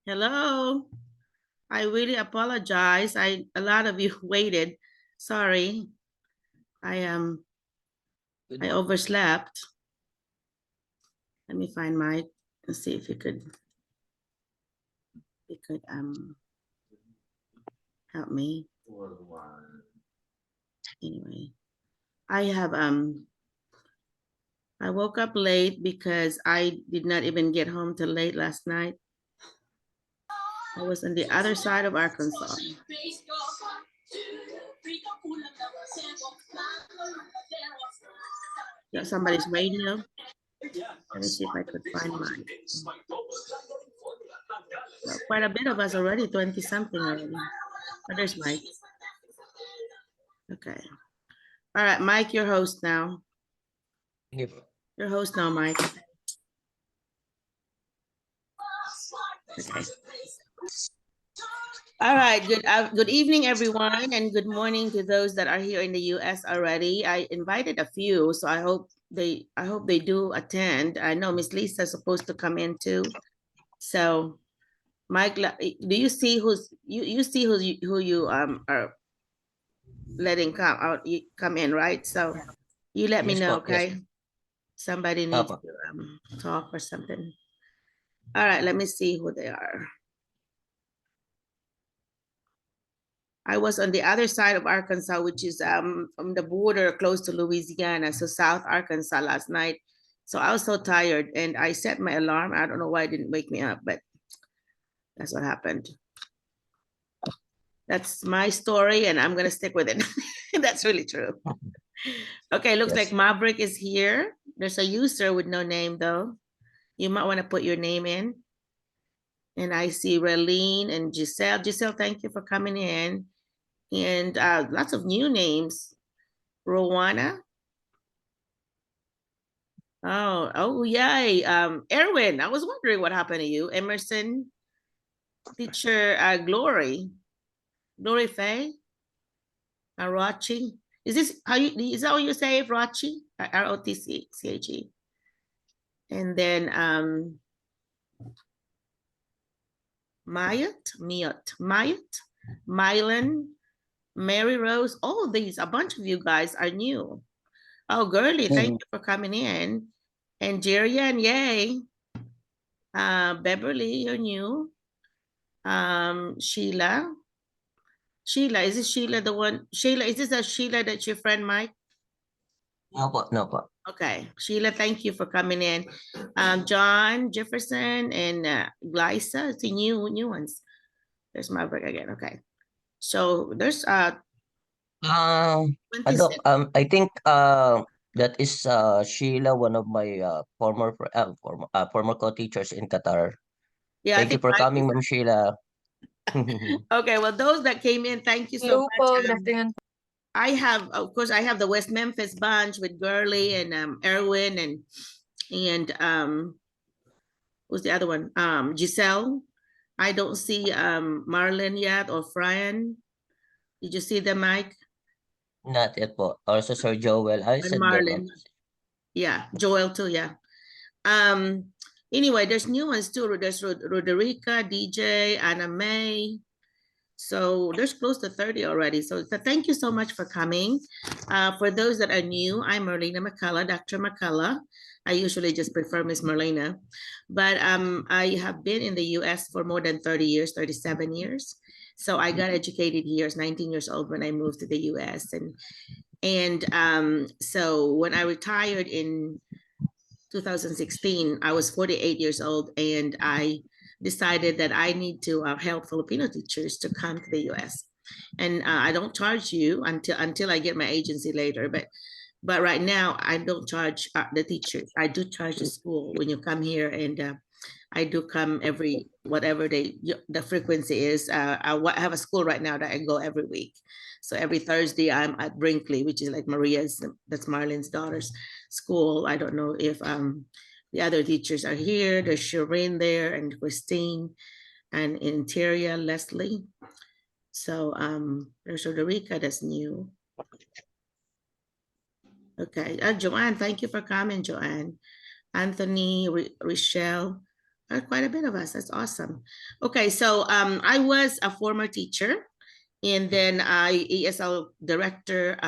Hello. I really apologize. A lot of you waited. Sorry. I overslept. Let me find Mike and see if you could help me. Anyway, I woke up late because I did not even get home till late last night. I was on the other side of Arkansas. Got somebody's radio. Let me see if I could find mine. Well, quite a bit of us already, 20 something already. Oh, there's Mike. Okay. All right, Mike, your host now. Yep. Your host now, Mike. Okay. All right. Good evening, everyone, and good morning to those that are here in the U.S. already. I invited a few, so I hope they do attend. I know Miss Lisa's supposed to come in too. So, Mike, do you see you see who you are letting come in, right? So you let me Yes know, po, yes. okay? Somebody needs Apo. to talk or something. All right, let me see who they are. I was on the other side of Arkansas, which is from the border close to Louisiana, so South Arkansas last night. So I was so tired and I set my alarm. I don't know why it didn't wake me up, but that's what happened. That's my story and I'm going to stick with it. That's really true. Okay, looks Yes. like Maverick is here. There's a user with no name though. You might want to put your name in. And I see Raylene and Giselle. Giselle, thank you for coming in. And lots of new names. Rowana. Oh, yay. Erwin, I was wondering what happened to you. Emerson, teacher Glory. Glory Faye. Rochi. Is that how you say it, Rochi? ROTCHE. And then Mayat, Mylan, Mary Rose. All these, a bunch of you guys are new. Oh, Girly, thank you for coming in. And Jerian, yay. Beverly, you're new. Sheila. Sheila, is this Sheila the one? Sheila, is this a Sheila that's your friend, Mike? No po, no po. Okay, Sheila, thank you for coming in. John Jefferson and Glyza, it's the new ones. There's Maverick again. Okay, so there's Doc, I think that is Sheila, one of my former co-teachers in Qatar. yeah, I Thank you think for Mike coming, Ma'am Sheila. okay, well, those that came in, thank you so Hello po, much. good afternoon. I have, of course, I have the West Memphis bunch with Gurley and Erwin and who's the other one? Giselle. I don't see Marlon yet or Brian. Did you see them, Mike? Not yet po. Also, Sir Joel, I And sent them Marlon. Yeah, Joel too, yeah. Um, anyway, there's new ones too. There's Roderica, DJ, Anna May. So there's close to 30 already. So thank you so much for coming. For those that are new, I'm Merlina McCullough, Dr. McCullough. I usually just prefer Miss Merlina. But I have been in the US for more than 30 years, 37 years. So I got educated here. I was 19 years old when I moved to the US. And so when I retired in 2016, I was 48 years old and I decided that I need to help Filipino teachers to come to the US. And I don't charge you until I get my agency later, but right now I don't charge the teachers. I do charge the school when you come here, and I do come every whatever the frequency is. I have a school right now that I go every week. So every Thursday I'm at Brinkley, which is like Maria's, that's Marlene's daughter's school. I don't know if the other teachers are here. There's Shireen there and Christine and Interior Leslie. So there's Roderica that's new. Okay, Joanne, thank you for coming, Joanne. Anthony, Rochelle, Quite a bit of us. That's awesome. Okay, so I was a former teacher, and then I ESL director,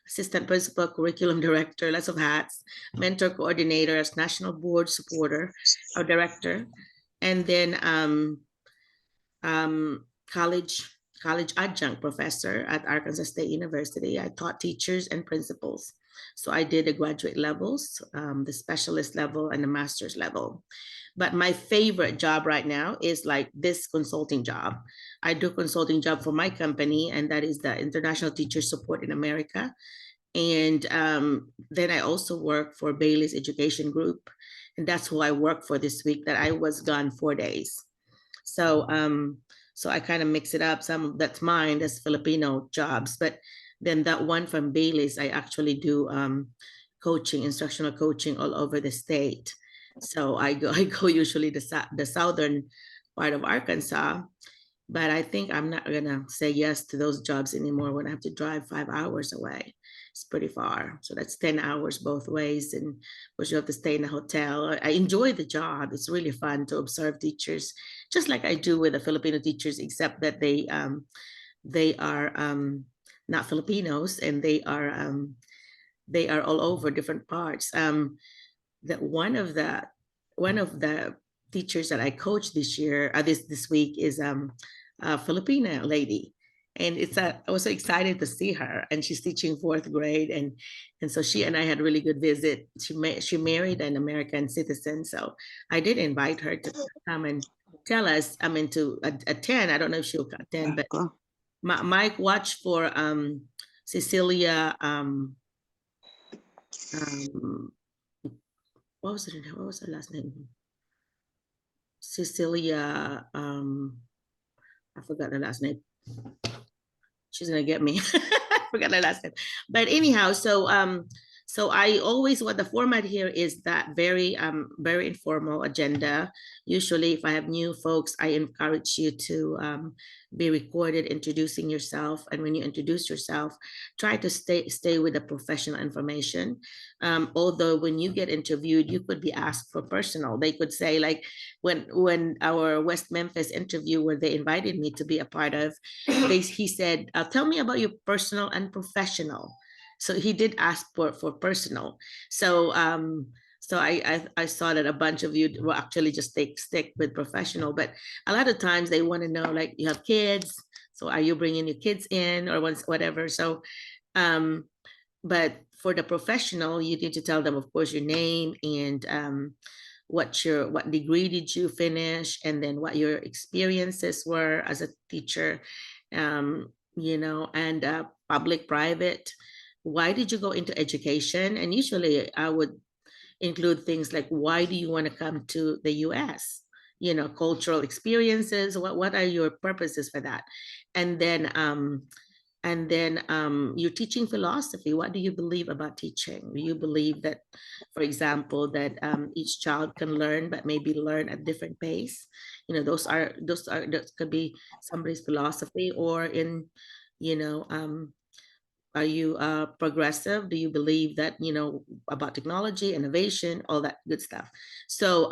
assistant principal, curriculum director, lots of hats, mentor coordinator, national board supporter, or director, and then um, college college adjunct professor at Arkansas State University. I taught teachers and principals. So I did the graduate levels, the specialist level, and the master's level. But my favorite job right now is like this consulting job. I do consulting job for my company, and that is the International Teacher Support in America. And then I also work for Bailey's Education Group, and that's who I work for this week. That I was gone 4 days. So so I kind of mix it up. Some that's mine, that's Filipino jobs, but then that one from Bailey's, I actually do coaching, instructional coaching all over the state. So I go usually the southern part of Arkansas, but I think I'm not gonna say yes to those jobs anymore when I have to drive 5 hours away. It's pretty far. So that's 10 hours both ways. And of course you have to stay in a hotel. I enjoy the job. It's really fun to observe teachers, just like I do with the Filipino teachers, except that they are not Filipinos, and they are all over different parts. That one of the teachers that I coached this year, this week, is a Filipina lady, and I was so excited to see her. And she's teaching fourth grade, and so she and I had a really good visit. She married an American citizen, so I did invite her to come and tell us. I mean, to attend. I don't know if she'll attend, but Mike, watch for Cecilia. What was it? What was her last name? Cecilia. I forgot the last name. She's gonna get me. I forgot the last name. But anyhow, so I always, what the format here is that very informal agenda. Usually if I have new folks, I encourage you to be recorded introducing yourself. And when you introduce yourself, try to stay with the professional information. Although when you get interviewed, you could be asked for personal. They could say, like when our West Memphis interview, where they invited me to be a part of, he said, tell me about your personal and professional. So he did ask for personal. So so I saw that a bunch of you will actually just stick with professional, but a lot of times they want to know, like, you have kids, so are you bringing your kids in, or whatever. So but for the professional, you need to tell them, of course, your name, and what degree did you finish, and then what your experiences were as a teacher, you know, and public, private. Why did you go into education? And usually I would include things like, why do you want to come to the US? You know, cultural experiences. What are your purposes for that? And then you're teaching philosophy. What do you believe about teaching? Do you believe that, for example, that each child can learn, but maybe learn at different pace? You know, those could be somebody's philosophy. Or in, you know, are you progressive? Do you believe that, you know, about technology, innovation, all that good stuff? So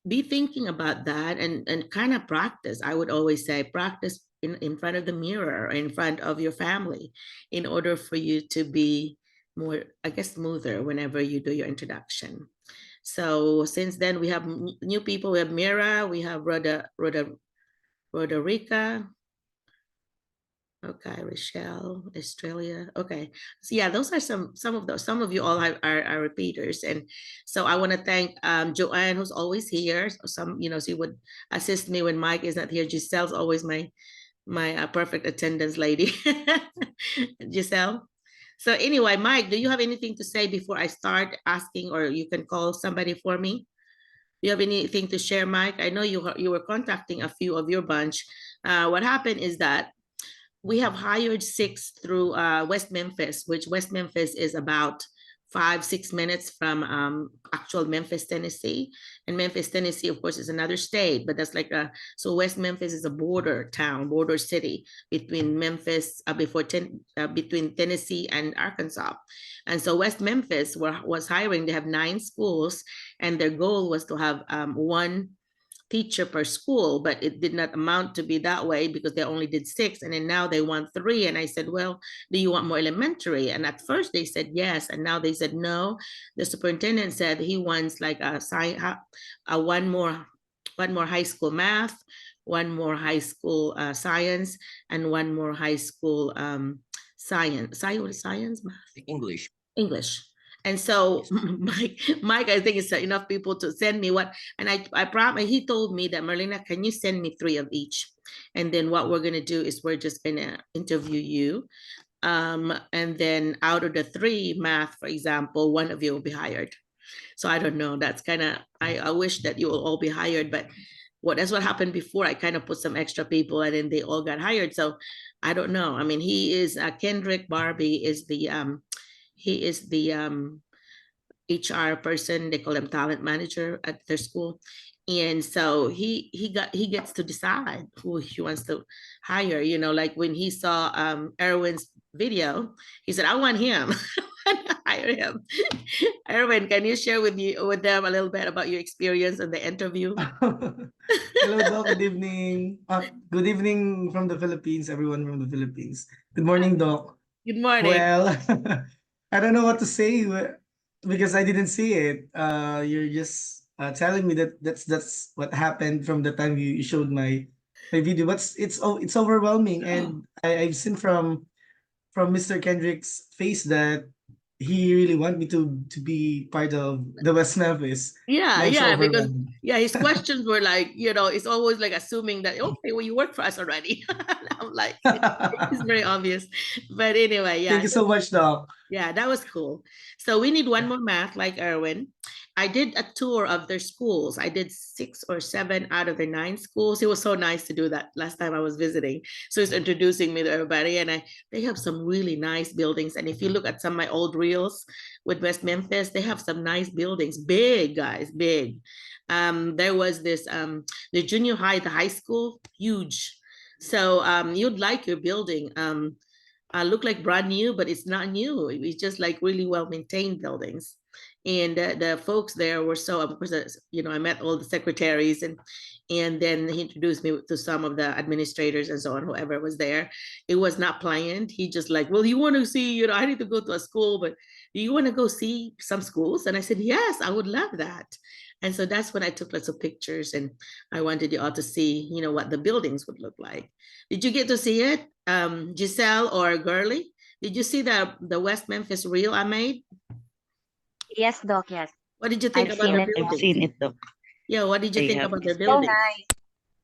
be thinking about that, and kind of practice. I would always say practice in front of the mirror, or in front of your family, in order for you to be more, I guess, smoother whenever you do your introduction. So since then we have new people. We have Mira, we have Roderica. Okay, Rochelle, Australia. Okay, so yeah, those are some of those. Some of you all are repeaters, and so I want to thank Joanne, who's always here. Some, you know, she would assist me when Mike is not here. Giselle's always my perfect attendance lady. Giselle. So anyway, Mike, do you have anything to say before I start asking, or you can call somebody for me? Do you have anything to share, Mike? I know you were contacting a few of your bunch. What happened is that we have hired 6 through West Memphis, which West Memphis is about 5, 6 minutes from actual Memphis, Tennessee. And Memphis, Tennessee, of course, is another state, but that's like so West Memphis is a border town, border city between Memphis, between Tennessee and Arkansas. And so West Memphis was hiring, they have 9 schools, and their goal was to have one teacher per school, but it did not amount to be that way because they only did 6, and then now they want 3. And I said, well, do you want more elementary? And at first they said yes, and now they said no. The superintendent said he wants like one more high school math, one more high school science, and one more high school science math English. English. And so Mike, I think it's enough people to send me what, and I promise, he told me that, Merlina, can you send me 3 of each? And then what we're gonna do is we're just gonna interview you. And then out of the 3 math, for example, one of you will be hired. So I don't know, that's kind of, I wish that you will all be hired, but that's what happened before. I kind of put some extra people and then they all got hired. So I don't know. I mean, he is Kendrick Barbie is the he is the HR person. They call him talent manager at their school. And so he gets to decide who he wants to hire. You know, like when he saw Erwin's video, he said, I want him. Hire him. Erwin, can you share with them a little bit about your experience in the interview? Hello, Doc. Good evening. Good evening from the Philippines, everyone from the Philippines. Good morning, Doc. Good morning. Well, I don't know what to say because I didn't see it. You're just telling me that that's what happened from the time you showed my video. But it's overwhelming, and I've seen from Mr. Kendrick's face that he really want me to be part of the West Memphis. And I'm so Yeah, because overwhelmed. his questions were like, it's always like assuming that, okay, well, you work for us already. And I'm like, it's very obvious. But anyway, Thank you so much, Doc. yeah, that was cool. So we need one more math like Erwin. I did a tour of their schools. I did 6 or 7 out of their 9 schools. It was so nice to do that last time I was visiting. So he's introducing me to everybody, and they have some really nice buildings. And if you look at some of my old reels with West Memphis, they have some nice buildings, big guys, big. There was this the junior high, the high school, huge. So you'd like your building. Look like brand new, but it's not new. It's just like really well maintained buildings. And the folks there were so, of course, I met all the secretaries, and then he introduced me to some of the administrators and so on, whoever was there. It was not planned. He just like, well, you want to see, I need to go to a school, but do you want to go see some schools? And I said, yes, I would love that. And so that's when I took lots of pictures, and I wanted you all to see, what the buildings would look like. Did you get to see it, Giselle or Gurley? Did you see the West Memphis reel I made? Yes, Doc, yes. What did you think I've about seen the it. buildings? I've seen it, Doc. Yeah, what did you I think have about the So buildings? nice.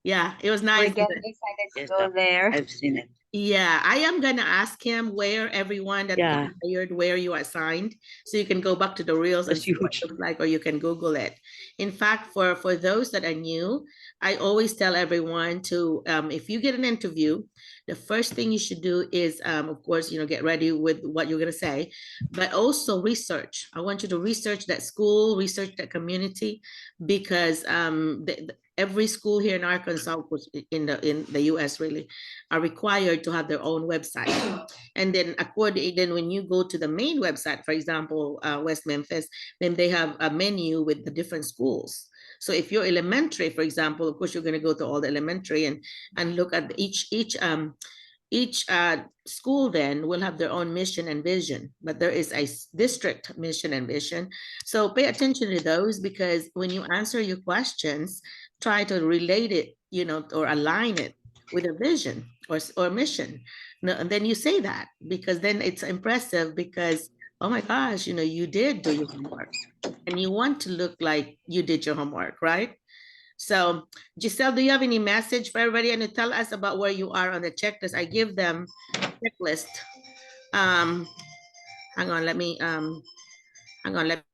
Yeah, it was We're nice. getting excited to Yes, go Doc. there. I've seen it. Yeah, I am gonna ask him where everyone that got Yeah, hired, where you are assigned, so you can go back to the reels and that's see what huge. it looks like, or you can Google it. In fact, for those that are new, I always tell everyone to, if you get an interview, the first thing you should do is, of course, get ready with what you're gonna say, but also research. I want you to research that school, research that community, because every school here in Arkansas, in the U.S. really, are required to have their own website. And then when you go to the main website, for example, West Memphis, then they have a menu with the different schools. So if you're elementary, for example, of course, you're going to go to all the elementary and look at each school then will have their own mission and vision, but there is a district mission and vision. So pay attention to those, because when you answer your questions, try to relate it, or align it with a vision or mission. And then you say that, because then it's impressive, because, oh my gosh, you did do your homework, and you want to look like you did your homework, right? So, Giselle, do you have any message for everybody, and to tell us about where you are on the checklist? I give them checklist. Um, hang on, let me hang on, let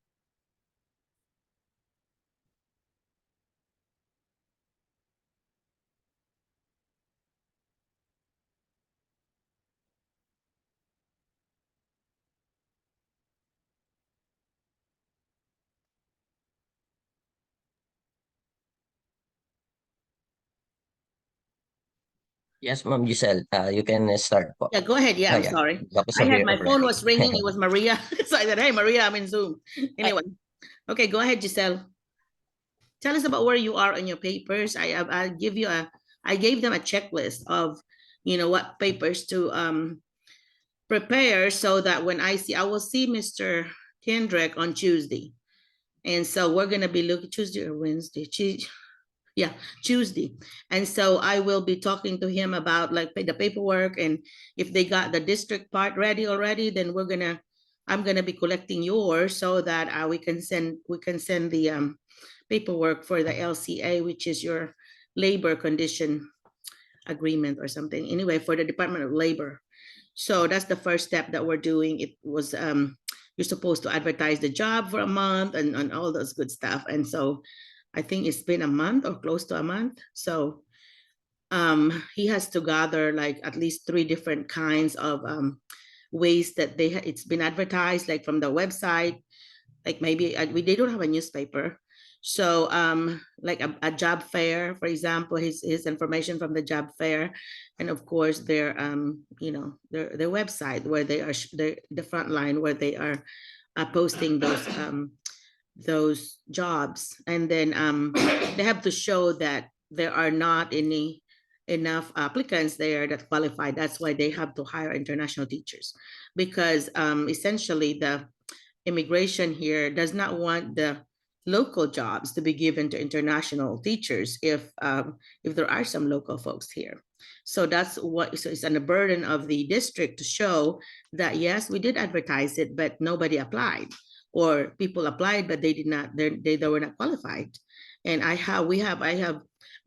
Yes, Ma'am Giselle, you can start po. Yeah, go ahead. Yeah, I'm Yeah, sorry. tapos I na had here my phone already. was ringing. It was Maria. So I said, hey, Maria, I'm in Zoom. Anyway, okay, go ahead, Giselle. Tell us about where you are on your papers. I gave them a checklist of, what papers to prepare so that when I will see Mr. Kendrick on Tuesday. And so we're gonna be looking Tuesday or Wednesday. Yeah, Tuesday. And so I will be talking to him about like the paperwork, and if they got the district part ready already, then I'm gonna be collecting yours so that we can send the paperwork for the LCA, which is your labor condition agreement or something. Anyway, for the Department of Labor. So that's the first step that we're doing. It was you're supposed to advertise the job for a month and all those good stuff. And so I think it's been a month or close to a month. So he has to gather like at least 3 different kinds of ways that it's been advertised, like from the website, like maybe they don't have a newspaper. So like a job fair, for example, his information from the job fair, and of course their their website where they are the front line where they are posting those jobs. And then they have to show that there are not enough applicants there that qualify. That's why they have to hire international teachers, because essentially the immigration here does not want the local jobs to be given to international teachers if there are some local folks here. So so it's on the burden of the district to show that yes, we did advertise it, but nobody applied, or people applied but they did not, they were not qualified. And I have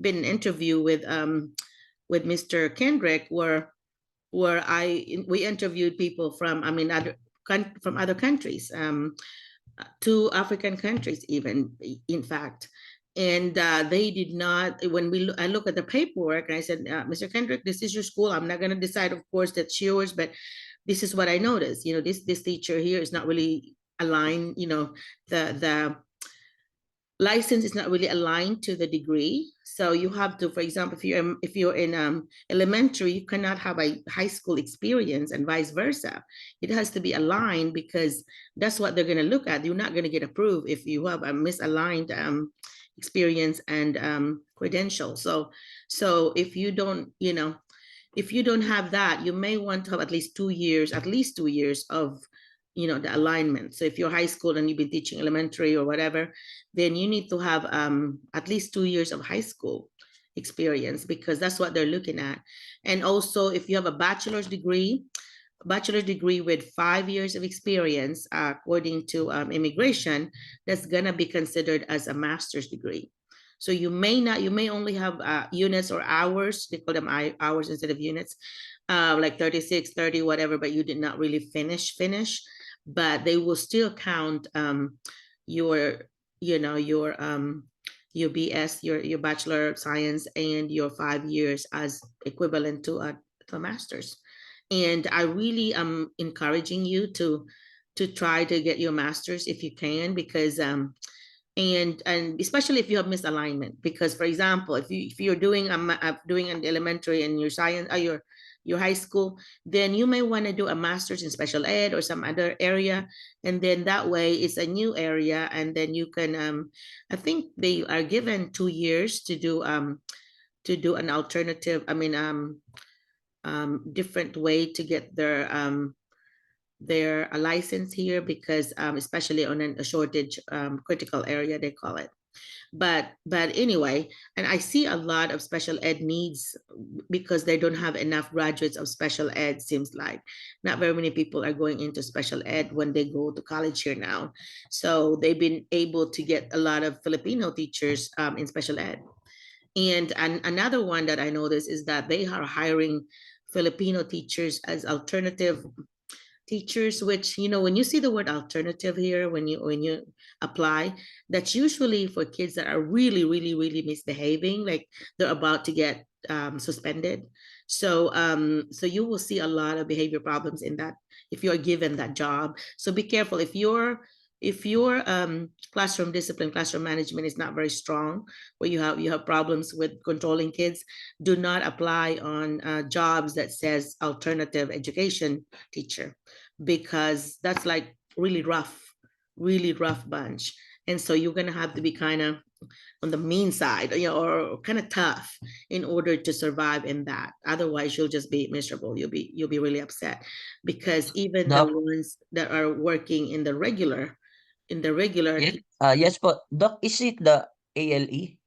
been in an interview with Mr. Kendrick where we interviewed people from from other countries, 2 African countries even, in fact. And they did not, I look at the paperwork and I said, Mr. Kendrick, this is your school. I'm not going to decide, of course, that's yours, but this is what I noticed. This teacher here is not really aligned, the license is not really aligned to the degree. So you have to, for example, if you're in elementary, you cannot have a high school experience and vice versa. It has to be aligned because that's what they're going to look at. You're not going to get approved if you have a misaligned experience and credential. So if you don't, if you don't have that, you may want to have at least 2 years of the alignment. So if you're high school and you've been teaching elementary or whatever, then you need to have at least 2 years of high school experience, because that's what they're looking at. And also if you have a bachelor's degree with 5 years of experience, according to immigration, that's gonna be considered as a master's degree. So you may only have units or hours, they call them hours instead of units, like 36, 30, whatever, but you did not really finish, but they will still count your BS, your Bachelor of Science, and your 5 years as equivalent to a master's. And I really am encouraging you to try to get your master's if you can, because and especially if you have misalignment, because for example, if you're doing an elementary and your science your high school, then you may want to do a master's in special ed or some other area, and then that way it's a new area, and then you can I think they are given 2 years to do an alternative, different way to get their license here, because especially on a shortage critical area, they call it. But anyway, and I see a lot of special ed needs because they don't have enough graduates of special ed. Seems like not very many people are going into special ed when they go to college here now. So they've been able to get a lot of Filipino teachers in special ed. And another one that I noticed is that they are hiring Filipino teachers as alternative teachers, which when you see the word alternative here, when you apply, that's usually for kids that are really really really misbehaving, like they're about to get suspended. So you will see a lot of behavior problems in that if you're given that job. So be careful if if your classroom discipline, classroom management is not very strong, where you have problems with controlling kids, do not apply on jobs that says alternative education teacher, because that's like really rough bunch. And so you're gonna have to be kind of on the mean side, or kind of tough in order to survive in that. Otherwise, you'll just be miserable. You'll be really upset, because even the Doc, ones that are working in the regular yes po. Doc, is it the ALE?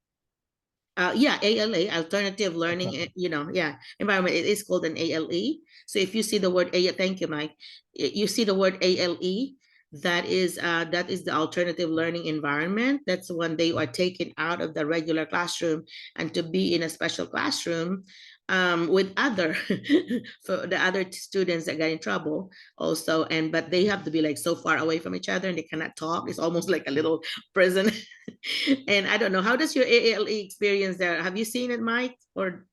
yeah, ALA, alternative learning, Okay. yeah, environment. It is called an ALE. So if you see the word A, thank you, Mike. You see the word ALE, that is the alternative learning environment. That's when they are taken out of the regular classroom and to be in a special classroom with other for the other students that got in trouble also. But they have to be like so far away from each other and they cannot talk. It's almost like a little prison. And I don't know, how does your ALE experience there? Have you seen it, Mike? Or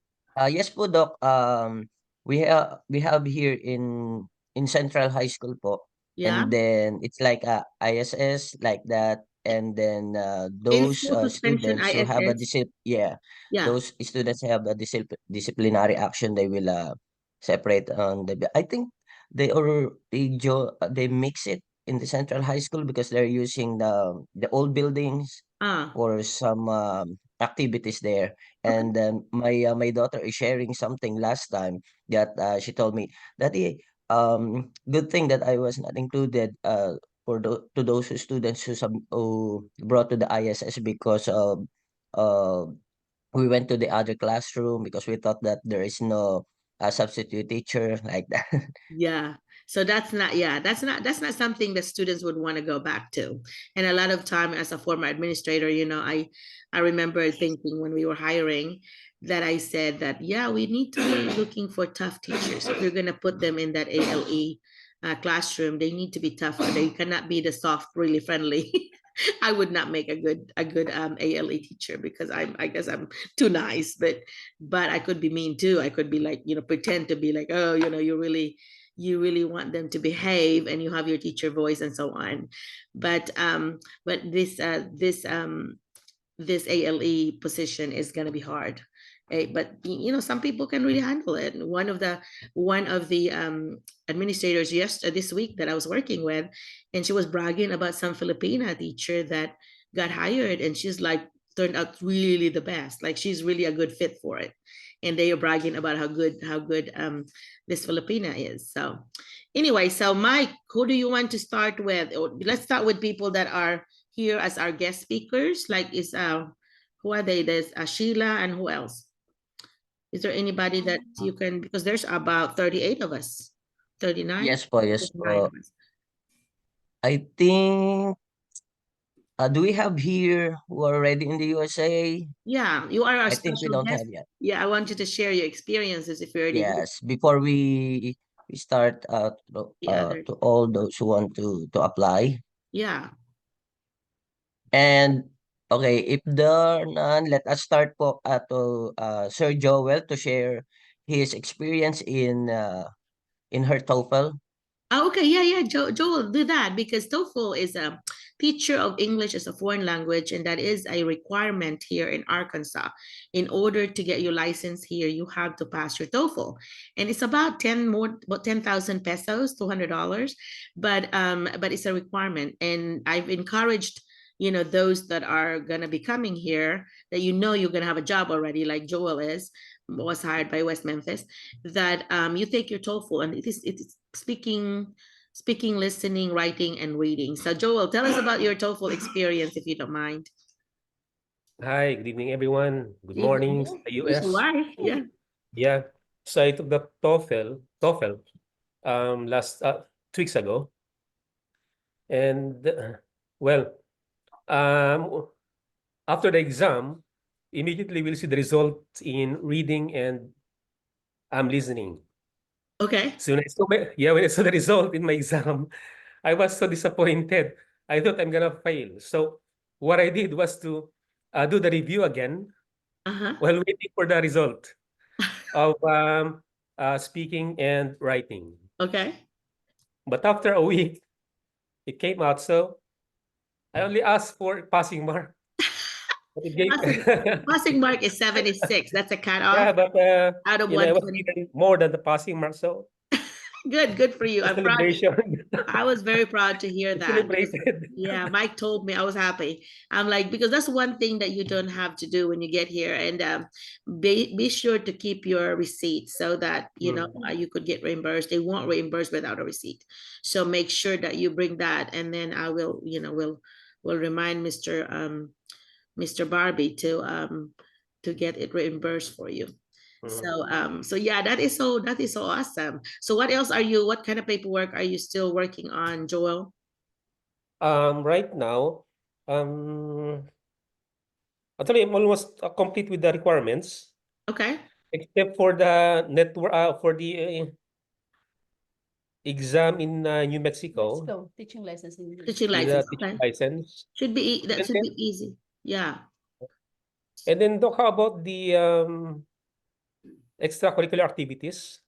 Yes po, Doc. We have here in Central High School po, yeah, and then it's like a ISS like that, and then in those school suspension, students who have a ISS. Yeah. those students have a disciplinary action. They will separate on the. I think they mix it in the Central High School because they're using the old buildings Ah, for some activities there. okay. And then my daughter is sharing something last time that she told me, Daddy, good thing that I was not included to those students who brought to the ISS because uh we went to the other classroom because we thought that there is no substitute teacher like that. Yeah. So that's not something that students would want to go back to. And a lot of time as a former administrator, I remember thinking when we were hiring that I said that, yeah, we need to be looking for tough teachers. If you're going to put them in that ALE classroom, they need to be tougher. They cannot be the soft, really friendly. I would not make a good ALE teacher because I guess I'm too nice, but I could be mean too. I could be like, pretend to be like, oh, you really want them to behave and you have your teacher voice and so on. But this ALE position is going to be hard. But some people can really handle it. One of the administrators this week that I was working with, and she was bragging about some Filipina teacher that got hired, and she's like turned out really the best. Like she's really a good fit for it, and they are bragging about how good this Filipina is. So anyway, so Mike, who do you want to start with? Or let's start with people that are here as our guest speakers. Like who are they? There's Sheila, and who else? Is there anybody that you can, because there's about 38 of us, 39, Yes po, yes 39 of po. us. I think do we have here who are already in the USA? Yeah, you are our I think we special don't guest. have yet. Yeah, I want you to share your experiences if you already did Yes, before we start the other. to all those who want to apply. Yeah. And okay, if there are none, let us start po to Sir Joel to share his experience in her TOEFL. Oh, okay, yeah. Joel, do that because TOEFL is a teacher of English as a foreign language, and that is a requirement here in Arkansas. In order to get your license here, you have to pass your TOEFL, and it's about 10,000 pesos, $200, but it's a requirement, and I've encouraged those that are gonna be coming here that you're gonna have a job already, like Joel was hired by West Memphis, that you take your TOEFL, and it is speaking, listening, writing, and reading. So Joel, tell us about your TOEFL experience if you don't mind. Hi, good evening, everyone. Good morning Evening. sa Yes, US. why? Yeah. Yeah. So I took the TOEFL last 2 weeks ago. And well, um after the exam, immediately we'll see the result in reading and listening. Okay. So when I saw the result in my exam, I was so disappointed. I thought I'm gonna fail. So what I did was to do the review again Uh-huh. while waiting for the result of speaking and writing. Okay. But after a week, it came out. So I only asked for passing mark. But it gave Passing mark is 76. That's a yeah, cutoff but out of you know, I was 120. given more than the passing mark, so Good for you. the I'm proud. celebration. I was very proud to hear We that because, celebrated. yeah, Mike told me I was happy. I'm like, because that's one thing that you don't have to do when you get here. And be sure to keep your receipt so that, you know, you could get reimbursed. They won't reimburse without a receipt. So make sure that you bring that. And then I will, you know, will remind Mr. Barbie to get it reimbursed for you. So yeah, that is so awesome. So what kind of paperwork are you still working on, Joel? Right now, actually, I'm almost complete with the requirements, Okay. except for the network, for the exam in New Mexico, Teaching license in Teaching the license. teaching Okay. license. That And should then, be easy. Yeah. Doc, how about the extracurricular activities?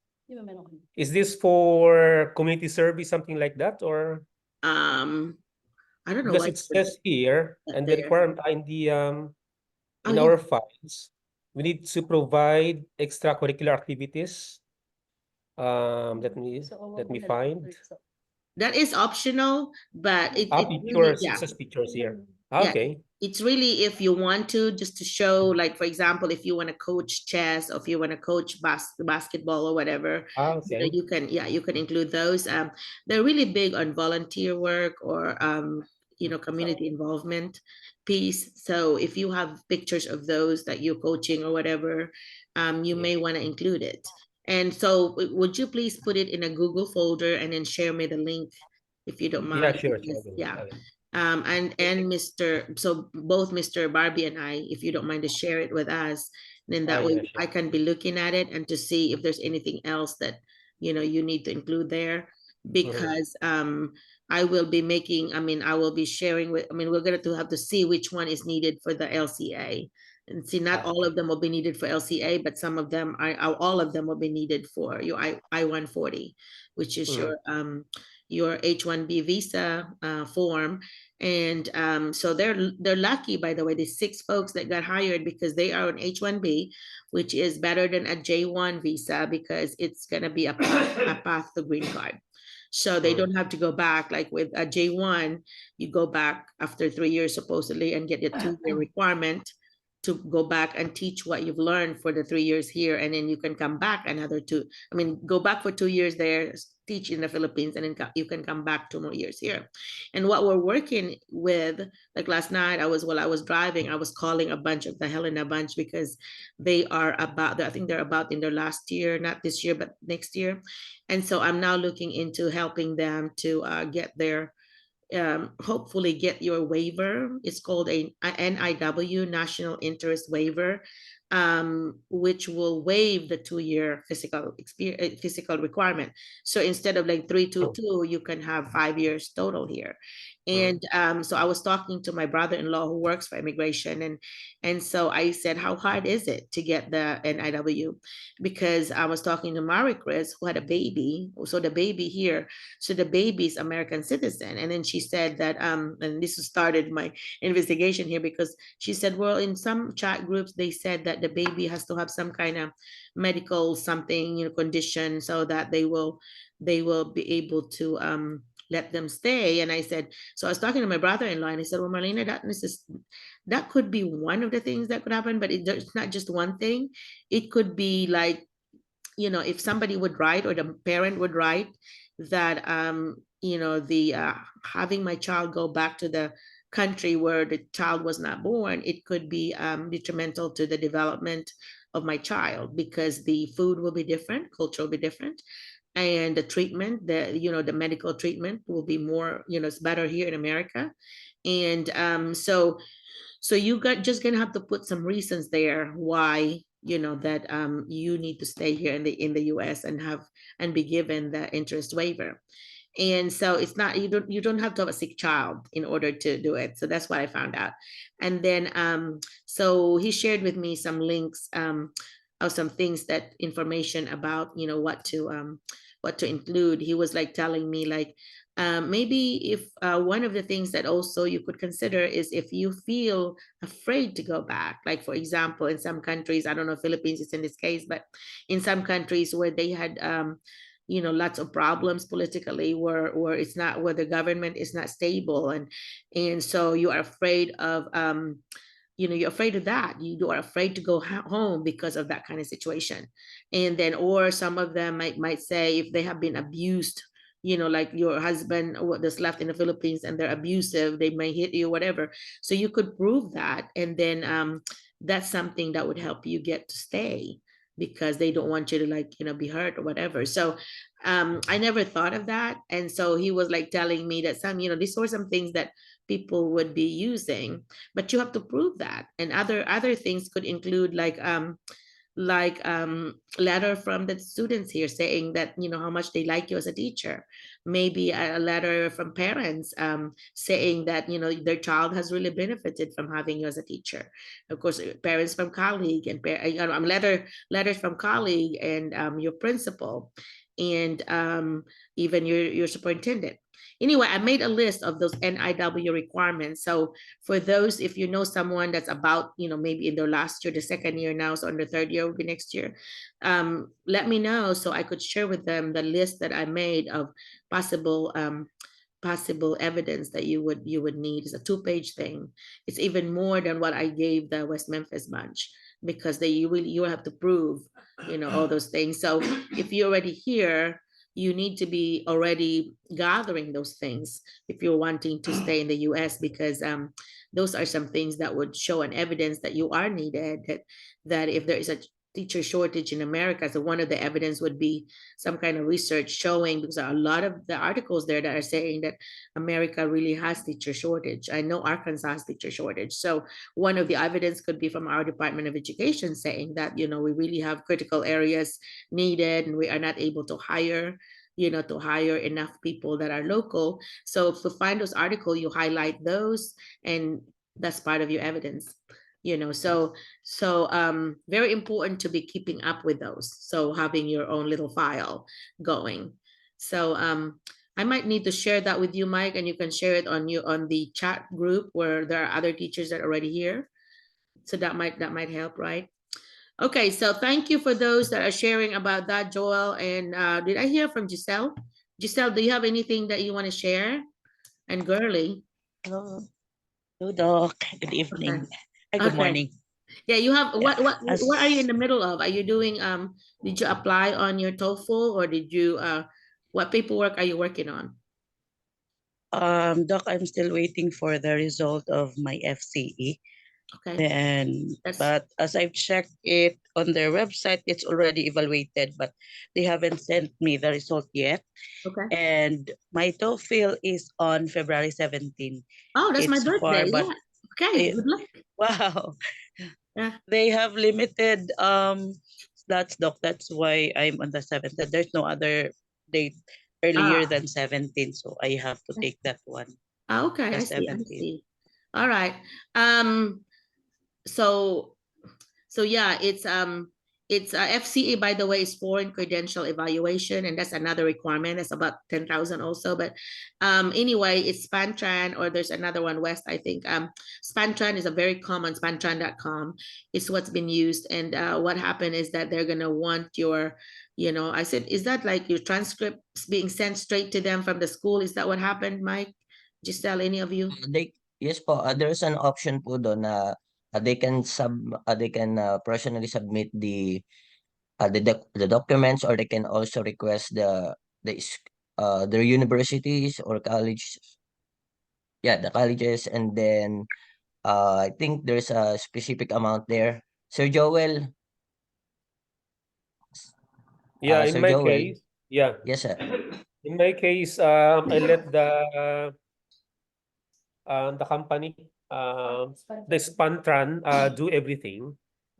Is this for community service, something like that, or Um, I don't know because why it says here that and the there. requirement Oh, in our files, we need to provide extracurricular activities. Let me find. that is optional, but it really, Pictures. It yeah. says pictures here. Yeah, Okay. it's really if you want to, just to show, like, for example, if you want to coach chess or if you want to coach basketball or whatever, you know, Okay. you can include those. They're really big on volunteer work or community involvement piece. So if you have pictures of those that you're coaching or whatever, you may want to include it. And so would you please put it in a Google folder and then share me the link if you don't Yeah, mind? sure. Because, yeah. I will. And so both Mr. Barbie and I, if you don't mind to share it with us, then that way Yeah, sure. I can be looking at it and to see if there's anything else that you need to include there, because I will be making, I will be sharing with, we're gonna to have to see which one is needed for the LCA. And see, not all of them will be needed for LCA, but some of them all of them will be needed for your I-140, which is your H-1B visa form. And so they're lucky, by the way, the 6 folks that got hired, because they are on H-1B, which is better than a J-1 visa because it's going to be a path to green card. So they don't have to go back like with a J-1. You go back after 3 years supposedly and get a 2-year requirement to go back and teach what you've learned for the 3 years here, and then you can come back another 2. Go back for 2 years there, teach in the Philippines, and then you can come back 2 more years here. And what we're working with, like last night, while I was driving, I was calling a bunch of the Helena bunch because they are about, I think they're about in their last year, not this year, but next year. And so I'm now looking into helping them to get their hopefully get your waiver. It's called a NIW, National Interest Waiver, which will waive the 2-year physical requirement. So instead of like 322, you can have 5 years total here. And so I was talking to my brother-in-law who works for immigration, and so I said, how hard is it to get the NIW? Because I was talking to Mary Chris, who had a baby. So the baby here, so the baby's American citizen. And then she said that, and this started my investigation here, because she said, well, in some chat groups, they said that the baby has to have some kind of medical something, condition, so that they will be able to let them stay. And I said, so I was talking to my brother-in-law, and I said, well, Merlina, that could be one of the things that could happen, but it's not just one thing. It could be like, if somebody would write, or the parent would write that, the having my child go back to the country where the child was not born, it could be detrimental to the development of my child, because the food will be different, culture will be different, and the treatment, the medical treatment will be more, it's better here in America. And so you got just gonna have to put some reasons there why, that you need to stay here in the US and be given the interest waiver. And so it's not, you don't have to have a sick child in order to do it. So that's what I found out. And then so he shared with me some links of some things, that information about, what to include. He was like telling me, like, maybe if one of the things that also you could consider is if you feel afraid to go back, like for example, in some countries, I don't know, Philippines is in this case, but in some countries where they had, lots of problems politically, where it's not, where the government is not stable, and so you are afraid of, you're afraid of that. You are afraid to go home because of that kind of situation. And then, or some of them might say if they have been abused, like your husband that's left in the Philippines and they're abusive, they may hit you, whatever. So you could prove that. And then that's something that would help you get to stay, because they don't want you to, like, be hurt or whatever. So I never thought of that. And so he was like telling me that these were some things that people would be using, but you have to prove that. And other things could include letter from the students here saying that how much they like you as a teacher, maybe a letter from parents saying that their child has really benefited from having you as a teacher. Of course, parents from colleague and letters from colleague and your principal, and even your superintendent. Anyway, I made a list of those NIW requirements. So for those, if you know someone that's about, maybe in their last year, the second year now, so on the third year will be next year, let me know so I could share with them the list that I made of possible evidence that you would need. It's a 2-page thing. It's even more than what I gave the West Memphis bunch, because you have to prove, all those things. So if you're already here, you need to be already gathering those things if you're wanting to stay in the US, because those are some things that would show an evidence that you are needed, that if there is a teacher shortage in America. So one of the evidence would be some kind of research showing, because a lot of the articles there that are saying that America really has teacher shortage. I know Arkansas has teacher shortage. So one of the evidence could be from our Department of Education saying that, we really have critical areas needed and we are not able to hire enough people that are local. So to find those articles, you highlight those, and that's part of your evidence. So very important to be keeping up with those. So having your own little file going. So I might need to share that with you, Mike, and you can share it on the chat group where there are other teachers that are already here. So that might help, right? Okay, so thank you for those that are sharing about that, Joel. And did I hear from Giselle? Giselle, do you have anything that you want to share? And Girly. Hello, hello, Doc. Good evening. Good Okay. morning. Yeah, you have Yeah, what are you in as the middle of? Are you doing did you apply on your TOEFL, or did you what paperwork are you working on? Doc, I'm still waiting for the result of my FCE. Okay. But as I've checked it on their website, it's already evaluated, but they haven't sent me the result yet. Okay. And my TOEFL is on February 17. Oh, that's my It's birthday. far, but Yeah. Okay, good luck. wow. Yeah. They have limited slots, Doc. That's why I'm on the 7th. There's no other date earlier than 17, so I have to take that one. Okay, The I see. 17th. All right. So yeah, it's FCA, by the way, is foreign credential evaluation, and that's another requirement. It's about 10,000 also. But anyway, it's Spantran, or there's another one, West, I think. Spantran is a very common, spantran.com. It's what's been used. And what happened is that they're gonna want your, I said, is that like your transcripts being sent straight to them from the school? Is that what happened, Mike? Giselle, any of you? Yes po, there's an option po doon na they can personally submit the documents, or they can also request their universities or college, yeah, the colleges, and then I think there's a specific amount there. Sir Joel, Yeah, in Sir my Joel, case, yeah. yes sir. In my case, I let the company, the Spantran, do everything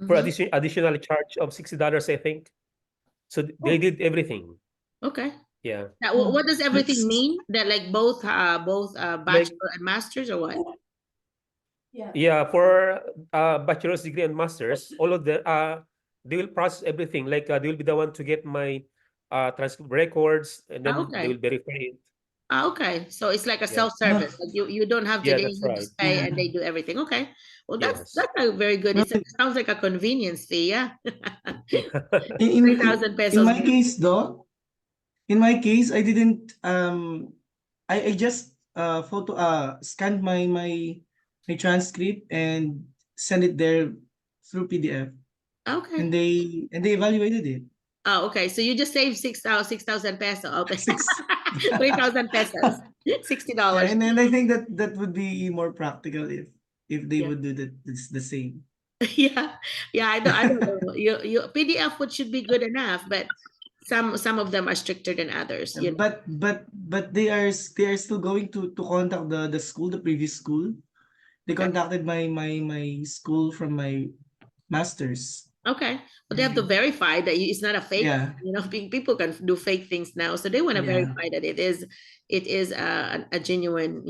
for Mhm. additional charge of $60, I think. So they did everything. Okay. Yeah. Now, what does everything mean? That like both Like, bachelor and masters, or what? yeah, for bachelor's degree and master's, all of they will process everything. Like they will be the one to get my transcript records, and then they Okay. will verify it. Okay, so it's like a Yeah. self-service. Like you don't have to, Yeah, they that's you right. just pay and Yeah. they do everything. Okay, well Yes. that's a very good. Well, It sounds like a convenience fee. Yeah, Yeah. in 3,000 in pesos. my case though, in my case, I didn't I just photo scanned my transcript and send it there through PDF, Okay. and they evaluated it. Oh, okay. So you just saved 6,000 pesos. Okay. Six. 3,000 pesos. Yeah, $60. and then I think that that would be more practical if they Yeah. would do that. It's the same. Yeah. Yeah, I don't know. You PDF would should be good enough, but some of them are stricter than others, you know. But they are still going to contact the school, the previous school. They Okay. contacted my school from my masters. Okay. But they have to verify that it's not a fake, Yeah, you know, people can do fake things now. So they want to yeah. verify that it is a genuine,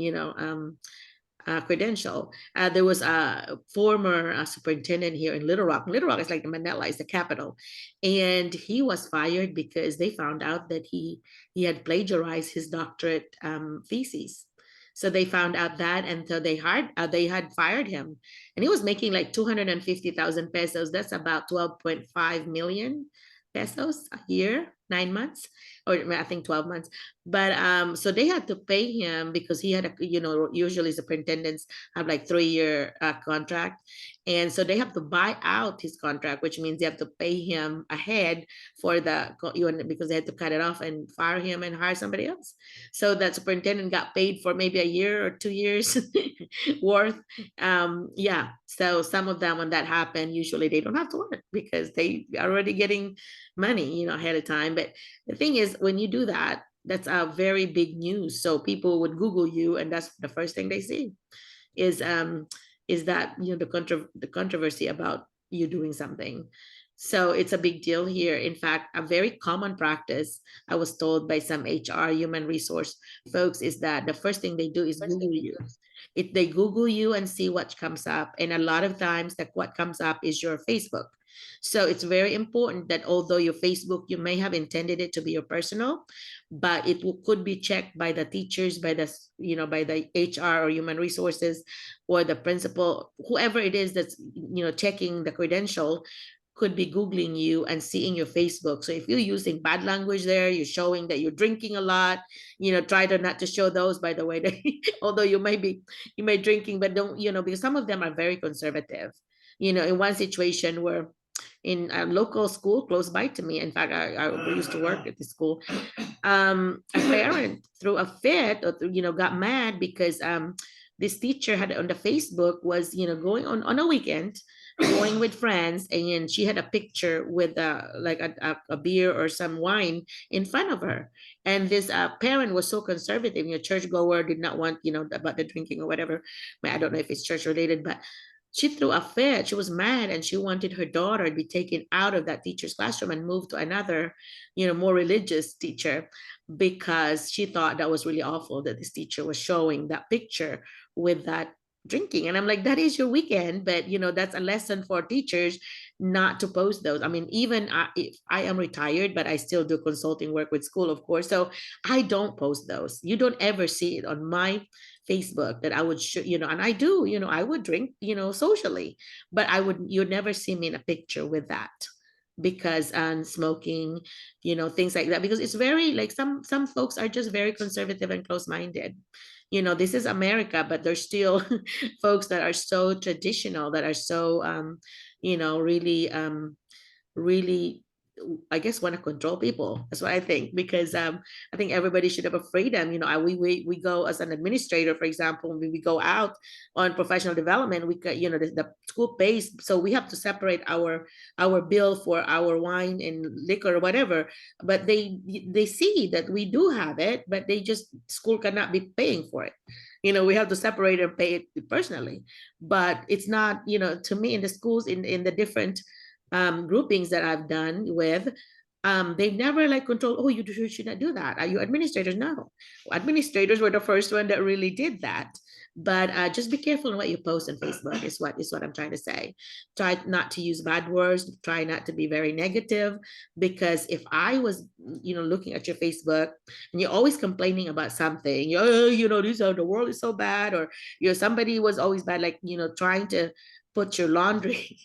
credential. There was a former superintendent here in Little Rock. Little Rock is like the Manila, is the capital, and he was fired because they found out that he had plagiarized his doctorate thesis. So they found out that, and so they had fired him, and he was making like 250,000 pesos. That's about 12.5 million pesos a year, 9 months, or I think 12 months. But so they had to pay him because he had usually superintendents have like 3-year contract, and so they have to buy out his contract, which means they have to pay him ahead for because they had to cut it off and fire him and hire somebody else. So that superintendent got paid for maybe a year or 2 years worth. Yeah. So some of them, when that happened, usually they don't have to work because they are already getting money, ahead of time. But the thing is, when you do that, that's a very big news. So people would Google you, and that's the first thing they see is that the controversy about you doing something. So it's a big deal here. In fact, a very common practice, I was told by some HR human resource folks, is that the first thing they do is Google you. If they Google you and see what comes up, and a lot of times that what comes up is your Facebook. So it's very important that although your Facebook, you may have intended it to be your personal, but could be checked by the teachers, by the HR or human resources, or the principal, whoever it is that's checking the credential, could be Googling you and seeing your Facebook. So if you're using bad language there, you're showing that you're drinking a lot, try to not to show those, by the way, although you may drinking, but don't, because some of them are very conservative. In one situation where in a local school close by to me, in fact, I used to work at the school, a parent threw a fit, or got mad because this teacher had on the Facebook was going on a weekend, going with friends, and she had a picture with like a beer or some wine in front of her, and this parent was so conservative, churchgoer, did not want about the drinking or whatever. I don't know if it's church related, but she threw a fit. She was mad, and she wanted her daughter to be taken out of that teacher's classroom and moved to another, more religious teacher, because she thought that was really awful that this teacher was showing that picture with that drinking. And I'm like, that is your weekend, but that's a lesson for teachers not to post those. I mean, even if I am retired, but I still do consulting work with school, of course. So I don't post those. You don't ever see it on my Facebook that I would and I do, I would drink, socially, but you'd never see me in a picture with that, because smoking, things like that, because it's very like some folks are just very conservative and close-minded. This is America, but there's still folks that are so traditional, that are so really really, I guess, want to control people. That's what I think, because I think everybody should have a freedom. We go as an administrator, for example, when we go out on professional development, the school pays, so we have to separate our bill for our wine and liquor or whatever. But they see that we do have it, but they just, school cannot be paying for it. We have to separate and pay it personally. But it's not, to me, in the schools, in the different groupings that I've done with, they never like control, oh, you should not do that. Are you administrators? No. Administrators were the first one that really did that. But just be careful in what you post on Facebook is what I'm trying to say. Try not to use bad words, try not to be very negative, because if I was, looking at your Facebook and you're always complaining about something, the world is so bad, or somebody was always bad, like, trying to put your laundry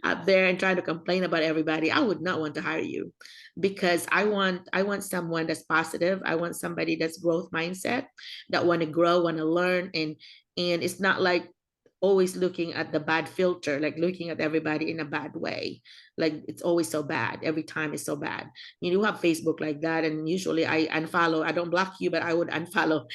up there and trying to complain about everybody, I would not want to hire you, because I want someone that's positive. I want somebody that's growth mindset, that want to grow, want to learn, and it's not like always looking at the bad filter, like looking at everybody in a bad way, like it's always so bad, every time is so bad. You have Facebook like that, and usually I unfollow. I don't block you, but I would unfollow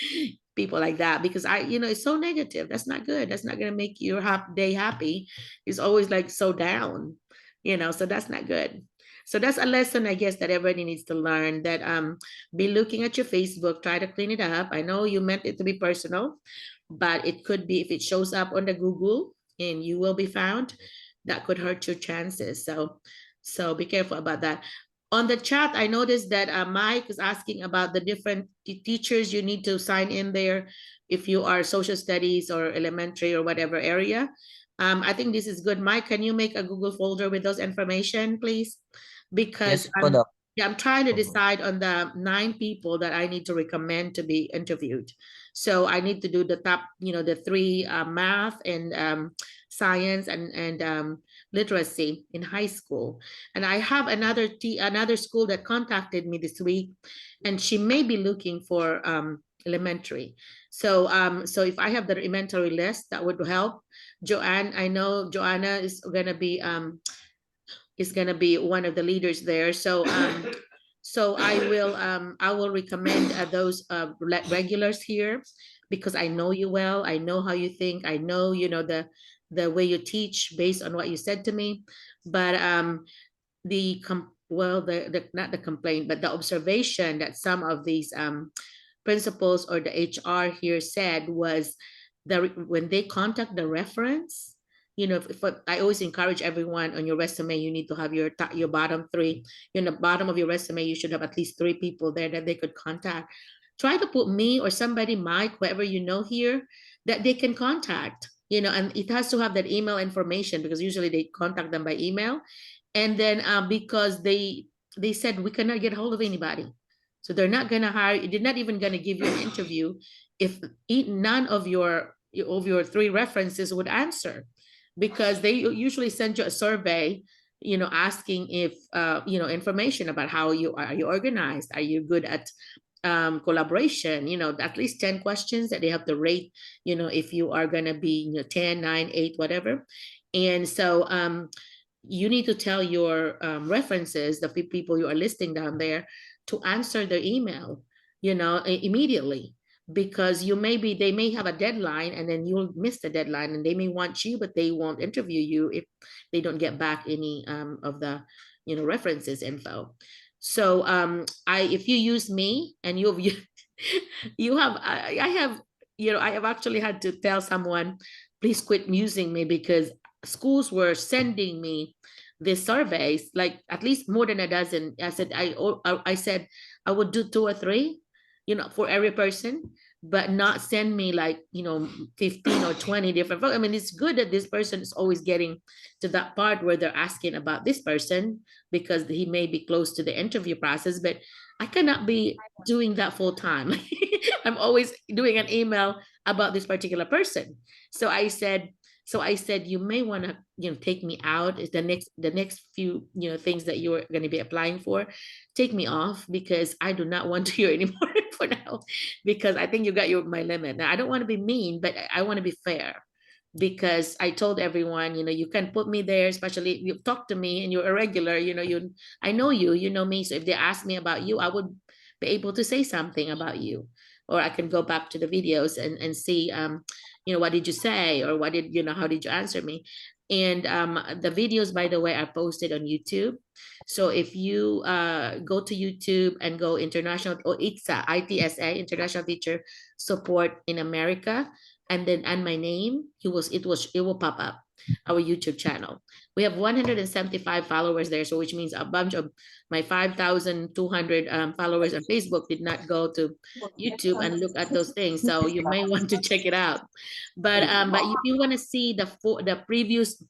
people like that, because it's so negative. That's not good. That's not going to make your day happy. It's always like so down, so that's not good. So that's a lesson, I guess, that everybody needs to learn, that be looking at your Facebook, try to clean it up. I know you meant it to be personal, but it could be, if it shows up on the Google and you will be found, that could hurt your chances. So be careful about that. On the chat, I noticed that Mike is asking about the different teachers you need to sign in there if you are social studies or elementary or whatever area. I think this is good. Mike, can you make a Google folder with those information, please? Because Yes po, Doc. I'm trying to Opo. decide on the 9 people that I need to recommend to be interviewed. So I need to do the top, the 3 math and science and literacy in high school. And I have another school that contacted me this week, and she may be looking for elementary. So if I have the elementary list, that would help. Joanne, I know Joanna is gonna be one of the leaders there. So so I will recommend those regulars here, because I know you well. I know how you think. I know the way you teach based on what you said to me. But not the complaint, but the observation that some of these principals or the HR here said was that when they contact the reference, if I always encourage everyone, on your resume, you need to have your bottom 3. In the bottom of your resume, you should have at least 3 people there that they could contact. Try to put me or somebody, Mike, whoever here, that they can contact, and it has to have that email information, because usually they contact them by email. And then because they said we cannot get hold of anybody, so they're not going to hire. They're not even going to give you an interview if none of your 3 references would answer, because they usually send you a survey, asking if information about how you are you organized, are you good at collaboration, at least 10 questions that they have to rate, if you are going to be 10, 9, 8, whatever. And so you need to tell your references, the people you are listing down there, to answer their email, immediately, because they may have a deadline, and then you'll miss the deadline, and they may want you, but they won't interview you if they don't get back any of the references info. So if you use me and I have actually had to tell someone, please quit using me, because schools were sending me these surveys, like at least more than a dozen. I said I would do 2 or 3, for every person, but not send me like 15 or 20 different. I mean, it's good that this person is always getting to that part where they're asking about this person, because he may be close to the interview process, but I cannot be doing that full time. I'm always doing an email about this particular person. So I said, you may want to, take me out. Is the next few, things that you're going to be applying for, take me off, because I do not want to hear anymore for now, because I think you got my limit. Now, I don't want to be mean, but I want to be fair, because I told everyone, you can put me there, especially if you talk to me and you're a regular, I know you know me. So if they ask me about you, I would be able to say something about you, or I can go back to the videos and see, what did you say, or how did you answer me? And the videos, by the way, are posted on YouTube. So if you go to YouTube and go international, or ITSA, International Teacher Support in America, and then my name, it will pop up. our YouTube channel. We have 175 followers there, so which means a bunch of my 5,200 followers on Facebook did not go to YouTube and look at those things. So you may want to check it out. But if you want to see the previous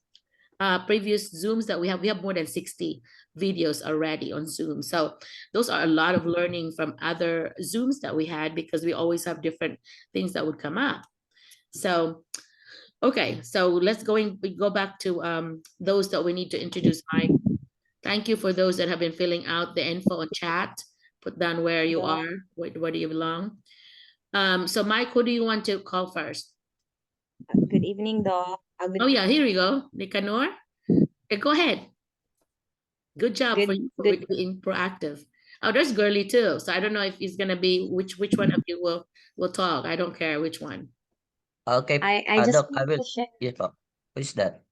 Zooms that we have more than 60 videos already on Zoom. So those are a lot of learning from other Zooms that we had, because we always have different things that would come up. So, okay, so let's go back to those that we need to introduce. Mike, thank you for those that have been filling out the info on chat. Put down where you are, where do you belong. So Mike, who do you want to call first? Good evening, Doc. Oh yeah, here we go. Nicanor. Okay, go ahead. Good job for being proactive. Oh, there's Girly too. So I don't know if it's gonna be which one of you will talk. I don't care which one. Okay, I just Doc, I want will. to share. Yes, po. Who's that?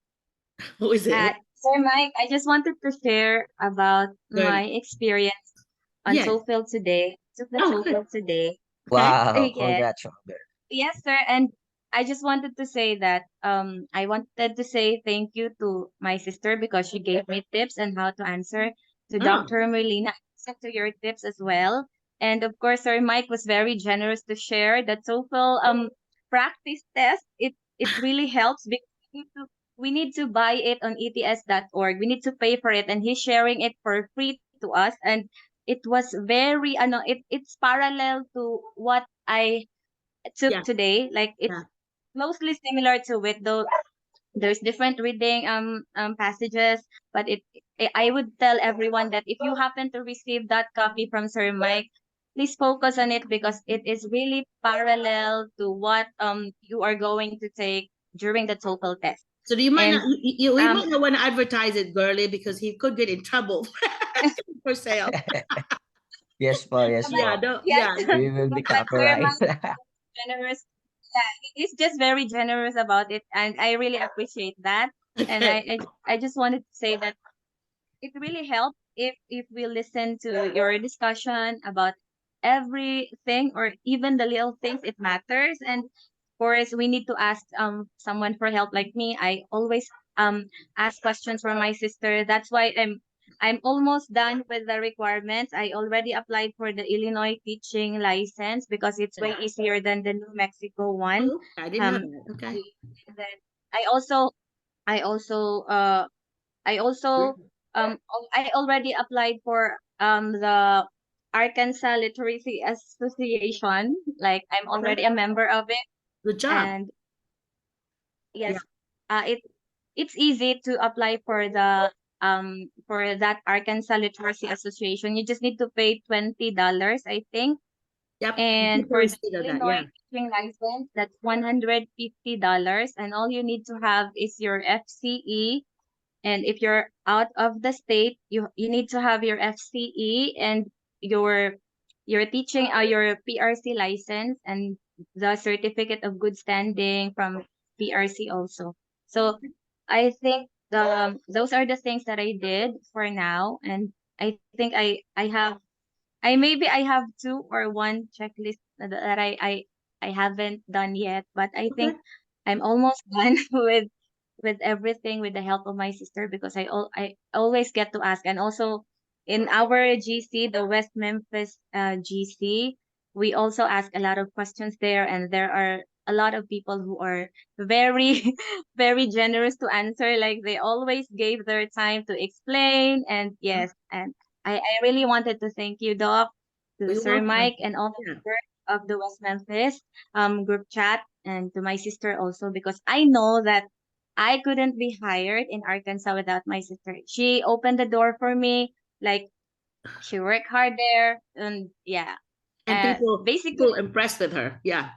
Who is it? Sir Mike, I just wanted to share about my Girly. experience on Yes. TOEFL today. Took the Oh, good. TOEFL today. Okay. Wow, Yeah. congrats, Robert. Yes, sir. And I just wanted to say that I wanted to say thank you to my sister because she gave me tips on how to answer, to Oh. Dr. Merlina, to your tips as well. And of course, Sir Mike was very generous to share the TOEFL practice test. It really helps because we need to buy it on ets.org. We need to pay for it, and he's sharing it for free to us. And it was very it's parallel to what I took Yeah. today. Like it's Yeah. closely similar to it, though there's different reading passages. But I would tell everyone that if you happen to receive that copy from Sir Mike, please focus on it because it is really parallel to what you are going to take during the TOEFL test. So do you might And not we might not want to advertise it, Girly, because he could get in trouble for sale. Yes, po. Yes, Yeah, po. don't, yes, yeah. We will be but Sir copyright. Mike is generous. Yeah, he's just very generous about it, and I really appreciate that. And Okay. I just wanted to say that it really helps if we listen to your discussion about everything, or even the little things. It matters. And of course, we need to ask someone for help. Like me, I always ask questions from my sister. That's why I'm almost done with the requirements. I already applied for the Illinois teaching license because it's way easier than the New Mexico one. Oh, I didn't know that. Okay. And then I also I also uh I already applied for the Arkansas Literacy Association. Like I'm already a member of it. Good job. And yes, it's easy to apply for that Arkansas Literacy Association. You just need to pay $20, I think. Yep. And Good for the receipt of that. Illinois Yeah. teaching license, that's $150. And all you need to have is your FCE. And if you're out of the state, you need to have your FCE and your teaching your PRC license and the certificate of good standing from PRC also. So I think those are the things that I did for now. And I think I have two or one checklist that I haven't done yet, but I think I'm almost done with everything with the help of my sister because I always get to ask. And also in our GC, the West Memphis GC, we also ask a lot of questions there, and there are a lot of people who are very very generous to answer. Like they always gave their time to explain. And yes, and I really wanted to thank you, Doc, to You're Sir welcome. Mike, and all the Yeah. members of the West Memphis group chat, and to my sister also, because I know that I couldn't be hired in Arkansas without my sister. She opened the door for me. Like she worked hard there, and yeah. And people Basically, impressed with her. Yeah.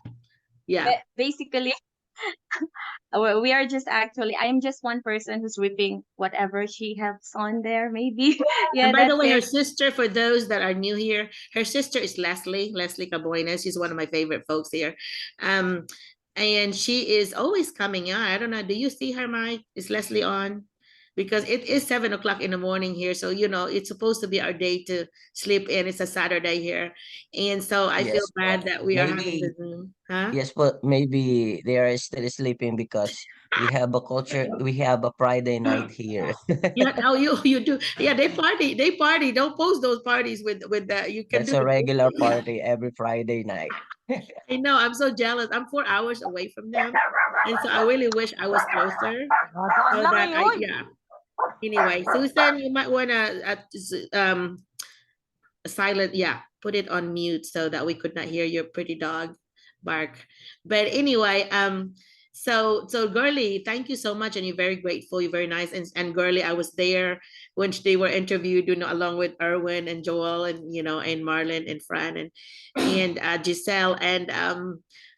Yeah. basically, we are just actually. I'm just one person who's reaping whatever she has on there. Maybe, yeah. And by the That's way, her it. sister, for those that are new here, her sister is Leslie Caboynes. She's one of my favorite folks here. And she is always coming on. I don't know. Do you see her, Mike? Is Leslie on? Because it is 7 o'clock in the morning here. So, it's supposed to be our day to sleep in. It's a Saturday here. And so I feel Yes, bad po. that we are having Maybe the Zoom. Huh? Yes, but maybe they are still sleeping because we have a culture, we have a Friday night here. Yeah, now you do. Yeah, they party. They party. Don't post those parties with that. You can That's do a the regular video. party every Friday night. I know. I'm so jealous. I'm 4 hours away from them, and so I really wish I was closer so that I yeah. Anyway, Susan, you might wanna silent, yeah, put it on mute so that we could not hear your pretty dog bark. But anyway, so Girly, thank you so much, and you're very grateful, you're very nice. And Girly, I was there when they were interviewed, along with Erwin and Joel, and and Marlon and Fran and Giselle. And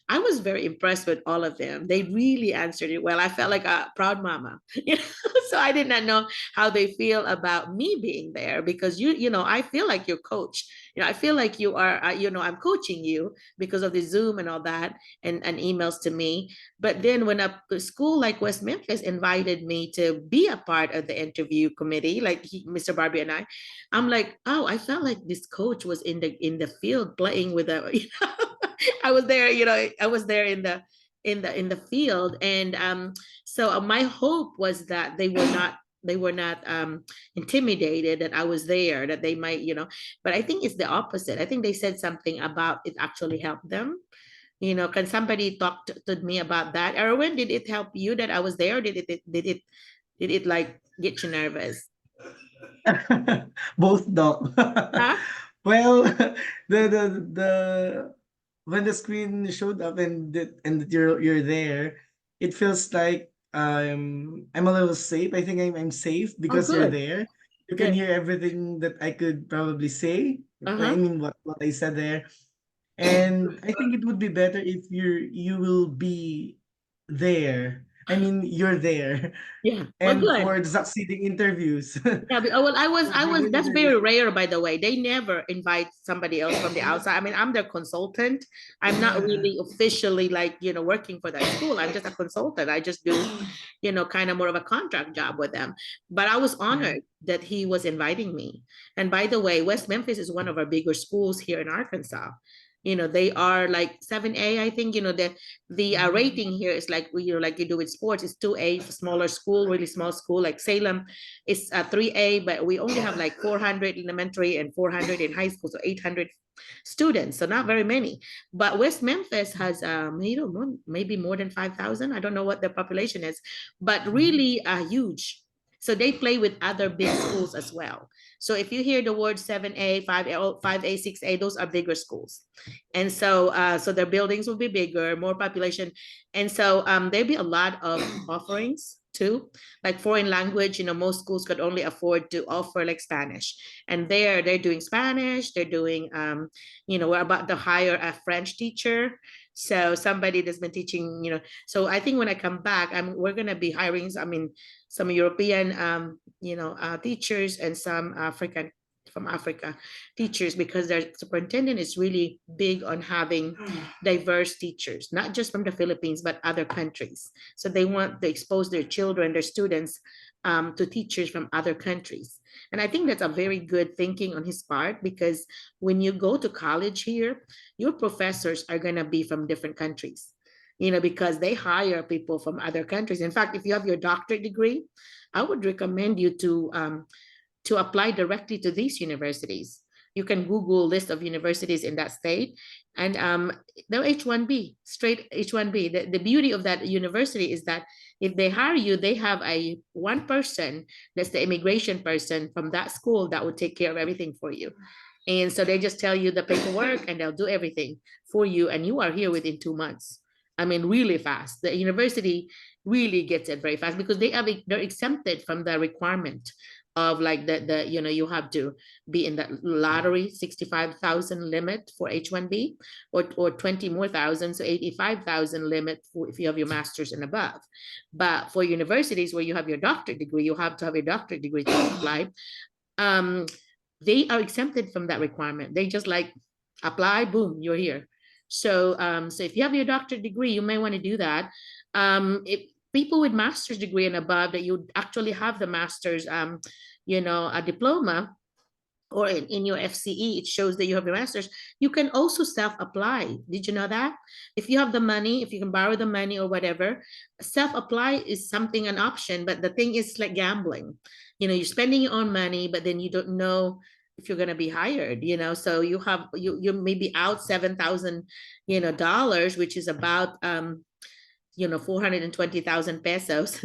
I was very impressed with all of them. They really answered it well. I felt like a proud mama. So I did not know how they feel about me being there, because I feel like your coach. I feel like you are, I'm coaching you because of the Zoom and all that, and emails to me. But then when a school like West Memphis invited me to be a part of the interview committee, like Mr. Barbie and I'm like, oh, I felt like this coach was in the field playing with a, I was there, I was there in the field. And so my hope was that they were not intimidated that I was there, that they might, but I think it's the opposite. I think they said something about it actually helped them. Can somebody talk to me about that? Erwin, did it help you that I was there? Did it like get you nervous? Both, Doc. Huh? Well, the when the screen showed up and that you're there, it feels like I'm a little safe. I think I'm safe Oh, because you're good. there. You can Good. hear everything that I could probably say. I Uh-huh. mean, what I said there. And I think it would be better if you will be there. I mean, you're there. Yeah. Well, And good. for the succeeding interviews. Yeah, well, I was, So I was. given That's that very rare, by the way. They never invite somebody else from the outside. I mean, I'm their consultant. I'm not yeah. really officially like working for that school. I'm just a consultant. I just do, kind of more of a contract job with them. But I was Yeah. honored that he was inviting me. And by the way, West Memphis is one of our bigger schools here in Arkansas. They are like 7A, I think. The rating here is like like you do with sports. It's 2A, smaller school, really small school. Like Salem is 3A, but we only have like 400 elementary and 400 in high school, so 800 students, so not very many. But West Memphis has maybe more than 5,000. I don't know what the population is, but really huge. So they play with other big schools as well. So if you hear the word 7A, 5A, 6A, those are bigger schools. And so their buildings will be bigger, more population. And so there'll be a lot of offerings too, like foreign language. Most schools could only afford to offer like Spanish, and they're doing Spanish. They're doing we're about to hire a French teacher, so somebody that's been teaching. So I think when I come back, we're gonna be hiring, some European teachers, and some African from Africa teachers, because their superintendent is really big on having diverse teachers, not just from the Philippines, but other countries. So they want to expose their children, their students, to teachers from other countries. And I think that's a very good thinking on his part, because when you go to college here, your professors are going to be from different countries, because they hire people from other countries. In fact, if you have your doctorate degree, I would recommend you to apply directly to these universities. You can Google list of universities in that state, and they're H-1B, straight H-1B. The beauty of that university is that if they hire you, they have a one person that's the immigration person from that school that will take care of everything for you. And so they just tell you the paperwork, and they'll do everything for you, and you are here within 2 months. I mean, really fast. The university really gets it very fast, because they're exempted from the requirement of like the you have to be in that lottery 65,000 limit for H-1B, or 20 more thousand, so 85,000 limit for if you have your master's and above. But for universities where you have your doctorate degree, you have to have a doctorate degree to apply. They are exempted from that requirement. They just like apply, boom, you're here. So if you have your doctorate degree, you may want to do that. If people with master's degree and above, that you actually have the master's a diploma, or in your FCE, it shows that you have your master's, you can also self-apply. Did you know that? If you have the money, if you can borrow the money or whatever, self-apply is something, an option. But the thing is like gambling. You know, you're spending your own money, but then you don't know if you're going to be hired, you know. So you have, you may be out $7,000, you know, dollars, which is about, you know, 420,000 pesos,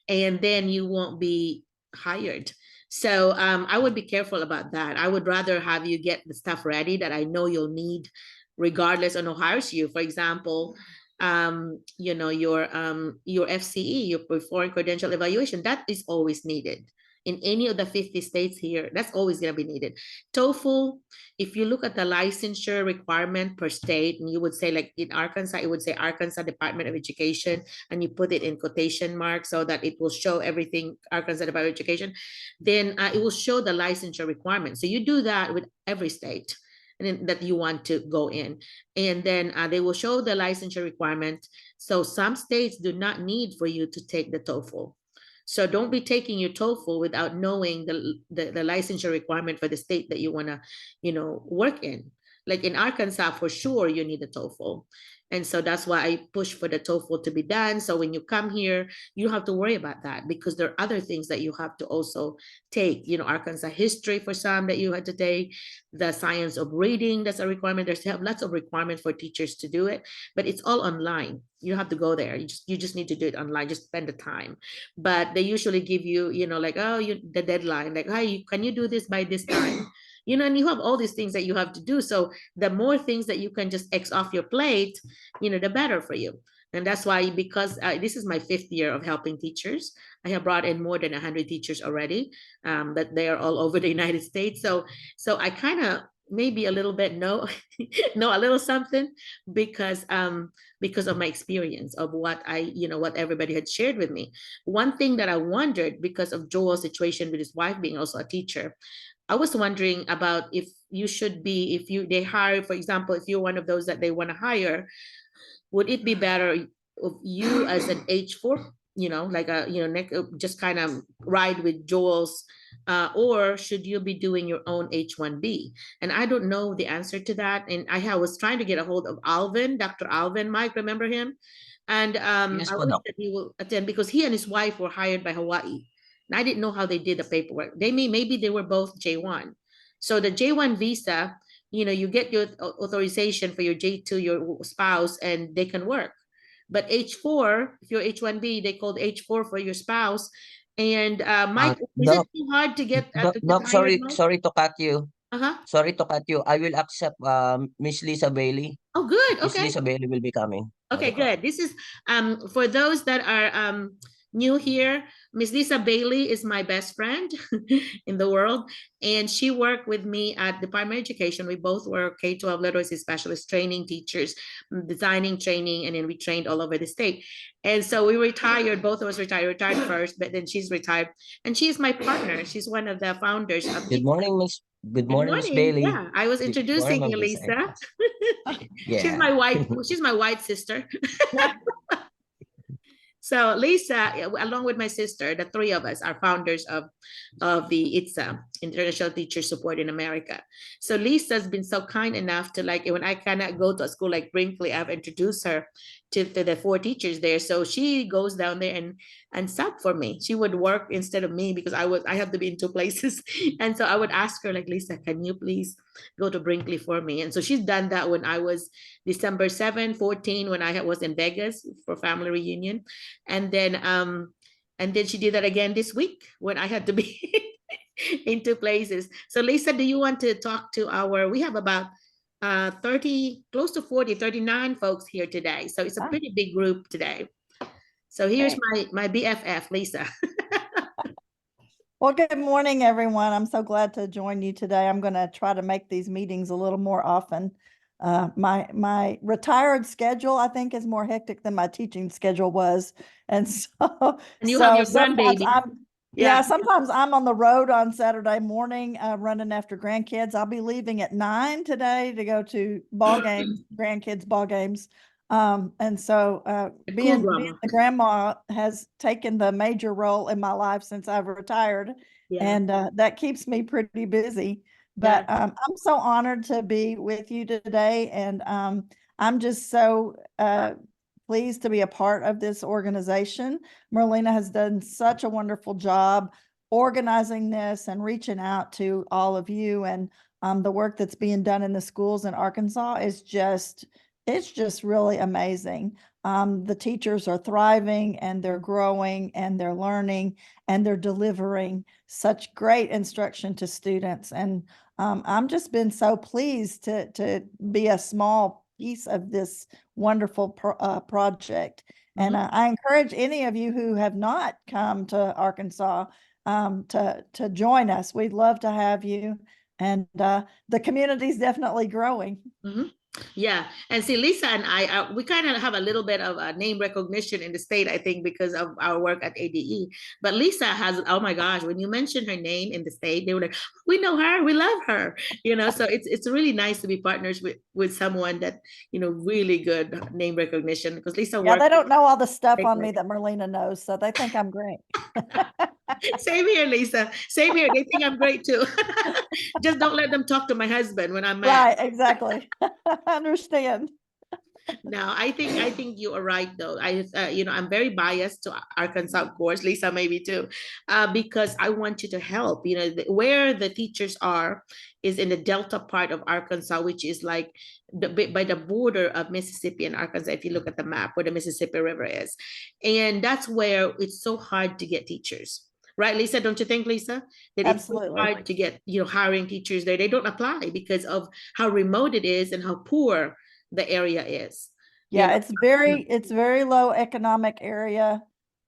and then you won't be hired. So I would be careful about that. I would rather have you get the stuff ready that I know you'll need regardless of who hires you. For example, you know, your FCE, your foreign credential evaluation, that is always needed in any of the 50 states here. That's always going to be needed. TOEFL, if you look at the licensure requirement per state, and you would say, like in Arkansas, it would say Arkansas Department of Education, and you put it in quotation marks so that it will show everything Arkansas Department of Education, then it will show the licensure requirement. So you do that with every state and that you want to go in, and then they will show the licensure requirement. So some states do not need for you to take the TOEFL. So don't be taking your TOEFL without knowing the licensure requirement for the state that you want to, you know, work in. Like in Arkansas, for sure, you need the TOEFL. And so that's why I push for the TOEFL to be done. So when you come here, you don't have to worry about that, because there are other things that you have to also take. You know, Arkansas history for some that you had to take, the science of reading, that's a requirement. There's lots of requirements for teachers to do it, but it's all online. You don't have to go there. You just need to do it online. Just spend the time. But they usually give you, you know, like, oh, the deadline, like, hey, can you do this by this time? You know, and you have all these things that you have to do. So the more things that you can just X off your plate, you know, the better for you. And that's why, because this is my 5th year of helping teachers, I have brought in more than 100 teachers already, that they are all over the United States. So I kind of maybe a little bit know a little something, because of my experience of what what everybody had shared with me. One thing that I wondered, because of Joel's situation with his wife being also a teacher, I was wondering about if you should be, they hire, for example, if you're one of those that they want to hire, would it be better of you as an H4, like just kind of ride with Joel's, or should you be doing your own H1B? And I don't know the answer to that. And I was trying to get a hold of Alvin, Dr. Alvin, Mike, remember him? And Yes I po, wish Doc. that he will attend, because he and his wife were hired by Hawaii. And I didn't know how they did the paperwork. Maybe they were both J1. So the J1 visa, you get your authorization for your J2, your spouse, and they can work. But H4, if you're H1B, they called H4 for your spouse. And Mike, is it Doc, too hard to get Doc, hired, Mike? sorry to cut you. Uh-huh. Sorry to cut you. I will accept Miss Lisa Bailey. Oh, good. Miss Okay. Lisa Bailey will be coming. Okay, Sorry po. good. This is for those that are new here. Miss Lisa Bailey is my best friend in the world, and she worked with me at Department of Education. We both were K-12 literacy specialists, training teachers, designing training, and then we trained all over the state. And so we retired, both of us retired first, but then she's retired, and she's my partner. She's one of the founders of Good morning, Miss. Good Good morning, Miss morning. Bailey. Yeah, I was Good introducing morning, you, Miss Lisa. Agnes. Yeah. She's my white sister. So Lisa, along with my sister, the three of us are founders of the ITSA, International Teacher Support in America. So Lisa's been so kind enough to, like, when I cannot go to a school like Brinkley, I've introduced her to the 4 teachers there. So she goes down there and sub for me. She would work instead of me, because I have to be in 2 places. And so I would ask her, like, Lisa, can you please go to Brinkley for me? And so she's done that when I was December 7, 14, when I was in Vegas for family reunion. And then she did that again this week when I had to be in 2 places. So Lisa, do you want to talk to we have about 30, close to 40, 39 folks here today. So it's a pretty big group today. So here's my BFF, Lisa. Well, good morning, everyone. I'm so glad to join you today. I'm going to try to make these meetings a little more often. My retired schedule, I think, is more hectic than my teaching schedule was. And so, And you have your sometimes grandbaby. sometimes I'm on the road on Saturday morning, running after grandkids. I'll be leaving at 9 today to go to ball games, grandkids ball games. And so being the grandma has taken the major role in my life since I've retired. Yeah. And that keeps me pretty busy. But I'm so honored to be with you today, and I'm just so pleased to be a part of this organization. Merlina has done such a wonderful job organizing this and reaching out to all of you, and the work that's being done in the schools in Arkansas is it's just really amazing. The teachers are thriving and they're growing and they're learning and they're delivering such great instruction to students. And I'm just been so pleased to be a small piece of this wonderful project. And I encourage any of you who have not come to Arkansas to join us. We'd love to have you. And the community is definitely growing. Yeah, and see, Lisa and I, we kind of have a little bit of a name recognition in the state, I think, because of our work at ADE. But Lisa has, oh my gosh, when you mention her name in the state, they were like, we know her, we love her, you know. So it's really nice to be partners with someone that, you know, really good name recognition, because Lisa Yeah, worked. they don't know all the stuff on me that Merlina knows, so they think I'm great. Same here, Lisa. Same here. They think I'm great too. Just don't let them talk to my husband when I'm mad. Right, exactly. I understand. No, I think you are right though. You know, I'm very biased to Arkansas, of course, Lisa maybe too, because I want you to help. You know, where the teachers are is in the Delta part of Arkansas, which is like by the border of Mississippi and Arkansas. If you look at the map where the Mississippi River is, and that's where it's so hard to get teachers. Right, Lisa? Don't you think, Lisa? That Absolutely. It's so hard to get, you know, hiring teachers there. They don't apply because of how remote it is and how poor the area is. Yeah, it's very low economic area.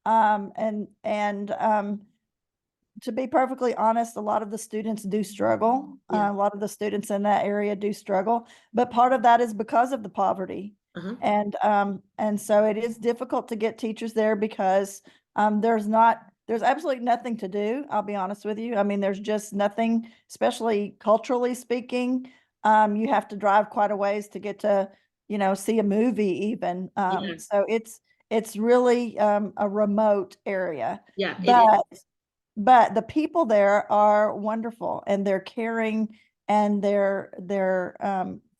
And to be perfectly honest, a lot of the students do struggle. Yeah. A lot of the students in that area do struggle, but part of that is because of the poverty. And so it is difficult to get teachers there because there's absolutely nothing to do. I'll be honest with you. I mean, there's just nothing, especially culturally speaking. You have to drive quite a ways to get to, you know, see a movie even. So it's really a remote area. Yeah, but the people there are wonderful and they're caring and they're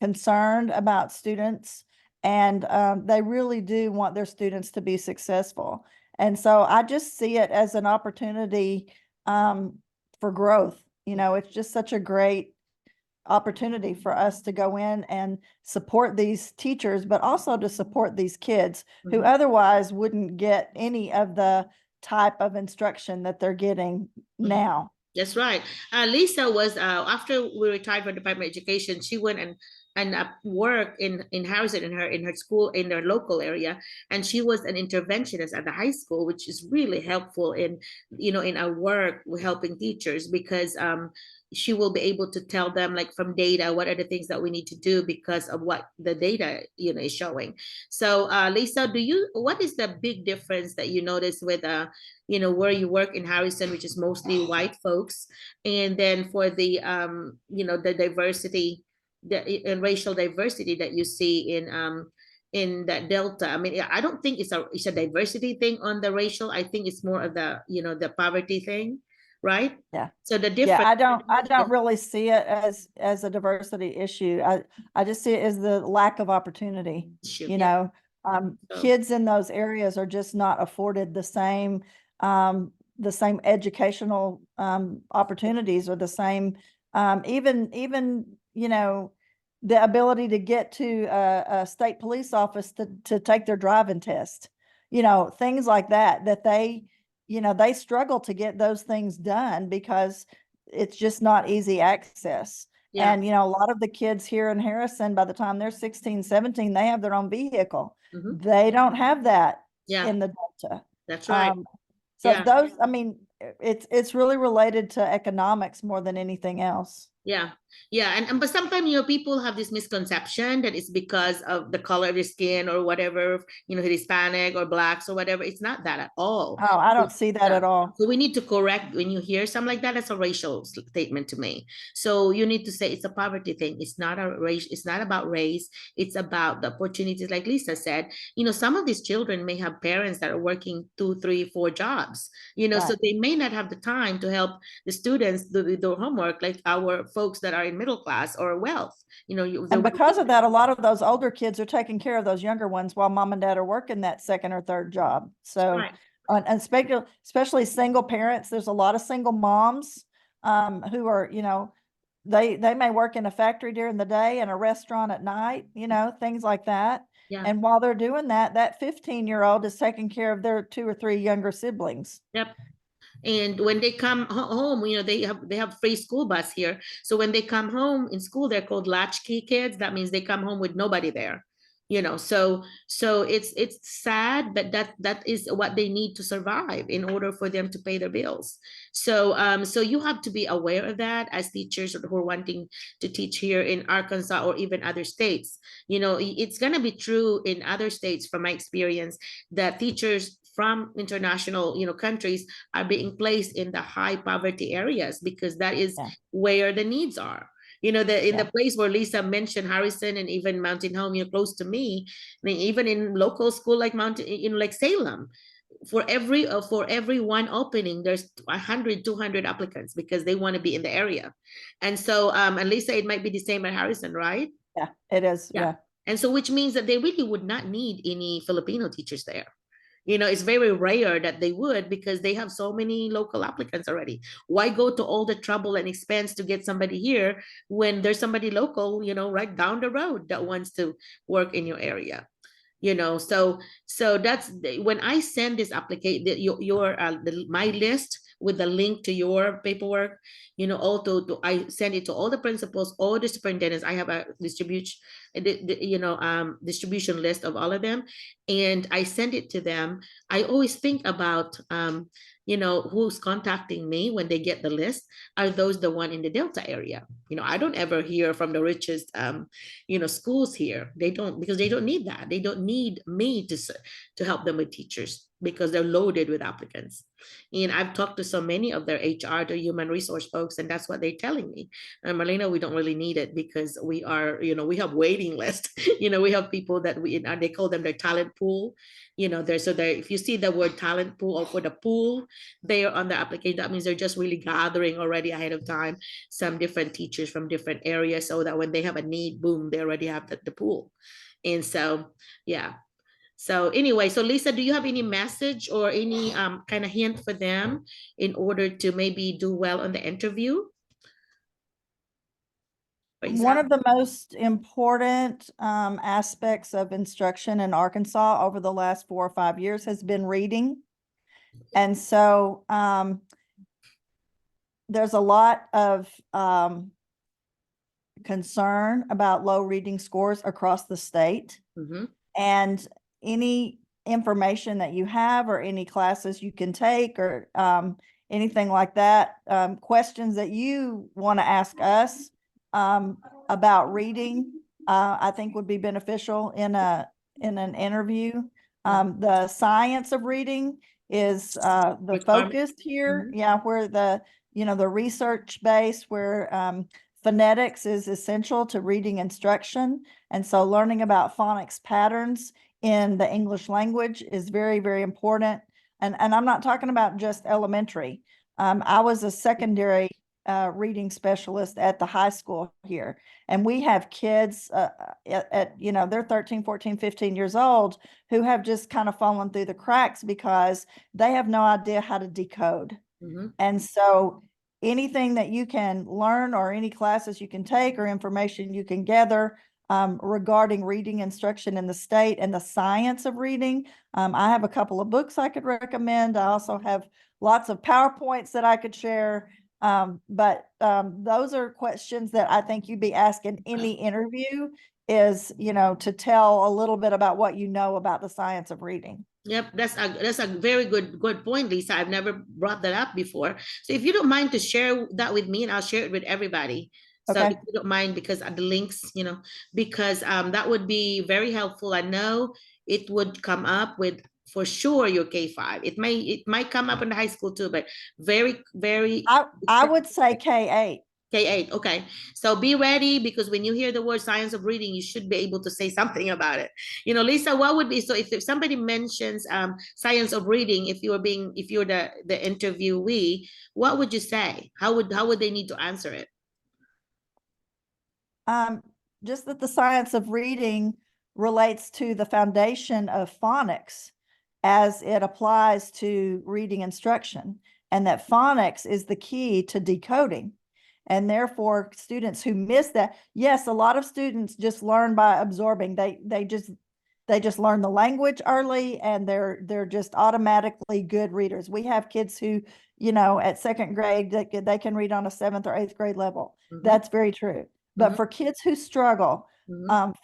concerned about students, and they really do want their students to be successful. And so I just see it as an opportunity for growth. You know, it's just such a great opportunity for us to go in and support these teachers, but also to support these kids who otherwise wouldn't get any of the type of instruction that they're getting now. That's right. Lisa was after we retired from Department of Education, she went and worked in Harrison in her school in their local area, and she was an interventionist at the high school, which is really helpful in, you know, in our work with helping teachers, because she will be able to tell them, like, from data, what are the things that we need to do because of what the data, you know, is showing. So Lisa, what is the big difference that you notice with you know, where you work in Harrison, which is mostly white folks, and then for the you know, the diversity, and racial diversity that you see in that Delta? I mean, I don't think it's a diversity thing on the racial. I think it's more of the, you know, the poverty thing, right? Yeah. So the difference. Yeah, I don't really see it as a diversity issue. I just see it as the lack of opportunity. You know, kids in those areas are just not afforded the same educational opportunities, or the same even you know, the ability to get to a state police office to take their driving test, you know, things like that they, you know, they struggle to get those things done because it's just not easy access. And, you know, a lot of the kids here in Harrison, by the time they're 16, 17, they have their own vehicle. They don't have that in the Delta. That's right. So those, I mean, it's really related to economics more than anything else. Yeah. And but sometimes, you know, people have this misconception that it's because of the color of their skin or whatever, you know, Hispanic or blacks or whatever. It's not that at all. Oh, I don't see that at all. So we need to correct, when you hear something like that, that's a racial statement to me. So you need to say it's a poverty thing. It's not a race. It's not about race. It's about the opportunities. Like Lisa said, you know, some of these children may have parents that are working 2, 3, 4 jobs, you know, so they may not have the time to help the students do their homework like our folks that are in middle class or wealth. You know, And because of that, a lot of those older kids are taking care of those younger ones while mom and dad are working that second or third job. So, Right. and especially single parents, there's a lot of single moms who are, you know, they may work in a factory during the day and a restaurant at night, you know, things like that. Yeah. And while they're doing that, that 15-year-old is taking care of their 2 or 3 younger siblings. Yep. And when they come home, you know, they have free school bus here. So when they come home in school, they're called latchkey kids. That means they come home with nobody there. You know, so it's sad, but that is what they need to survive in order for them to pay their bills. So so you have to be aware of that as teachers who are wanting to teach here in Arkansas or even other states. You know, it's gonna be true in other states from my experience that teachers from international, you know, countries are being placed in the high poverty areas because that is where the needs are. You know, in the place where Lisa mentioned, Harrison and even Mountain Home, you know, close to me, I mean, even in local school like Mountain, you know, like Salem, for every one opening, there's 100, 200 applicants because they want to be in the area. And so, and Lisa, it might be the same at Harrison, right? Yeah, it is. Yeah. And so, which means that they really would not need any Filipino teachers there. You know, it's very rare that they would because they have so many local applicants already. Why go to all the trouble and expense to get somebody here when there's somebody local, you know, right down the road that wants to work in your area? You know, so that's when I send this application, my list with the link to your paperwork, you know, also I send it to all the principals, all the superintendents. I have a distribution list of all of them, and I send it to them. I always think about you know, who's contacting me when they get the list. Are those the one in the Delta area? You know, I don't ever hear from the richest you know, schools here. They don't, because they don't need that. They don't need me to help them with teachers because they're loaded with applicants. And I've talked to so many of their HR, their human resource folks, and that's what they're telling me. And Merlina, we don't really need it because we are, you know, we have waiting list. You know, we have people that they call them their talent pool. You know, if you see the word talent pool or for the pool, they are on the application. That means they're just really gathering already ahead of time some different teachers from different areas so that when they have a need, boom, they already have the pool. And so, yeah. So anyway, so Lisa, do you have any message or any kind of hint for them in order to maybe do well on the interview? One of the most important aspects of instruction in Arkansas over the last 4 or 5 years has been reading. And so there's a lot of concern about low reading scores across the state. Mm-hmm. And any information that you have or any classes you can take or anything like that, questions that you want to ask us about reading, I think would be beneficial in an interview. The science of reading is the focus here. Mm-hmm. Yeah, where the research base, where phonetics is essential to reading instruction. And so learning about phonics patterns in the English language is very, very important. And I'm not talking about just elementary. I was a secondary reading specialist at the high school here. And we have kids at they're 13, 14, 15 years old who have just kind of fallen through the cracks because they have no idea how to decode. Mm-hmm. And so anything that you can learn or any classes you can take or information you can gather regarding reading instruction in the state and the science of reading. I have a couple of books I could recommend. I also have lots of PowerPoints that I could share. But those are questions that I think you'd be asking any interview is, to tell a little bit about what you know about the science of reading. Yep, that's a very good point, Lisa. I've never brought that up before. So if you don't mind to share that with me, and I'll share it with everybody. So Okay. if you don't mind, because the links, because that would be very helpful. I know it would come up with for sure your K5. It might come up in the high school too, but very, very. I would say K8. K8, okay. So be ready, because when you hear the word science of reading, you should be able to say something about it. Lisa, what would be, so if somebody mentions science of reading, if you're the interviewee, what would you say? How would they need to answer it? Just that the science of reading relates to the foundation of phonics as it applies to reading instruction, and that phonics is the key to decoding. And therefore, students who miss that, yes, a lot of students just learn by absorbing. They just learn the language early, and they're just automatically good readers. We have kids who, at second grade, they can read on a 7th or 8th grade level. Mhm. That's very true. But Mhm. for kids who struggle,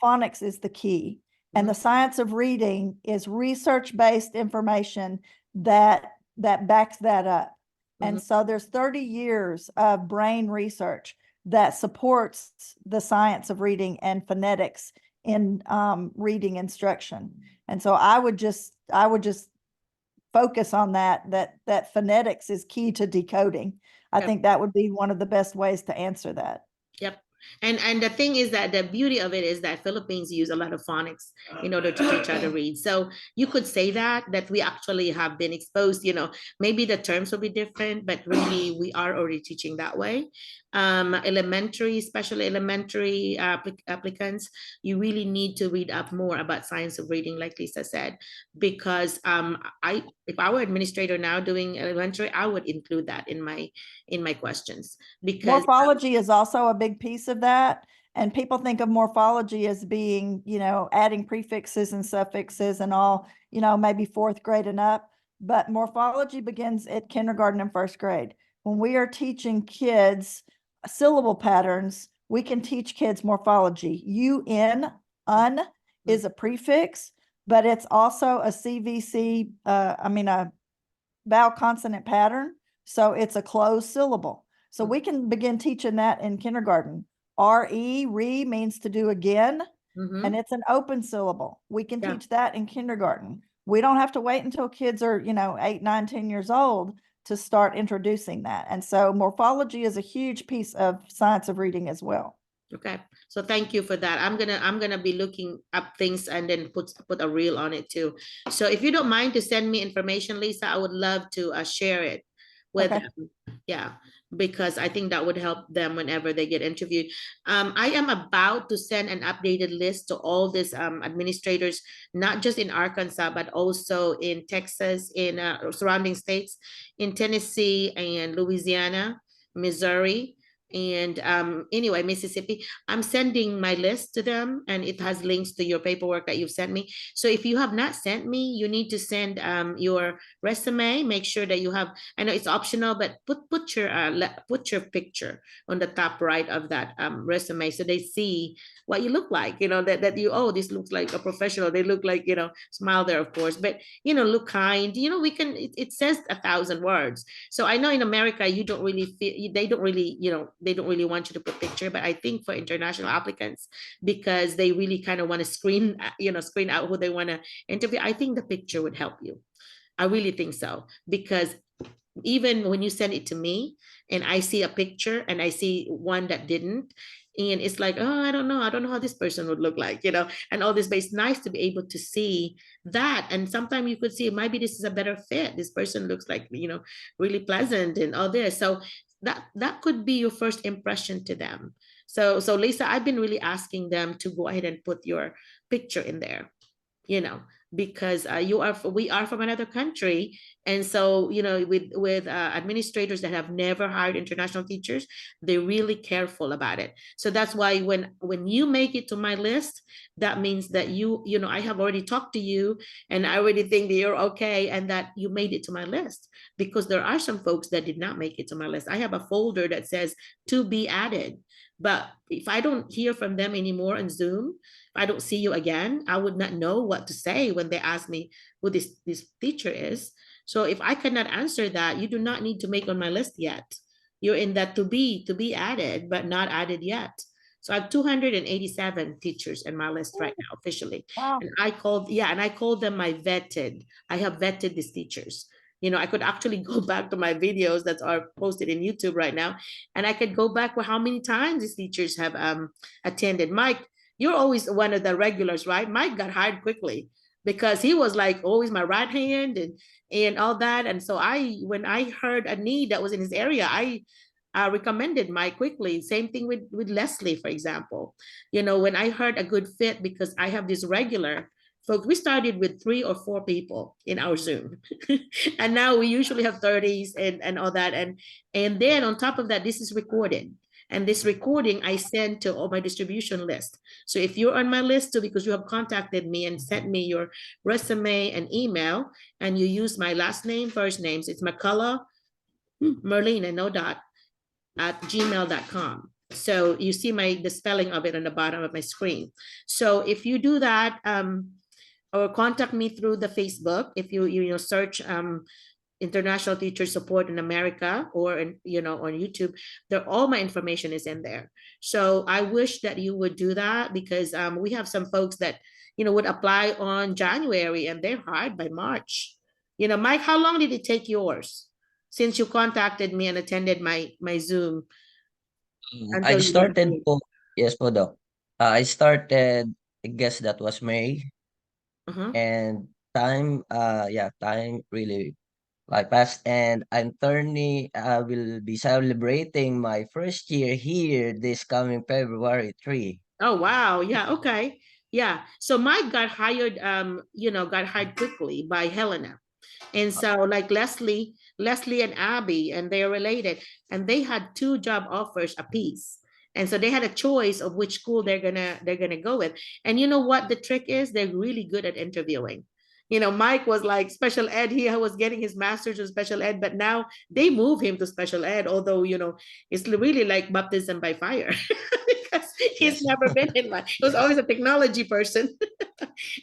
phonics is the key. And the science of reading is research-based information that backs that up. And so there's 30 years of brain research that supports the science of reading and phonetics in reading instruction. And so I would just focus on that phonetics is key to decoding. I Yep. think that would be one of the best ways to answer that. Yep. And the thing is that the beauty of it is that Philippines use a lot of phonics in order to teach how to read. So you could say that we actually have been exposed, maybe the terms will be different, but really we are already teaching that way. Elementary, especially elementary applicants, you really need to read up more about science of reading, like Lisa said, because if I were administrator now doing elementary, I would include that in my questions, because Morphology is also a big piece of that. And people think of morphology as being, adding prefixes and suffixes and all, maybe 4th grade and up. But morphology begins at kindergarten and 1st grade. When we are teaching kids syllable patterns, we can teach kids morphology. Un is a prefix, but it's also a CVC, a vowel consonant pattern. So it's a closed syllable. So we can begin teaching that in kindergarten. Re means to do again, and it's an open syllable. We can Yeah. teach that in kindergarten. We don't have to wait until kids are, 8, 9, 10 years old to start introducing that. And so morphology is a huge piece of science of reading as well. Okay, so thank you for that. I'm gonna be looking up things and then put a reel on it too. So if you don't mind to send me information, Lisa, I would love to share it with Okay. them. Yeah, because I think that would help them whenever they get interviewed. I am about to send an updated list to all these administrators, not just in Arkansas, but also in Texas, in surrounding states, in Tennessee and Louisiana, Missouri, and anyway, Mississippi. I'm sending my list to them, and it has links to your paperwork that you've sent me. So if you have not sent me, you need to send your resume. Make sure that you have, I know it's optional, but put your picture on the top right of that resume, so they see what you look like, that you, oh, this looks like a professional. They look like, smile there, of course, but look kind. We can, it says 1,000 words. So I know in America you don't really feel, they don't really want you to put picture, but I think for international applicants, because they really kind of want to screen out who they want to interview, I think the picture would help you. I really think so, because even when you send it to me and I see a picture and I see one that didn't, and it's like, oh, I don't know how this person would look like, and all this, but it's nice to be able to see that. And sometimes you could see maybe this is a better fit. This person looks like, really pleasant and all this. So that could be your first impression to them. So Lisa, I've been really asking them to go ahead and put your picture in there, because we are from another country. And so, with administrators that have never hired international teachers, they're really careful about it. So that's why when you make it to my list, that means that I have already talked to you, and I already think that you're okay, and that you made it to my list, because there are some folks that did not make it to my list. I have a folder that says to be added. But if I don't hear from them anymore on Zoom, I don't see you again, I would not know what to say when they ask me who this teacher is. So if I cannot answer that, you do not need to make on my list yet. You're in that to be added, but not added yet. So I have 287 teachers in my list right now officially. Wow. And I called them my vetted. I have vetted these teachers. I could actually go back to my videos that are posted in YouTube right now, and I could go back with how many times these teachers have attended. Mike, you're always one of the regulars, right? Mike got hired quickly because he was like always my right hand and all that. And so when I heard a need that was in his area, I recommended Mike quickly. Same thing with Leslie, for example. You know, when I heard a good fit, because I have this regular folks, we started with 3 or 4 people in our Zoom. And now we usually have 30s and all that. And then on top of that, this is recorded. And this recording I send to all my distribution list. So if you're on my list too, because you have contacted me and sent me your resume and email, and you use my last name, first names, it's McCullough, Merlina, no dot, at gmail.com. So you see the spelling of it on the bottom of my screen. So if you do that, or contact me through the Facebook, if you search International Teacher Support in America, or on YouTube, all my information is in there. So I wish that you would do that, because we have some folks that would apply on January and they're hired by March. Mike, how long did it take yours since you contacted me and attended my Zoom? I Until you got started paid? po, yes po, Doc. I started, I guess that was May, Uh-huh. and time, time really like passed, and I will be celebrating my first year here this coming February 3. Oh, wow. Yeah. Okay. Yeah. So Mike got hired, got hired quickly by Helena. And so like Leslie and Abby, and they're related, and they had 2 job offers apiece. And so they had a choice of which school they're gonna go with. And you know what the trick is? They're really good at interviewing. Mike was like special ed. He was getting his master's in special ed, but now they move him to special ed, although it's really like baptism by fire. Because he's Yes. never been in one. He was always a technology person.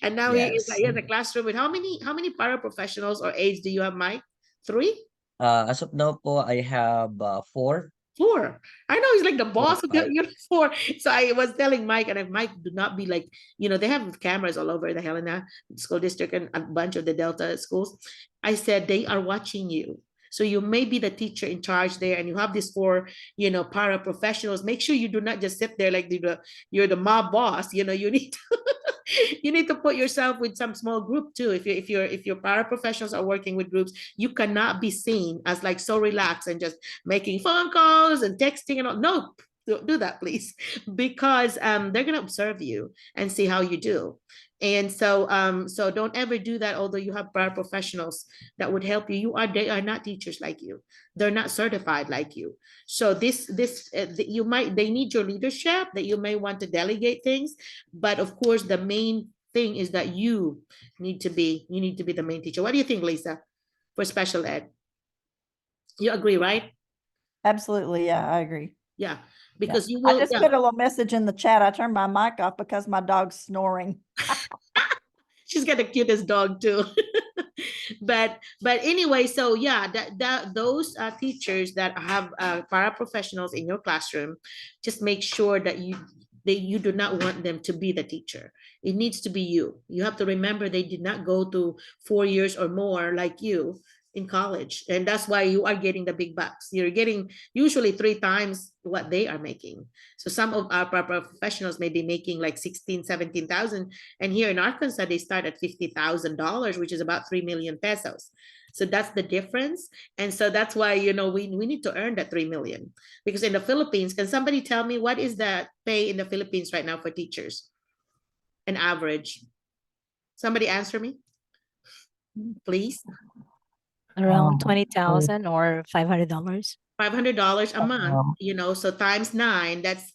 And now he is Yes. in a classroom with how many paraprofessionals or aides do you have, Mike? 3? As of now po, I have 4. 4. I know he's like the 4 boss or of the 5. 4. So I was telling Mike, and Mike, do not be like, they have cameras all over the Helena school district and a bunch of the Delta schools. I said, they are watching you. So you may be the teacher in charge there, and you have these 4, paraprofessionals. Make sure you do not just sit there like you're the mob boss. You need to you need to put yourself with some small group too. If your paraprofessionals are working with groups, you cannot be seen as like so relaxed and just making phone calls and texting and all. No, don't do that, please, because they're gonna observe you and see how you do. And so don't ever do that. Although you have paraprofessionals that would help you, they are not teachers like you. They're not certified like you. So they need your leadership, that you may want to delegate things, but of course the main thing is that you need to be the main teacher. What do you think, Lisa, for special ed? You agree, right? Absolutely. Yeah, I agree. Yeah, Yeah. because you I will. just Yeah. put a little message in the chat. I turned my mic off because my dog's snoring. She's got the cutest dog too. but anyway, so yeah, that those teachers that have paraprofessionals in your classroom, just make sure that you do not want them to be the teacher. It needs to be you. You have to remember they did not go to 4 years or more like you in college, and that's why you are getting the big bucks. You're getting usually 3 times what they are making. So some of our professionals may be making like 16, 17,000, and here in Arkansas they start at $50,000, which is about 3 million pesos. So that's the difference. And so that's why we need to earn that 3 million, because in the Philippines, can somebody tell me what is the pay in the Philippines right now for teachers, an average? Somebody answer me, please. Around 20,000 or $500. $500 a month, so times 9, that's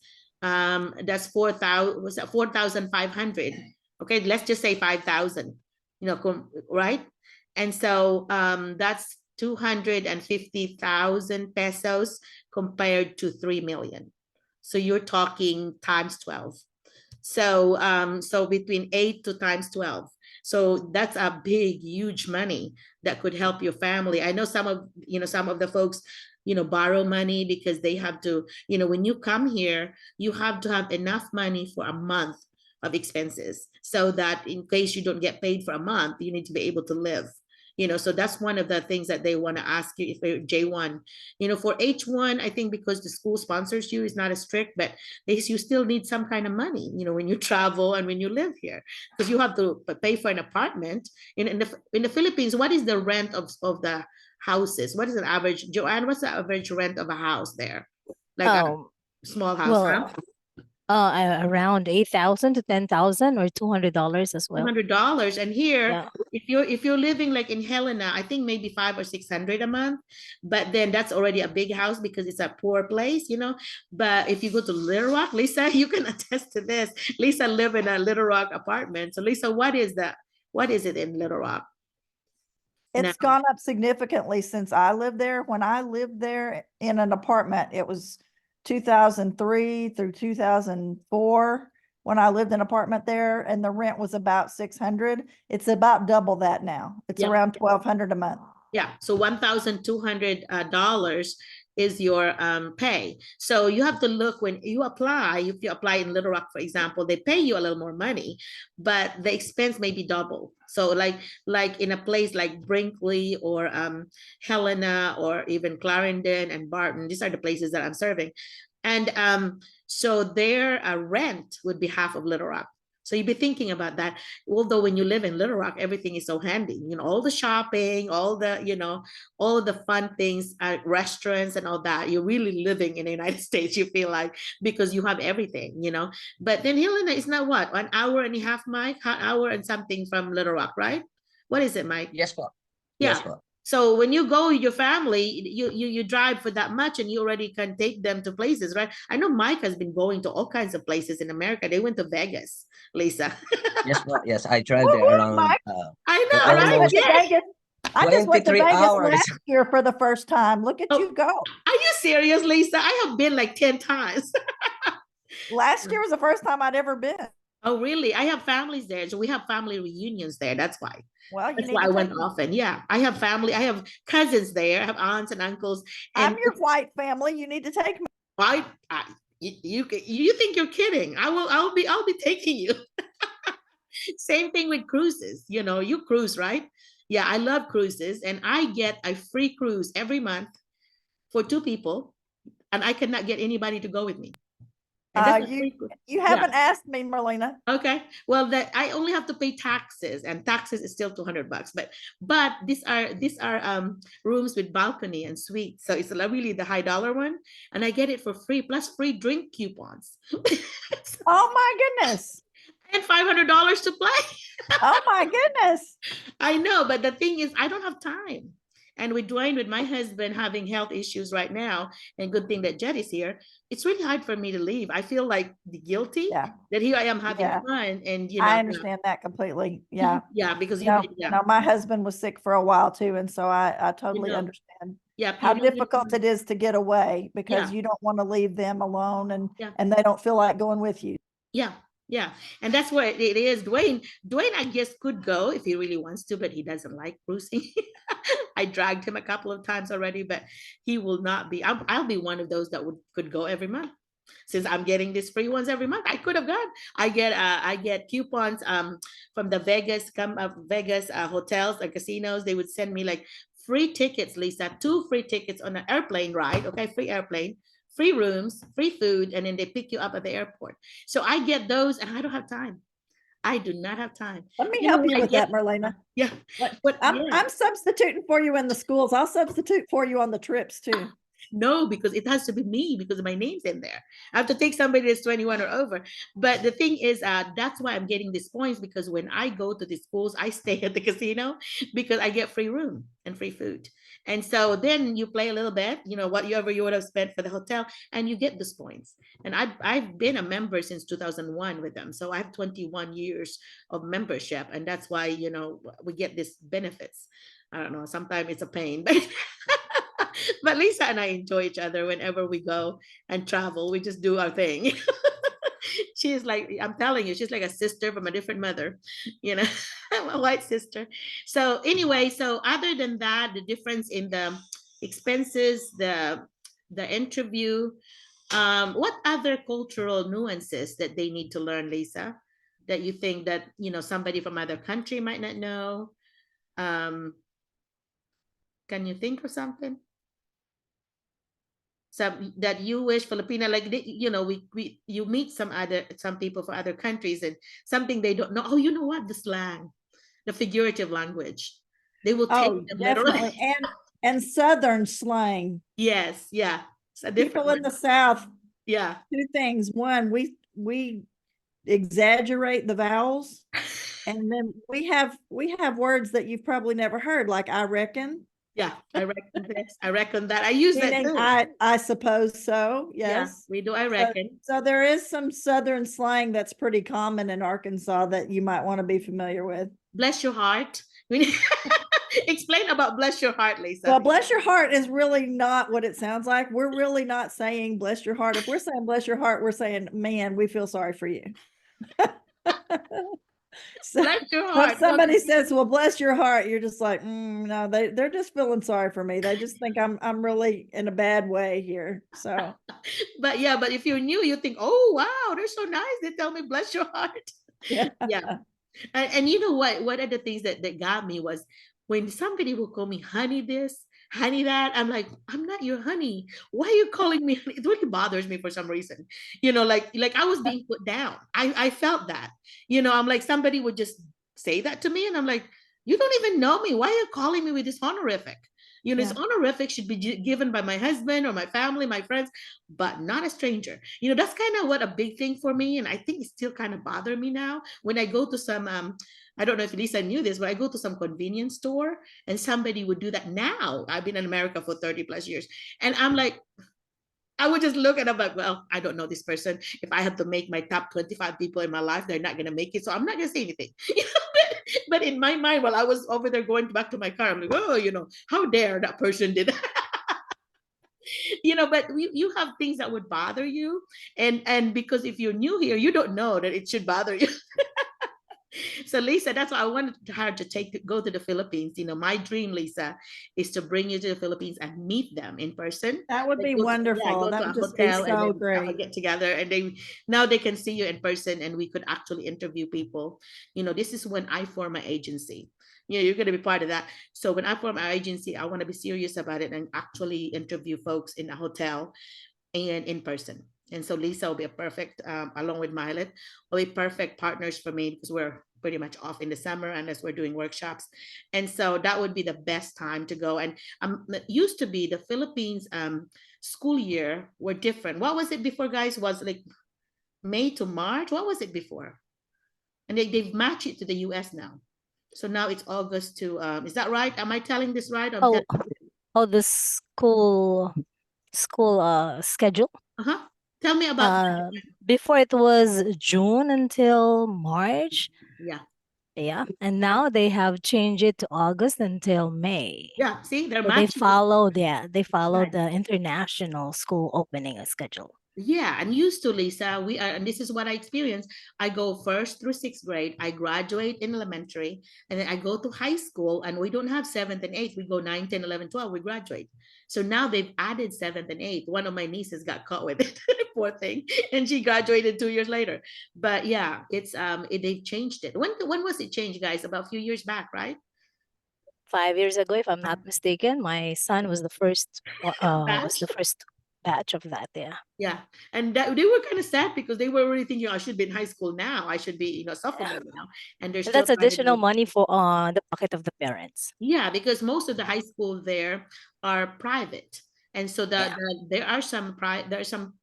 4,000, was that 4,500? Okay, let's just say 5,000, right? And so that's 250,000 pesos compared to 3 million. So you're talking times 12. So so between 8 to times 12. So that's a big, huge money that could help your family. I know some of the folks, borrow money because they have to, when you come here, you have to have enough money for a month of expenses, so that in case you don't get paid for a month, you need to be able to live. So that's one of the things that they want to ask you if you're J1. For H1, I think because the school sponsors you, is not as strict, but you still need some kind of money, when you travel and when you live here, because you have to pay for an apartment. In the Philippines, what is the rent of the houses. What is an average, Joanne, what's the average rent of a house there? Like a Oh, small house, huh? well, around 8,000 to 10,000 or $200 as well. $200. And here, Yeah. if you're living like in Helena, I think maybe 500 or 600 a month, but then that's already a big house because it's a poor place, you know. But if you go to Little Rock, Lisa, you can attest to this. Lisa live in a Little Rock apartment. So Lisa, what is it in Little Rock? It's gone up significantly since I lived there. When I lived there in an apartment, it was 2003 through 2004 when I lived in an apartment there, and the rent was about 600. It's about double that now. It's around 1,200 a month. Yeah, so $1,200 is your pay. So you have to look when you apply. If you apply in Little Rock, for example, they pay you a little more money, but the expense may be double. So like in a place like Brinkley or Helena or even Clarendon and Barton, these are the places that I'm serving. And so their rent would be half of Little Rock. So you'd be thinking about that. Although when you live in Little Rock, everything is so handy, you know, all the shopping, all the, you know, all the fun things, restaurants and all that. You're really living in the United States, you feel like, because you have everything, you know. But then Helena is not what, an hour and a half, Mike? An hour and something from Little Rock, right? What is it, Mike? Yes, po. Yeah. Yes, po. So when you go with your family, you drive for that much and you already can take them to places, right? I know Mike has been going to all kinds of places in America. They went to Vegas, Lisa. Yes, po. Yes, I traveled there around Mike. I I know, just right? went to Yes. Vegas. I just went to 23 Vegas hours. last year for the first time. Look at Oh. you go. Are you serious, Lisa? I have been like 10 times. Last year was the first time I'd ever been. Oh, really? I have families there. So we have family reunions there. That's why. Well, you That's need why I to went take me. often. Yeah. I have family. I have cousins there. I have aunts and uncles. And I'm your white family. You need to take me. you think you're kidding. I'll be taking you. Same thing with cruises. You know, you cruise, right? Yeah, I love cruises. And I get a free cruise every month for 2 people. And I cannot get anybody to go with me. And that's a free cruise. You haven't asked me, Merlina. Okay, well, that I only have to pay taxes, and taxes is still $200. But these are rooms with balcony and suite, so it's really the high dollar one, and I get it for free plus free drink coupons. Oh my goodness! And $500 to play. Oh my goodness! I know, but the thing is, I don't have time. And with Dwayne, with my husband having health issues right now, and good thing that Jed is here, it's really hard for me to leave. I feel like guilty that here I am having fun, and you know, I understand that completely. Yeah, yeah, because no, my husband was sick for a while too, and so I totally understand. Yeah, how difficult it is to get away because you don't want to leave them alone, and they don't feel like going with you. Yeah. Yeah, and that's what it is. Dwayne, I guess, could go if he really wants to, but he doesn't like cruising. I dragged him a couple of times already, but he will not be. I'll be one of those that could go every month. Since I'm getting these free ones every month, I could have gone. I get coupons from the Vegas hotels and casinos. They would send me like free tickets, Lisa, 2 free tickets on an airplane ride. Okay, free airplane. Free rooms, free food, and then they pick you up at the airport. So I get those, and I don't have time. I do not have time. Let me help you with that, Merlina. Yeah. I'm substituting for you in the schools. I'll substitute for you on the trips too. No, because it has to be me because my name's in there. I have to take somebody that's 21 or over. But the thing is, that's why I'm getting these points, because when I go to the schools, I stay at the casino because I get free room and free food. And so then you play a little bit, you know, whatever you would have spent for the hotel, and you get those points. And I've been a member since 2001 with them. So I have 21 years of membership. And that's why, you know, we get these benefits. I don't know, sometimes it's a pain, but Lisa and I enjoy each other whenever we go and travel. We just do our thing. She's like, I'm telling you, she's like a sister from a different mother, you know, a white sister. So anyway, so other than that, the difference in the expenses, the interview, what other cultural nuances that they need to learn, Lisa, that you think that, you know, somebody from other country might not know? Can you think of something? Some that you wish Filipino, like, you know, you meet some people from other countries, and something they don't know. Oh, you know what? The slang, the figurative language, they will take them definitely. literally. and Southern slang. Yes, yeah. It's a different People in one. the South, Yeah. two things. One, we exaggerate the vowels, and then we have words that you've probably never heard, like I reckon, Yeah, I reckon this. I reckon that. I use that meaning too. I suppose so. Yeah, Yes. we do. I reckon. So there is some Southern slang that's pretty common in Arkansas that you might want to be familiar with. Bless your heart. We need explain about bless your heart, Lisa. Well, bless your heart is really not what it sounds like. We're really not saying bless your heart. If we're saying bless your heart, we're saying, man, we feel sorry for you. So Bless your when heart. somebody says, well, bless your heart, you're just like, no, they're just feeling sorry for me. They just think I'm really in a bad way here. So But yeah, but if you're new, you think, oh wow, they're so nice. They tell me bless your heart. yeah. Yeah. And you know what? One of the things that got me was when somebody will call me honey this, honey that. I'm like, I'm not your honey. Why are you calling me honey? It really bothers me for some reason. You know, like I was being put down. I felt that. You know, I'm like, somebody would just say that to me, and I'm like, you don't even know me. Why are you calling me with this honorific? You know, Yeah. this honorific should be given by my husband or my family, my friends, but not a stranger. You know, that's kind of what a big thing for me. And I think it's still kind of bother me now when I go to some, I don't know if Lisa knew this, but I go to some convenience store and somebody would do that now. I've been in America for 30 plus years. And I'm like, I would just look at them like, well, I don't know this person. If I have to make my top 25 people in my life, they're not going to make it. So I'm not going to say anything. But in my mind, while I was over there going back to my car, I'm like, oh, you know, how dare that person did that? You know, but you have things that would bother you. And because if you're new here, you don't know that it should bother you. So Lisa, that's why I wanted her to go to the Philippines. You know, my dream, Lisa, is to bring you to the Philippines and meet them in person. That would be Go wonderful. to That a would just be hotel and so then have a great. get together, and now they can see you in person, and we could actually interview people. You know, this is when I form my agency. You know, you're going to be part of that. So when I form my agency, I want to be serious about it and actually interview folks in a hotel and in person. And so Lisa will be a perfect, along with Milet, will be perfect partners for me because we're pretty much off in the summer unless we're doing workshops. And so that would be the best time to go. And it used to be the Philippines school year were different. What was it before, guys? Was like May to March? What was it before? And they've matched it to the US now. So now it's August to, is that right? Am I telling this right? The school schedule. Uh-huh. Tell me about that. Before it was June until March. Yeah. Yeah. And now they have changed it to August until May. Yeah. See, they're So matching. they followed Right. the international school opening schedule. Yeah, and used to, Lisa, we are, and this is what I experienced. I go first through sixth grade, I graduate in elementary, and then I go to high school, and we don't have seventh and eighth. We go 9, 10, 11, 12, we graduate. So now they've added seventh and eighth. One of my nieces got caught with it, poor thing, and she graduated 2 years later. But yeah, it's they've changed it. When was it changed, guys? About a few years back, right? 5 years ago, if I'm not mistaken, my son was the first batch of that. Yeah. Yeah, and they were kind of sad because they were already thinking, I should be in high school now. I should be, sophomore now, and they're And still that's trying to additional do- money for the pocket of the parents. Yeah, because most of the high school there are private, and so there are some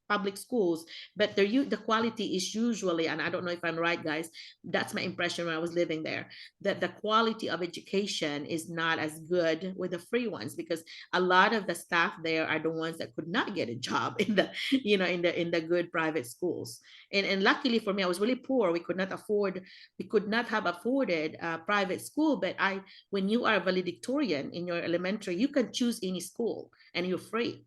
public schools, but the quality is usually, and I don't know if I'm right, guys. That's my impression when I was living there, that the quality of education is not as good with the free ones because a lot of the staff there are the ones that could not get a job in the in the good private schools. And luckily for me, I was really poor. We could not have afforded a private school, but when you are a valedictorian in your elementary, you can choose any school and you're free.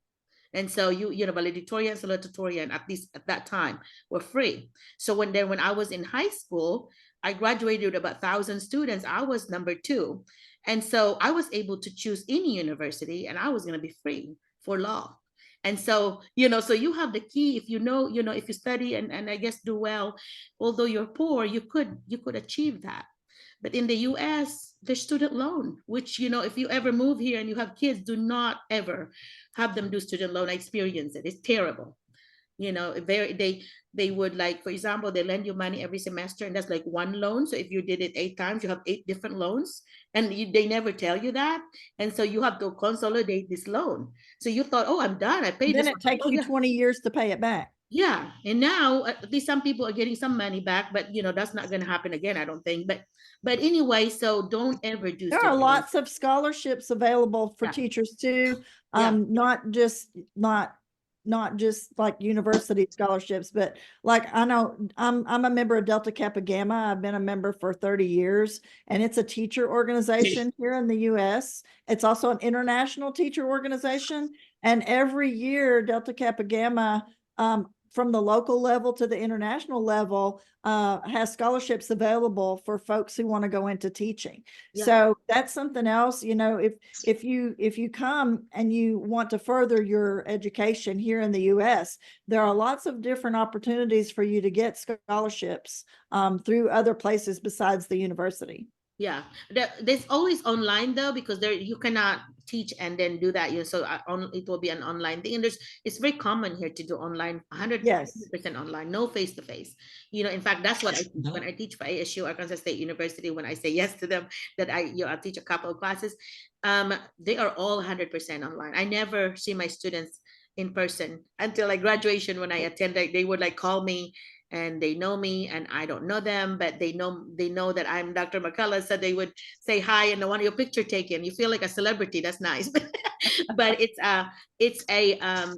And so valedictorian, salutatorian, at least at that time, were free. So when I was in high school, I graduated with about 1,000 students. I was number 2. And so I was able to choose any university and I was going to be free for law. And so, so you have the key. If if you study and I guess do well, although you're poor, you could achieve that. But in the US, there's student loan, which, if you ever move here and you have kids, do not ever have them do student loan. I experience it. It's terrible. You know, they would, like, for example, they lend you money every semester, and that's like one loan. So if you did it 8 times, you have 8 different loans, and they never tell you that, and so you have to consolidate this loan. So you thought, oh, I'm done, I paid Then this it takes one. you Oh, yeah. 20 years to pay it back. Yeah, and now at least some people are getting some money back, but that's not going to happen again, I don't think. But anyway, so don't ever do There are student loans. lots of scholarships available for Yeah. teachers too. Yeah. Not just like university scholarships, but like I know I'm a member of Delta Kappa Gamma. I've been a member for 30 years, and it's a teacher organization here in the US. It's also an international teacher organization. And every year, Delta Kappa Gamma, from the local level to the international level, has scholarships available for folks who want to go into teaching. Yeah. So that's something else, if you come and you want to further your education here in the US, there are lots of different opportunities for you to get scholarships through other places besides the university. Yeah, there's always online though, because there you cannot teach and then do that. So it will be an online thing, and it's very common here to do online, 100% Yes. online, no face to face. In fact, that's what I teach when I teach for ASU, Arkansas State University. When I say yes to them, that I'll teach a couple of classes, they are all 100% online. I never see my students in person until like graduation. When I attend, they would like call me, and they know me and I don't know them, but they know that I'm Dr. McCullough. So they would say hi and they want your picture taken. You feel like a celebrity. That's nice. But it's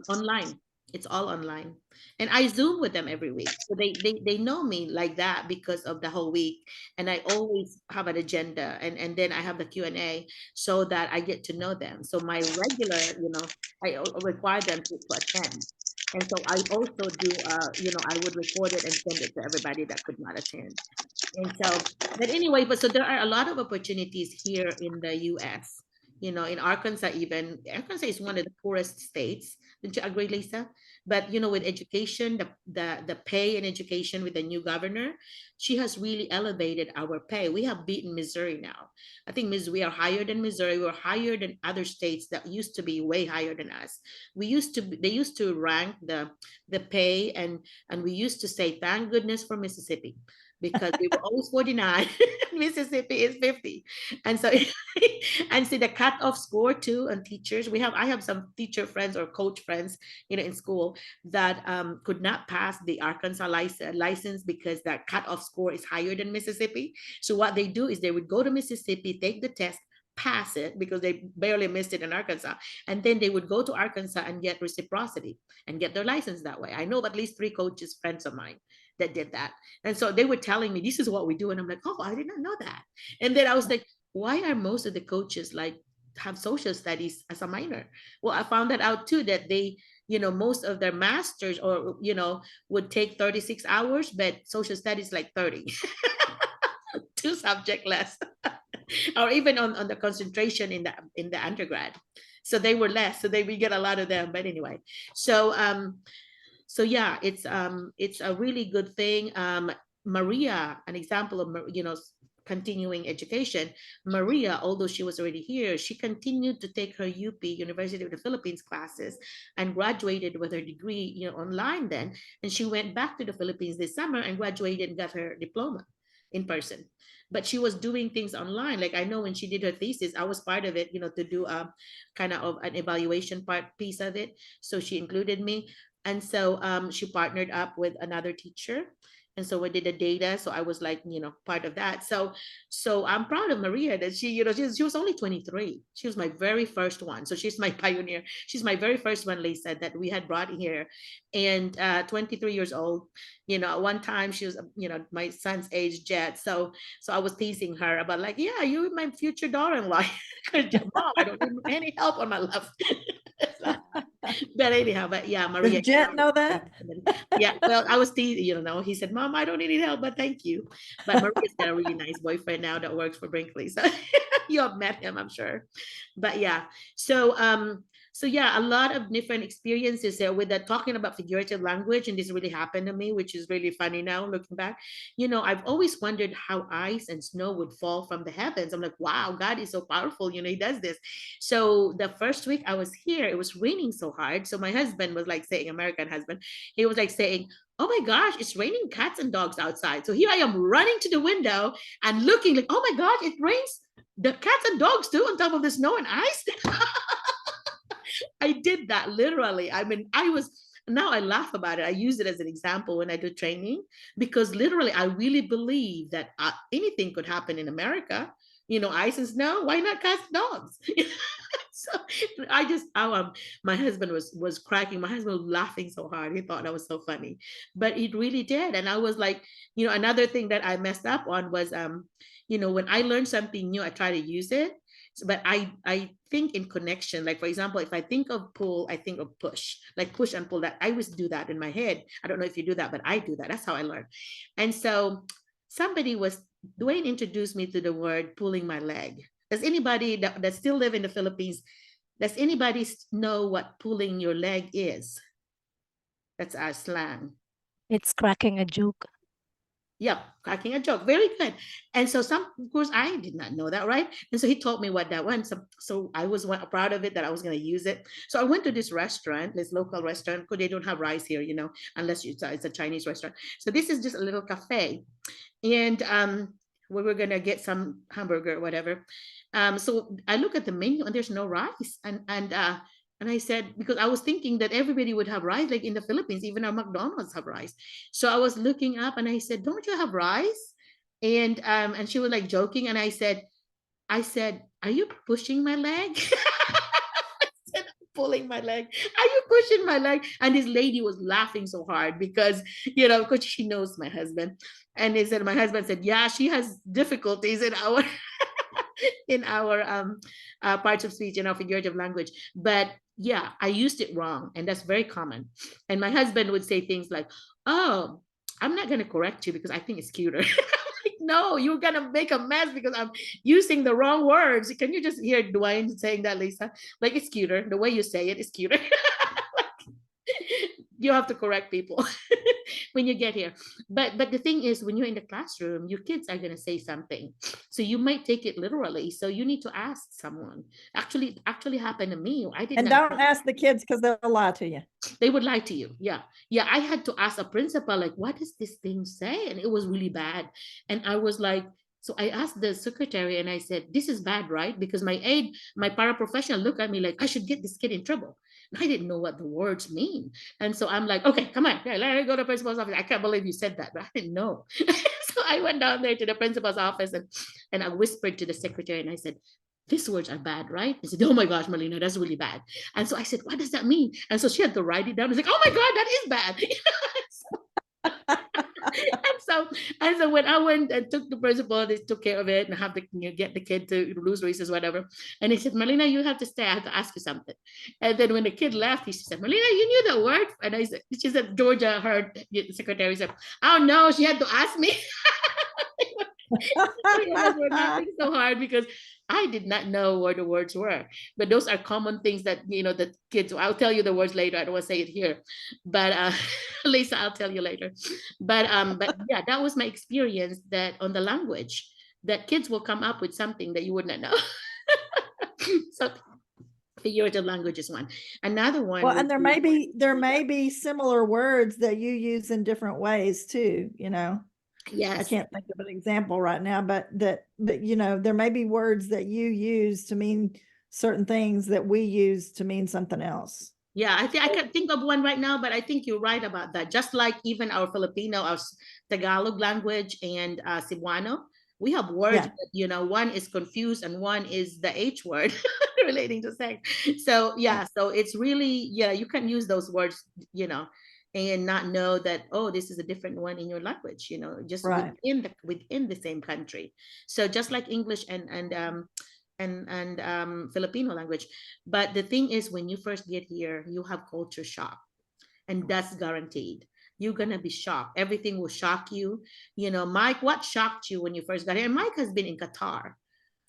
online. It's all online. And I Zoom with them every week. So they know me like that because of the whole week. And I always have an agenda, and then I have the Q&A so that I get to know them. So my regular, I require them to attend. And so I also do, I would record it and send it to everybody that could not attend. And so, but anyway, so there are a lot of opportunities here in the US. In Arkansas, even Arkansas is one of the poorest states. Don't you agree, Lisa? But with education, the pay in education with the new governor, she has really elevated our pay. We have beaten Missouri now. I think we are higher than Missouri. We're higher than other states that used to be way higher than us. They used to rank the pay, and we used to say, thank goodness for Mississippi, because we were always 49. Mississippi is 50. And so and see the cutoff score too on teachers. I have some teacher friends or coach friends, in school that could not pass the Arkansas license because that cutoff score is higher than Mississippi. So what they do is they would go to Mississippi, take the test, pass it because they barely missed it in Arkansas, and then they would go to Arkansas and get reciprocity and get their license that way. I know at least 3 coaches, friends of mine, that did that. And so they were telling me, this is what we do. And I'm like, oh, I did not know that. And then I was like, why are most of the coaches like have social studies as a minor? Well, I found that out too, that they, most of their masters or, would take 36 hours, but social studies like 30. 2 subject less. Or even on the concentration in the undergrad. So they were less. So we get a lot of them. But anyway, so yeah, it's a really good thing. Maria, an example of continuing education. Maria, although she was already here, she continued to take her UP, University of the Philippines classes, and graduated with her degree, online then. And she went back to the Philippines this summer and graduated and got her diploma in person. But she was doing things online. Like I know when she did her thesis, I was part of it, to do a kind of an evaluation piece of it. So she included me. And so she partnered up with another teacher. And so we did the data. So I was like, part of that. So I'm proud of Maria that she, she was only 23. She was my very first one. So she's my pioneer. She's my very first one, Lisa, that we had brought here. And 23 years old, at one time she was, my son's age, Jet. So I was teasing her about like, yeah, you're my future daughter-in-law. Mom, I don't need any help on my left. But anyhow, but yeah, Maria. Does Jet know that? Yeah, well, I was teasing, he said, Mom, I don't need any help, but thank you. But Maria's got a really nice boyfriend now that works for Brinkley. So you have met him, I'm sure. But yeah, so So yeah, a lot of different experiences there with that, talking about figurative language, and this really happened to me, which is really funny now looking back. I've always wondered how ice and snow would fall from the heavens. I'm like, wow, God is so powerful, he does this. So the first week I was here, it was raining so hard. So my husband was like saying, American husband, he was like saying, oh my gosh, it's raining cats and dogs outside. So here I am running to the window and looking like, oh my gosh, it rains the cats and dogs too on top of the snow and ice. I did that literally. I mean, now I laugh about it. I use it as an example when I do training, because literally I really believe that anything could happen in America. Ice and snow, why not cats and dogs? So I just, my husband was cracking. My husband was laughing so hard. He thought that was so funny, but it really did. And I was like, another thing that I messed up on was, when I learn something new, I try to use it. But I think in connection, like for example, if I think of pull, I think of push, like push and pull. That I always do that in my head. I don't know if you do that, but I do that. That's how I learn. And so Dwayne introduced me to the word pulling my leg. Does anybody that still live in the Philippines, does anybody know what pulling your leg is? That's our slang. It's cracking a joke. Yep, cracking a joke. Very good. And so of course, I did not know that, right? And so he taught me what that was. So I was proud of it that I was going to use it. So I went to this restaurant, this local restaurant, because they don't have rice here, unless it's a Chinese restaurant. So this is just a little cafe. And we were going to get some hamburger or whatever. So I look at the menu and there's no rice. And I said, because I was thinking that everybody would have rice, like in the Philippines, even our McDonald's have rice. So I was looking up and I said, don't you have rice? And she was like joking. And I said, are you pushing my leg? I said, pulling my leg. Are you pushing my leg? And this lady was laughing so hard because, because she knows my husband. And my husband said, yeah, she has difficulties in our in our parts of speech, in our figurative language. But yeah, I used it wrong, and that's very common. And my husband would say things like, oh, I'm not going to correct you because I think it's cuter. Like, no, you're going to make a mess because I'm using the wrong words. Can you just hear Dwayne saying that, Lisa? Like, it's cuter. The way you say it is cuter. You have to correct people when you get here. But the thing is, when you're in the classroom, your kids are going to say something. So you might take it literally. So you need to ask someone. Actually happened to me. And don't ask the kids because they'll lie to you. They would lie to you. Yeah. I had to ask a principal, like, what does this thing say? And it was really bad. And I was like, so I asked the secretary and I said, this is bad, right? Because my paraprofessional looked at me like I should get this kid in trouble. I didn't know what the words mean. And so I'm like, okay, come on. Yeah, let me go to the principal's office. I can't believe you said that, but I didn't know. So I went down there to the principal's office and I whispered to the secretary and I said, these words are bad, right? He said, oh my gosh, Merlina, that's really bad. And so I said, what does that mean? And so she had to write it down. I was like, oh my God, that is bad. and so when I went and took the principal, they took care of it and have to get the kid to lose races, whatever. And he said, Merlina, you have to stay. I have to ask you something. And then when the kid left, he said, Merlina, you knew that word? And she said, Georgia, her secretary said, oh no, she had to ask me. We're laughing so hard because I did not know what the words were. But those are common things that, the kids, I'll tell you the words later. I don't want to say it here, but Lisa, I'll tell you later. But yeah, that was my experience that on the language that kids will come up with something that you would not know. So figurative language is one. Another one. Well, and there may be similar words that you use in different ways too, Yes. I can't think of an example right now, but there may be words that you use to mean certain things that we use to mean something else. Yeah, I can't think of one right now, but I think you're right about that. Just like even our Filipino, our Tagalog language and Cebuano, we have words that, one is confused and one is the H word relating to sex. So yeah, so it's really, you can use those words, and not know that, oh, this is a different one in your language, just right. within the same country. So just like English and Filipino language. But the thing is, when you first get here, you have culture shock, and that's guaranteed. You're gonna be shocked. Everything will shock you. Mike, what shocked you when you first got here? And Mike has been in Qatar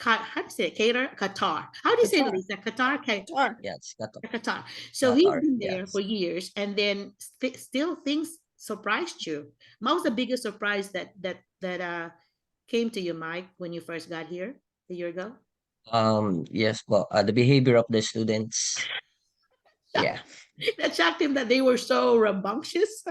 How do you say it? Qatar. How do you say it, Qatar. Lisa? Qatar. Sure. Yeah, it's Qatar. So he's Qatar. been there Yes. for years, and then still things surprised you. What was the biggest surprise that came to you, Mike, when you first got here a year ago? Yes, well, the behavior of the students. Yeah. That shocked him that they were so rambunctious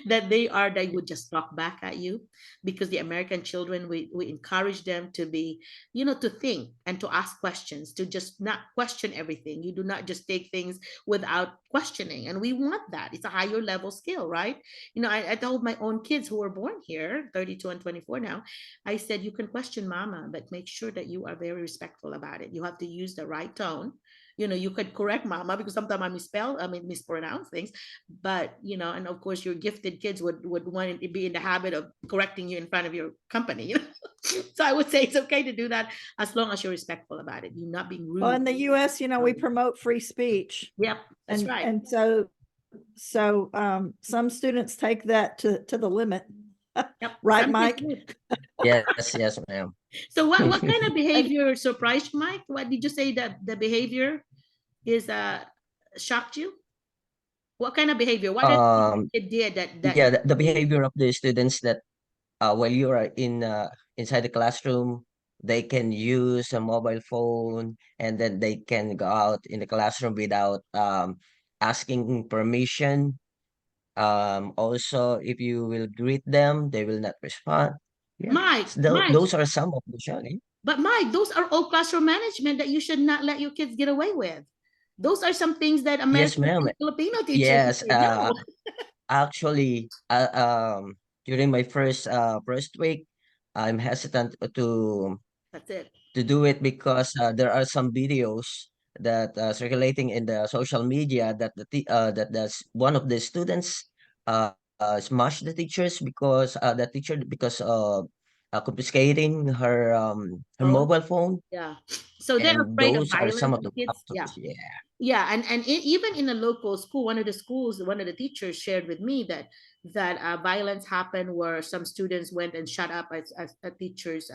that they would just talk back at you, because the American children, we encourage them to be, to think and to ask questions, to just not question everything. You do not just take things without questioning, and we want that. It's a higher level skill, right? I told my own kids who were born here, 32 and 24 now, I said, you can question mama, but make sure that you are very respectful about it. You have to use the right tone. You could correct mama, because sometimes mispronounce things, but and of course your gifted kids would want to be in the habit of correcting you in front of your company. So I would say it's okay to do that, as long as you're respectful about it. You're not being rude. Well, in the US, we promote free speech. Yep, that's right. And so some students take that to the limit. Yep. Right, Some Mike? kids would. Yes, ma'am. So what kind of behavior surprised you, Mike? What did you say that the behavior is shocked you? What kind of behavior? What it did that Yeah, the behavior of the students, that while you are inside the classroom, they can use a mobile phone, and then they can go out in the classroom without asking permission. Also, if you will greet them, they will not respond. Yeah, Mike, those are some of the shocking. But Mike, those are all classroom management that you should not let your kids get away with. Those are some things that Yes, American ma'am. and Filipino teachers Yes, say no. actually, during my first week, I'm hesitant That's it. to do it, because there are some videos that circulating in the social media that that's one of the students smashed the teachers, because the teacher, because of confiscating her Oh, mobile phone, yeah. So they're and afraid of those are violence some of of the kids. Yeah. factors. Yeah. Yeah, and even in a local school, one of the teachers shared with me that violence happened where some students went and shut up as a teacher's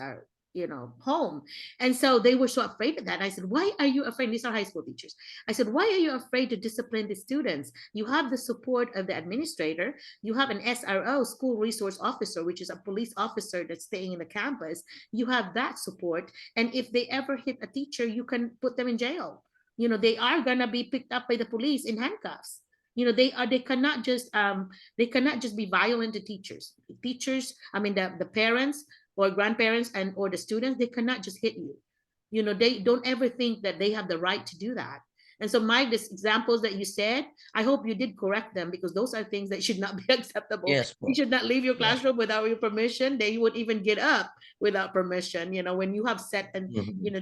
home, and so they were so afraid of that. I said, why are you afraid? These are high school teachers. I said, why are you afraid to discipline the students? You have the support of the administrator. You have an SRO, school resource officer, which is a police officer that's staying in the campus. You have that support, and if they ever hit a teacher, you can put them in jail. They are gonna be picked up by the police in handcuffs. They cannot just be violent to teachers. The parents or grandparents or the students, they cannot just hit you. They don't ever think that they have the right to do that. And so, Mike, these examples that you said, I hope you did correct them, because those are things that should not be acceptable. Yes, You should not leave your yeah. classroom without your permission. They would even get up without permission, when you have set and,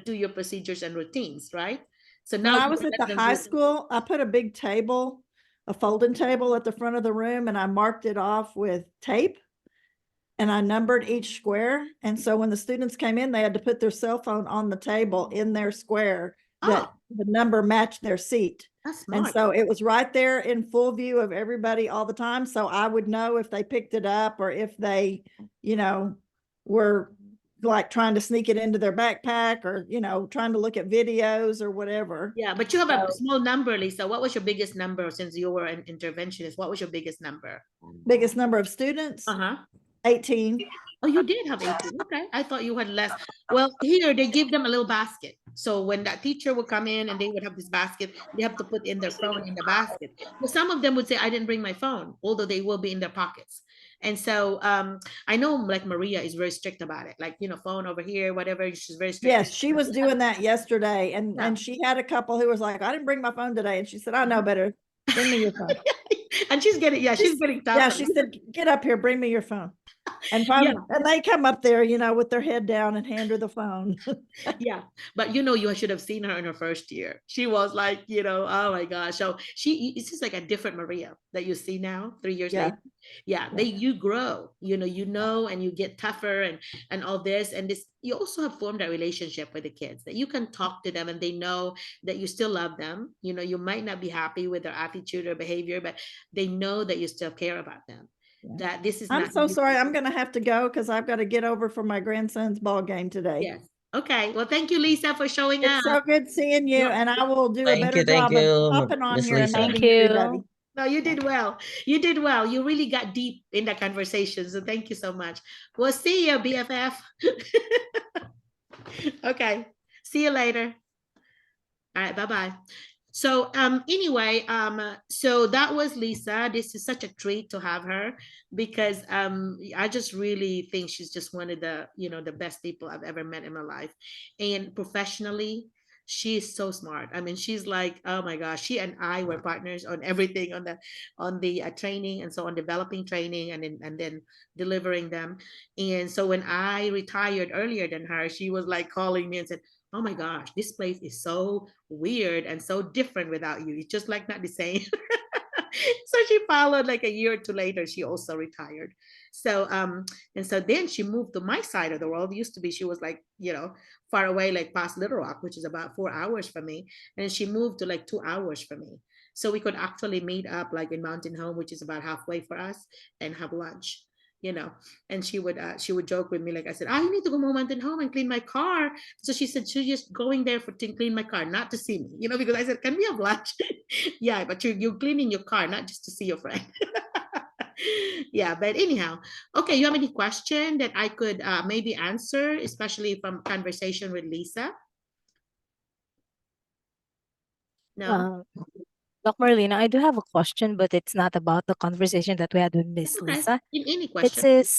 do your procedures and routines, right? So When now I you was at let the them high do it. school, I put a big table, a folding table at the front of the room, and I marked it off with tape. And I numbered each square. And so when the students came in, they had to put their cell phone on the table in their square that the number matched their seat. That's And smart. so it was right there in full view of everybody all the time. So I would know if they picked it up or if they, were like trying to sneak it into their backpack or, trying to look at videos or whatever. Yeah, but you have a small number, Lisa. What was your biggest number since you were an interventionist? What was your biggest number? Biggest number of students? 18. Oh, you did have 18. Okay. I thought you had less. Well, here they give them a little basket. So when that teacher would come in and they would have this basket, they have to put in their phone in the basket. But some of them would say, I didn't bring my phone, although they will be in their pockets. And so I know like Maria is very strict about it. Like, phone over here, whatever. She's very strict. Yes, she was doing that yesterday. And she had a couple who was like, I didn't bring my phone today. And she said, I know better. Bring me your phone. And she's getting tough. Yeah, she said, get up here, bring me your phone. And and they come up there, with their head down and hand her the phone. Yeah, but you should have seen her in her first year. She was like, oh my gosh. So it's just like a different Maria that you see now 3 years later. Yeah, you grow, and you get tougher and all this. And this, you also have formed a relationship with the kids that you can talk to them and they know that you still love them. You might not be happy with their attitude or behavior, but they know that you still care about them. That this is I'm so sorry. I'm going to have to go because I've got to get over for my grandson's ball game today. Yes. Okay. Well, thank you, Lisa, for showing up. It's so good seeing you, You're- and I will do a Thank better you, thank job of you, hopping on Miss here and Lisa. Thank meeting everybody. you. No, you did well. You did well. You really got deep in the conversation. So thank you so much. We'll see you, BFF. Okay. See you later. All right. Bye-bye. So anyway, so that was Lisa. This is such a treat to have her because I just really think she's just one of the, the best people I've ever met in my life. And professionally, she is so smart. I mean, she's like, oh my gosh, she and I were partners on everything, on the training, and so on developing training and then delivering them. And so when I retired earlier than her, she was like calling me and said, oh my gosh, this place is so weird and so different without you. It's just like not the same. So she followed like a year or two later, she also retired. So and so then she moved to my side of the world. It used to be she was like, far away, like past Little Rock, which is about 4 hours from me. And she moved to like 2 hours from me. So we could actually meet up like in Mountain Home, which is about halfway for us, and have lunch. And she would joke with me, like I said, I need to go Mountain Home and clean my car. So she said she's just going there to clean my car, not to see me, because I said, can we have lunch? Yeah, but you're cleaning your car, not just to see your friend. Yeah, but anyhow, okay, you have any question that I could maybe answer, especially from conversation with Lisa? No. Doc Merlina, I do have a question, but it's not about the conversation that we had with Miss Okay. Lisa. Any It question? says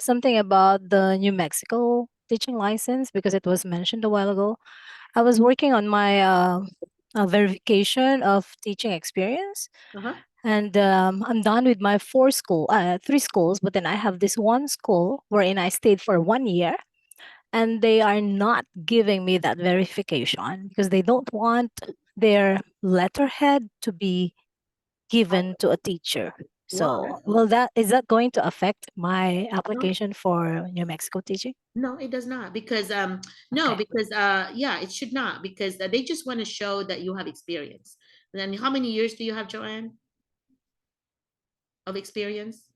something about the New Mexico teaching license because it was mentioned a while ago. I was working on my verification of teaching experience, Uh-huh. and I'm done with my 3 schools, but then I have this one school wherein I stayed for 1 year, and they are not giving me that verification because they don't want their letterhead to be given to a teacher. So, is that going to affect my application for New Mexico teaching? No, it does not, because no, Okay. because yeah, it should not, because they just want to show that you have experience. And then how many years do you have, Joanne, of experience?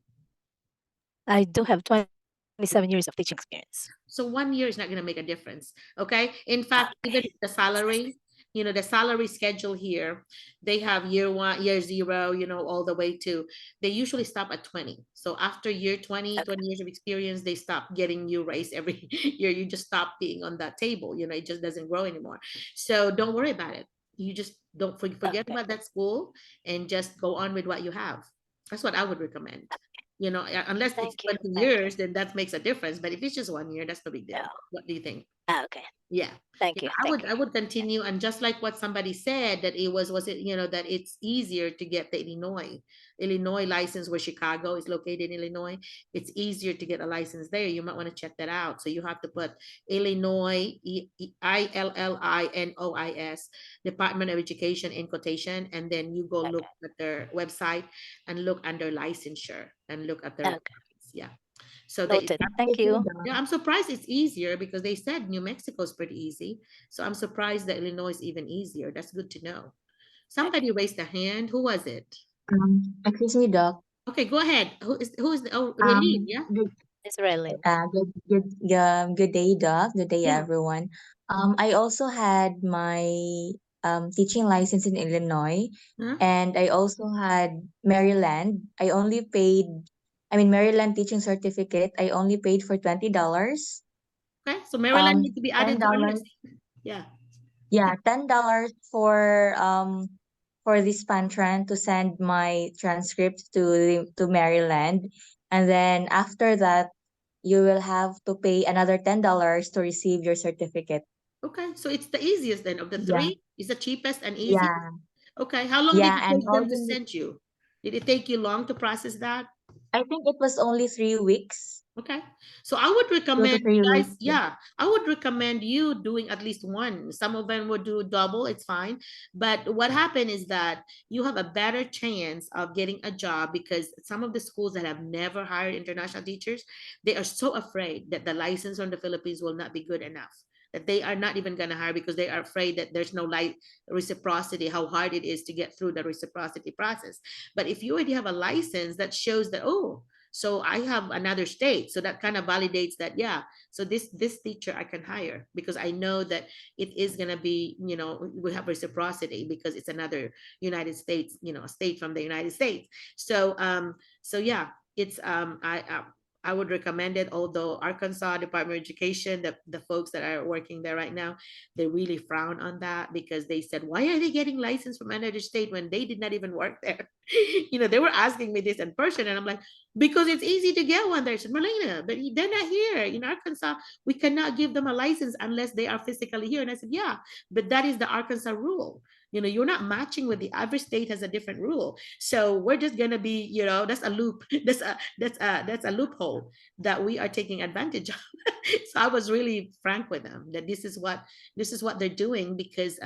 I do have 27 years of teaching experience. So 1 year is not going to make a difference. Okay. In fact, even the salary, the salary schedule here, they have year 1, year 0, all the way to, they usually stop at 20. So after year 20 years of experience, they stop getting you raise every year. You just stop being on that table. It just doesn't grow anymore. So don't worry about it. You just don't forget about that school and just go on with what you have. That's what I would recommend. Unless it's Thank you. 20 years, then that makes a difference. But if it's just 1 year, that's no big deal. Yeah. What do you think? Okay. Yeah. Thank Yeah, you. I Thank would you. I would continue, and just like what somebody said, that it was it that it's easier to get the Illinois license, where Chicago is located in Illinois. It's easier to get a license there. You might want to check that out. So you have to put Illinois, ILLINOIS, Department of Education, in quotation, and then you go look at their website and look under licensure and look at their Okay. requirements. Yeah. So Noted. Thank you. yeah, I'm surprised it's easier, because they said New Mexico is pretty easy. So I'm surprised that Illinois is even easier. That's good to know. Somebody raised a hand. Who was it? Excuse me, Doc. Okay, go ahead. Raylene, yeah? Good, Ms. Relin. good day, Doc. Good day, Yeah. everyone. I also had my teaching license in Illinois, Huh? and I also had Maryland. Maryland teaching certificate. I only paid for $20. Okay, so Maryland needs to be ten added to our dollars. list. Yeah. Yeah, $10 for this Pantran to send my transcript to Maryland, and then after that, you will have to pay another $10 to receive your certificate. Okay, so it's the easiest then of the Yeah, three. It's the cheapest and easiest. yeah, Okay, how long did yeah, it and take all them to you send you? Did it take you long to process that? I think it was only 3 weeks, Okay. So I would 2 to recommend you 3 weeks. guys, yeah, I would recommend you doing at least one. Some of them would do double, it's fine. But what happened is that you have a better chance of getting a job, because some of the schools that have never hired international teachers, they are so afraid that the license from the Philippines will not be good enough, that they are not even going to hire, because they are afraid that there's no reciprocity, how hard it is to get through the reciprocity process. But if you already have a license that shows that, oh, So I have another state. So that kind of validates that, yeah, so this teacher I can hire because I know that it is going to be, you know, we have reciprocity because it's another United States, you know, a state from the United States. So so yeah, it's I would recommend it, although Arkansas Department of Education, the folks that are working there right now, they really frown on that because they said, why are they getting licensed from another state when they did not even work there? You know, they were asking me this in person, and I'm like, because it's easy to get one there. I said, Merlina, but they're not here. In Arkansas, we cannot give them a license unless they are physically here. And I said, yeah, but that is the Arkansas rule. You know, you're not matching with every state has a different rule. So we're just gonna be, you know, that's a loop. That's a loophole that we are taking advantage of. So I was really frank with them that this is what they're doing because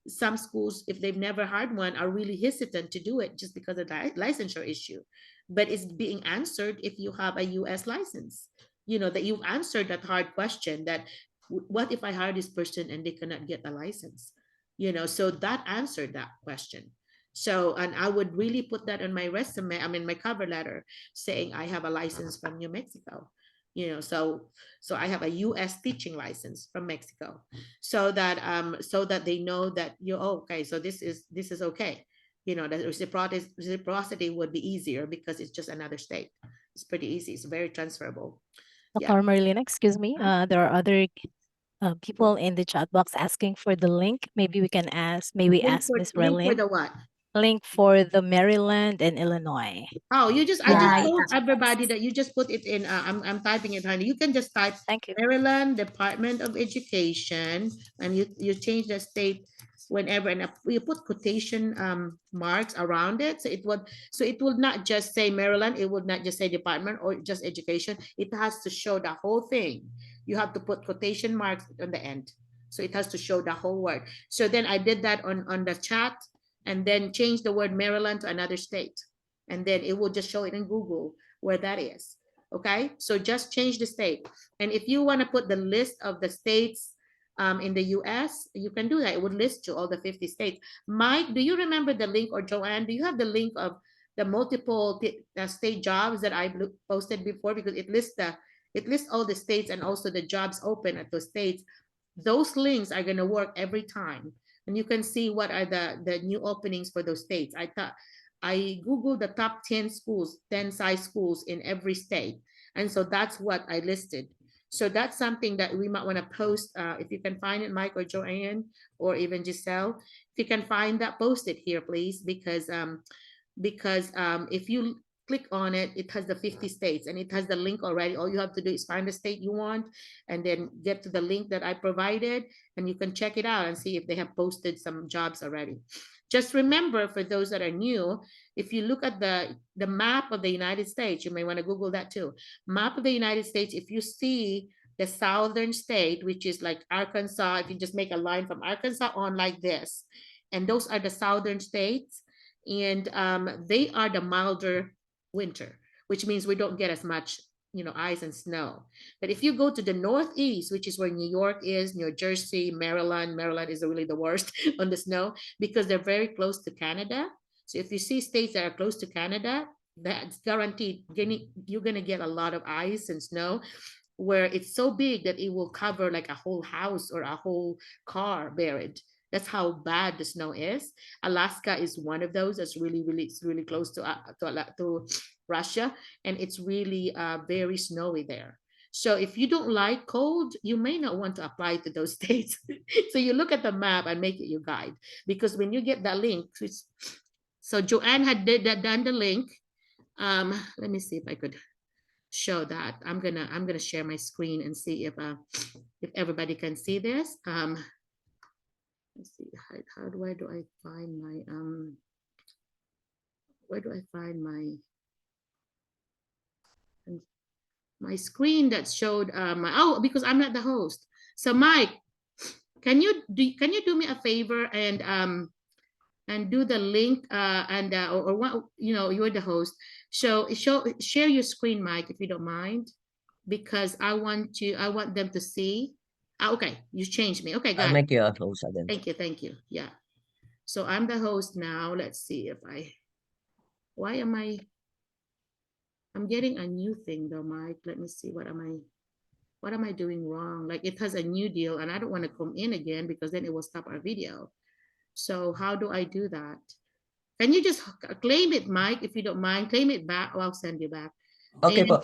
some schools, if they've never had one, are really hesitant to do it just because of the licensure issue. But it's being answered if you have a US license. You know, that you've answered that hard question that what if I hire this person and they cannot get a license? You know, so that answered that question. So, and I would really put that on my resume, I mean, my cover letter saying I have a license from New Mexico, you know, so I have a US teaching license from Mexico so that they know that you're okay. So this is okay. You know, that reciprocity would be easier because it's just another state. It's pretty easy. It's very transferable. Yeah. Dr. Merlina, excuse me. There are other people in the chat box asking for the link. Maybe we can ask, maybe ask Miss Link for Merlin. the what? Link for the Maryland and Illinois. Oh, I just Yeah, told everybody that you just put it in. I'm typing it, honey. You can just type Thank you. Maryland Department of Education, and you change the state whenever, and you put quotation marks around it, so it will not just say Maryland. It would not just say department or just education. It has to show the whole thing. You have to put quotation marks on the end, so it has to show the whole word. So then I did that on the chat, and then change the word Maryland to another state. And then it will just show it in Google where that is. Okay, so just change the state. And if you want to put the list of the states in the US, you can do that. It would list you all the 50 states. Mike, do you remember the link, or Joanne, do you have the link of the multiple state jobs that I posted before? Because it lists all the states and also the jobs open at those states. Those links are going to work every time. And you can see what are the new openings for those states. I Googled the top 10 schools, 10 size schools in every state. And so that's what I listed. So that's something that we might want to post. If you can find it, Mike or Joanne, or even Giselle, if you can find that, post it here, please, because if you click on it, it has the 50 states and it has the link already. All you have to do is find the state you want and then get to the link that I provided, and you can check it out and see if they have posted some jobs already. Just remember, for those that are new, if you look at the map of the United States, you may want to Google that too. Map of the United States, if you see the southern state, which is like Arkansas, if you just make a line from Arkansas on like this, and those are the southern states, and they are the milder winter, which means we don't get as much, you know, ice and snow. But if you go to the northeast, which is where New York is, New Jersey, Maryland is really the worst on the snow because they're very close to Canada. So if you see states that are close to Canada, that's guaranteed you're gonna get a lot of ice and snow, where it's so big that it will cover like a whole house or a whole car buried. That's how bad the snow is. Alaska is one of those that's it's really close to Russia, and it's really very snowy there. So if you don't like cold, you may not want to apply to those states. So you look at the map and make it your guide, because when you get that link, so Joanne had done the link. Let me see if I could show that. I'm gonna share my screen and see if everybody can see this. Let's see, where do I find my where do I find my screen that showed because I'm not the host. So Mike, can you do me a favor and do the link or what, you know, you're the host. So share your screen, Mike, if you don't mind, because I want them to see. Okay, you changed me. Okay, I'll got it. make you a host again. Thank you. Yeah. So I'm the host now. Let's see if why am I? I'm getting a new thing though, Mike. Let me see. What am I doing wrong? Like it has a new deal and I don't want to come in again because then it will stop our video. So how do I do that? Can you just claim it, Mike, if you don't mind? Claim it back. Oh, I'll send you back. Okay And po.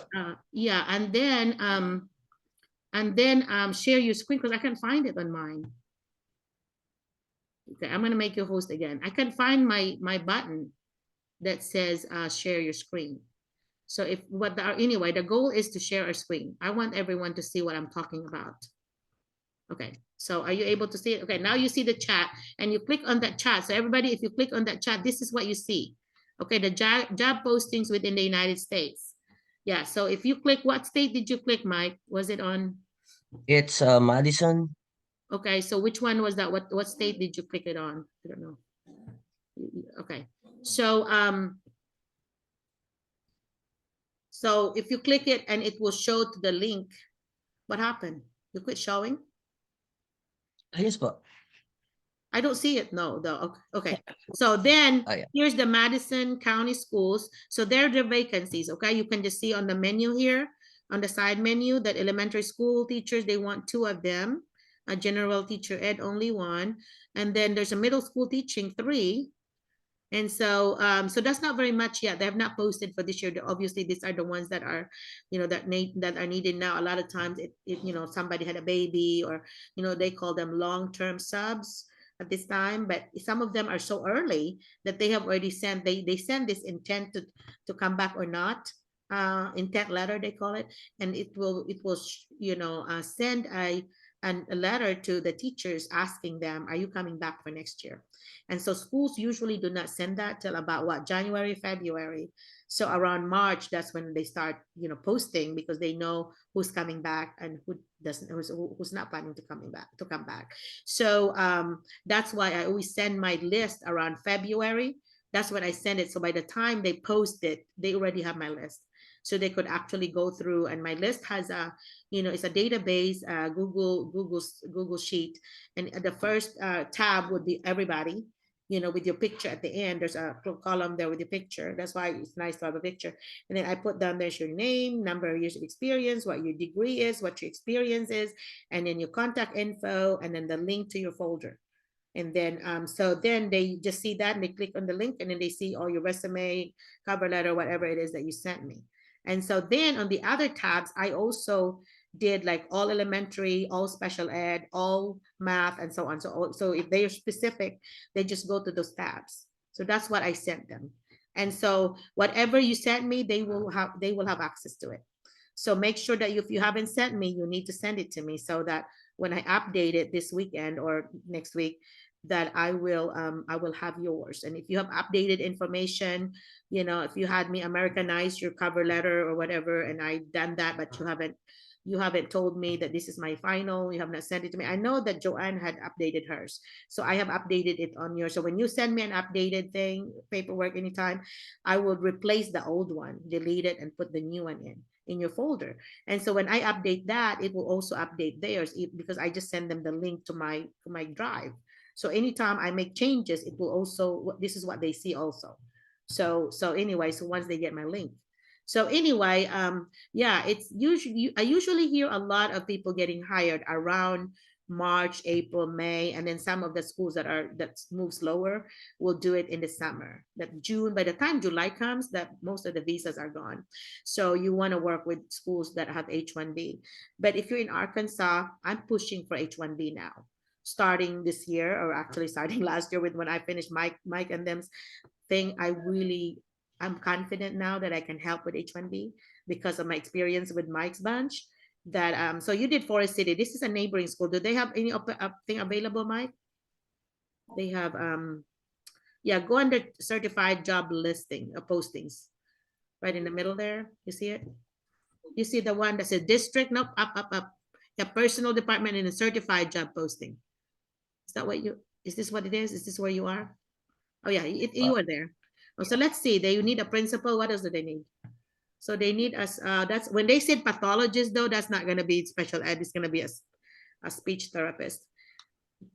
yeah, and then share your screen because I can't find it on mine. Okay, I'm gonna make you host again. I can't find my button that says share your screen. So anyway, the goal is to share a screen. I want everyone to see what I'm talking about. Okay, so are you able to see it? Okay, now you see the chat and you click on that chat. So everybody, if you click on that chat, this is what you see. Okay, the job postings within the United States. Yeah, so if you click, what state did you click, Mike? Was it on? It's Madison. Okay, so which one was that? What state did you click it on? I don't know. Okay, so if you click it and it will show to the link, what happened? You quit showing? Yes po. I don't see it. No, though. Okay. So then Yeah. here's the Madison County Schools. So there are the vacancies. Okay. You can just see on the menu here, on the side menu, that elementary school teachers, they want 2 of them. A general teacher ed, only 1. And then there's a middle school teaching, 3. And so that's not very much yet. They have not posted for this year. Obviously, these are the ones that are, that are needed now. A lot of times somebody had a baby, or, they call them long-term subs at this time, but some of them are so early that they have already sent, they send this intent to come back or not, intent letter, they call it. And it will send a letter to the teachers asking them, are you coming back for next year? And so schools usually do not send that till about January, February. So around March, that's when they start, posting, because they know who's coming back and who doesn't, who's not planning to come back. So that's why I always send my list around February. That's when I send it. So by the time they post it, they already have my list. So they could actually go through, and my list has it's a database, Google sheet, and the first tab would be everybody, with your picture at the end. There's a column there with your picture. That's why it's nice to have a picture. And then I put down there's your name, number of years of experience, what your degree is, what your experience is, and then your contact info, and then the link to your folder. And then so then they just see that and they click on the link, and then they see all your resume, cover letter, whatever it is that you sent me. And so then on the other tabs, I also did like all elementary, all special ed, all math, and so on. So if they are specific, they just go to those tabs. So that's what I sent them. And so whatever you sent me, they will have access to it. So make sure that if you haven't sent me, you need to send it to me, so that when I update it this weekend or next week, that I will have yours. And if you have updated information, if you had me Americanize your cover letter or whatever, and I done that, but you haven't told me that this is my final, you have not sent it to me. I know that Joanne had updated hers, so I have updated it on yours. So when you send me an updated paperwork anytime, I will replace the old one, delete it, and put the new one in your folder. And so when I update that, it will also update theirs, because I just send them the link to my drive. So anytime I make changes, it will also, this is what they see also. So anyway, so once they get my link. So anyway, yeah, it's I usually hear a lot of people getting hired around March, April, May, and then some of the schools that move slower will do it in the summer. That June, by the time July comes, that most of the visas are gone. So you want to work with schools that have H-1B. But if you're in Arkansas, I'm pushing for H-1B now, starting this year, or actually starting last year when I finished Mike and them's thing. I'm confident now that I can help with H-1B because of my experience with Mike's bunch. That so you did Forest City. This is a neighboring school. Do they have any thing available, Mike? They have yeah, go under certified job listing postings, right in the middle there. You see it? You see the one that says district? Nope, up. Yeah, personal department and a certified job posting. Is this what it is? Is this where you are? Oh yeah, you are there. Oh, so let's see, they need a principal. What else do they need? So they need us, that's when they said pathologist though, that's not gonna be special ed, it's gonna be a speech therapist.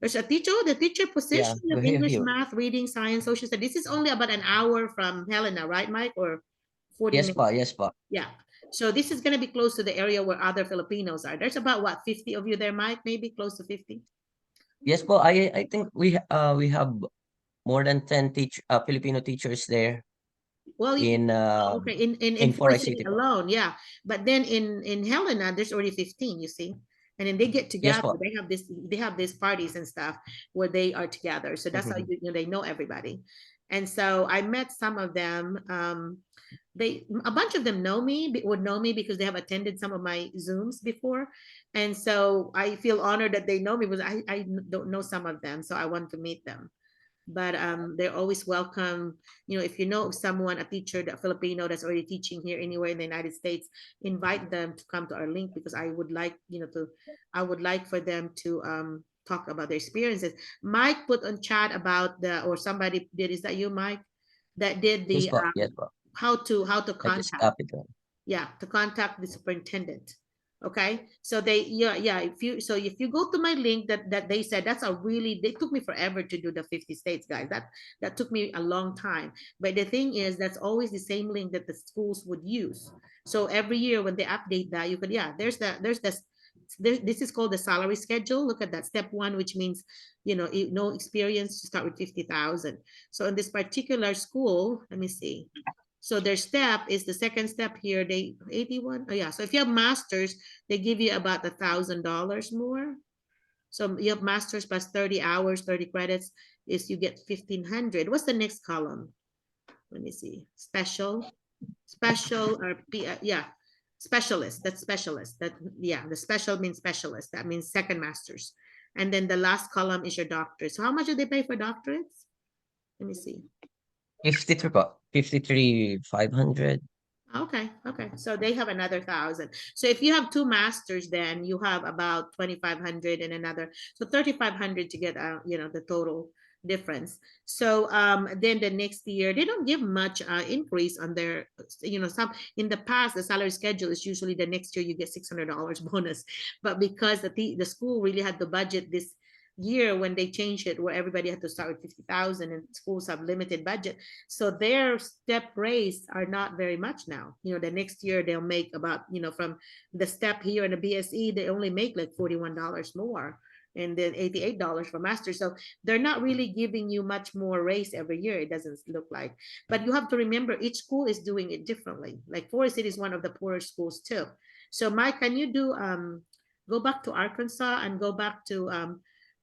There's a teacher, the teacher position Yeah, of we hear English, you. math, reading, science, social studies. This is only about an hour from Helena, right, Mike? Or 40 Yes minutes. po, yes po. Yeah. So this is going to be close to the area where other Filipinos are. There's about what, 50 of you there, Mike? Maybe close to 50. Yes po, I think we have more than 10 Filipino teachers there Well, in okay, in Forest Forest City City po. alone, yeah. But then in Helena, there's already 15, you see. And then they get Yes together. po. They have these parties and stuff where they are together. So that's how Mhm. they know everybody. And so I met some of them. A bunch of them would know me because they have attended some of my Zooms before. And so I feel honored that they know me because I don't know some of them. So I want to meet them. But they're always welcome. If you know of someone, a teacher, that Filipino that's already teaching here anywhere in the United States, invite them to come to our link because I would like, I would like for them to talk about their experiences. Mike put on chat about or somebody did, is that you, Mike, that did Yes the po, yes po. how to I just contact, copied that. yeah, to contact the superintendent. Okay, so if you go to my link that they said, they took me forever to do the 50 states, guys. That took me a long time. But the thing is, that's always the same link that the schools would use. So every year when they update that, you could, this is called the salary schedule. Look at that, step 1, which means no experience to start with 50,000. So in this particular school, let me see. So their step is the second step here. They 81. Oh yeah. So if you have masters, they give you about $1,000 more. So you have masters plus 30 hours, 30 credits is you get 1,500. What's the next column? Let me see. Special or specialist. That's specialist. The special means specialist. That means second masters. And then the last column is your doctorate. So how much do they pay for doctorates? Let me see. 53 po. 53,500. Okay. So they have another 1,000. So if you have 2 masters, then you have about 2,500 and another, so 3,500 to get the total difference. So then the next year they don't give much increase on their, some in the past the salary schedule is usually the next year you get $600 bonus, but because the school really had the budget this year when they changed it where everybody had to start with 50,000 and schools have limited budget, so their step raise are not very much now. The next year they'll make about, from the step here in the BSE, they only make like $41 more, and then $88 for master. So they're not really giving you much more raise every year. It doesn't look like. But you have to remember each school is doing it differently. Like Forest City is one of the poorer schools too. So Mike, can you do go back to Arkansas and go back to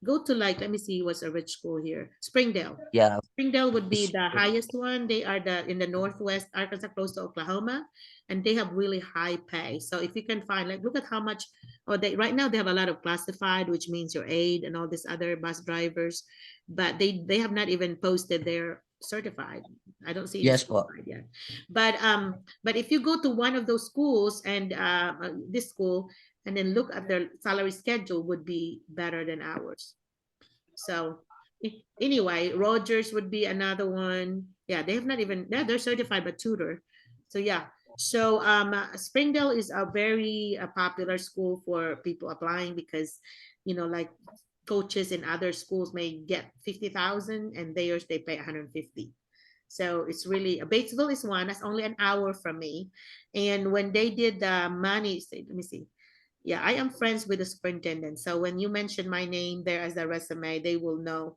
go to, like, let me see what's a rich school here. Springdale. Yeah. Springdale would be the highest one. They are in the northwest Arkansas, close to Oklahoma, and they have really high pay. So if you can find, like, look at how much, right now they have a lot of classified, which means your aide and all these other bus drivers, but they have not even posted their certified. I don't see any Yes po. certified yet. But if you go to one of those schools and this school, and then look at their salary schedule, would be better than ours. So anyway, Rogers would be another one. Yeah, they have not even, they're certified by tutor. So yeah. So Springdale is a very popular school for people applying because, like coaches in other schools may get 50,000 and they pay 150. So it's really, Batesville is one that's only an hour from me. And when they did the money, let me see. Yeah, I am friends with the superintendent. So when you mention my name there as a resume, they will know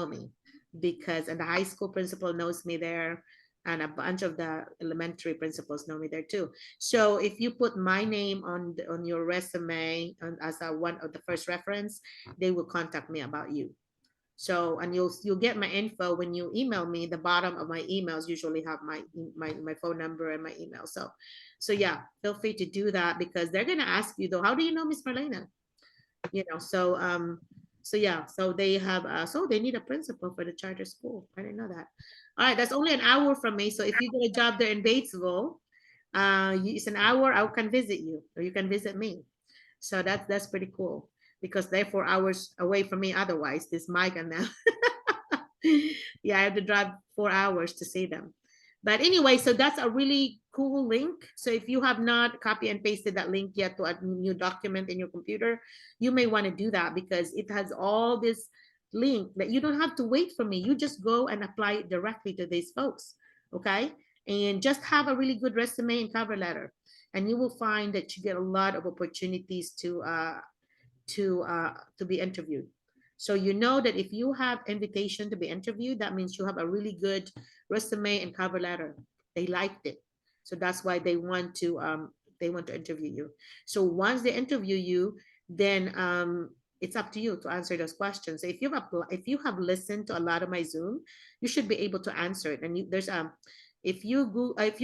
me because, and the high school principal knows me there, and a bunch of the elementary principals know me there too. So if you put my name on your resume as one of the first reference, they will contact me about you. So, and you'll get my info when you email me. The bottom of my emails usually have my phone number and my email. So yeah, feel free to do that because they're gonna ask you though, how do you know Miss Merlina? So yeah, so they have so they need a principal for the charter school. I didn't know that. All right, that's only an hour from me. So if you get a job there in Batesville, it's an hour. I can visit you, or you can visit me. So that's pretty cool because they're 4 hours away from me. Otherwise, this Mike and them. Yeah, I have to drive 4 hours to see them. But anyway, so that's a really cool link. So if you have not copy and pasted that link yet to a new document in your computer, you may want to do that because it has all this link that you don't have to wait for me. You just go and apply it directly to these folks. Okay. and just have a really good resume and cover letter, and you will find that you get a lot of opportunities to be interviewed. So you know that if you have invitation to be interviewed, that means you have a really good resume and cover letter. They liked it, so that's why they want to interview you. So once they interview you, then it's up to you to answer those questions. So if you have listened to a lot of my Zoom, you should be able to answer it. And there's if you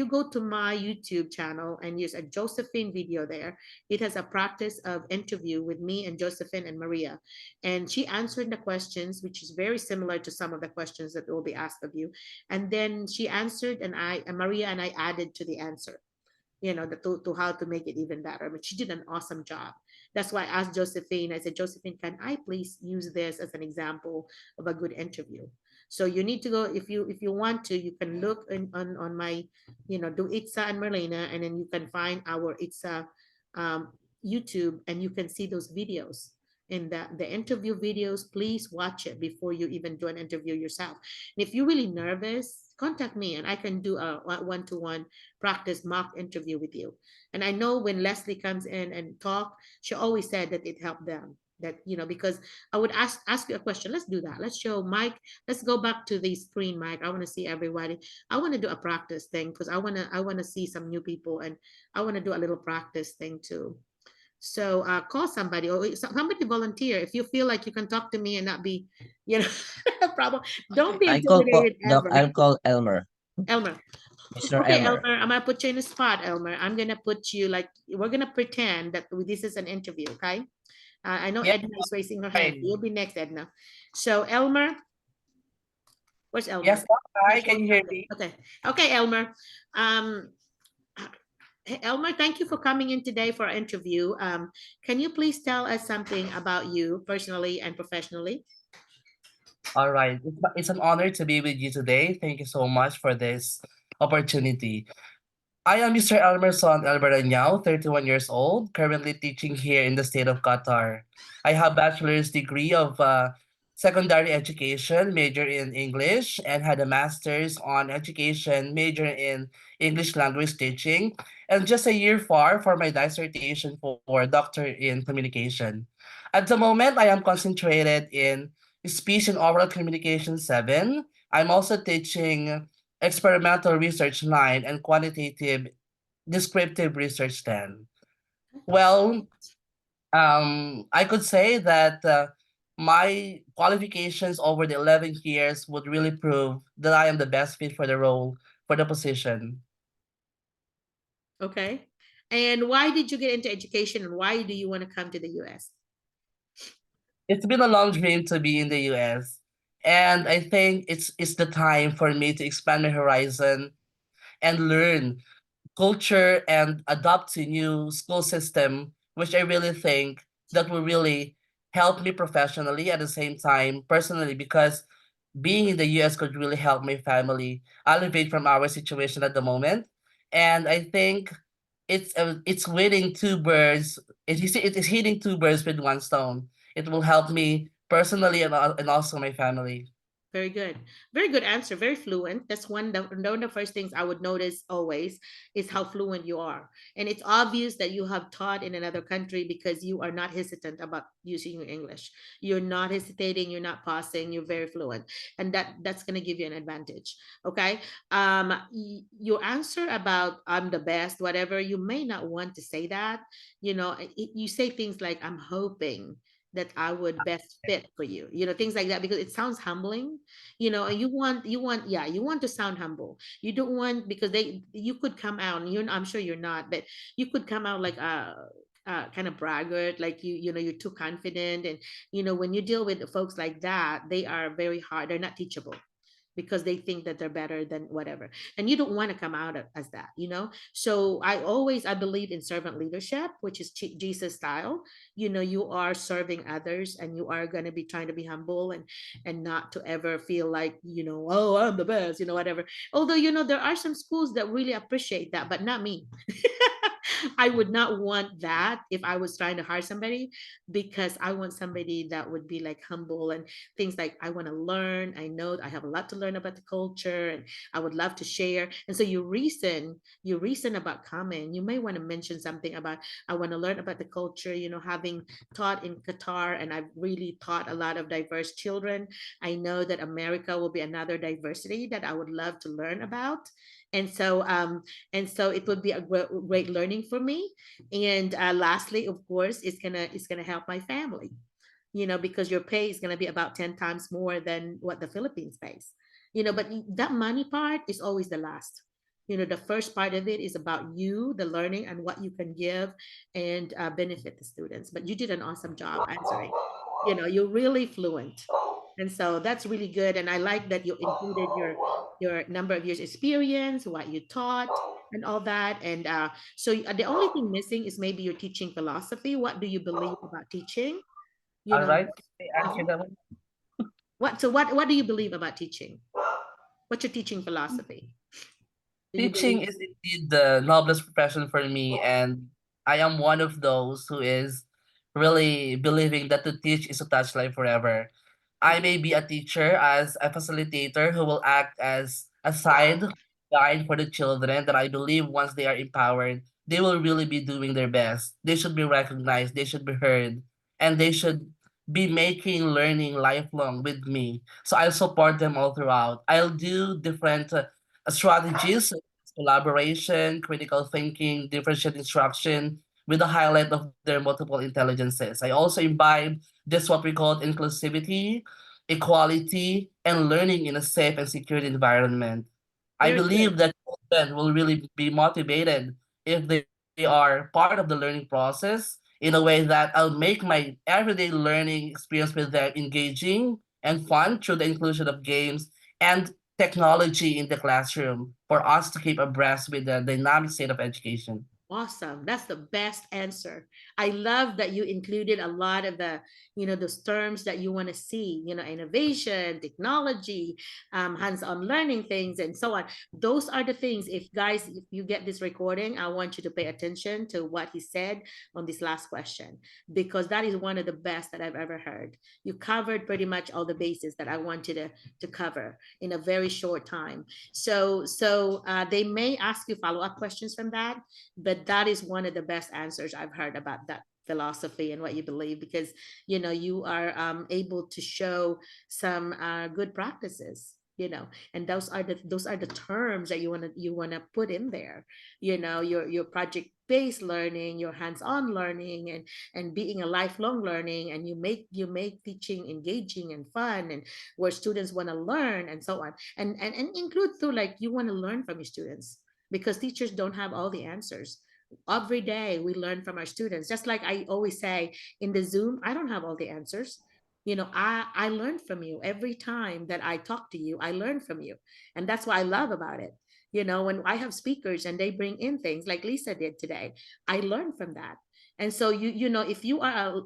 go to my YouTube channel and use a Josephine video there, it has a practice of interview with me and Josephine and Maria, and she answered the questions, which is very similar to some of the questions that will be asked of you. And then she answered, and Maria and I added to the answer, to how to make it even better. But she did an awesome job. That's why I asked Josephine, I said, Josephine, can I please use this as an example of a good interview? So you need to go, if you want to, you can look on my, do Itza and Merlina, and then you can find our Itza YouTube, and you can see those videos. And the interview videos, please watch it before you even do an interview yourself. And if you're really nervous, contact me and I can do a one-to-one practice mock interview with you. And I know when Leslie comes in and talk, she always said that it helped them. That, because I would ask you a question. Let's do that. Let's show Mike. Let's go back to the screen, Mike. I want to see everybody. I want to do a practice thing because I want to see some new people, and I want to do a little practice thing too. So call somebody, or somebody volunteer if you feel like you can talk to me and not be, a problem. Don't be intimidated Doc, ever. I'll call Elmer. Elmer. Mr. Okay, Elmer. Elmer, I'm gonna put you in a spot, Elmer. I'm gonna put you like, we're gonna pretend that this is an interview, okay? I know Yeah, Edna is raising her hand. fine. You'll be next, Edna. So Elmer, where's Elmer? Yes, hi, can you hear me? Okay, okay, Elmer. Elmer, thank you for coming in today for our interview. Can you please tell us something about you personally and professionally? All right, it's an honor to be with you today. Thank you so much for this opportunity. I am Mr. Elmerson Elbaranyao, 31 years old, currently teaching here in the state of Qatar. I have bachelor's degree of secondary education, major in English, and had a master's on education, major in English language teaching, and just a year far for my dissertation for doctor in communication. At the moment, I am concentrated in speech and oral communication 7. I'm also teaching experimental research 9 and quantitative descriptive research 10. Well, I could say that my qualifications over the 11 years would really prove that I am the best fit for the role, for the position. Okay. And why did you get into education, and why do you want to come to the US? It's been a long dream to be in the US. And I think it's the time for me to expand my horizon and learn culture and adopt to new school system, which I really think that will really help me professionally at the same time personally, because being in the US could really help my family elevate from our situation at the moment. And I think it's winning two birds. It is hitting two birds with one stone. It will help me personally and also my family. Very good. Very good answer. Very fluent. That's one of the first things I would notice always is how fluent you are. And it's obvious that you have taught in another country because you are not hesitant about using your English. You're not hesitating, you're not pausing, you're very fluent. And that's going to give you an advantage. Okay. Your answer about I'm the best, whatever, you may not want to say that. You say things like, I'm hoping that I would best fit for you, things like that, because it sounds humbling, and you want to sound humble. You don't want, because you could come out, and I'm sure you're not, but you could come out like kind of braggart, like you're too confident. And when you deal with folks like that, they are very hard, they're not teachable, because they think that they're better than whatever, and you don't want to come out as that. So I believe in servant leadership, which is Jesus style. You are serving others, and you are going to be trying to be humble, and not to ever feel like, oh, I'm the best, whatever. Although there are some schools that really appreciate that, but not me. I would not want that if I was trying to hire somebody, because I want somebody that would be like humble and things like, I want to learn. I know I have a lot to learn about the culture and I would love to share. And so you reason about coming. You may want to mention something about, I want to learn about the culture, having taught in Qatar and I've really taught a lot of diverse children. I know that America will be another diversity that I would love to learn about. And so it would be a great learning for me. And lastly, of course, it's gonna help my family, because your pay is gonna be about 10 times more than what the Philippines pays. But that money part is always the last. The first part of it is about you, the learning, and what you can give and benefit the students. But you did an awesome job answering. You're really fluent. And so that's really good. And I like that you included your number of years experience, what you taught, and all that. And so the only thing missing is maybe your teaching philosophy. What do you believe about teaching? You All know, right. Can I answer Mhm. that one? what do you believe about teaching? What's your teaching philosophy? Do you Teaching believe? is indeed the noblest profession for me, and I am one of those who is really believing that to teach is to touch life forever. I may be a teacher as a facilitator who will act as a side guide for the children that I believe once they are empowered, they will really be doing their best. They should be recognized, they should be heard, and they should be making learning lifelong with me. So I'll support them all throughout. I'll do different strategies, such as collaboration, critical thinking, differential instruction, with the highlight of their multiple intelligences. I also imbibe this what we call inclusivity, equality, and learning in a safe and secure environment. I Very good. believe that children will really be motivated if they are part of the learning process in a way that I'll make my everyday learning experience with them engaging and fun through the inclusion of games and technology in the classroom for us to keep abreast with the dynamic state of education. Awesome. That's the best answer. I love that you included a lot of those terms that you want to see, innovation, technology, hands-on learning things, and so on. Those are the things, if you get this recording, I want you to pay attention to what he said on this last question, because that is one of the best that I've ever heard. You covered pretty much all the bases that I wanted to cover in a very short time. So they may ask you follow-up questions from that, but that is one of the best answers I've heard about that philosophy and what you believe, because you are able to show some good practices, and those are the terms that you want to put in there, your project based learning, your hands-on learning, and being a lifelong learning, and you make teaching engaging and fun, and where students want to learn, and so on, and include too, like, you want to learn from your students, because teachers don't have all the answers. Every day we learn from our students. Just like I always say in the Zoom, I don't have all the answers. I learn from you every time that I talk to you. I learn from you. And that's what I love about it. When I have speakers and they bring in things like Lisa did today, I learn from that. And so if you are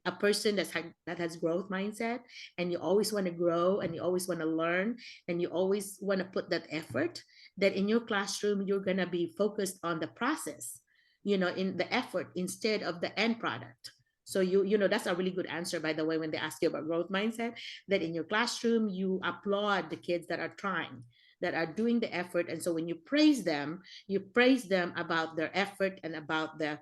a person that has growth mindset, and you always want to grow, and you always want to learn, and you always want to put that effort, that in your classroom you're going to be focused on the process, in the effort instead of the end product. So that's a really good answer, by the way, when they ask you about growth mindset, that in your classroom you applaud the kids that are trying, that are doing the effort. And so when you praise them about their effort and about the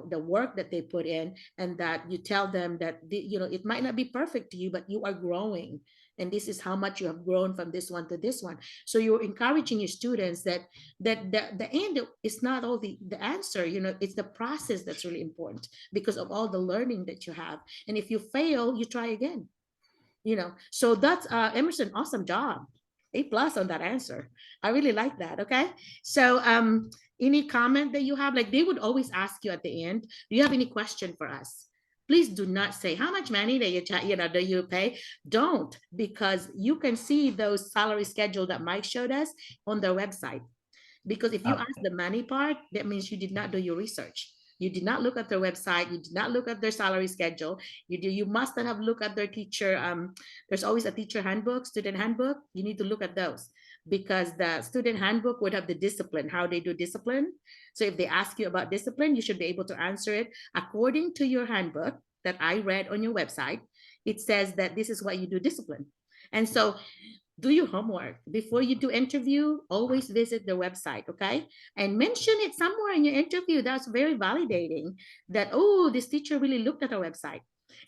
work that they put in, and that you tell them that it might not be perfect to you, but you are growing, and this is how much you have grown from this one to this one. So you're encouraging your students that the end is not all the answer. It's the process that's really important, because of all the learning that you have. And if you fail, you try again. So that's Emerson, awesome job. A+ on that answer. I really like that. Okay. So any comment that you have, like, they would always ask you at the end, do you have any question for us? Please do not say how much money do you pay. Don't, because you can see those salary schedule that Mike showed us on their website. Because if you ask the money part, that means you did not do your research. You did not look at their website. You did not look at their salary schedule. You must not have looked at their teacher. There's always a teacher handbook, student handbook. You need to look at those. because the student handbook would have the discipline, how they do discipline. So if they ask you about discipline, you should be able to answer it according to your handbook that I read on your website. It says that this is what you do discipline. And so do your homework before you do interview. Always visit the website, okay, and mention it somewhere in your interview. That's very validating that, oh, this teacher really looked at our website,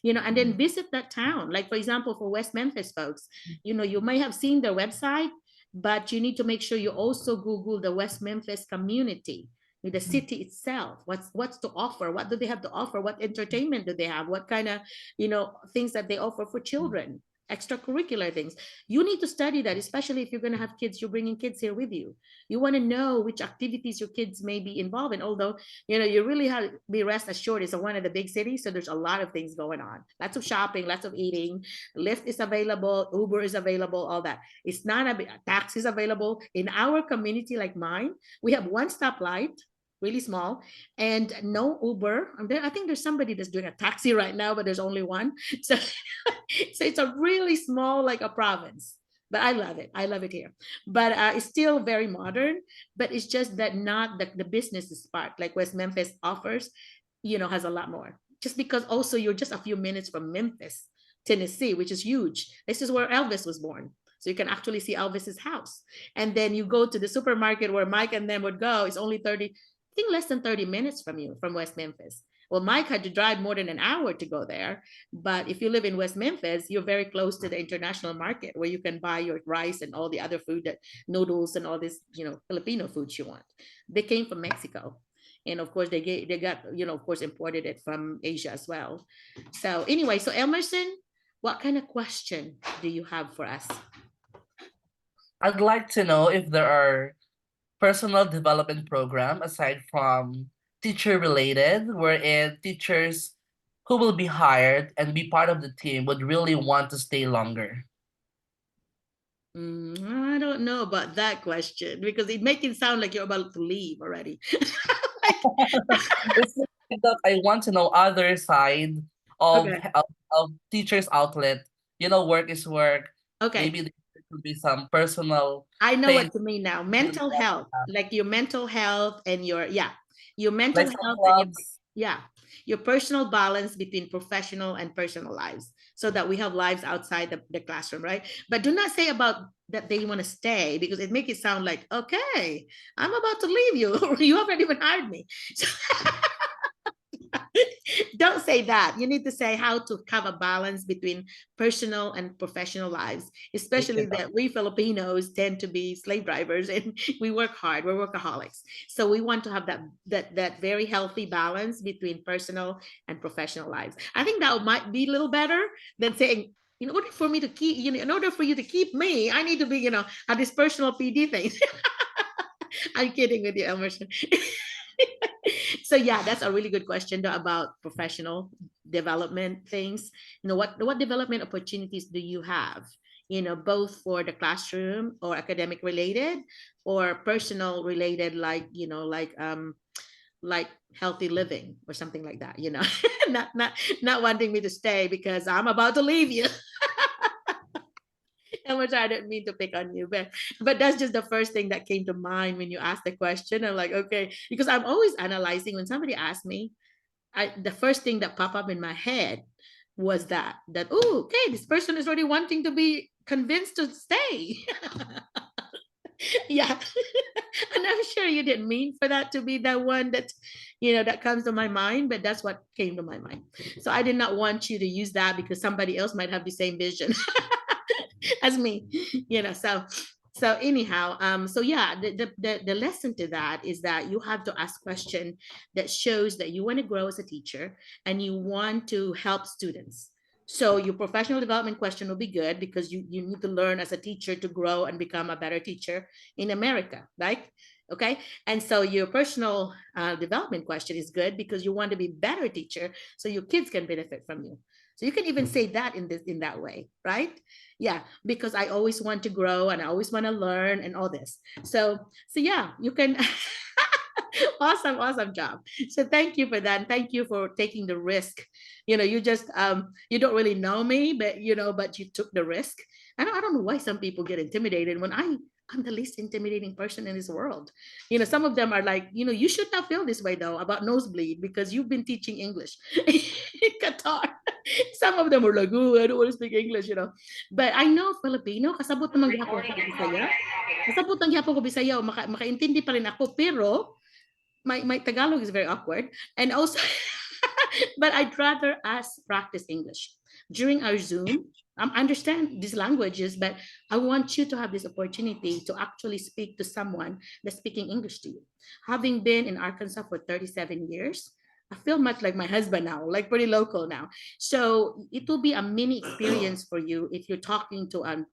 and then visit that town. Like, for example, for West Memphis folks, you may have seen their website, but you need to make sure you also Google the West Memphis community, the city itself. What's to offer? What do they have to offer? What entertainment do they have? What kind of things that they offer for children, extracurricular things. You need to study that, especially if you're going to have kids. You're bringing kids here with you. You want to know which activities your kids may be involved in. Although you really have to be rest assured, it's one of the big cities, so there's a lot of things going on. Lots of shopping, lots of eating. Lyft is available, Uber is available, all that. It's not a taxis available in our community. Like mine, we have one stoplight, really small, and no Uber. I think there's somebody that's doing a taxi right now, but there's only one. So, so it's a really small, like a province. But I love it. I love it here. But it's still very modern. But it's just that not the business part, like West Memphis offers, has a lot more. Just because also you're just a few minutes from Memphis, Tennessee, which is huge. This is where Elvis was born. So you can actually see Elvis's house. And then you go to the supermarket where Mike and them would go. It's only 30, I think less than 30 minutes from you, from West Memphis. Well, Mike had to drive more than an hour to go there. But if you live in West Memphis, you're very close to the international market where you can buy your rice and all the other food, that noodles and all this, Filipino foods you want. They came from Mexico. And of course, they got, of course, imported it from Asia as well. So anyway, so Emerson, what kind of question do you have for us? I'd like to know if there are personal development program aside from teacher related, wherein teachers who will be hired and be part of the team would really want to stay longer. I don't know about that question, because it makes it sound like you're about to leave already. It's like that I want to know other side of, Okay. of teachers outlet. Work is work. Okay. Maybe there could be some personal I know things. what you mean now. Mental health, like your mental health and your mental Like some health and clubs. your personal balance between professional and personal lives, so that we have lives outside the classroom, right? But do not say about that they want to stay, because it makes it sound like, okay, I'm about to leave you. You haven't even hired me. So don't say that. You need to say how to have a balance between personal and professional lives, especially that we Filipinos tend to be slave drivers and we work hard. We're workaholics. So we want to have that very healthy balance between personal and professional lives. I think that might be a little better than saying, in order for me to keep, in order for you to keep me, I need to be, have this personal PD thing. I'm kidding with you, Emerson. So yeah, that's a really good question about professional development things. What development opportunities do you have? Both for the classroom or academic related or personal related, like healthy living or something like that. Not wanting me to stay because I'm about to leave you. Which I didn't mean to pick on you, but that's just the first thing that came to mind when you asked the question. I'm like, okay, because I'm always analyzing when somebody asks me. The first thing that popped up in my head was that oh, okay, this person is already wanting to be convinced to stay. Yeah. And I'm sure you didn't mean for that to be the one that that comes to my mind, but that's what came to my mind. So I did not want you to use that because somebody else might have the same vision as me. So anyhow, so yeah, the lesson to that is that you have to ask question that shows that you want to grow as a teacher and you want to help students. So your professional development question will be good because you need to learn as a teacher to grow and become a better teacher in America, right? Okay. And so your personal development question is good because you want to be a better teacher so your kids can benefit from you. So you can even say that in that way, right? Yeah, because I always want to grow and I always want to learn and all this. So yeah, you can. Awesome job. So thank you for that. And thank you for taking the risk. You just you don't really know me, but but you took the risk. I don't know why some people get intimidated when I I'm the least intimidating person in this world. Some of them are like, you should not feel this way though about nosebleed because you've been teaching English in Qatar. Some of them are like, oh, I don't want to speak English. But I know Filipino, kasabot naman gyapon ko Bisaya. Kasabot lang gyapon ko Bisaya, makaintindi pa rin ako, pero my Tagalog is very awkward. And also, but I'd rather us practice English during our Zoom. Understand these languages, but I want you to have this opportunity to actually speak to someone that's speaking English to you. Having been in Arkansas for 37 years, I feel much like my husband now, like pretty local now. So it will be a mini experience for you if you're talking to an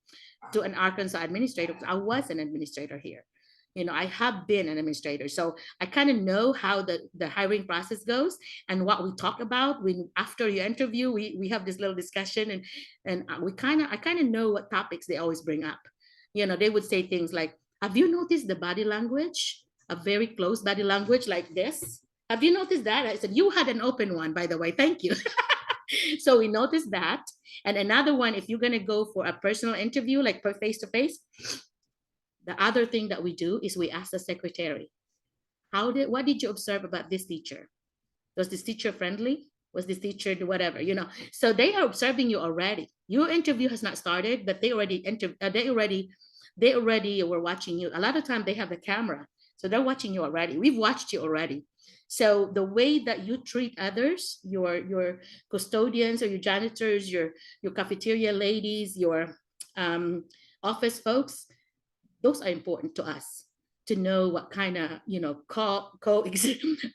Arkansas administrator. I was an administrator here. I have been an administrator, so I kind of know how the hiring process goes and what we talk about. When after you interview, we have this little discussion, and I kind of know what topics they always bring up. They would say things like, "Have you noticed the body language? A very close body language like this. Have you noticed that?" I said, "You had an open one, by the way. Thank you." So we noticed that, and another one, if you're gonna go for a personal interview, like face to face. The other thing that we do is we ask the secretary, what did you observe about this teacher? Was this teacher friendly? Was this teacher whatever? So they are observing you already. Your interview has not started, but they already were watching you. A lot of time they have the camera, so they're watching you already. We've watched you already. So the way that you treat others, your custodians or your janitors, your cafeteria ladies, your office folks, those are important to us to know what kind of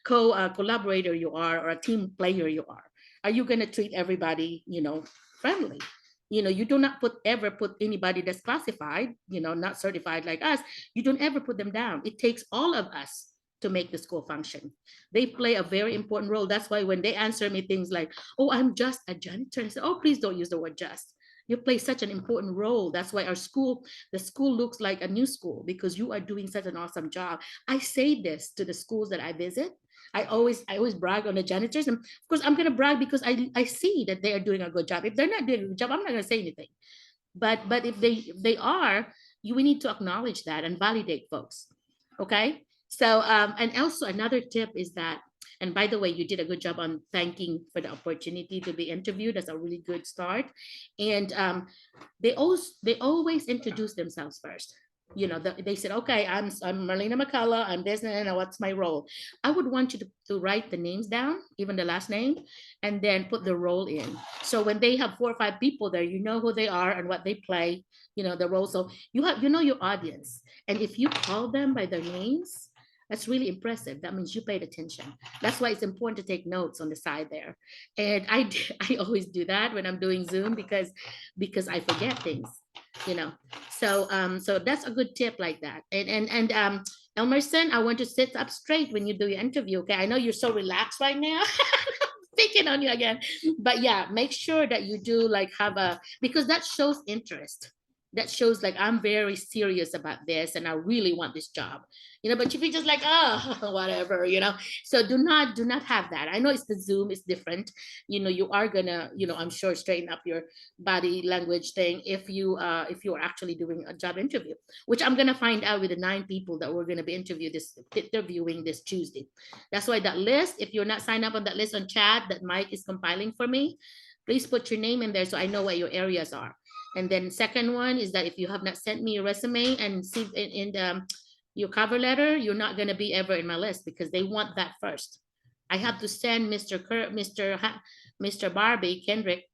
collaborator you are or a team player you are. Are you going to treat everybody friendly? You do not ever put anybody that's classified, not certified like us. You don't ever put them down. It takes all of us to make the school function. They play a very important role. That's why when they answer me things like, "Oh, I'm just a janitor," I say, "Oh, please don't use the word just. You play such an important role. That's why the school looks like a new school because you are doing such an awesome job." I say this to the schools that I visit. I always brag on the janitors, and of course I'm gonna brag because I see that they are doing a good job. If they're not doing a good job, I'm not gonna say anything. But if they are, we need to acknowledge that and validate folks. Okay. So and also another tip is that, and by the way, you did a good job on thanking for the opportunity to be interviewed. That's a really good start. And they always introduce themselves first. They said, "Okay, I'm Merlina McCullough. I'm this and what's my role." I would want you to write the names down, even the last name, and then put the role in. So when they have 4 or 5 people there, you know who they are and what they play, the role. So you know your audience. And if you call them by their names, that's really impressive. That means you paid attention. That's why it's important to take notes on the side there. And I always do that when I'm doing Zoom because I forget things, So so that's a good tip like that. And Elmerson, I want to sit up straight when you do your interview. Okay, I know you're so relaxed right now. Picking on you again, but yeah, make sure that you do because that shows interest. That shows like I'm very serious about this and I really want this job. But if you're just like, oh, whatever, so do not have that. I know it's the Zoom, it's different. You are gonna, I'm sure straighten up your body language thing if you are actually doing a job interview, which I'm gonna find out with the 9 people that we're gonna be interviewing this Tuesday. That's why that list, if you're not signed up on that list on chat that Mike is compiling for me, please put your name in there so I know what your areas are. And then second one is that if you have not sent me your resume and see in your cover letter, you're not going to be ever in my list because they want that first. I have to send Mr. Barbie Kendrick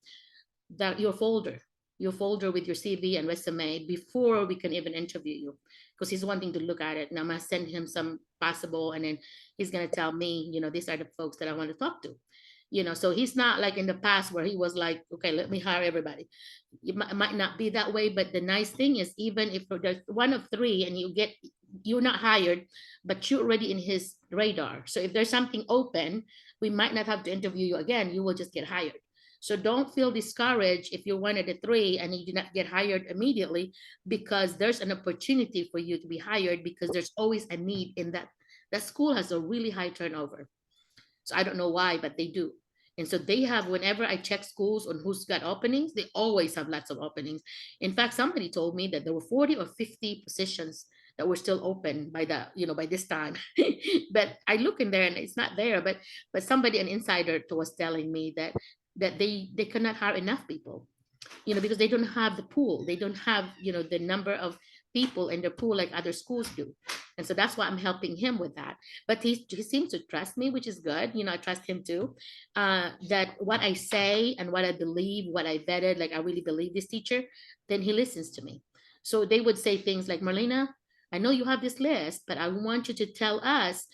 your folder with your CV and resume before we can even interview you, because he's wanting to look at it. And I'm going to send him some possible, and then he's going to tell me, these are the folks that I want to talk to. So he's not like in the past where he was like, okay, let me hire everybody. It might not be that way, but the nice thing is, even if there's 1 of 3 and you're not hired, but you're already in his radar. So if there's something open, we might not have to interview you again. You will just get hired. So don't feel discouraged if you're 1 of the 3 and you do not get hired immediately, because there's an opportunity for you to be hired, because there's always a need in that school has a really high turnover. So I don't know why, but they do. And so they have, whenever I check schools on who's got openings, they always have lots of openings. In fact, somebody told me that there were 40 or 50 positions that were still open by the, by this time. But I look in there and it's not there. But somebody, an insider, was telling me that they cannot hire enough people, because they don't have the pool. They don't have, the number of people in their pool like other schools do. And so that's why I'm helping him with that. But he seems to trust me, which is good. I trust him too. That what I say and what I believe, what I vetted, like I really believe this teacher, then he listens to me. So they would say things like, Merlina, I know you have this list, but I want you to tell us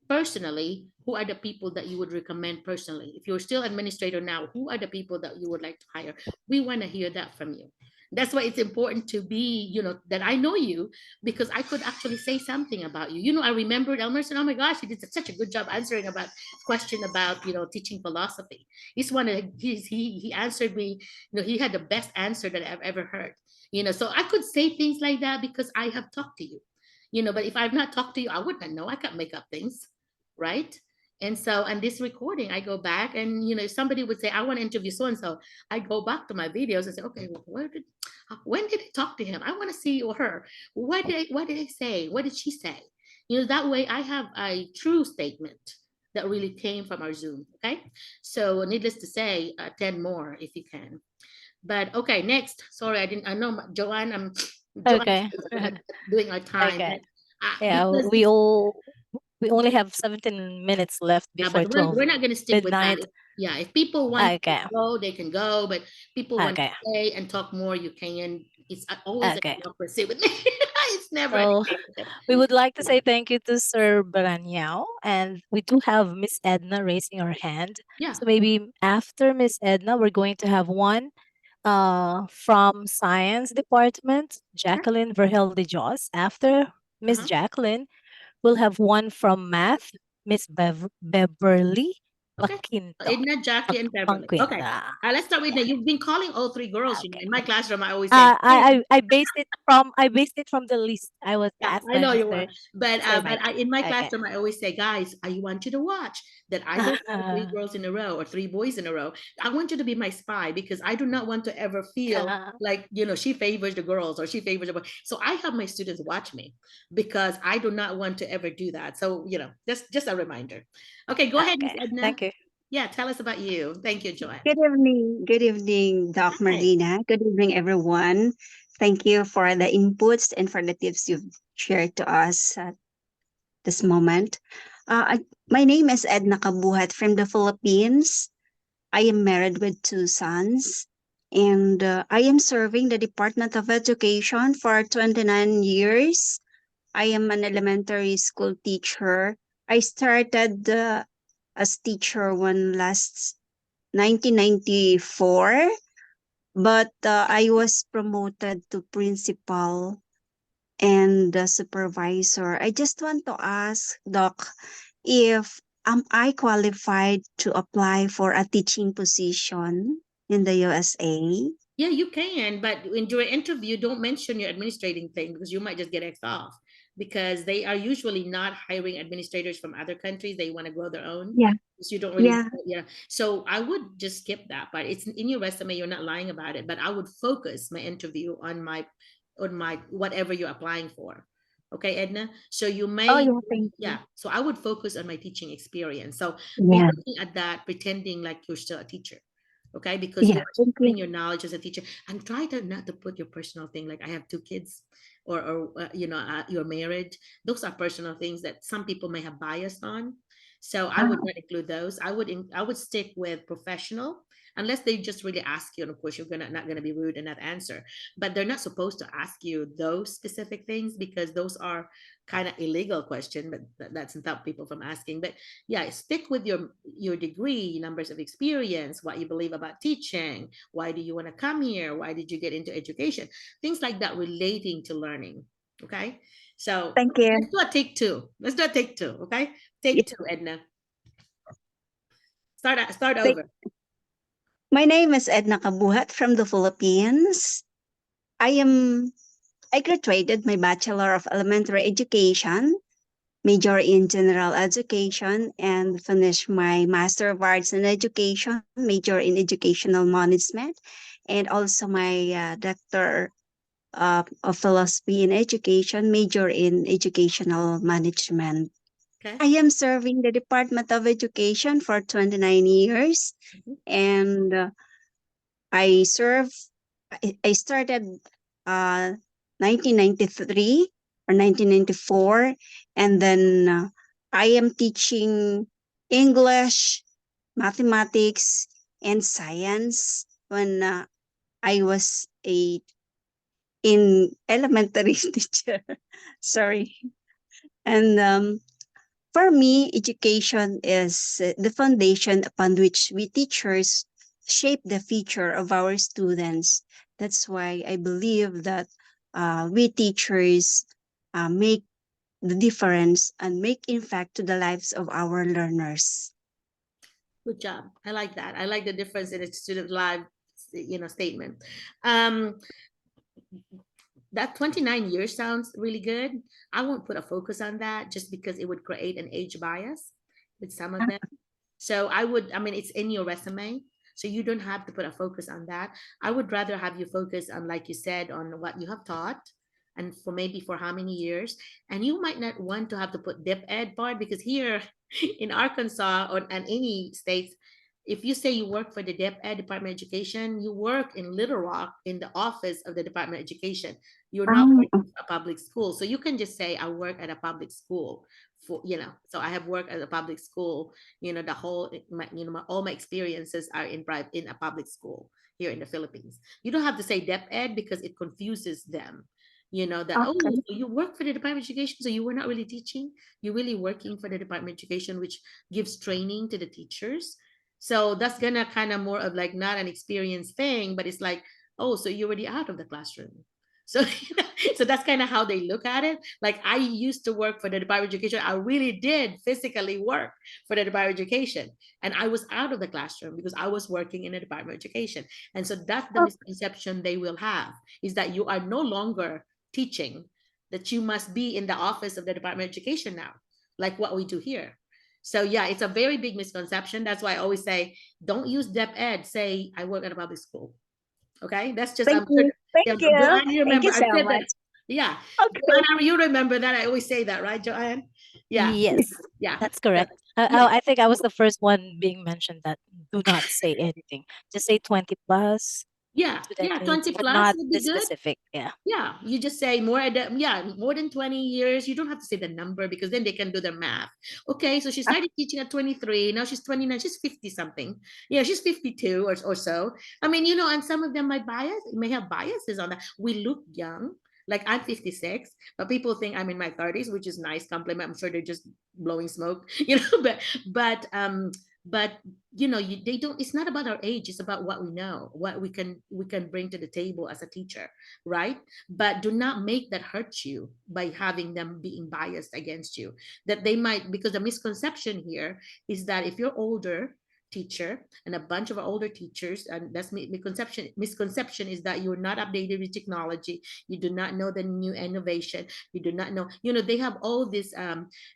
personally, who are the people that you would recommend personally? If you're still administrator now, who are the people that you would like to hire? We want to hear that from you. That's why it's important to be, that I know you, because I could actually say something about you. I remembered Elmerson. Oh my gosh, he did such a good job answering about question about, teaching philosophy. He answered me, he had the best answer that I've ever heard. So I could say things like that because I have talked to you. But if I've not talked to you, I wouldn't know. I can't make up things, right? And so, and this recording, I go back and, if somebody would say, I want to interview so-and-so, I go back to my videos and say, okay, when did I talk to him? I want to see or her. What did I say? What did she say? That way I have a true statement that really came from our Zoom, okay? So needless to say, 10 more if you can. But okay, next. Sorry, I know, Joanne, Okay. doing our time. Okay. But, Yeah, because we only have 17 minutes left yeah, before but 12 we're not going to stick with that. midnight. Yeah, if people want Okay. to go, they can go. But people want to Okay. stay and talk more, you can. It's always a Okay. democracy with me. It's never a So dictatorship. we would like to say thank you to Sir Baranyao. And we do have Miss Edna raising her hand. Yeah. So maybe after Miss Edna, we're going to have one from Science Department, Jacqueline Verhel de Jos. After Miss Uh-huh. Jacqueline, we'll have one from Math, Miss Beverly Okay. Paquinto. Edna, Jackie, and Beverly. Okay. Paquinta. Let's start with that. You've been calling all three girls. Okay. In my classroom, I always say, I based it from the list I was yeah, asked I by know you Mr. were. But in my Okay. classroom, I always say, guys, I want you to watch that I don't call three girls in a row or three boys in a row. I want you to be my spy because I do not want to ever feel like, she favors the girls or she favors the boys. So I have my students watch me because I do not want to ever do that. So, just a reminder. Okay, go ahead, Miss Okay. Edna. Thank you. Yeah, tell us about you. Thank you, Joanne. Good evening, Doc Hi. Merlina. Good evening, everyone. Thank you for the inputs and for the tips you've shared to us at this moment. My name is Edna Kabuhat from the Philippines. I am married with two sons, and I am serving the Department of Education for 29 years. I am an elementary school teacher. I started as teacher when last 1994, but I was promoted to principal and supervisor. I just want to ask, Doc, if am I qualified to apply for a teaching position in the USA? Yeah, you can, but in your interview, don't mention your administrating thing because you might just get X off because they are usually not hiring administrators from other countries. They want to grow their own. Yeah. So you don't really, Yeah. yeah. So I would just skip that, but it's in your resume. You're not lying about it, but I would focus my interview on my whatever you're applying for. Okay, Edna. So you may, Oh, yeah. Thank you. yeah. So I would focus on my teaching experience. So be Yeah. looking at that, pretending like you're still a teacher. Okay, because Yeah. you're Thank sharing you. your knowledge as a teacher, and try to not to put your personal thing like I have two kids, or you're married. Those are personal things that some people may have bias on. So I would not include those. I would stick with professional, unless they just really ask you, and of course you're not gonna be rude and not answer. But they're not supposed to ask you those specific things because those are kind of illegal question. But that's not people from asking. But yeah, stick with your degree, numbers of experience, what you believe about teaching, why do you want to come here, why did you get into education, things like that relating to learning. Okay, so Thank you. let's do a take two. Let's do a take two. Okay, take two, Edna. Start over. My name is Edna Kabuhat from the Philippines. I graduated my Bachelor of Elementary Education major in general education, and finished my Master of Arts in Education, major in educational management, and also my Doctor of Philosophy in Education, major in educational management. Okay. I am serving the Department of Education for 29 years, Mhm. and I serve. I started 1993 or 1994, and then I am teaching English, mathematics, and science when I was a in elementary teacher. Sorry, and for me, education is the foundation upon which we teachers shape the future of our students. That's why I believe that we teachers make the difference and make impact to the lives of our learners. Good job. I like that. I like the difference in a student life, statement. That 29 years sounds really good. I won't put a focus on that just because it would create an age bias with some of them. So I mean, it's in your resume. So you don't have to put a focus on that. I would rather have you focus on, like you said, on what you have taught and for maybe for how many years. And you might not want to have to put dip ed part because here in Arkansas or and any states, if you say you work for the Dep Ed Department of Education, you work in Little Rock in the office of the Department of Education. You're not Um, working for a public school. So you can just say, I work at a public school for, so I have worked at a public school, the whole, all my experiences are in a public school here in the Philippines. You don't have to say Dep Ed because it confuses them. That, oh, okay. so you work for the Department of Education, so you were not really teaching. You're really working for the Department of Education, which gives training to the teachers. So that's gonna kind of more of like not an experience thing, but it's like, oh, so you're already out of the classroom. So, so that's kind of how they look at it. Like I used to work for the Department of Education. I really did physically work for the Department of Education. And I was out of the classroom because I was working in the Department of Education. And so that's the misconception they will have is that you are no longer teaching, that you must be in the office of the Department of Education now, like what we do here. So yeah, it's a very big misconception. That's why I always say, don't use Dep Ed. Say I work at a public school. Okay, that's just Thank I'm sure. you. Thank Yeah, you. Joanne, you Thank remember you I so said that. much. Yeah, Okay. Joanne, you remember that I always say that, right, Joanne? Yeah, Yes, yeah, that's so, correct. yeah, I think I was the first one being mentioned that do not say anything. Just say 20 plus yeah, student yeah. needs, 20 but plus not would the be good. specific. Yeah. Yeah, you just say more than 20 years. You don't have to say the number because then they can do their math. Okay, so she started teaching at 23. Now she's 29. She's 50 something. Yeah, she's 52 or so. I mean, and some of them may have biases on that. We look young. Like I'm 56, but people think I'm in my 30s, which is nice compliment. I'm sure they're just blowing smoke, but they don't, it's not about our age, it's about what we know, what we can bring to the table as a teacher, right? But do not make that hurt you by having them being biased against you, that they might, because the misconception here is that if you're older teacher and a bunch of older teachers, and that's misconception is that you're not updated with technology, you do not know the new innovation, you do not know, they have all these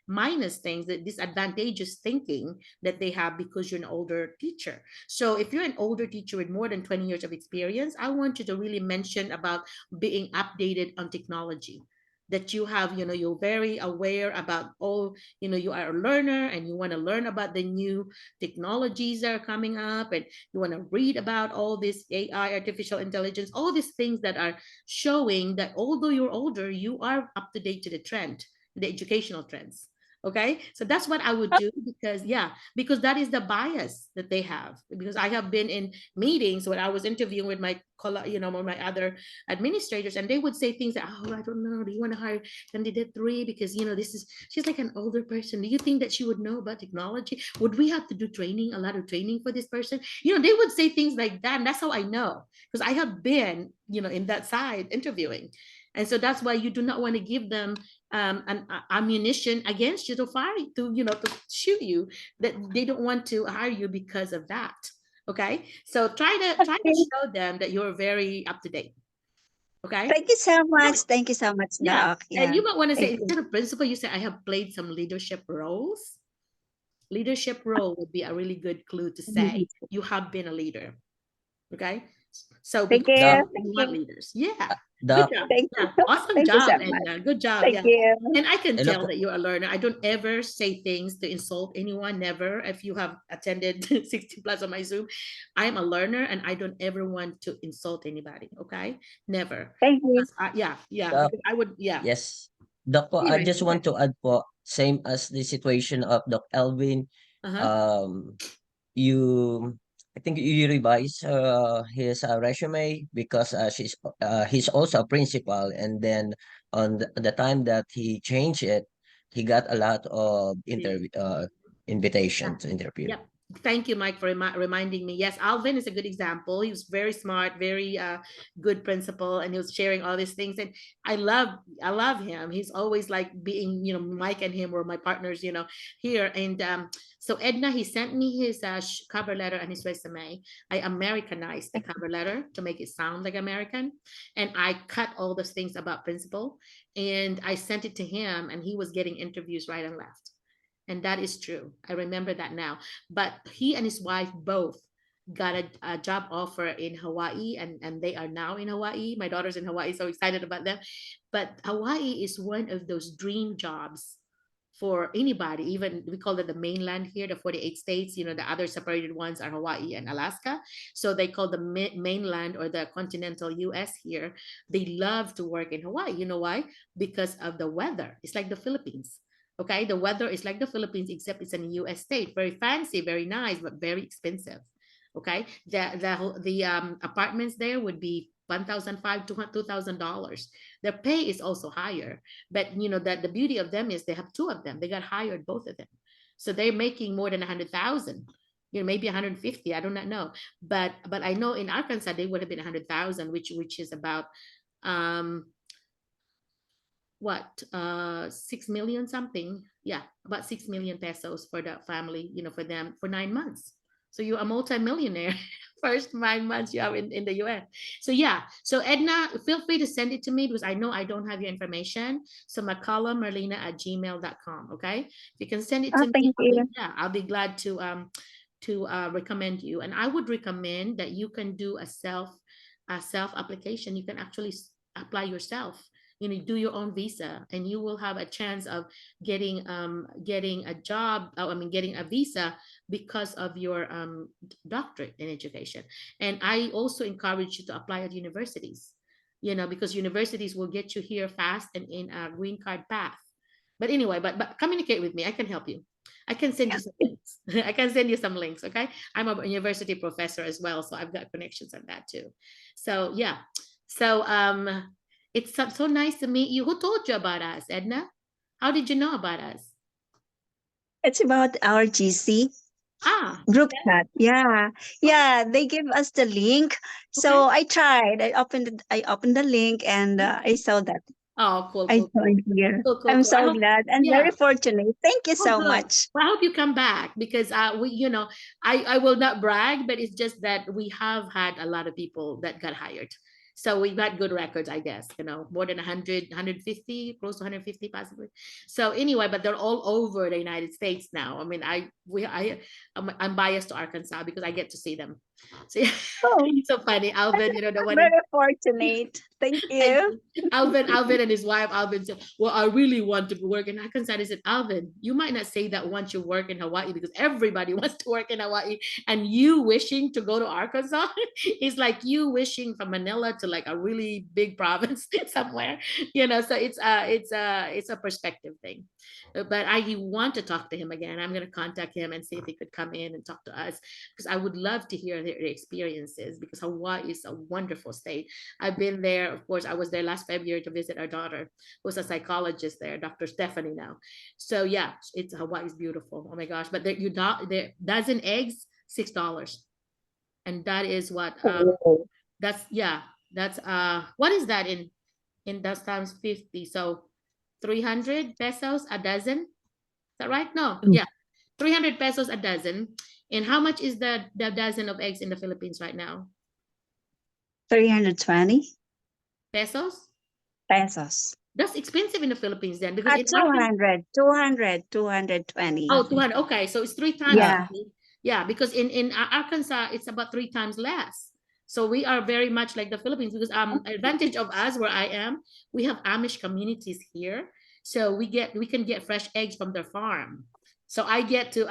minus things, that disadvantageous thinking that they have because you're an older teacher. So if you're an older teacher with more than 20 years of experience, I want you to really mention about being updated on technology, that you have, you're very aware about all, you are a learner and you want to learn about the new technologies that are coming up, and you want to read about all this AI, artificial intelligence, all these things that are showing that although you're older, you are up to date to the trend, the educational trends. Okay, so that's what I would do, because that is the bias that they have. Because I have been in meetings when I was interviewing with my with my other administrators, and they would say things that, oh, I don't know, do you want to hire candidate 3 because she's like an older person, do you think that she would know about technology, would we have to do training, a lot of training for this person? They would say things like that, and that's how I know, because I have been in that side interviewing. And so that's why you do not want to give them an ammunition against you to fire to shoot you, that they don't want to hire you because of that. Okay, so try to Okay. show them that you're very up to date. Okay. Thank you so much. Thank you so much, Yeah. Doc. And Yeah. you might want to say, Thank you. instead of principal, you say, I have played some leadership roles. Leadership role would be a really good clue to say you have been a leader. Okay. So Thank because you. Doc, Thank you want you. leaders. Yeah. Good Doc, job. Thank you. Yeah. Awesome Thank you so job, much. Edna. Good job. Thank Yeah. you. And I can hello tell po. that you're a learner. I don't ever say things to insult anyone, never. If you have attended 60 plus on my Zoom, I'm a learner and I don't ever want to insult anybody. Okay. Never. Thank you. Yeah. Doc, Because I would, yeah. yes. Doc po, I Anyway, just want to add po, same as the situation of Doc Elvin. uh-huh. Um, you, I think you revise his resume because he's also a principal, and then on the time that he changed it, he got a lot of interview invitations to interview. Yep. Thank you, Mike, for reminding me. Yes, Alvin is a good example. He was very smart, very good principal, and he was sharing all these things. And I love him. He's always like being, Mike and him were my partners, here. And so Edna, he sent me his cover letter and his resume. I Americanized the cover letter to make it sound like American, and I cut all those things about principal, and I sent it to him, and he was getting interviews right and left. And that is true. I remember that now. But he and his wife both got a job offer in Hawaii, and they are now in Hawaii. My daughter's in Hawaii, so excited about them. But Hawaii is one of those dream jobs for anybody. Even we call it the mainland here, the 48 states. The other separated ones are Hawaii and Alaska. So they call the mainland or the continental US here. They love to work in Hawaii. You know why? Because of the weather. It's like the Philippines. Okay, the weather is like the Philippines, except it's in a U.S. state. Very fancy, very nice, but very expensive. Okay, the apartments there would be $1,500 to $2,000. Their pay is also higher, but that the beauty of them is they have two of them. They got hired, both of them, so they're making more than 100,000. Maybe 150. I do not know, but I know in Arkansas they would have been 100,000, which is about what 6 million something, yeah, about 6 million pesos for that family, for them for 9 months. So you're a multi-millionaire first 9 months you have in the US. So yeah, so Edna, feel free to send it to me because I know I don't have your information. So McCullough Merlina at gmail.com. Okay, you can send it Oh, to me. thank you. I'll be glad to recommend you. And I would recommend that you can do a self application. You can actually apply yourself, do your own visa, and you will have a chance of getting a job. Getting a visa because of your doctorate in education. And I also encourage you to apply at universities, because universities will get you here fast and in a green card path. But anyway, but communicate with me. I can help you. I can send you some links. I can send you some links. Okay. I'm a university professor as well, so I've got connections on that too. So yeah. So it's so nice to meet you. Who told you about us, Edna? How did you know about us? It's about our GC group Okay. chat. Yeah. Yeah. They give us the link. So I tried. I opened the link and I saw that. Oh, cool, I cool, cool. joined here. Cool, cool, I'm cool. I so hope, glad and yeah. very fortunate. Thank you Oh, so good. much. Well, I hope you come back because I will not brag, but it's just that we have had a lot of people that got hired. So we've got good records, I guess, more than 100, 150, close to 150 possibly. So anyway, but they're all over the United States now. I'm biased to Arkansas because I get to see them. So yeah, Oh, it's so funny. Alvin, the one very fortunate. Thank you. Alvin and his wife, Alvin said, well, I really want to work in Arkansas. I said, Alvin, you might not say that once you work in Hawaii because everybody wants to work in Hawaii, and you wishing to go to Arkansas is like you wishing from Manila to like a really big province somewhere, so it's a perspective thing. But I want to talk to him again. I'm going to contact him and see if he could come in and talk to us because I would love to hear their experiences because Hawaii is a wonderful state. I've been there. Of course, I was there last February to visit our daughter, who's a psychologist there, Dr. Stephanie now. So yeah, Hawaii is beautiful. Oh my gosh! But there dozen eggs, $6, and that is what that's what is that in that times 50? So 300 pesos a dozen. Is that right? No, yeah, 300 pesos a dozen. And how much is the dozen of eggs in the Philippines right now? 320. pesos. Pesos. That's expensive in the Philippines then, because in 200, 220. oh, 200. Okay, so it's 3 times. Yeah. Yeah, because in Arkansas, it's about 3 times less. So we are very much like the Philippines, because advantage of us where I am, we have Amish communities here. So we can get fresh eggs from their farm. So I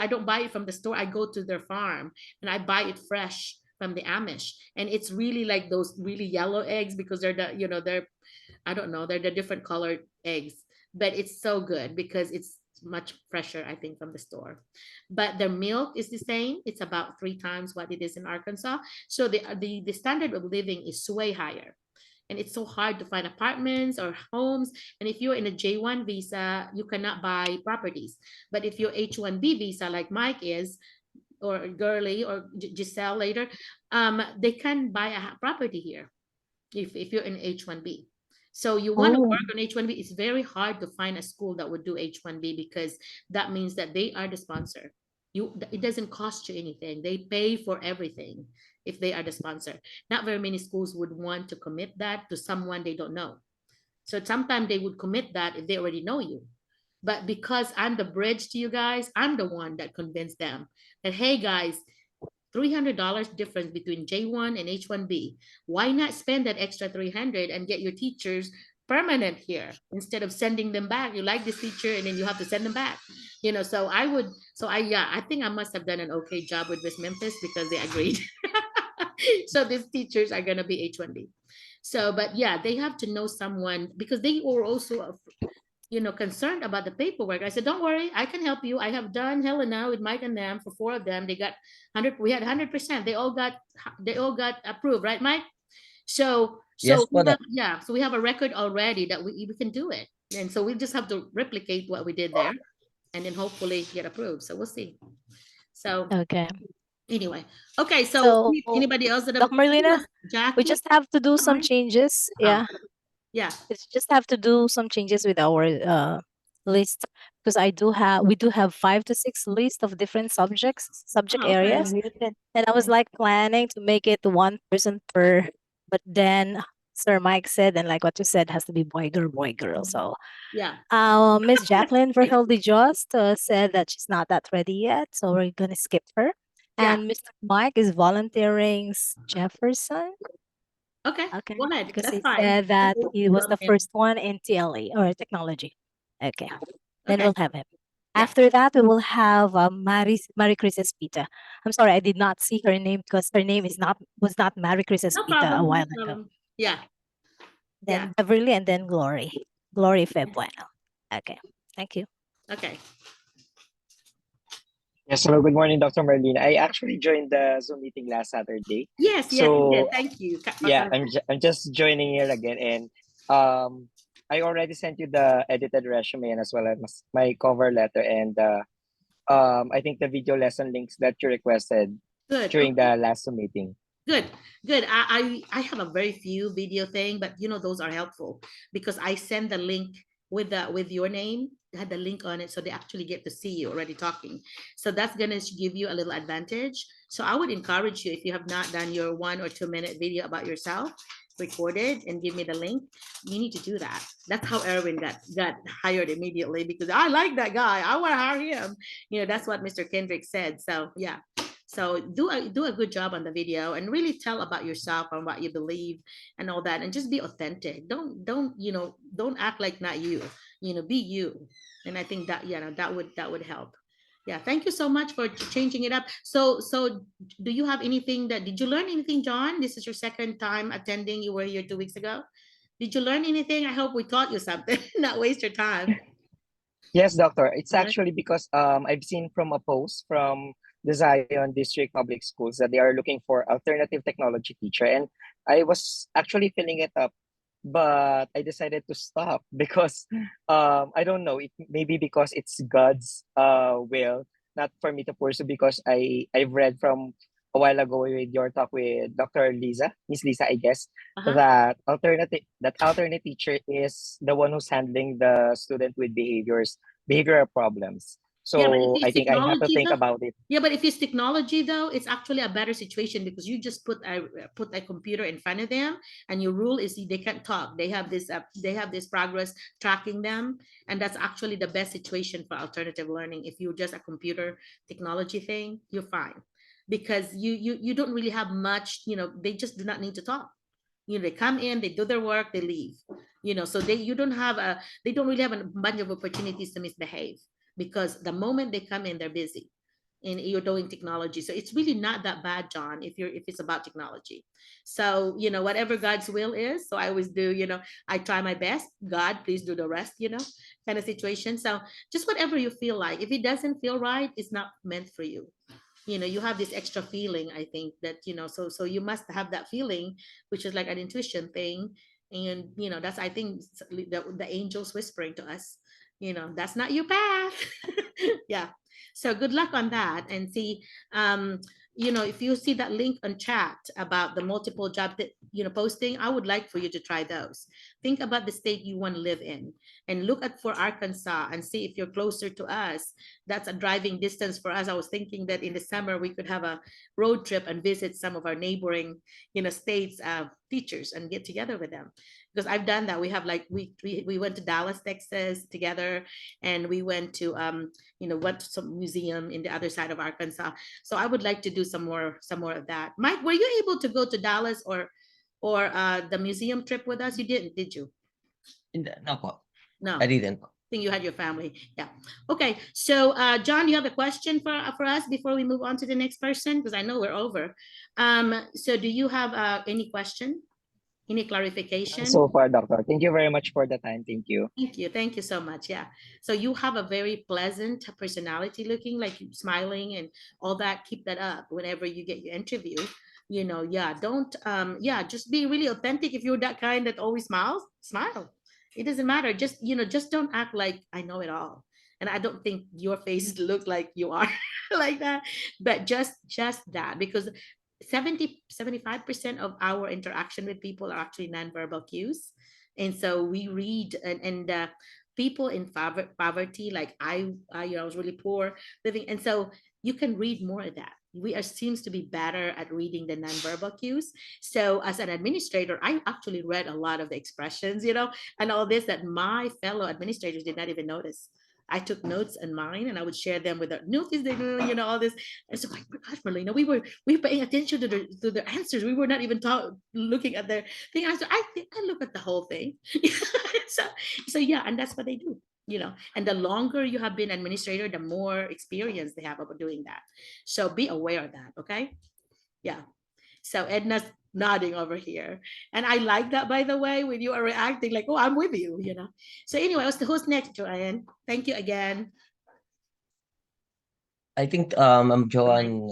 don't buy it from the store, I go to their farm and I buy it fresh from the Amish. And it's really like those really yellow eggs, because they're they're, I don't know, they're the different colored eggs, but it's so good because it's much fresher, I think, from the store. But their milk is the same. It's about 3 times what it is in Arkansas. So the standard of living is way higher. And it's so hard to find apartments or homes. And if you're in a J1 visa, you cannot buy properties. But if you're H1B visa, like Mike is, or Girly or Giselle later, they can buy a property here if you're in H1B. So you want to Oh. work on H1B, it's very hard to find a school that would do H1B, because that means that they are the sponsor. It doesn't cost you anything. They pay for everything if they are the sponsor. Not very many schools would want to commit that to someone they don't know. So sometimes they would commit that if they already know you. But because I'm the bridge to you guys, I'm the one that convinced them that, hey guys, $300 difference between J1 and H1B. Why not spend that extra 300 and get your teachers permanent here instead of sending them back? You like this teacher and then you have to send them back. So I think I must have done an okay job with Miss Memphis, because they agreed. So these teachers are going to be H1B. So, but yeah, they have to know someone, because they were also concerned about the paperwork. I said, don't worry, I can help you. I have done Helena with Mike and them. For 4 of them, they got 100. We had 100%. They all got approved, right, Mike? So Yes po, Doc. so we have a record already that we can do it, and so we just have to replicate what we did there, and then hopefully get approved. So we'll see. So Okay. anyway, okay. So So, anybody else that Doc Merlina, Jackie? we just have to do some Sorry? changes. Yeah. Yeah. We just have to do some changes with our list, because we do have 5 to 6 list of different subject Oh, okay. areas. And I was like planning to make it one person per, but then Sir Mike said, and like what you said, has to be boy, girl. So Yeah. Miss Jacqueline Verhel de Just said that she's not that ready yet, so we're gonna skip her. Yeah. And Mr. Mike is volunteering Jefferson. Okay. Okay. Go ahead. Because That's he fine. said that he was the Welcome. first one in TLE or technology. Okay. Then Okay. we'll have him. Yeah. After that, we will have Marie Chris Espita. I'm sorry, I did not see her name, because her name was not Marie Chris No Espita problem. a No while ago. problem. Yeah. Then Beverly, and then Glory. Glory Febueno. Okay. Thank you. Okay. Yes, hello, good morning, Dr. Merlina. I actually joined the Zoom meeting last Saturday. Yes, you So did. Thank you. yeah, I'm just joining here again, and I already sent you the edited resume and as well as my cover letter, and I think the video lesson links that you requested Good. during Okay. the last Zoom meeting. Good. I have a very few video thing, but those are helpful, because I send the link with your name. It had the link on it, so they actually get to see you already talking. So that's gonna give you a little advantage. So I would encourage you, if you have not done your 1 or 2 minute video about yourself, recorded, and give me the link, you need to do that. That's how Erwin got hired immediately, because I like that guy, I want to hire him. That's what Mr. Kendrick said. So yeah. So do a good job on the video, and really tell about yourself and what you believe and all that, and just be authentic. Don't act like not you. Be you. And I think that that would help. Yeah, thank you so much for changing it up. So do you have anything did you learn anything, John? This is your second time attending. You were here 2 weeks ago. Did you learn anything? I hope we taught you something, not waste your time. Yes, doctor. It's actually because I've seen from a post from the Zion District Public Schools that they are looking for alternative technology teacher, and I was actually filling it up, but I decided to stop because I don't know, it maybe because it's God's will not for me to pursue, because I've read from a while ago with your talk with Dr. Miss Lisa, I guess, that alternate teacher is the one who's handling the student with behavioral problems. Yeah, but if So it's I think I have to technology think though, about it. yeah, but if it's technology though, it's actually a better situation because you just put a computer in front of them, and your rule is they can't talk. They have this progress tracking them, and that's actually the best situation for alternative learning. If you're just a computer technology thing, you're fine because you don't really have much. They just do not need to talk. They come in, they do their work, they leave. So they don't really have a bunch of opportunities to misbehave because the moment they come in, they're busy and you're doing technology. So it's really not that bad, John, if it's about technology. So whatever God's will is. So I always do, I try my best. God, please do the rest, kind of situation. So just whatever you feel like. If it doesn't feel right, it's not meant for you. You have this extra feeling, I think, that so you must have that feeling, which is like an intuition thing. And that's, I think, the angels whispering to us, that's not your path. Yeah. So good luck on that. And see, if you see that link on chat about the multiple job that posting, I would like for you to try those. Think about the state you want to live in and look at for Arkansas and see if you're closer to us. That's a driving distance for us. I was thinking that in the summer we could have a road trip and visit some of our neighboring states teachers and get together with them, because I've done that. We have like we went to Dallas, Texas together, and we went to went to some museum in the other side of Arkansas. So I would like to do some more of that. Mike, were you able to go to Dallas or the museum trip with us? You didn't, did you? No po. No. I didn't po. I think you had your family. Yeah. Okay. So John, you have a question for us before we move on to the next person? Because I know we're over. So do you have any question? Any clarification? So far, doctor. Thank you very much for the time. Thank you. Thank you. Thank you so much. Yeah. So you have a very pleasant personality, looking like you smiling and all that. Keep that up whenever you get your interview. Yeah, don't just be really authentic. If you're that kind that always smiles, smile. It doesn't matter. Just don't act like I know it all. And I don't think your face look like you are like that, but just that, because 75% of our interaction with people are actually nonverbal cues. And so we read, and people in poverty, like I was really poor living, and so you can read more of that. We seems to be better at reading the nonverbal cues. So as an administrator, I actually read a lot of the expressions, and all this that my fellow administrators did not even notice. I took notes in mine and I would share them with the notice they do, all this. And so, like, my gosh, Merlina, we were paying attention to the answers. We were not even looking at their thing. I think I look at the whole thing. so yeah, and that's what they do. And the longer you have been administrator, the more experience they have about doing that. So be aware of that, okay? Yeah. So Edna's nodding over here. And I like that, by the way, when you are reacting like, oh, I'm with you, So anyway, who's next, Joanne? Thank you again. I think Joanne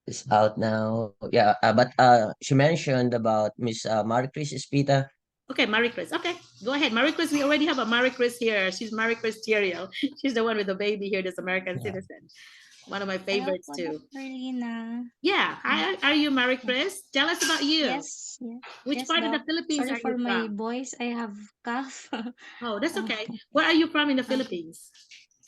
is out now. Yeah, but she mentioned about Miss Marie Chris Espita. Okay, Marie Chris. Okay, go ahead. Marie Chris, we already have a Marie Chris here. She's Marie Chris Theriot. She's the one with the baby here, this American citizen. One of my favorites too. Merlina. Yeah. Hi, are you Marie Chris? Tell us about you. Yes. Which Yes, part of the Doc. Philippines Sorry are for you my from? voice. I have cough. Oh, that's okay. Where are you from in the Philippines?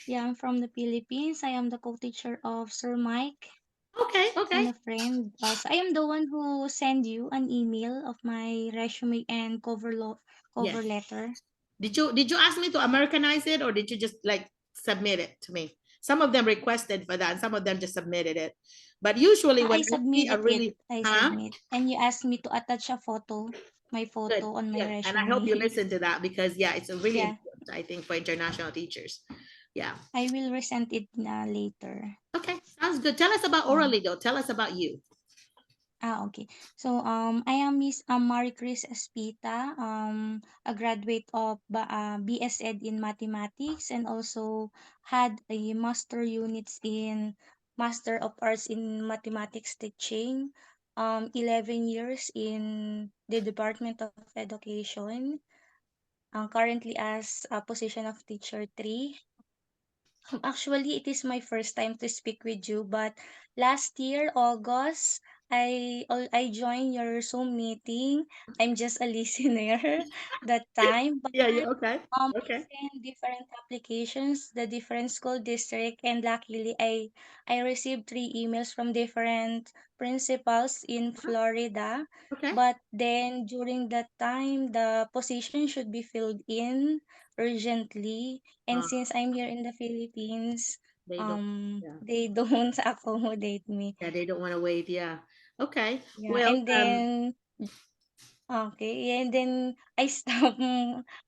Yeah, I'm from the Philippines. I am the co-teacher of Sir Mike. Okay. And a friend. So I am the one who send you an email of my resume and cover Yes. letter. Did you ask me to Americanize it, or did you just like submit it to me? Some of them requested for that, and some of them just submitted it. But usually when I submitted really, it. I submit. And you asked me to attach a photo, my photo good, on my good. resume. And I hope you listen to that, because yeah, it's a really Yeah. important, I think, for international teachers. Yeah. I will resend it later. Okay, sounds good. Tell us about Orally though. Tell us about you. Okay. So I am Miss Marie Chris Espita, a graduate of BS Ed in Mathematics, and also had a master units in Master of Arts in Mathematics teaching, 11 years in the Department of Education, currently as a position of teacher 3. Actually, it is my first time to speak with you, but last year, August, I joined your Zoom meeting. I'm just a listener that time, but Yeah, yeah, okay. I Okay. sent different applications, the different school district, and luckily I received 3 emails from different principals in Florida. Okay. But then during that time, the position should be filled in urgently, and Uh, since I'm here in the Philippines, they don't, yeah. they don't accommodate me. Yeah, they don't want to wait. Yeah. Okay. Yeah, Well, and then okay, and then I stopped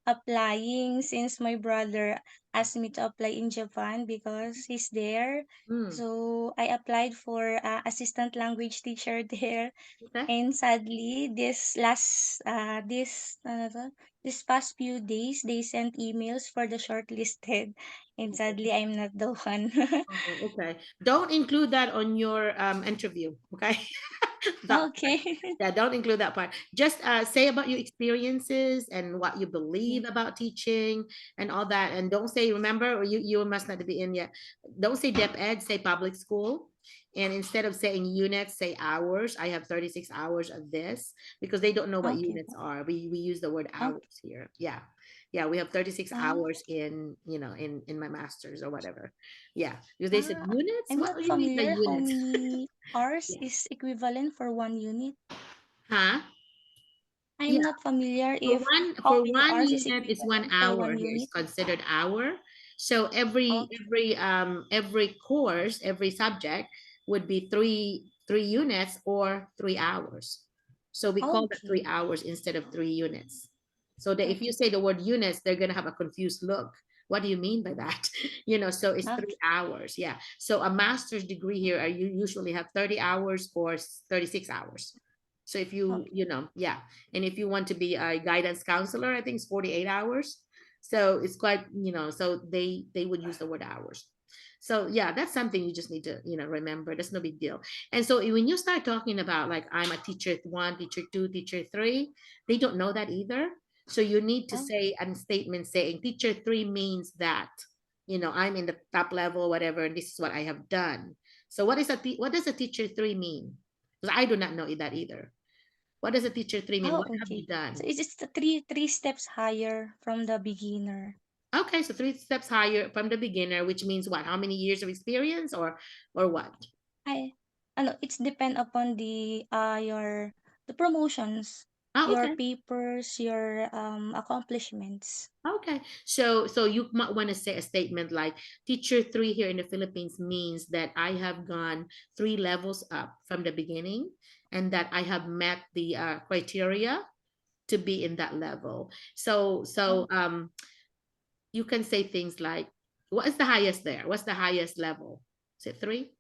applying since my brother asked me to apply in Japan because he's there. mm, So I applied for assistant language teacher there, okay. and sadly, this past few days, they sent emails for the shortlisted, and sadly, I'm not the one. Oh, okay. Don't include that on your interview. Okay. That part. Okay. Yeah, don't include that part. Just say about your experiences and what you believe Yeah. about teaching and all that. And don't say, remember, or you must not be in yet. Don't say dep ed, say public school. And instead of saying units, say hours. I have 36 hours of this because they don't know what Okay. units are. We use the word Okay. hours here. Yeah. Yeah, we have 36 Ah, hours in, in my master's or whatever. Yeah, because they said ah, units. I'm What not do you mean by familiar how units? many hours Yeah. is equivalent for 1 unit. Huh? I'm Yeah. not familiar For if one how for many one hours is unit is one equivalent for hour one here. It's unit. considered hour. So every Okay. every course, every subject would be three units or 3 hours. So we call it Okay. 3 hours instead of 3 units. So that if you Okay. say the word units, they're gonna have a confused look. What do you mean by that? So it's Okay. 3 hours. Yeah. So a master's degree here, you usually have 30 hours or 36 hours. So if you, Okay. yeah. And if you want to be a guidance counselor, I think it's 48 hours. So it's quite, so they would use the word hours. So yeah, that's something you just need to, remember. That's no big deal. And so when you start talking about like I'm a teacher one, teacher two, teacher three, they don't know that either. So you need to Oh, say a statement saying teacher three means that, I'm in the top level, whatever, and this is what I have done. So what does a teacher three mean? Because I do not know that either. What does a teacher three mean? oh, What have you okay. So done? it's just the three steps higher from the beginner. Okay, so 3 steps higher from the beginner, which means what? How many years of experience or what? I it's depend upon the promotions, Oh, your okay. papers, your accomplishments. Okay. So you might want to say a statement like teacher three here in the Philippines means that I have gone 3 levels up from the beginning and that I have met the criteria to be in that level. So Oh, so you can say things like, what is the highest there? What's the highest level? Is it three?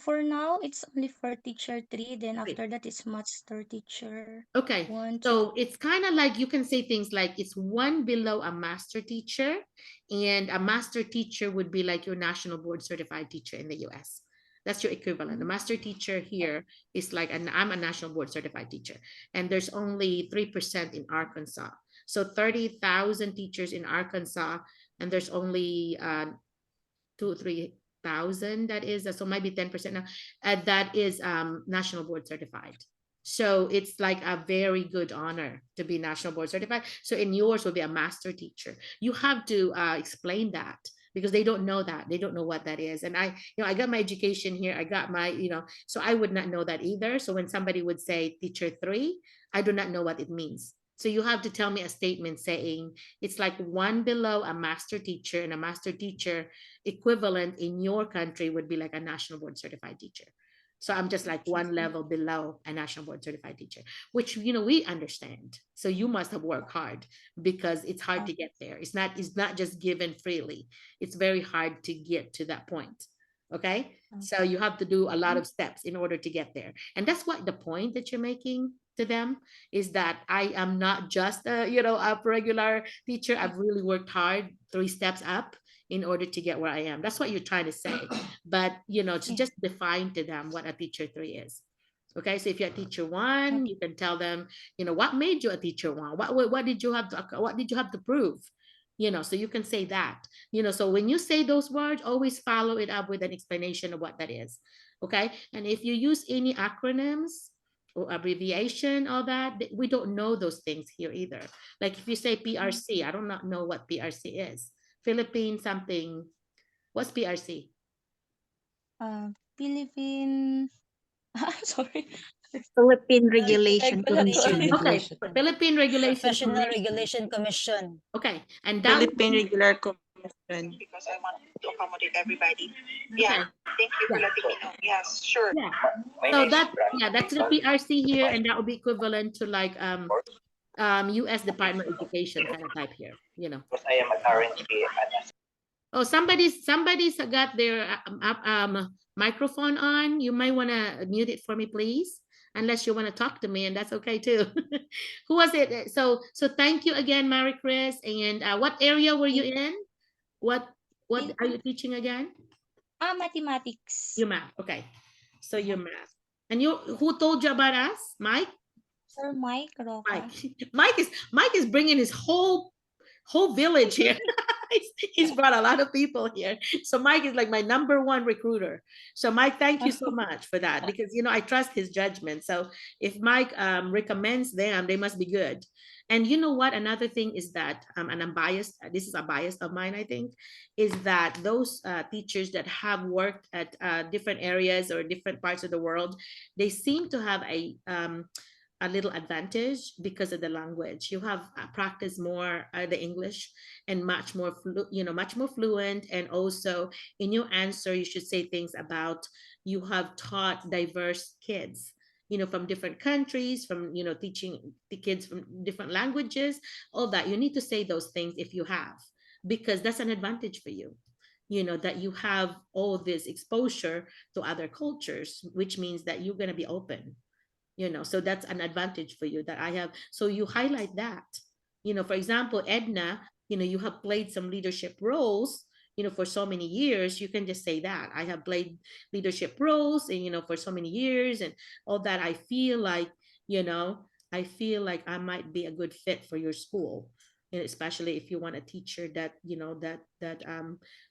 for now it's only for teacher 3, then Three. after that it's master teacher Okay. 1, 2, So it's kind of like you can say things like it's one below a master teacher, and a master teacher would be like your national board certified teacher in the US. That's your equivalent. A 3. master teacher here is like, I'm a national board certified teacher, and there's only 3% in Arkansas. So 30,000 teachers in Arkansas, and there's only 2 3,000 that is so maybe 10% now that is national board certified. So it's like a very good honor to be national board certified. So in yours will be a master teacher. You have to explain that because they don't know that, they don't know what that is. And I got my education here, I got my, so I would not know that either. So when somebody would say teacher three, I do not know what it means. So you have to tell me a statement saying it's like one below a master teacher, and a master teacher equivalent in your country would be like a national board certified teacher. So I'm just like Okay. one level below a national board certified teacher, which we understand. So you must have worked hard because it's hard to get there. It's not just given freely. It's very hard to get to that point. Okay. So you have to do a lot of steps in order to get there. And that's what the point that you're making to them is that I am not just a regular teacher. I've really worked hard 3 steps up in order to get where I am. That's what you're trying to say. But to Yeah. just define to them what a teacher three is. Okay, so if you're a teacher one, Okay. you can tell them, what made you a teacher one? What did you have to prove? So you can say that. So when you say those words, always follow it up with an explanation of what that is. Okay, and if you use any acronyms or abbreviation, all that, we don't know those things here either. Like if you say PRC, I do not know what PRC is. Philippine something. What's PRC? Philippine. Sorry. Philippine Regulation Regulation. Commission. Okay, Philippine Regulation Professional Commission. Regulation Commission. Okay, and that would Philippine be, Regular Commission. Because I want to accommodate everybody. Yeah, okay. thank you for Yeah. letting me know. Yes, sure. Yeah. So that, yeah, that's the PRC here, and that would be equivalent to like US Department of Education kind of type here, you know. Because I am currently Oh, somebody's got their microphone on. You might want to mute it for me, please, unless you want to talk to me, and that's okay too. Who was it? So thank you again, Mary Chris. And what area were you in? What are you teaching again? Mathematics. You math. Okay, so you math. And who told you about us? Mike. Sir Mike Roca. Mike is bringing his whole village here. He's brought a lot of people here. So Mike is like my #1 recruiter. So Mike, thank you so much for that, because I trust his judgment. So if Mike recommends them, they must be good. And you know what? Another thing is that, and I'm biased, this is a bias of mine, I think, is that those teachers that have worked at different areas or different parts of the world, they seem to have a little advantage because of the language. You have practiced more the English and much more fluent. And also in your answer, you should say things about you have taught diverse kids, from different countries, from, teaching the kids from different languages, all that. You need to say those things if you have, because that's an advantage for you. That you have all this exposure to other cultures, which means that you're going to be open. So that's an advantage for you that I have. So you highlight that, for example, Edna, you have played some leadership roles, for so many years. You can just say that I have played leadership roles and, for so many years and all that. I feel like I might be a good fit for your school. Especially if you want a teacher that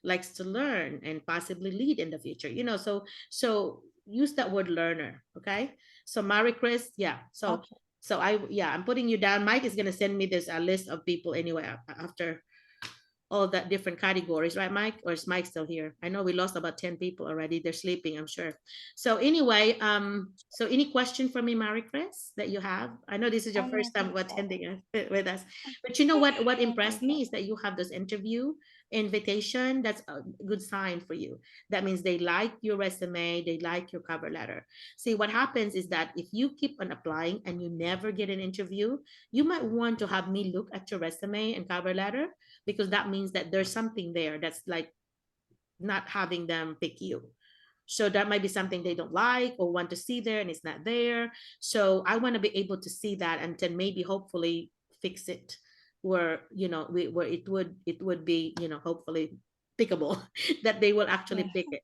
likes to learn and possibly lead in the future. So use that word learner. Okay. So Mary Chris, yeah. So Okay. so I'm putting you down. Mike is gonna send me this list of people anyway after all that different categories, right, Mike? Or is Mike still here? I know we lost about 10 people already. They're sleeping, I'm sure. So anyway, so any question for me, Mary Chris, that you have? I know this is your first time attending with us, but you know what impressed me is that you have this interview invitation. That's a good sign for you. That means they like your resume, they like your cover letter. See, what happens is that if you keep on applying and you never get an interview, you might want to have me look at your resume and cover letter, because that means that there's something there that's like not having them pick you. So that might be something they don't like or want to see there and it's not there. So I want to be able to see that and then maybe hopefully fix it where, where it would be, hopefully pickable that they will actually pick it.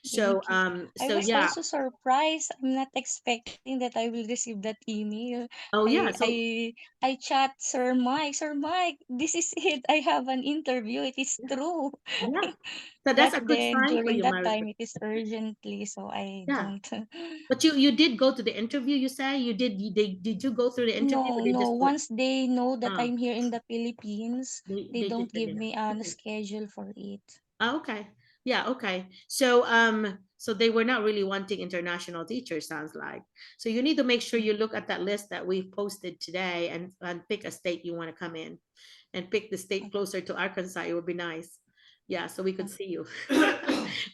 So I so was yeah. also surprised. I'm not expecting that I will receive that email. Oh yeah. So I chat Sir Mike. Sir Mike, this is it. I have an interview. It is true. yeah. So that's a But good then sign for during you, that Mary. time, it is urgently, so I Yeah. don't. But you did go to the interview, you say? Did you go through the interview or they No. just Once they know that Ah. I'm here in the Philippines, they they don't just said give it. me a Okay. schedule for it. Oh, okay. Yeah, okay. So so they were not really wanting international teachers, sounds like. So you need to make sure you look at that list that we've posted today and pick a state you want to come in and pick the state closer to Arkansas. It would be nice. Yeah, so we could see you.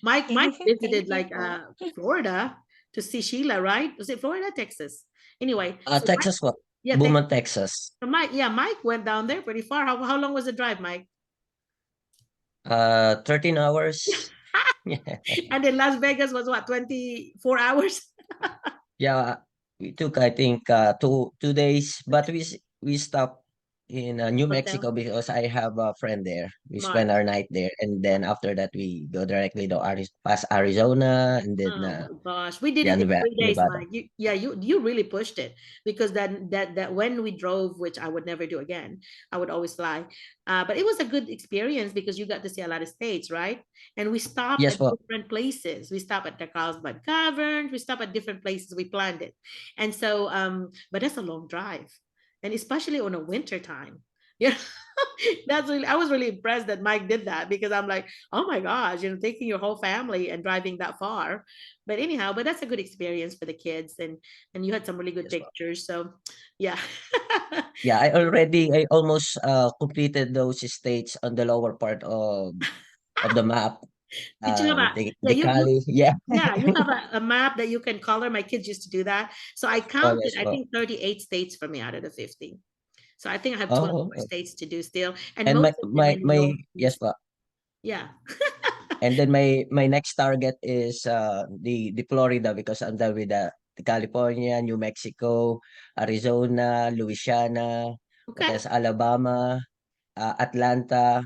Mike visited Thank you like po. Florida to see Sheila, right? Was it Florida, Texas? Anyway, so Texas what? yeah, Beaumont, Texas. so Mike went down there pretty far. How long was the drive, Mike? 13 hours. Yeah. And then Las Vegas was what, 24 hours? Yeah, we took I think 2 days, but we stopped New Hotel? Mexico because I have a friend there. We spend Smart. our night there, and then after that we go directly to past Arizona, and then Oh my gosh, we did yeah, it in 3 days, Nevada. Mike. You really pushed it because that when we drove, which I would never do again, I would always fly. But it was a good experience because you got to see a lot of states, right? And we stopped Yes, at po. different places. We stopped at the Carlsbad Caverns. We stopped at different places. We planned it, and so but that's a long drive, and especially on a winter time. Yeah, that's really. I was really impressed that Mike did that because I'm like, oh my gosh, taking your whole family and driving that far. But anyhow, but that's a good experience for the kids, and you had some really good Yes, po. pictures. So yeah. Yeah, I almost completed those states on the lower part of the map. Did you have a The Cali, yeah. yeah, you have a map that you can color. My kids used to do that. So I Oh, counted, yes, I po. think 38 states for me out of the 50. So I think I have 12 Oh, more states to do still, and and most of them in the my yes, Northeast. po. Yeah. And then my next target is the Florida because I'm done with the California, New Mexico, Arizona, Louisiana, what Okay. else? Alabama, Atlanta,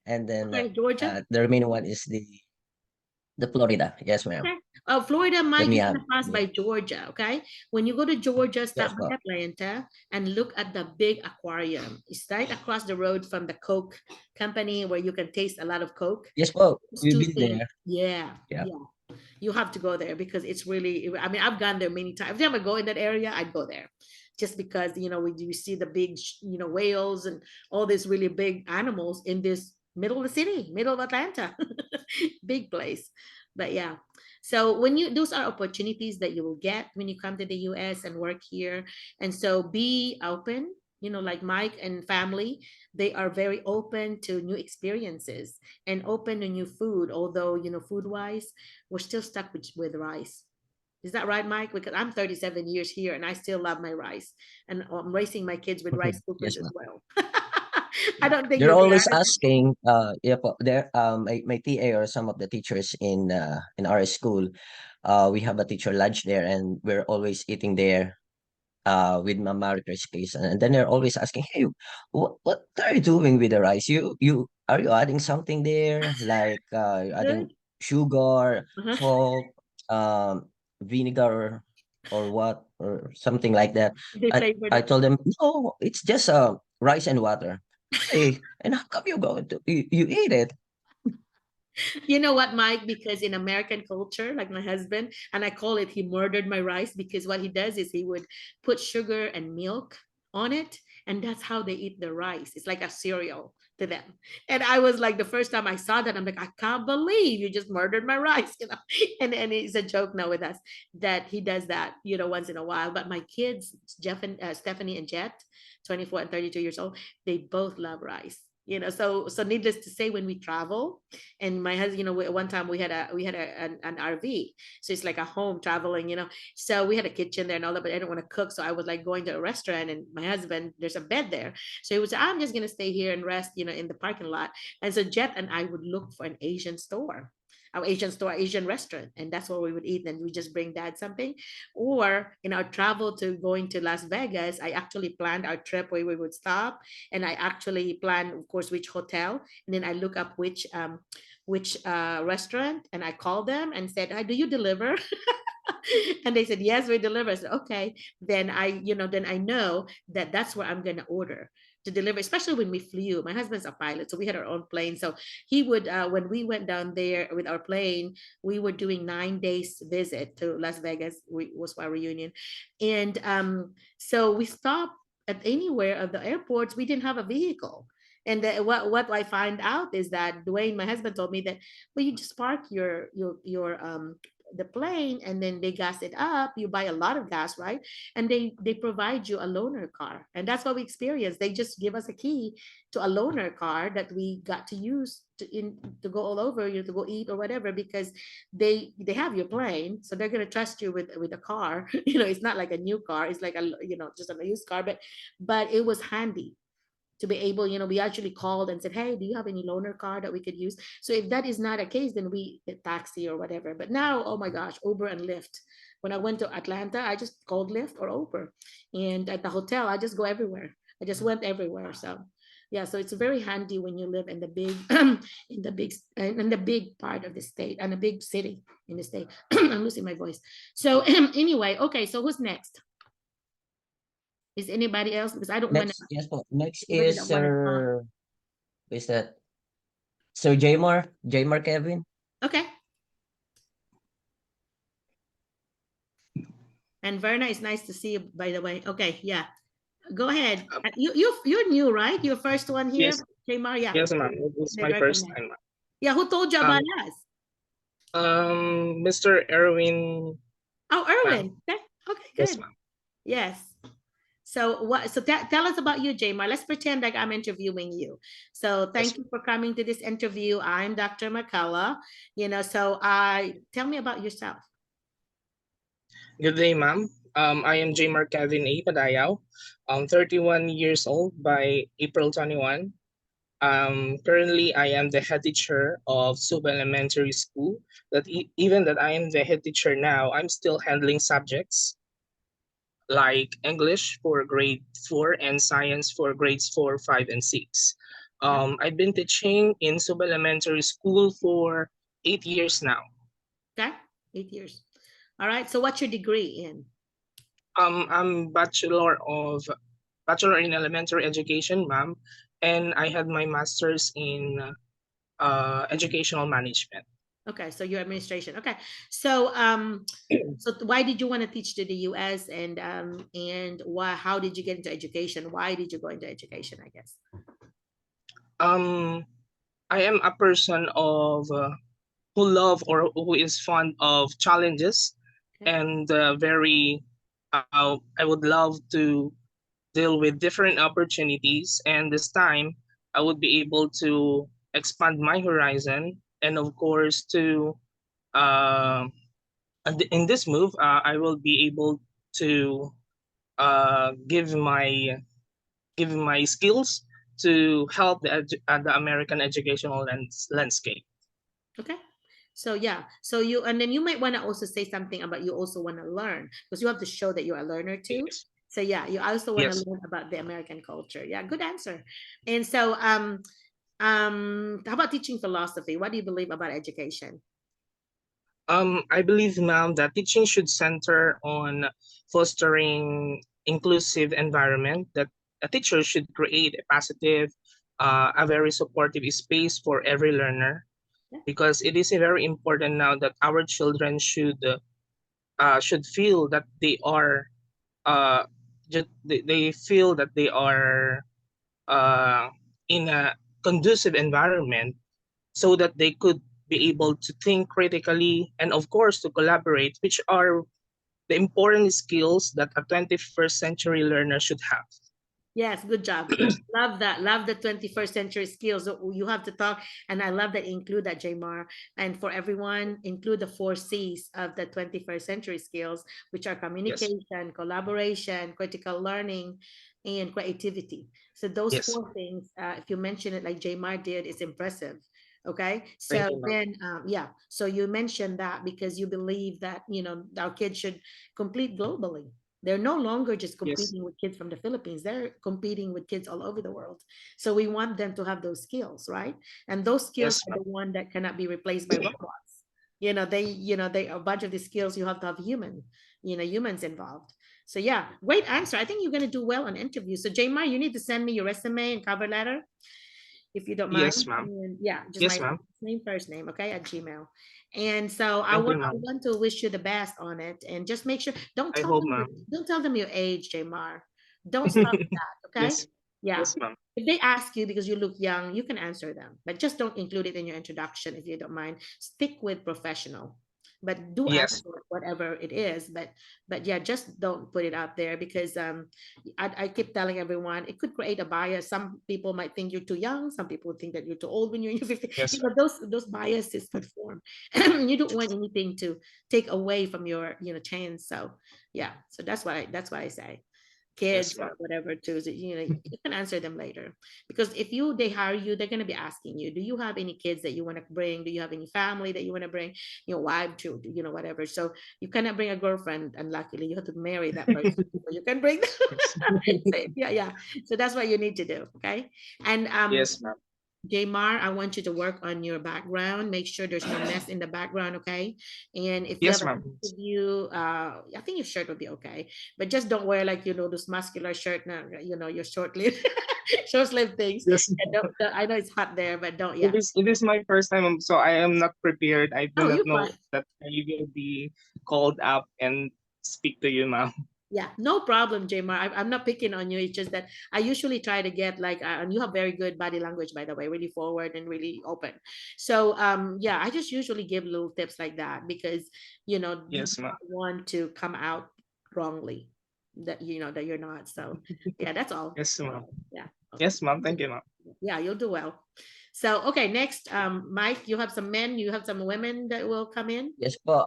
and then Okay, Georgia. the remaining one is the Florida. Yes, ma'am. Okay. Florida, The Mike, you're Miami. gonna pass Yeah. by Georgia, okay? When you go to Georgia, Yes, stop po. by Atlanta and look at the big aquarium. It's right across the road from the Coke company where you can taste a lot of Coke. Yes, po. It's We've two been things. there. Yeah, Yeah. yeah. You have to go there because it's really, I mean, I've gone there many times. If you ever go in that area, I'd go there. Just because, we do see the big, whales and all these really big animals in this middle of the city, middle of Atlanta. Big place. But yeah. So those are opportunities that you will get when you come to the US and work here. And so be open, like Mike and family, they are very open to new experiences and open to new food. Although, food wise, we're still stuck with rice. Is that right, Mike? Because I'm 37 years here and I still love my rice. And I'm raising my kids with rice cookers Yes, as ma'am. well. I don't think They're you'll be always honest. asking, yeah, po, there, my TA or some of the teachers in our school, we have a teacher lunch there, and we're always eating there, with my Maricris case, and then they're always asking, "Hey, what are you doing with the rice? You are you adding something there, like you adding Good. sugar, Uh-huh. salt, vinegar, or what, or something like that?" They flavored I it. told them, "No, it's just rice and water." Hey, and how come you eat it? You know what, Mike? Because in American culture, like my husband, and I call it he murdered my rice because what he does is he would put sugar and milk on it, and that's how they eat the rice. It's like a cereal to them. And I was like, the first time I saw that, I'm like, I can't believe you just murdered my rice, And it's a joke now with us that he does that, once in a while. But my kids, Jeff and Stephanie and Jet, 24 and 32 years old, they both love rice. So needless to say, when we travel, and my husband, one time we had an RV, so it's like a home traveling, so we had a kitchen there and all that, but I didn't want to cook, so I was like going to a restaurant, and my husband, there's a bed there, so he was, I'm just gonna stay here and rest, in the parking lot. And so Jet and I would look for an Asian restaurant, and that's where we would eat. And we just bring dad something. Or in our travel to going to Las Vegas, I actually planned our trip where we would stop, and I actually planned, of course, which hotel, and then I look up which restaurant, and I called them and said, "Hi, do you deliver?" And they said, "Yes, we deliver." I said, "Okay." Then I know that that's where I'm gonna order to deliver, especially when we flew. My husband's a pilot, so we had our own plane. So he would, when we went down there with our plane, we were doing 9 days visit to Las Vegas. Was our reunion, and so we stopped at anywhere of the airports. We didn't have a vehicle. And what I find out is that Dwayne, my husband, told me that, well, you just park your the plane, and then they gas it up. You buy a lot of gas, right? And they provide you a loaner car, and that's what we experienced. They just give us a key to a loaner car that we got to use to go all over, to go eat or whatever, because they have your plane, so they're gonna trust you with a car. It's not like a new car. It's like just a used car, but it was handy to be able, we actually called and said, "Hey, do you have any loaner car that we could use?" So if that is not a case, then we get taxi or whatever. But now, oh my gosh, Uber and Lyft. When I went to Atlanta, I just called Lyft or Uber. And at the hotel, I just go everywhere. I just went everywhere. So yeah, so it's very handy when you live in the big in the big part of the state and a big city in the state. I'm losing my voice. So anyway, okay, so who's next? Is anybody else? Because I don't want Next, yes po. Next anybody is that want to talk. Sir, who is that? Sir Jaymar Kevin. Okay. And Verna, it's nice to see you, by the way. Okay, yeah. Go ahead. You're new, right? You're first one here, Yes, Jaymar. Yeah. yes, ma'am. It was my first time, ma'am. Yeah, who told you about us? Mr. Erwin. Oh, Erwin. Ma'am. Okay, Yes, good. ma'am. Yes. So what? So tell us about you, Jaymar. Let's pretend like I'm interviewing you. So thank you for coming to this interview. I'm Dr. McCullough. So tell me about yourself. Good day, ma'am. I am Jaymar Kevin A. Padayaw. I'm 31 years old by April 21. Currently, I am the head teacher of Suba Elementary School. Even that I am the head teacher now, I'm still handling subjects like English for grade 4 and science for grades 4, 5, and 6. I've been teaching in Suba Elementary School for 8 years now. Okay, 8 years. All right. So what's your degree in? I'm bachelor in elementary education, ma'am, and I had my master's in educational management. Okay, so your administration. Okay, so so why did you want to teach to the U.S. and why? How did you get into education? Why did you go into education? I guess. I am a person of who love or who is fond of challenges, and I would love to deal with different opportunities, and this time I would be able to expand my horizon, and of course to in this move I will be able to give my skills to help the American educational landscape. Okay. So yeah, so and then you might want to also say something about you also want to learn, because you have to show that you're a learner too. Yes. So yeah, you also want to Yes. learn about the American culture. Yeah, good answer. And so how about teaching philosophy? What do you believe about education? I believe, ma'am, that teaching should center on fostering inclusive environment, that a teacher should create a positive, a very supportive space for every learner, because it is very important now that our children should feel that they are they feel that they are in a conducive environment, so that they could be able to think critically and of course to collaborate, which are the important skills that a 21st century learner should have. Yes, good job. Love that. Love the 21st century skills. So you have to talk, and I love that you include that, Jamar. And for everyone, include the 4 C's of the 21st century skills, which are communication, collaboration, critical learning, and creativity. So those 4 things, if you mention it like Jamar did, is impressive. Okay, so then yeah, so you mentioned that because you believe that our kids should complete globally. They're no longer just competing with kids from the Philippines. They're competing with kids all over the world. So we want them to have those skills, right? And those skills are the one that cannot be replaced by robots. They a bunch of the skills you have to have humans involved. So yeah, great answer. I think you're gonna do well on interviews. So Jamar, you need to send me your resume and cover letter, if you don't mind. Yes, ma'am. And yeah, just Yes, my ma'am. name, first name, okay, at Gmail. And so I Thank you, want ma'am. to wish you the best on it, and just make sure I hope, ma'am. don't tell them your age, Jamar. Don't start with that, okay? Yes. Yeah. Yes, ma'am. If they ask you because you look young, you can answer them, but just don't include it in your introduction if you don't mind. Stick with professional, but do Yes. answer whatever it is. But yeah, just don't put it out there because I keep telling everyone it could create a bias. Some people might think you're too young. Some people think that you're too old when you're in your 50s. Yes. Those biases could form. You don't want anything to take away from your chance. So yeah, so that's why I say. kids ma'am. or whatever too. So, you can answer them later. Because if they hire you, they're gonna be asking you, do you have any kids that you want to bring? Do you have any family that you want to bring? Your wife, to whatever. So you cannot bring a girlfriend, and luckily you have to marry that person. So you can bring yeah. So that's what you need to do. Okay. And Yes, ma'am. Jamar, I want you to work on your background. Make sure there's no mess in the background, okay? And if you Yes, have an ma'am. interview, I think your shirt will be okay. But just don't wear like those muscular shirt, now, your short sleeve, short sleeve things. Yes. And I know it's hot there, but don't. It Yeah. is my first time, so I am not prepared. I do Oh, not you're know fine. that I will be called up and speak to you, ma'am. Yeah, no problem, Jamar. I'm not picking on you. It's just that I usually try to get like, and you have very good body language, by the way, really forward and really open. So, yeah, I just usually give little tips like that because, you Yes, don't ma'am. want to come out wrongly that, that you're not. So, yeah, that's all. Yes, ma'am. Yeah. Okay. Yes, ma'am. Thank you, ma'am. Yeah, you'll do well. So, okay, next, Mike, you have some men, you have some women that will come in. Yes po,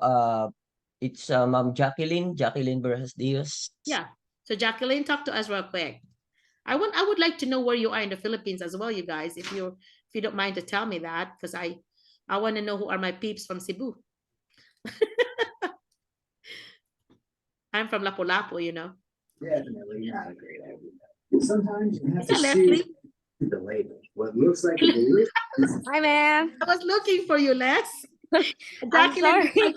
it's Ma'am Jacqueline Berjas Diaz. Yeah. So Jacqueline, talk to us real quick. I would like to know where you are in the Philippines as well, you guys, if you don't mind to tell me that, because I want to know who are my peeps from Cebu. I'm from Lapu-Lapu, Definitely not a great idea. Sometimes you have Is to that see Leslie? the label. What looks like a balloon. Hi, ma'am. I was looking for you, Les. I'm Jacqueline, sorry.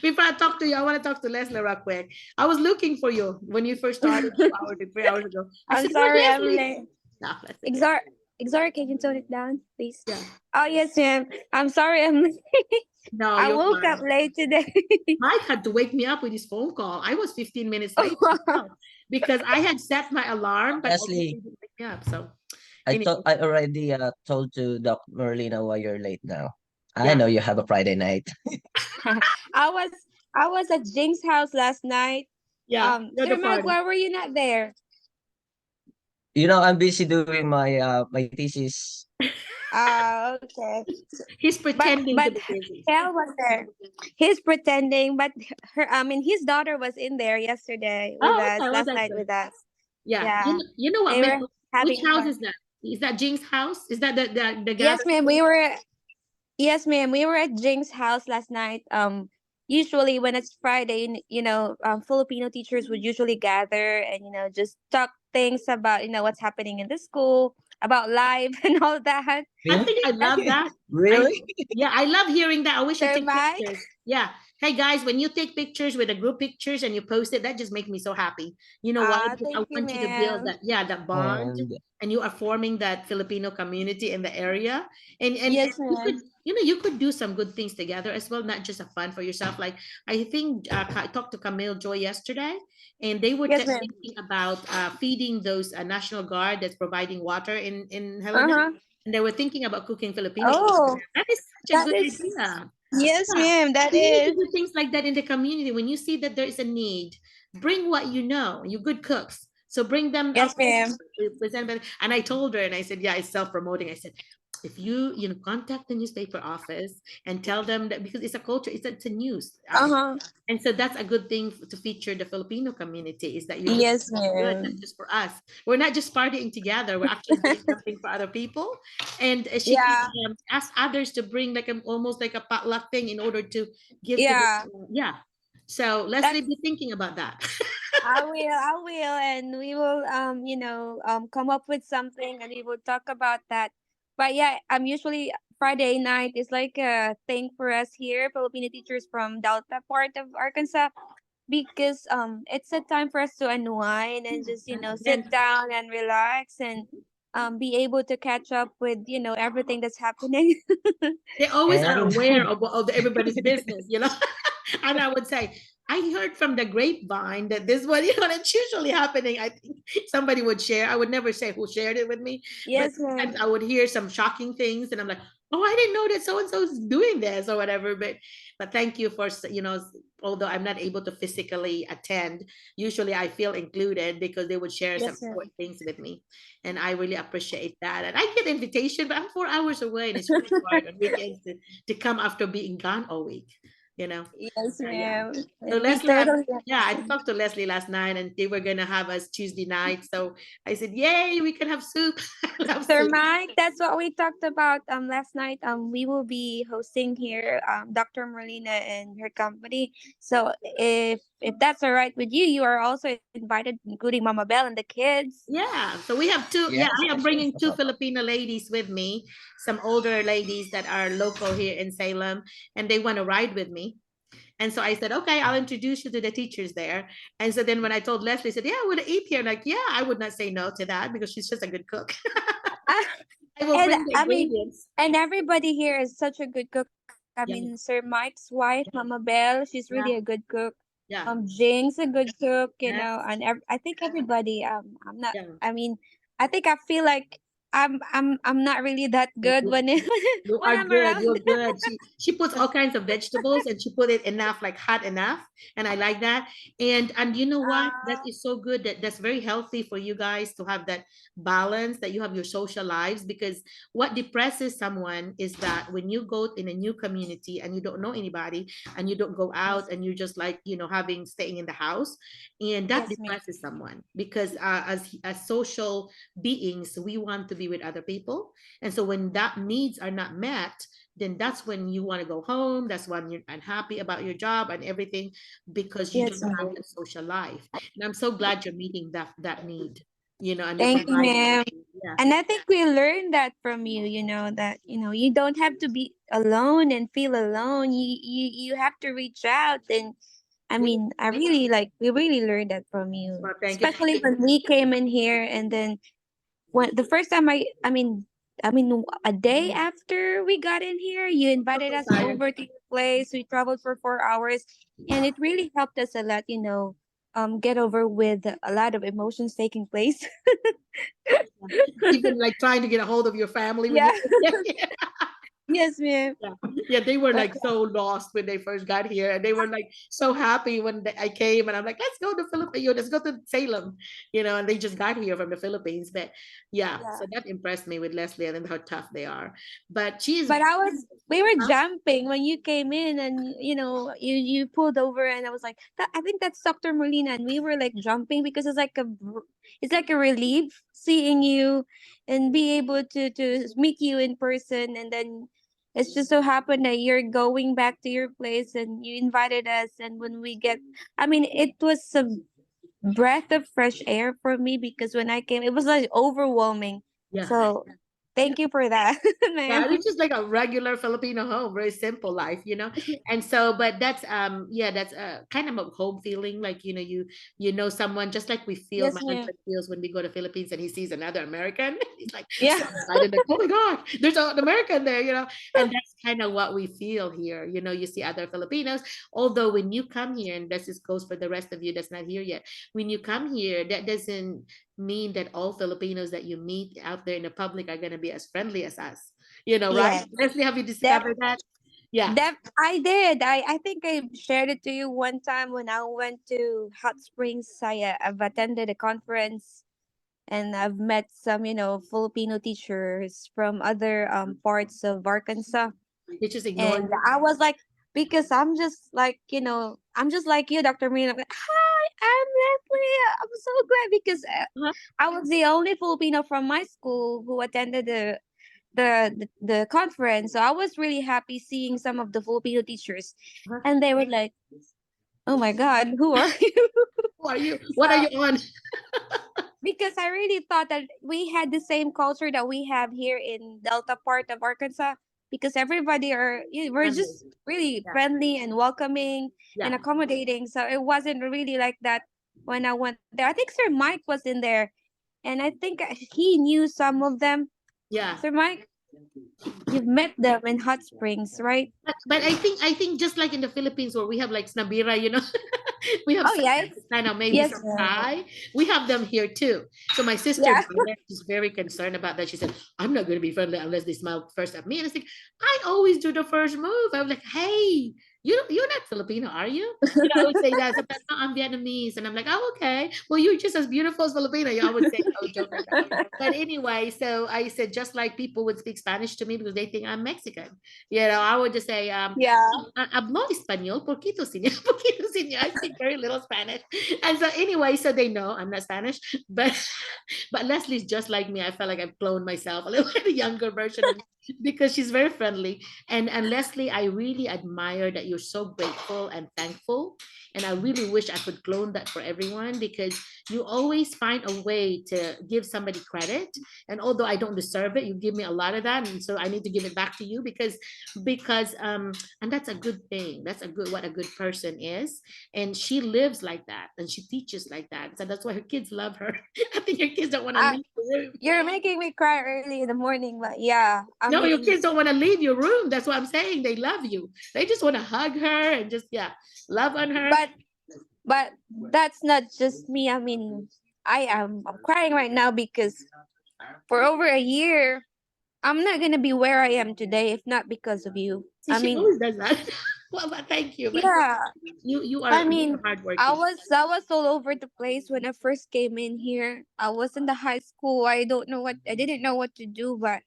before I talk to you, I want to talk to Leslie real quick. I was looking for you when you first started 2 hours, 3 hours ago. I I'm said, "Where's sorry, I'm Leslie?" late. No, that's okay. Can you tone it down, please? Yeah. Oh, yes, ma'am. I'm sorry, I'm late. No, I you're woke fine. up late today. Mike had to wake me up with his phone call. I was 15 minutes late because I had set my alarm, but obviously Leslie, he didn't wake me up. So I anyway, thought I already told to Doc Merlina why you're late now. I yeah. know you have a Friday night. I was I was at Jing's house last night. Yeah, you're Sir the Mike, party. why were you not there? I'm busy doing my thesis. Okay. He's pretending to But be busy. Hell was there. He's pretending, but his daughter was in there yesterday with Oh, us, okay. Well, last that's night good. with us. Yeah. Yeah. You know what? They were Which having house fun. is that? Is that Jing's house? Is that the Yes, gathering? ma'am. Yes, ma'am. We were at Jing's house last night. Usually when it's Friday, Filipino teachers would usually gather and just talk things about what's happening in the school, about life and all that. I think I love that. Really? I love hearing that. I wish I Sir take Mike? pictures. Yeah. Hey guys, when you take pictures with the group pictures and you post it, that just makes me so happy. You know why? Because I Thank you, want you to build ma'am. that bond, And and you are forming that Filipino community in the area. And Yes, you could ma'am. you could do some good things together as well, not just a fun for yourself. Like I think I talked to Camille Joy yesterday, and they were Yes, ma'am. thinking about feeding those National Guard that's providing water in Helena. Uh-huh. And they were thinking about cooking Filipino food. Oh, That is such a that good is idea. yes, Yeah. ma'am. That We need to is. do things like that in the community. When you see that there is a need, bring what you know. You're good cooks. So bring them Yes, up. ma'am. And I told her, and I said, yeah, it's self-promoting. I said, if you contact the newspaper office and tell them that, because it's a culture, it's a news. Uh-huh. And so that's a good thing to feature the Filipino community, is that you're doing Yes, something good, not ma'am. just for us. We're not just partying together. We're actually doing something for other people. And she can Yeah. ask others to bring like almost like a potluck thing in order to give to Yeah. yeah. So Leslie, That's be thinking about that. I will, and we will come up with something and we will talk about that. But yeah, usually Friday night is like a thing for us here, Filipino teachers from Delta part of Arkansas, because it's a time for us to unwind and just sit And down and relax and be able to catch up with everything that's happening. they always are and aware of everybody's business. And I would say, I heard from the grapevine that this one, that's usually happening. I think somebody would share. I would never say who shared it with me, but Yes, ma'am. sometimes I would hear some shocking things, and I'm like, oh, I didn't know that so and so is doing this or whatever. But thank you for although I'm not able to physically attend, usually I feel included because they would share some Yes, ma'am. important things with me, and I really appreciate that. And I get invitation, but I'm 4 hours away, and it's really hard on weekends to come after being gone all week. you know. Yes, Yeah. ma'am. So We Leslie, totally yeah, I understand. talked to Leslie last night and they were gonna have us Tuesday night. So I said, yay, we can have soup. Have Sir soup. Mike, that's what we talked about last night. We will be hosting here Dr. Merlina and her company. So if that's all right with you, you are also invited, including Mama Bell and the kids. Yeah, so we have two. Yeah, Yes, I am yes, yes, bringing no two problem. Filipino ladies with me, some older ladies that are local here in Salem, and they want to ride with me. And so I said, okay, I'll introduce you to the teachers there. And so then when I told Leslie, I said, yeah, I want to eat here. Like, yeah, I would not say no to that because she's just a good cook. I will And bring the I mean, ingredients. and everybody here is such a good cook. I mean, Yeah, Sir Mike's wife, Mama Bell, she's really yeah, a good cook. yeah, Jing's a good cook, yes, and I think everybody. I'm not. yeah. I mean, I think I feel like I'm not really that good when it, You when are I'm good. around. You're good. She puts all kinds of vegetables and she put it enough, like hot enough, and I like that. And you know what? That is so good. That's very healthy for you guys to have that balance. That you have your social lives because what depresses someone is that when you go in a new community and you don't know anybody and you don't go out and you're just like having staying in the house, and that Yes, ma'am. depresses someone because as social beings we want to be with other people, and so when that needs are not met, then that's when you want to go home. That's when you're unhappy about your job and everything because you Yes, don't have ma'am. that social life. And I'm so glad you're meeting that need, and you're Thank you, providing. ma'am. Yeah. And I think we learned that from you. That you don't have to be alone and feel alone. You have to reach out, and I Yeah. mean, I really like we really learned that from you, Well, thank you. especially when we came in here, and then when the first time I mean a day after we got in here, you I'm invited so us tired. over to your place. We traveled for 4 hours, and it really helped us a lot. Get over with a lot of emotions taking place. Even like trying to get a hold of your family when Yeah. you yeah. Yes, ma'am. Yeah, they were But like so lost when they first got here, and they were like so happy when I came, and I'm like, let's go to Philippines, let's go to Salem, and they just got here from the Philippines. But yeah, yeah. so that impressed me with Leslie and how tough they are. But she's But we were huh? jumping when you came in, and you pulled over, and I was like, I think that's Dr. Molina, and we were like jumping because it's like a relief seeing you and be able to meet you in person, and then it's just so happened that you're going back to your place and you invited us, and when we get, I mean, it was a breath of fresh air for me because when I came, it was like overwhelming. Yeah. So thank you for that, Yeah, ma'am. it's just like a regular Filipino home, very simple life, And so, but that's yeah, that's kind of a home feeling, like you know someone just like we feel. Yes, My ma'am. husband feels when we go to Philippines and he sees another American. He's like Yeah. so excited, like, oh my God, there's an American there, And that's kind of what we feel here. You see other Filipinos. Although when you come here, and this is goes for the rest of you that's not here yet, when you come here, that doesn't mean that all Filipinos that you meet out there in the public are going to be as friendly as us. Right? Yeah. Leslie, have you That discovered that? Yeah. that I did. I think I shared it to you one time when I went to Hot Springs. I've attended a conference, and I've met some, Filipino teachers from other parts of Arkansas. They just ignore And you. I was like, because I'm just like you, Dr. Marina. I'm like, hi, I'm Leslie. I'm so glad because Uh-huh. I was the only Filipino from my school who attended the conference. So I was really happy seeing some of the Filipino teachers, Uh-huh. and they were like, "Oh my God, who are you?" Who are you? What are you on? Because I really thought that we had the same culture that we have here in Delta part of Arkansas. Because everybody we're Friendly. just really Yeah. friendly and welcoming and Yeah. accommodating. So it wasn't really like that when I went there. I think Sir Mike was in there, and I think he knew some of them. Yeah. Sir Mike, you've met them in Hot Springs, right? But I think just like in the Philippines where we have like snabira, we have Oh yes, kind of maybe yes, some ma'am. Thai. We have them here too. So my sister Yeah. is very concerned about that. She said, I'm not going to be friendly unless they smile first at me. And I think I always do the first move. I'm like, hey, you're not Filipino, are you? I would say that sometimes, "No, I'm Vietnamese," and I'm like, "Oh, okay. Well, you're just as beautiful as Filipino." I would say, I would joke like that. But anyway, so I said, just like people would speak Spanish to me because they think I'm Mexican. I would just say, Yeah. hablo español, poquito, señor, poquito, señor. I speak very little Spanish. And so anyway, so they know I'm not Spanish, but but Leslie's just like me. I felt like I've cloned myself a little bit, a younger version of me, because she's very friendly. And Leslie, I really admire that you're so grateful and thankful. And I really wish I could clone that for everyone, because you always find a way to give somebody credit. And although I don't deserve it, you give me a lot of that. And so I need to give it back to you, because and that's a good thing. That's what a good person is. And she lives like that, and she teaches like that. So that's why her kids love her. I think your kids don't want to leave the room. You're making me cry early in the morning, but yeah, No, your kids don't want to leave your room. That's what I'm saying. They love you. They just want to hug her and just love on her. But that's not just me. I mean, I'm crying right now because for over a year, I'm not gonna be where I am today if not because of you. See, I she mean, always does that. Well, but thank you. But yeah. you are I mean, hardworking. I was all over the place when I first came in here. I was in the high school. I didn't know what to do, but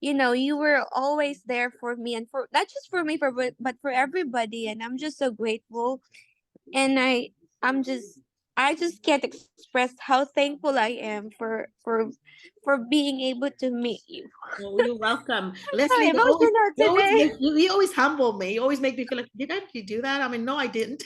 you were always there for me, and for not just for me, but for everybody. And I'm just so grateful. And I just can't express how thankful I am for being able to meet you. Oh, you're welcome. I'm Leslie, emotional today. you always humble me. You always make me feel like, did I actually do that? I mean, no, I didn't.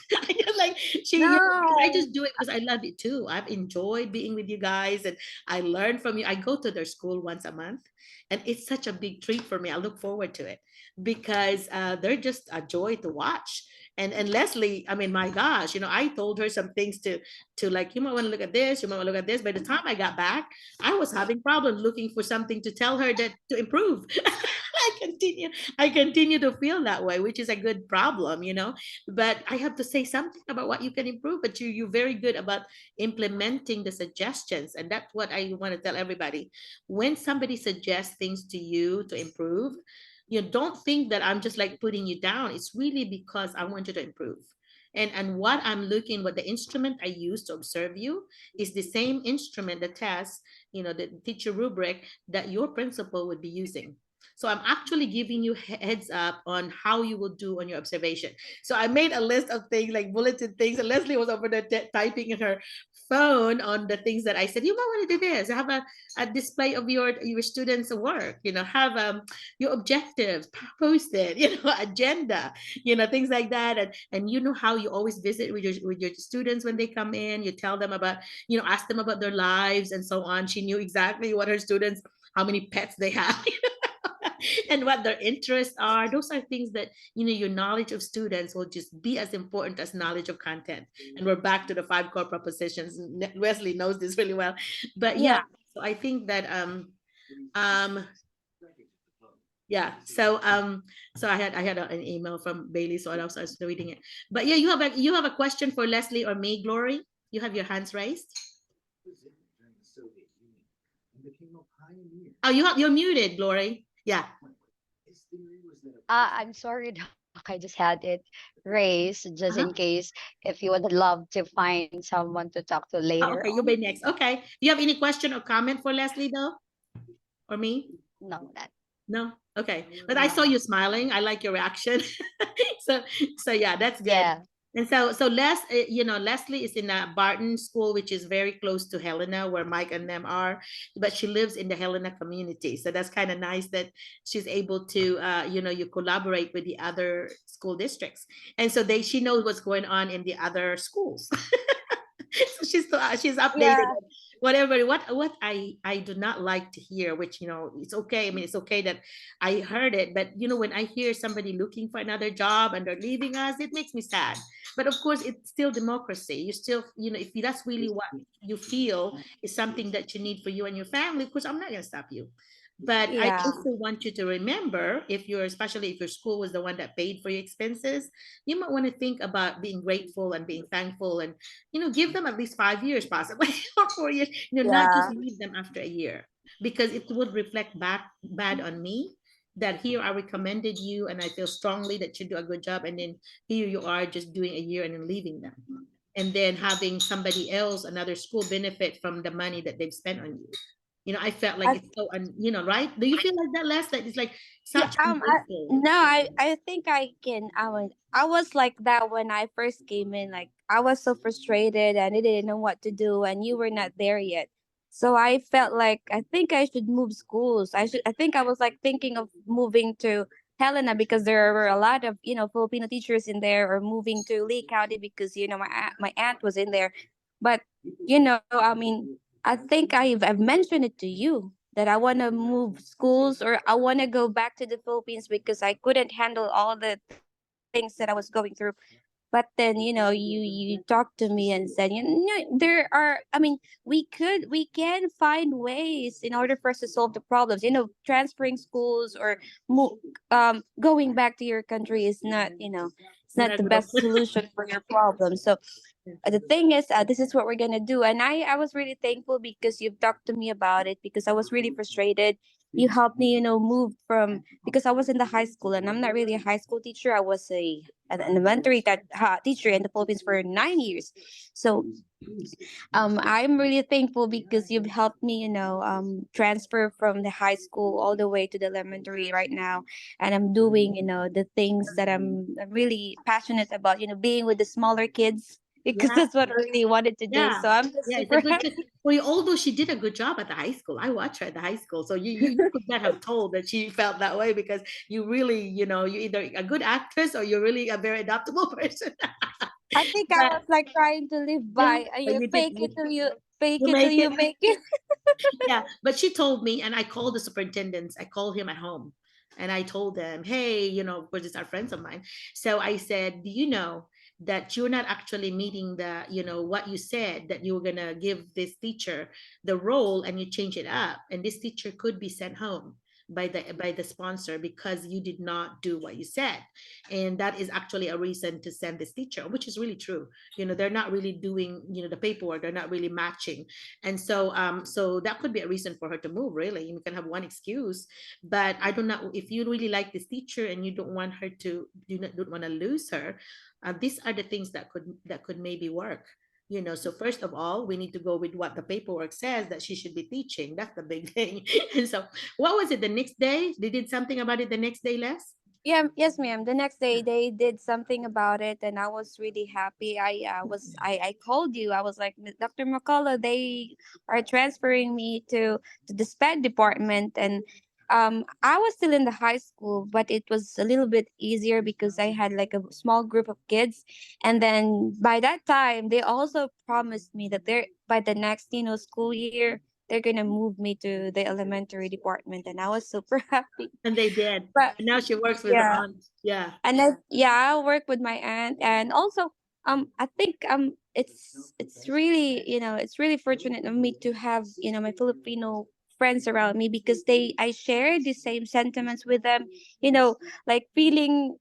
Like I No. just do it because I love it too. I've enjoyed being with you guys, and I learn from you. I go to their school once a month, and it's such a big treat for me. I look forward to it because they're just a joy to watch. And Leslie, I mean, my gosh, I told her some things to like, you might want to look at this, you might want to look at this. By the time I got back, I was having problems looking for something to tell her that to improve. I continue to feel that way, which is a good problem. But I have to say something about what you can improve. But you're very good about implementing the suggestions, and that's what I want to tell everybody. When somebody suggests things to you to improve, you don't think that I'm just like putting you down. It's really because I want you to improve. And what the instrument I use to observe you is the same instrument, the test, the teacher rubric that your principal would be using. So I'm actually giving you heads up on how you will do on your observation. So I made a list of things, like bulleted things, and Leslie was over there typing in her phone on the things that I said, you might want to do this. Have a display of your students' work, have your objectives posted, agenda, things like that. And how you always visit with your students when they come in. You tell them about, ask them about their lives and so on. She knew exactly what her students, how many pets they have. And what their interests are. Those are things that your knowledge of students will just be as important as knowledge of content. And we're back to the 5 core propositions. Wesley knows this really well. But so I think that so I had an email from Bailey, so I was reading it. But you have a question for Leslie or me, Glory? You have your hands raised. Oh, you're muted, Glory. Yeah. I'm sorry, Doc. I just had it raised just in case if you would love to find someone to talk to later. Okay, you'll be next. Okay. Do you have any question or comment for Leslie though? Or me? No, that. No? Okay. But I saw you smiling. I like your reaction. so yeah, that's good. Yeah. And so Leslie is in a Barton school, which is very close to Helena, where Mike and them are, but she lives in the Helena community. So that's kind of nice that she's able to, you collaborate with the other school districts. And so she knows what's going on in the other schools. So she's updated. Whatever what I do not like to hear, which it's okay. I mean, it's okay that I heard it, but when I hear somebody looking for another job and they're leaving us, it makes me sad. But of course, it's still democracy. You still, if that's really what you feel is something that you need for you and your family, of course, I'm not going to stop you. But I also want you to remember, especially if your school was the one that paid for your expenses, you might want to think about being grateful and being thankful, and give them at least 5 years possibly, or 4 years, not just leave them after a year, because it would reflect back bad on me, that here I recommended you and I feel strongly that you do a good job, and then here you are just doing a year and then leaving them, and then having somebody else, another school, benefit from the money that they've spent on you. I felt like I, it's so, right? Do you feel like that, Les? Like it's like yeah, such ungrateful. no, I think I can. I was like that when I first came in. Like I was so frustrated and I didn't know what to do, and you were not there yet. So I felt like I think I should move schools. I think I was like thinking of moving to Helena because there were a lot of Filipino teachers in there, or moving to Lee County because my aunt was in there. But I mean, I think I've mentioned it to you that I want to move schools, or I want to go back to the Philippines because I couldn't handle all the things that I was going through. But then you talked to me and said, there are, I mean, we can find ways in order for us to solve the problems. Transferring schools or going back to your country is not, it's You're not not the gonna best solution for your problem. So the thing is, this is what we're gonna do, and I was really thankful because you've talked to me about it, because I was really frustrated. You helped me, move from, because I was in the high school and I'm not really a high school teacher. I was an elementary teacher in the Philippines for 9 years. So I'm really thankful because you've helped me, transfer from the high school all the way to the elementary right now, and I'm doing, the things that I'm really passionate about, being with the smaller kids, because Yeah, that's what I really wanted to do. yeah, So I'm just yeah. It's a super good thing. happy. Well, although she did a good job at the high school, I watched her at the high school, so you could not have told that she felt that way, because you really, you're either a good actress or you're really a very adaptable person. I think I But was like trying to live yeah, by, but you did. fake You it till make you it. make it. Yeah, but she told me, and I called the superintendents. I called him at home, and I told them, hey, because these are friends of mine. So I said, do you know that you're not actually meeting the, what you said, that you were gonna give this teacher the role, and you change it up, and this teacher could be sent home by the sponsor because you did not do what you said, and that is actually a reason to send this teacher, which is really true. They're not really doing, the paperwork, they're not really matching, and so that could be a reason for her to move. Really, you can have one excuse, but I don't know if you really like this teacher and you don't want her to, don't want to lose her. These are the things that could maybe work. So first of all, we need to go with what the paperwork says that she should be teaching. That's the big thing. And so, what was it the next day? They did something about it the next day, Les? Yeah, yes, ma'am. The next day they did something about it, and I was really happy. I called you. I was like, Dr. McCullough, they are transferring me to the SPED department, and I was still in the high school, but it was a little bit easier because I had like a small group of kids, and then by that time they also promised me that they're by the next school year they're gonna move me to the elementary department, and I was super happy. And they did. But And now she works with her yeah, aunt. Yeah. and then yeah, I work with my aunt, and also I think it's really it's really fortunate of me to have my Filipino friends around me, because I share the same sentiments with them, like feeling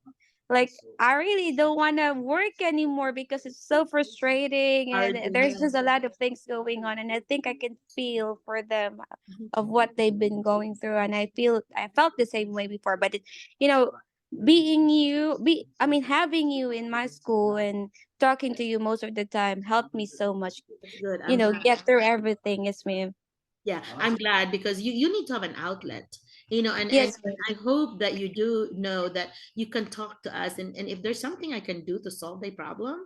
like I really don't want to work anymore because it's so frustrating, Hard, and there's yeah. just a lot of things going on, and I think I can feel for them of what they've been going through, and I felt the same way before, but you know having you in my school and talking to you most of the time helped me so much, That's good. I'm glad. get through everything. Yes, ma'am. Yeah, I'm glad, because you need to have an outlet, and Yes, ma'am. I hope that you do know that you can talk to us, and if there's something I can do to solve the problem,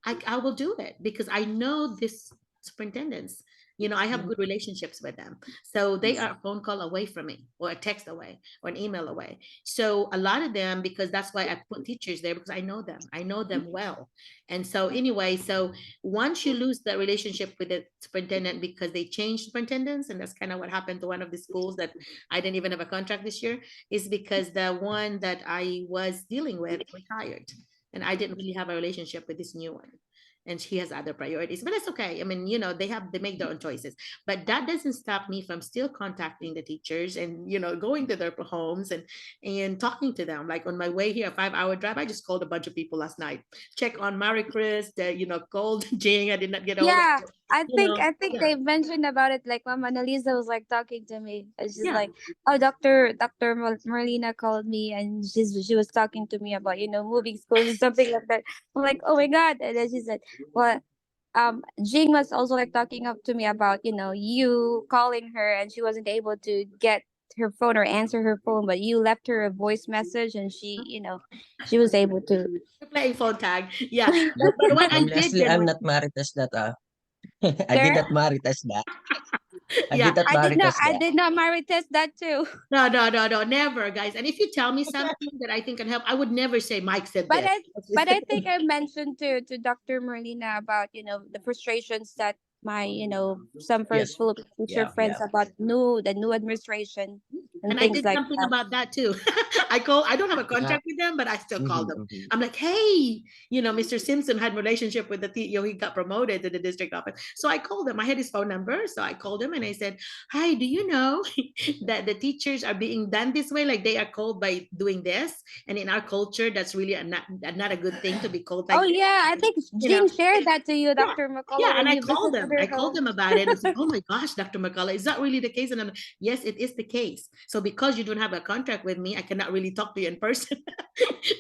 I will do it, because I know this superintendents. I have good relationships with them. So they are a phone call away from me, or a text away, or an email away. So a lot of them, because that's why I put teachers there, because I know them. I know them well. And so anyway, so once you lose the relationship with the superintendent because they changed superintendents, and that's kind of what happened to one of the schools that I didn't even have a contract this year, is because the one that I was dealing with retired, and I didn't really have a relationship with this new one. And she has other priorities, but that's okay. I mean, they make their own choices, but that doesn't stop me from still contacting the teachers, and going to their homes, and talking to them. Like on my way here, a 5-hour drive, I just called a bunch of people last night, check on Mary Chris, called Jing. I did not get hold of Yeah, her. I You think know, I think yeah, they mentioned about it. Like Mama Annalisa was like talking to me. And she's yeah. like, "Oh, Doctor Merlina called me, and she was talking to me about moving schools and something like that." I'm like, "Oh my god!" And then she said, "Well, Jing was also like talking up to me about you calling her, and she wasn't able to get her phone or answer her phone, but you left her a voice message, and she was able to." We're playing phone tag. Yeah. But what I did Leslie, then I'm was, not Marites that I did There, not Marites that. I yeah. did not I did not. Marites I that. did not marry test that too. No, no, no, no, never, guys. And if you tell me something that I think can help, I would never say Mike said But this. I but I think I mentioned to Dr. Merlina about the frustrations that my some Yes. first Filipino teacher Yeah, friends yeah. about the new administration and And I things did like something that. about that too. I don't have a Yeah. contract with them, but I still call Mhm, them. mhm. I'm like, hey, Mr. Simpson had relationship with the he got promoted to the district office. So I called him. I had his phone number. So I called him and I said, hi, do you know that the teachers are being done this way? Like they are called by doing this. And in our culture, that's really not a good thing to be called Oh like this. yeah, I think You know, Jean shared that to you, yeah. Dr. McCullough, Yeah, and when I you called visited them. her I called home. them about it and said, "Oh my gosh, Dr. McCullough, is that really the case?" And I'm like, "Yes, it is the case. So because you don't have a contract with me, I cannot really talk to you in person.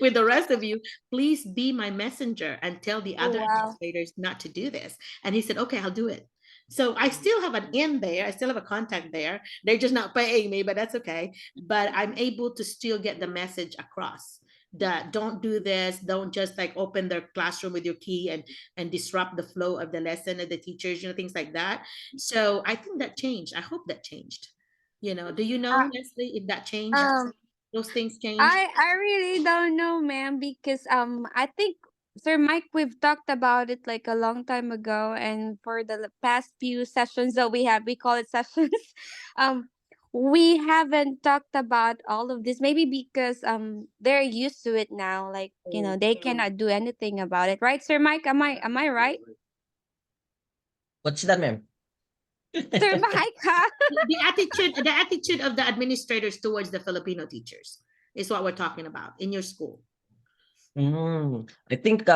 With the rest of you, please be my messenger and tell the Oh other wow. administrators not to do this." And he said, "Okay, I'll do it." So I still have an in there. I still have a contact there. They're just not paying me, but that's okay. But I'm able to still get the message across that don't do this, don't just like open their classroom with your key and disrupt the flow of the lesson of the teachers, things like that. So I think that changed. I hope that changed. Do you know, Uh, Leslie, if that changed? um Those things changed? I really don't know, ma'am, because I think Sir Mike, we've talked about it like a long time ago, and for the past few sessions that we call it sessions. um we haven't talked about all of this, maybe because they're used to it now, like they cannot do anything about it, right, Sir Mike? Am I right? What's that, ma'am? Sir Mike, huh? The attitude of the administrators towards the Filipino teachers is what we're talking about in your school. I think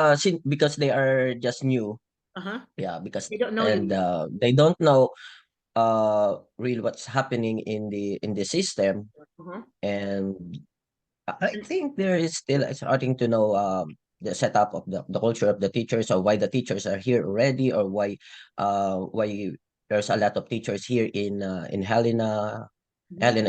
because they are just new. Uh-huh. Yeah, because They don't know you and yet. they don't know really what's happening in the system, Uh-huh. and I think there is still starting to know the setup of the culture of the teachers, or why the teachers are here already, or why there's a lot of teachers here in Helena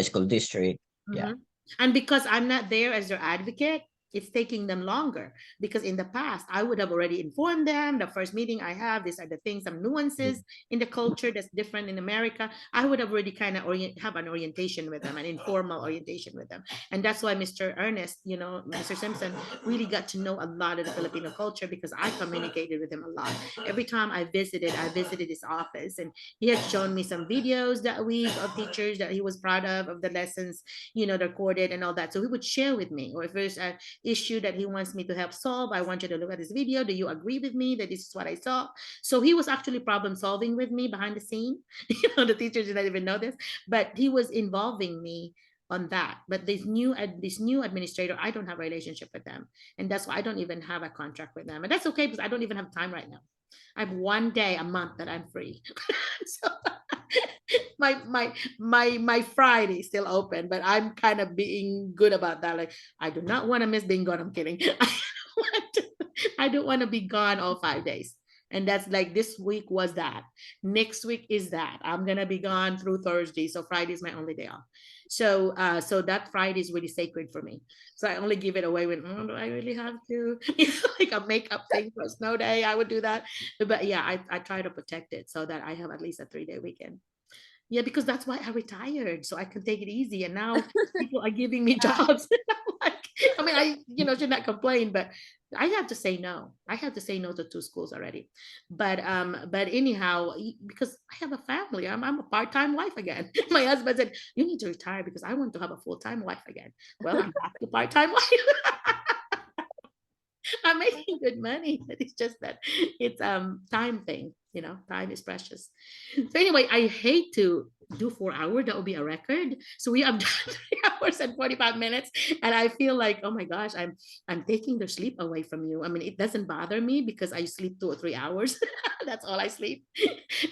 School District. Yeah. Mhm. And because I'm not there as their advocate, it's taking them longer. Because in the past, I would have already informed them. The first meeting I have, these are the things, some nuances in the culture that's different in America. I would have already kind of have an orientation with them, an informal orientation with them. And that's why Mr. Ernest, Mr. Simpson, really got to know a lot of the Filipino culture because I communicated with him a lot. Every time I visited his office, and he had shown me some videos that week of teachers that he was proud of the lessons recorded and all that. So he would share with me, or if there's an issue that he wants me to help solve, I want you to look at this video. Do you agree with me that this is what I saw? So he was actually problem solving with me behind the scene. The teachers didn't even know this, but he was involving me on that. But this new administrator, I don't have a relationship with them, and that's why I don't even have a contract with them. And that's okay because I don't even have time right now. I have one day a month that I'm free. So my Friday is still open, but I'm kind of being good about that. Like I do not want to miss being gone. I'm kidding. I don't want to be gone all 5 days. And that's like this week was that. Next week is that. I'm gonna be gone through Thursday. So Friday is my only day off. So that Friday is really sacred for me. So I only give it away when do I really have to? Like a makeup thing for a snow day. I would do that. But yeah, I try to protect it so that I have at least a 3-day weekend. Yeah, because that's why I retired, so I can take it easy. And now people are giving me jobs. Like, I mean, I should not complain, but I have to say no. I have to say no to 2 schools already. But anyhow, because I have a family, I'm a part-time wife again. My husband said, "You need to retire because I want to have a full-time wife again." Well, I'm back to part-time wife. I'm making good money, but it's just that it's time thing. You know, time is precious. So anyway, I hate to do 4 hours. That would be a record. So we have done 3 hours and 45 minutes. And I feel like, oh my gosh, I'm taking the sleep away from you. I mean, it doesn't bother me because I sleep 2 or 3 hours. That's all I sleep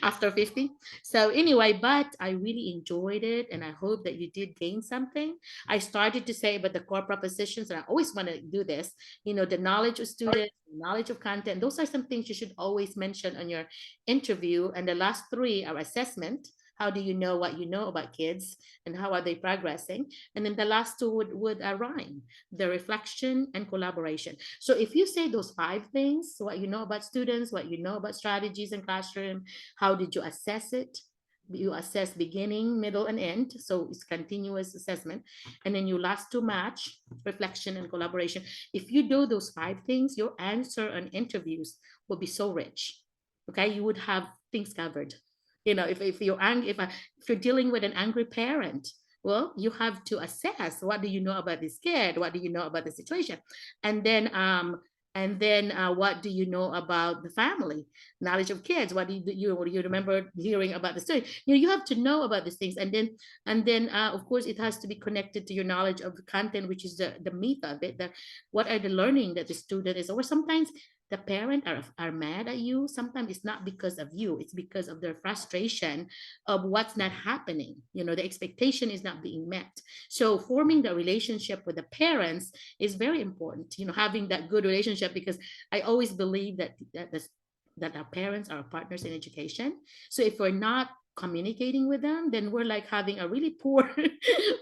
after 50. So anyway, but I really enjoyed it, and I hope that you did gain something. I started to say about the core propositions, and I always want to do this, you know, the knowledge of students, knowledge of content. Those are some things you should always mention on your interview. And the last three are assessment. How do you know what you know about kids, and how are they progressing? And then the last two would rhyme, the reflection and collaboration. So if you say those five things, what you know about students, what you know about strategies in classroom, how did you assess it? You assess beginning, middle, and end. So it's continuous assessment. And then you last to match, reflection and collaboration. If you do those five things, your answer on interviews will be so rich. Okay, you would have things covered. You know, if you're angry, if you're dealing with an angry parent, well, you have to assess, what do you know about this kid? What do you know about the situation? And then what do you know about the family? Knowledge of kids. What do you remember hearing about the story? You know, you have to know about these things. And then of course it has to be connected to your knowledge of the content, which is the meat of it. What are the learning that the student is, or sometimes the parent are mad at you. Sometimes it's not because of you, it's because of their frustration of what's not happening. You know, the expectation is not being met. So forming the relationship with the parents is very important, you know, having that good relationship, because I always believe that our parents are partners in education. So if we're not communicating with them, then we're like having a really poor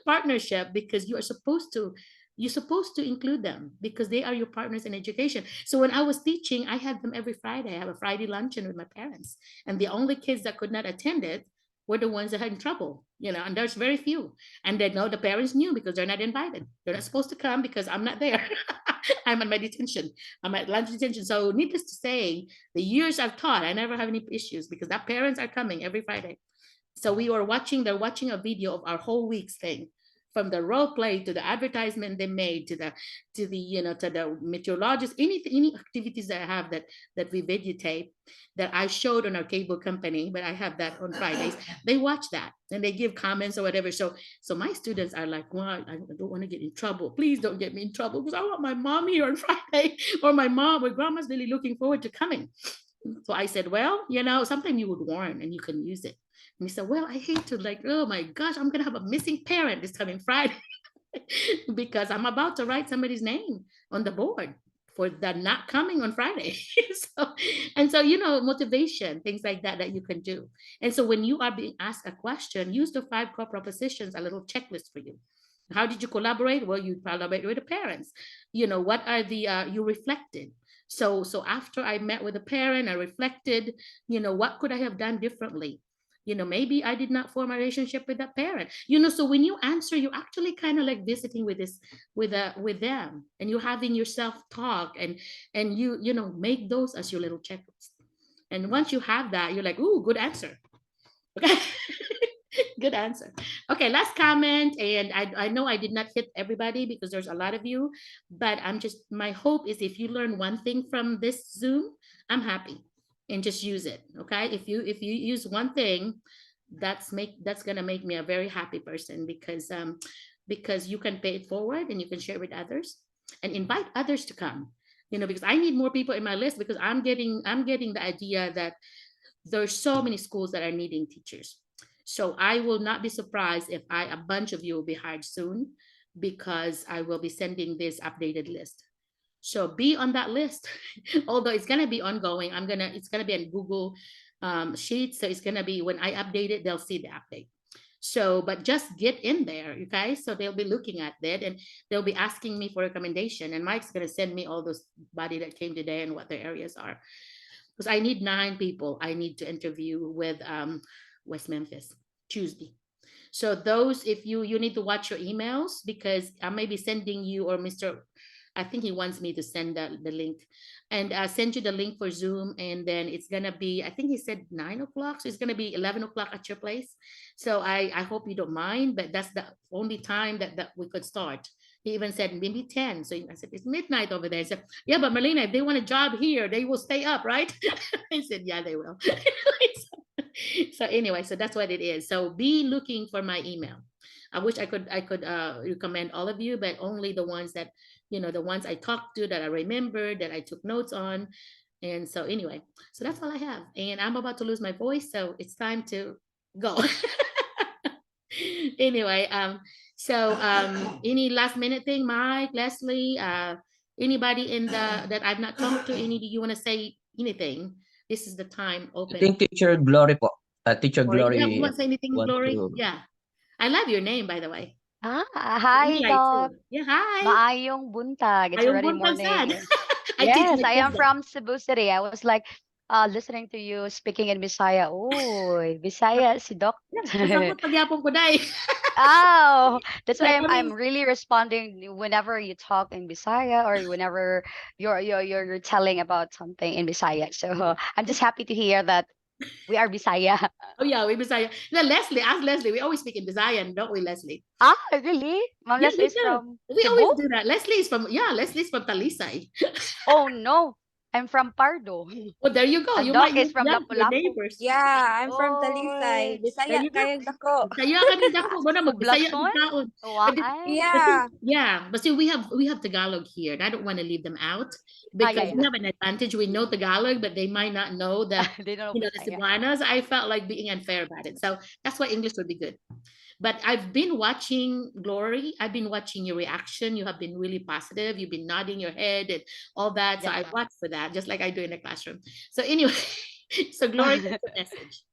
partnership, because you're supposed to include them because they are your partners in education. So when I was teaching, I had them every Friday. I have a Friday luncheon with my parents, and the only kids that could not attend it were the ones that had trouble, you know, and there's very few. And they know the parents knew because they're not invited. They're not supposed to come because I'm not there. I'm on my detention. I'm at lunch detention. So needless to say, the years I've taught, I never have any issues because the parents are coming every Friday. So they're watching a video of our whole week's thing, from the role play to the advertisement they made to the meteorologist, any activities that I have that we videotape, that I showed on our cable company, but I have that on Fridays. They watch that and they give comments or whatever. So my students are like, well, I don't want to get in trouble. Please don't get me in trouble, because I want my mom here on Friday, or my mom or grandma's really looking forward to coming. So I said, well, you know, sometimes you would warn and you can use it. And he said, well, I hate to, like, oh my gosh, I'm going to have a missing parent this coming Friday because I'm about to write somebody's name on the board for the not coming on Friday. So, you know, motivation, things like that you can do. And so when you are being asked a question, use the 5 core propositions, a little checklist for you. How did you collaborate? Well, you collaborate with the parents. You know, what are you reflected. So after I met with a parent, I reflected, you know, what could I have done differently? You know, maybe I did not form a relationship with that parent. You know, so when you answer, you actually kind of like visiting with them, and you're having yourself talk, and you know, make those as your little checklist. And once you have that, you're like, ooh, good answer. Okay. Good answer. Okay, last comment. And I know I did not hit everybody because there's a lot of you, but my hope is if you learn one thing from this Zoom, I'm happy, and just use it. Okay. If you use one thing, that's gonna make me a very happy person, because you can pay it forward and you can share with others and invite others to come, you know, because I need more people in my list, because I'm getting the idea that there's so many schools that are needing teachers. So I will not be surprised if a bunch of you will be hired soon, because I will be sending this updated list. So be on that list. Although it's gonna be ongoing, it's gonna be on Google Sheets. So it's gonna be, when I update it, they'll see the update. So, but just get in there, okay? So they'll be looking at that, and they'll be asking me for recommendation. And Mike's gonna send me all those body that came today and what their areas are, because I need 9 people I need to interview with West Memphis Tuesday. So those, if you need to watch your emails, because I may be sending you, or I think he wants me to send the link, and send you the link for Zoom. And then it's gonna be, I think he said 9 o'clock, so it's gonna be 11 o'clock at your place. So I hope you don't mind, but that's the only time that we could start. He even said maybe 10. So I said, it's midnight over there. He said, yeah, but Merlina, if they want a job here, they will stay up, right? I said, yeah, they will. So anyway, so that's what it is. So be looking for my email. I wish I could recommend all of you, but only the ones that, the ones I talked to, that I remember, that I took notes on. And so anyway, so that's all I have. And I'm about to lose my voice, so it's time to go. Anyway, any last minute thing, Mike, Leslie, anybody in the that I've not talked to, any, do you want to say anything? This is the time I open. think Teacher Glory po. Teacher Glory, yeah, you Glory want to say anything, want Glory? to. Yeah. I love your name, by the way. Hi, Eli Doc. too. Yeah, hi. Maayong buntag. It's Ayong already buntag sad. morning. I teach Yes, my I kids am that. from Cebu City. I was like listening to you speaking in Bisaya. Uy, Bisaya si Doc. Yeah, kasabot pagyapon ko dai. Oh, that's why Like I'm kami, really responding whenever you talk in Bisaya or whenever you're telling about something in Bisaya. So I'm just happy to hear that we are Bisaya. oh yeah, we Bisaya. No, Leslie, ask Leslie. We always speak in Bisayan, don't we, Leslie? Ah, really? Ma'am Yeah, Leslie we is do. from We Cebu? always do that. Leslie's from Talisay. Oh no, I'm from Pardo. Oh, there you go. And You Doc might, is from yeah, your Lapu-Lapu. neighbors. Yeah, I'm from Oh, Talisay. There Bisaya you go. kayong dako. Bisaya ka din dako. Mo na magbisaya Poblacion? din kaon. But Why? Yeah. yeah, but see, we have Tagalog here, and I don't want to leave them out Ah, yeah, because we yeah. have an advantage. We know Tagalog, but they might not know They don't know the Bisaya. Cebuanas. I felt like being unfair about it, so that's why English would be good. But I've been watching Glory. I've been watching your reaction. You have been really positive. You've been nodding your head and all that. So Yeah. I watched for that, just like I do in the classroom. So anyway, so Glory, what's the message?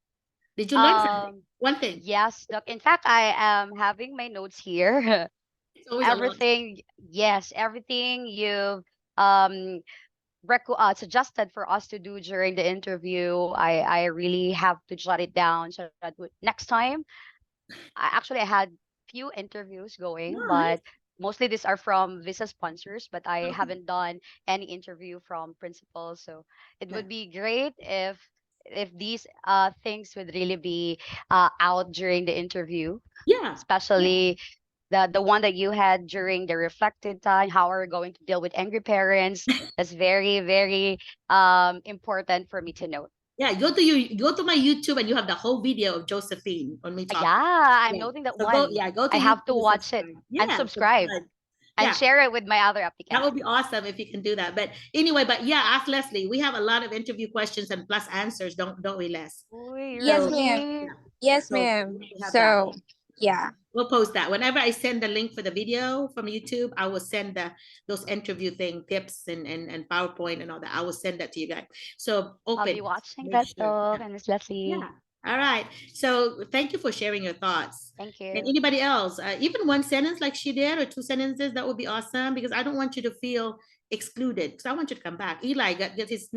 Did you learn something? One thing. Yes, Doc. In fact, I am having my notes here. It's always a lot. Everything, yes, everything you've um suggested for us to do during the interview, I really have to jot it down so that next time. I had few interviews going, Nice. but mostly these are from visa sponsors, but I Okay. haven't done any interview from principals. So it Yeah. would be great if these things would really be out during the interview, Yeah. especially the one that you had during the reflected time. How are we going to deal with angry parents? That's very, very important for me to know. Yeah, go to my YouTube and you have the whole video of Josephine on me talking. Yeah, I'm Yeah. noting that So one. go to I have to YouTube and watch it subscribe. and Yeah, subscribe subscribe. and Yeah, share it with my other that applicants. would be awesome if you can do that. But anyway, but yeah, ask Leslie. We have a lot of interview questions and plus answers, don't we, Les? Uy, Yes, So ma'am. really? yeah, Yes, so ma'am. we have that. So, yeah. We'll post that. Whenever I send the link for the video from YouTube, I will send those interview tips and PowerPoint and all that. I will send that to you guys. So I'll be open, watching make that sure. talk, and Miss Leslie. Yeah. All right. So thank you for sharing your thoughts. Thank And you. anybody else, even one sentence like she did or two sentences, that would be awesome because I don't want you to feel excluded. Because I want you to come back. Eli, get his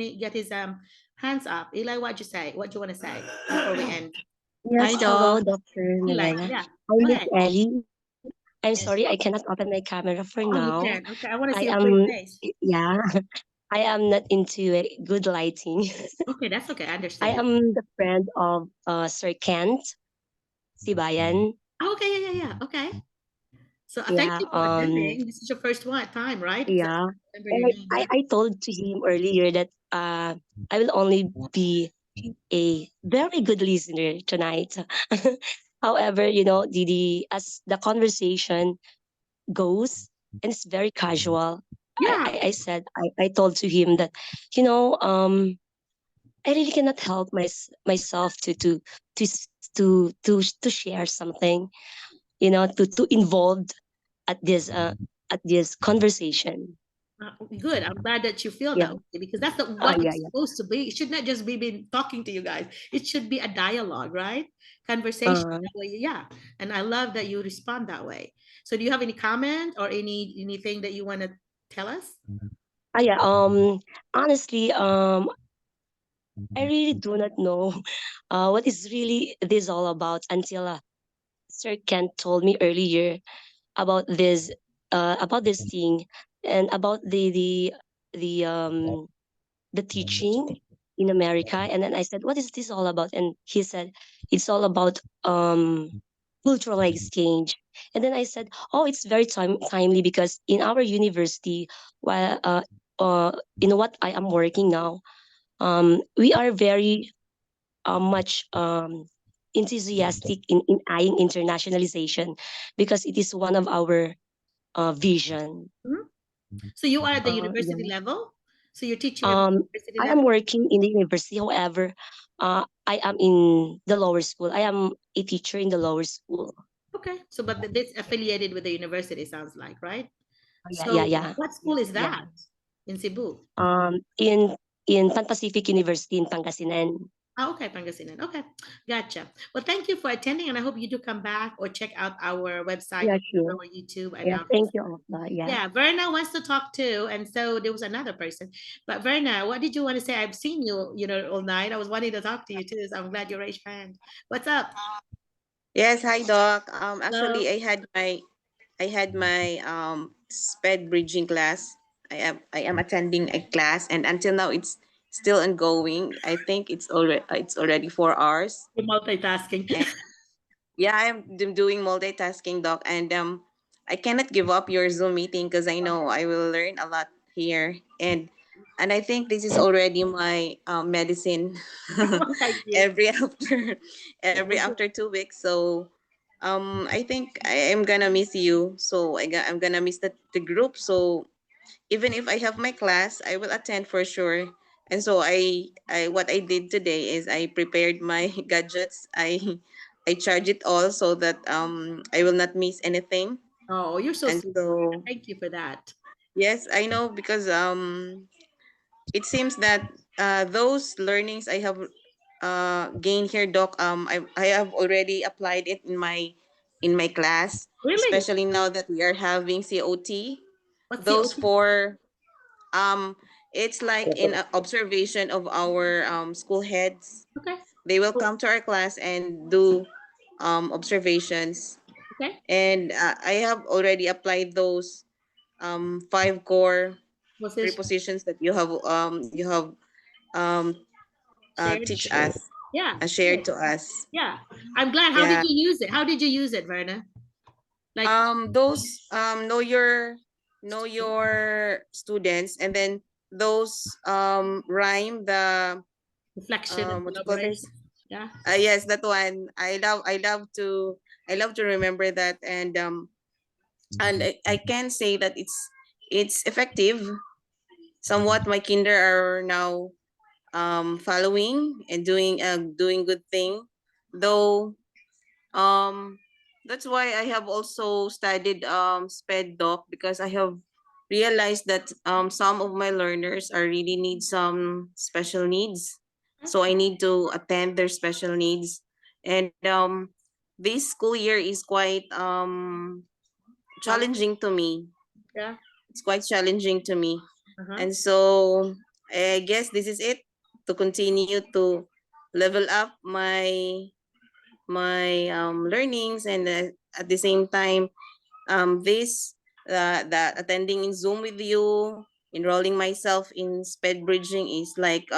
hands up. Eli, what'd you say? What do you want to say before we end? Yes, hello, Dr. Eli, Merlina. yeah. I'm Go Miss ahead. Ellie. I'm sorry, I cannot open my camera for Oh, you now. can. Okay, I want to I see a pretty am, face. yeah, I am not into good lighting. Okay, that's okay. I I understand. am the friend of Sir Kent Sibayan. Oh, okay, yeah. Okay. So thank Yeah, you for attending. This is your first time, right? So yeah. remember And your name. Yeah. I told to him earlier that I will only be a very good listener tonight. However, as the conversation goes and it's very casual, Yeah. I told to him that, you know, I really cannot help myself to s- to share something, to involved at this conversation. Good. I'm glad that you feel Yeah. that way because that's what Yeah, it's yeah. supposed to be. It should not just be been talking to you guys. It should be a dialogue, right? Conversation. Uh, That way, yeah. And I love that you respond that way. So do you have any comment or anything that you want to tell us? yeah. Honestly, I really do not know what is really this all about until Sir Kent told me earlier about this thing and about the the teaching in America. And then I said, "What is this all about?" And he said, "It's all about cultural exchange. And then I said, oh, it's very timely because in our university, while in what I am working now, we are very much enthusiastic in eyeing internationalization because it is one of our vision. Mhm. So you are at the university Yeah. level? So you're teaching at the university I am level? working in the university. However, I am in the lower school. I am a teacher in the lower school. Okay, so but this affiliated with the university sounds like, right? Yeah, So yeah, what school is yeah. that in Cebu? In Pan Pacific University in Pangasinan. Oh, okay, Pangasinan. Okay, gotcha. Well, thank you for attending, and I hope you do come back or check out our website, Yeah, sure. our YouTube, and Yeah, our thank you, Alpha. Yeah. yeah. Verna wants to talk too, and so there was another person. But Verna, what did you want to say? I've seen you, all night. I was wanting to talk to you too, so I'm glad you raised your hand. What's up? Yes, hi Doc. Actually, Hello. I had my sped bridging class. I am attending a class, and until now it's still ongoing. I think it's already 4 hours. You're multitasking. And yeah, I'm doing multitasking, Doc, and I cannot give up your Zoom meeting because I know I will learn a lot here, and I think this is already my medicine Thank you. every after 2 weeks. So I think I am gonna miss you. So I'm gonna miss the group. So even if I have my class, I will attend for sure. And so I what I did today is I prepared my gadgets. I charge it all so that I will not miss anything. Oh, you're so And sweet. so Thank you for that. yes, I know because it seems that those learnings I have gained here, Doc, I have already applied it in my class, Really? especially now that we are having COT. What's the Those OT? four, um, it's like in observation of our school heads. Okay. They will come to our class and do observations. Okay. And I have already applied those five core Position prepositions that you have um, shared. teach us, Yeah. shared Good. to us. Yeah. I'm glad. How did Yeah. you use it? How did you use it, Verna? Like Those know your students, and then those rhyme the reflection and what do you call collaboration. this? Yeah. Yes, that one. I love to remember that, and I can say that it's effective. Somewhat my kinder are now following and doing good thing, though. That's why I have also studied sped doc, because I have realized that some of my learners are really need some special needs, so I need to attend their special needs. And this school year is quite challenging to me. Yeah. It's quite challenging to me. Uh-huh. And so I guess this is it, to continue to level up my learnings, and at the same time this that attending in Zoom with you, enrolling myself in sped bridging is like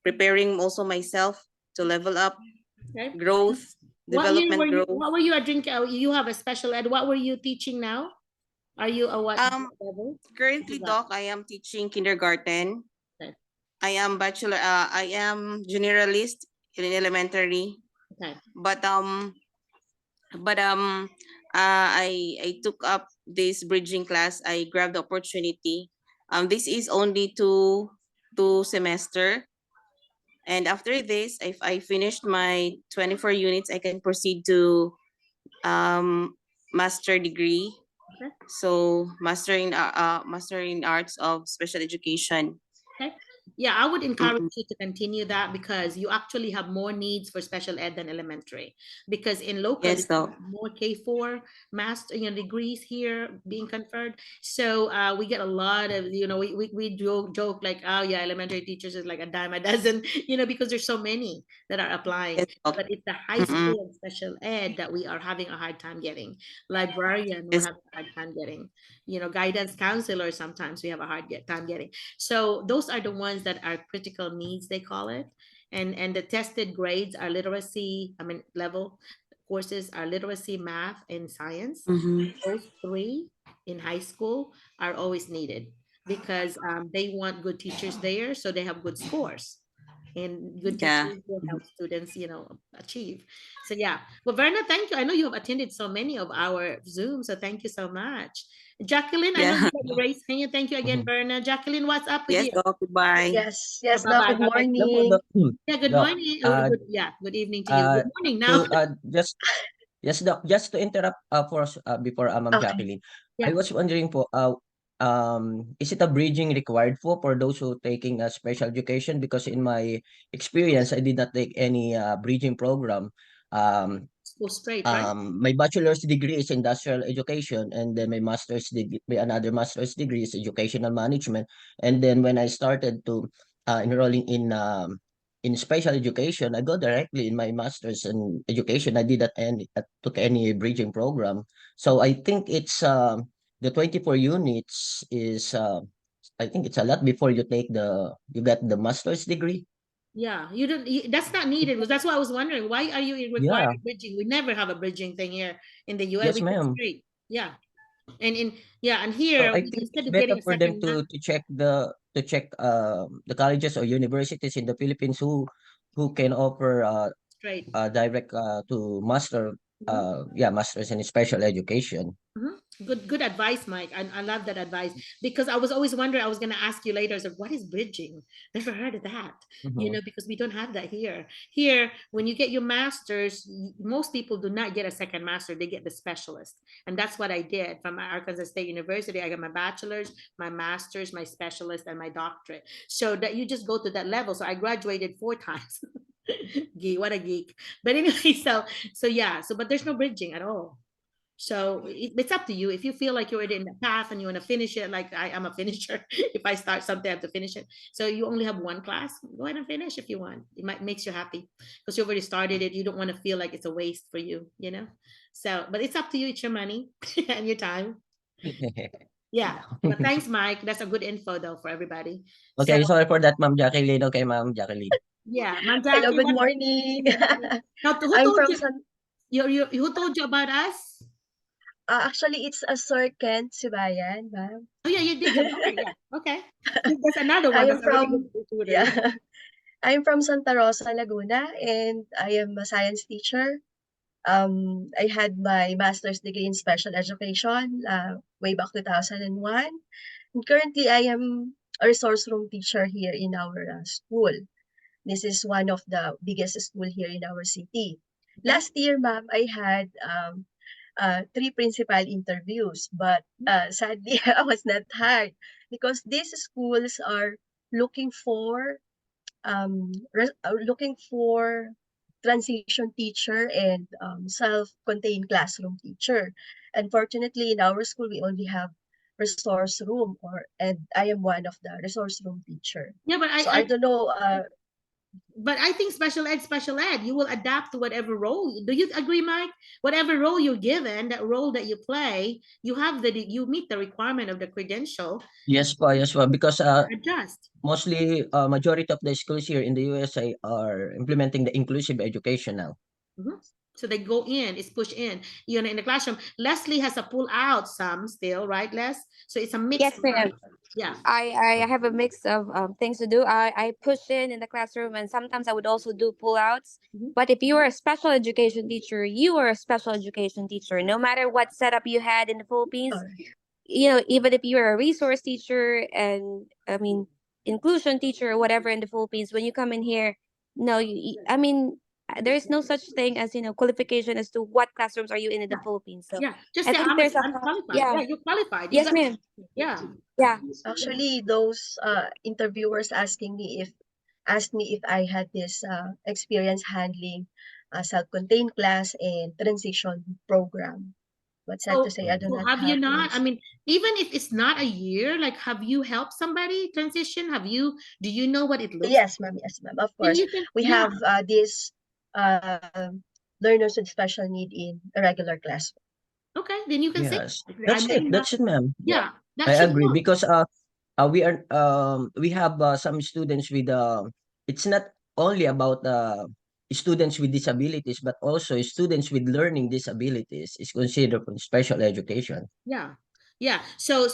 preparing also myself to level up, Okay. growth, What year were development you? growth. What were you a drink? You have a special ed. What were you teaching now? Are you a what level? Currently, Doc, I am teaching kindergarten. Okay. I am generalist in elementary. Okay. But I took up this bridging class. I grabbed the opportunity. This is only two semester, and after this, if I finished my 24 units, I can proceed to master degree. Okay. So master in arts of special education. Okay. Yeah, I would encourage you to continue that, because you actually have more needs for special ed than elementary. Because in local, Yes, Doc. more K4 master degrees here being conferred. So we get a lot of, we joke like, oh yeah, elementary teachers is like a dime a dozen, because there's so many that are applying. Yes, Doc. But it's the high Mm-mm. school and special ed that we are having a hard time getting. Librarian, we're Yes. having a hard time getting. Guidance counselor, sometimes we have a time getting. So those are the ones that are critical needs, they call it. and the tested grades are literacy, I mean level courses are literacy, math, and science. Mhm. Those three in high school are always needed because they want good teachers there, so they have good scores. And good Yeah. teachers will help students, achieve. So yeah. Well, Verna, thank you. I know you have attended so many of our Zoom, so thank you so much. Jacqueline, I know Yeah. you got your raised hand. Thank you again, Verna. Jacqueline, what's up with Yes, you? Doc. Goodbye. Yes, yes, Doc. Bye-bye. Good Bye-bye. Hello po, morning. Yeah, good Doc. morning. Yeah, good evening to you. Uh, Good morning now. to just yes, Doc. Just to interrupt for before Ma'am Okay. Jacqueline, I Yeah. was wondering po, is it a bridging required for those who taking a special education? Because in my experience, I did not take any bridging program. Um, Go straight, right? My bachelor's degree is industrial education, and then my master's degree, my another master's degree is educational management. And then when I started to enrolling in special education, I go directly in my master's in education. I did not any took any bridging program. So I think it's the 24 units is I think it's a lot before you get the master's degree. Yeah, you don't. That's not needed. That's why I was wondering why are you Yeah. requiring bridging? We never have a bridging thing here in the US. Yes, We go ma'am. straight. Yeah, and So here I think instead it's of better getting a for them second to check the colleges or universities in the Philippines who can offer straight. direct to master Mhm. masters in special education. Good advice, Mike. I love that advice because I was always wondering. I was going to ask you later. I said, "What is bridging?" Never heard of that. Mhm. Because we don't have that here. Here, when you get your master's, most people do not get a second master. They get the specialist, and that's what I did from Arkansas State University. I got my bachelor's, my master's, my specialist, and my doctorate. So that you just go to that level. So I graduated 4 times. Geek, what a geek! But anyway, so yeah. So but there's no bridging at all. So it's up to you. If you feel like you're already in the path and you want to finish it, like I am a finisher. If I start something, I have to finish it. So you only have one class. Go ahead and finish if you want. It might makes you happy because you already started it. You don't want to feel like it's a waste for you. So, but it's up to you. It's your money and your time. Yeah. But thanks, Mike. That's a good info though for everybody. So Okay, sorry for that, Ma'am Jacqueline. Okay, Ma'am Jacqueline. yeah, Ma'am Hello, Jackie, good morning. now who I'm told from you? San Who told you about us? actually it's a Sir Kent Sibayan, ma'am. Oh yeah, you did. Okay, yeah. Okay. There's another I one am that's a really from good recruiter. yeah. I'm from Santa Rosa, Laguna, and I am a science teacher. I had my master's degree in special education way back 2001. And currently, I am a resource room teacher here in our school. This is one of the biggest school here in our city. Last year, ma'am, I had 3 principal interviews, but sadly, I was not hired because these schools are looking for looking for transition teacher and self-contained classroom teacher. Unfortunately, in our school, we only have resource room, and I am one of the resource room teacher. Yeah, but So I don't know. I think special ed, you will adapt to whatever role. Do you agree, Mike? Whatever role you're given, that role that you play, you meet the requirement of the credential. Yes po, yes po. Because Adjust. mostly majority of the schools here in the USA are implementing the inclusive education now. So they go in, it's pushed in. In the classroom. Leslie has to pull out some still, right, Les? So it's a mix. Yes, ma'am. Yeah. I have a mix of things to do. I push in the classroom, and sometimes I would also do pullouts. But if you are a special education teacher, you are a special education teacher. No matter what setup you had in the Philippines, even if you're a resource teacher and inclusion teacher or whatever in the Philippines, when you come in here, no, there is no such thing as qualification as to what classrooms are you in the Philippines. So yeah, just I say think there's I'm qualified. Yeah, you're qualified. Yes, ma'am. Yeah. Yeah. Actually, those interviewers asked me if I had this experience handling a self-contained class and transition program. But sad to say, I do So not have you have not? those. I mean, even if it's not a year, like have you helped somebody transition? Do you know what it looks like? Yes, ma'am. Of Then course, you can, we yeah. have this learners with special need in a regular class. Okay, then you can say Yes, I'm doing that. that's it, ma'am. Yeah, that I should agree help. because we have some students with it's not only about students with disabilities, but also students with learning disabilities is considered from special education. Yeah. Yeah. So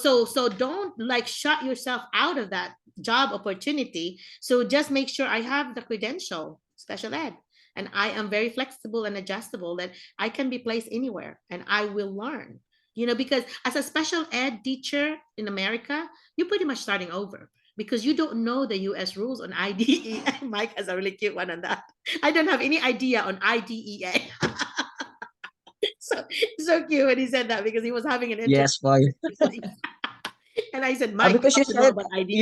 don't like shut yourself out of that job opportunity. So just make sure I have the credential, special ed, and I am very flexible and adjustable that I can be placed anywhere and I will learn. Because as a special ed teacher in America, you're pretty much starting over because you don't know the US rules on IDEA. Mike has a really cute one on that. I don't have any idea on IDEA. So cute when he said that because he was having an interview. Yes, boy. And I said, Mike, Because you you have to know said about IDEA.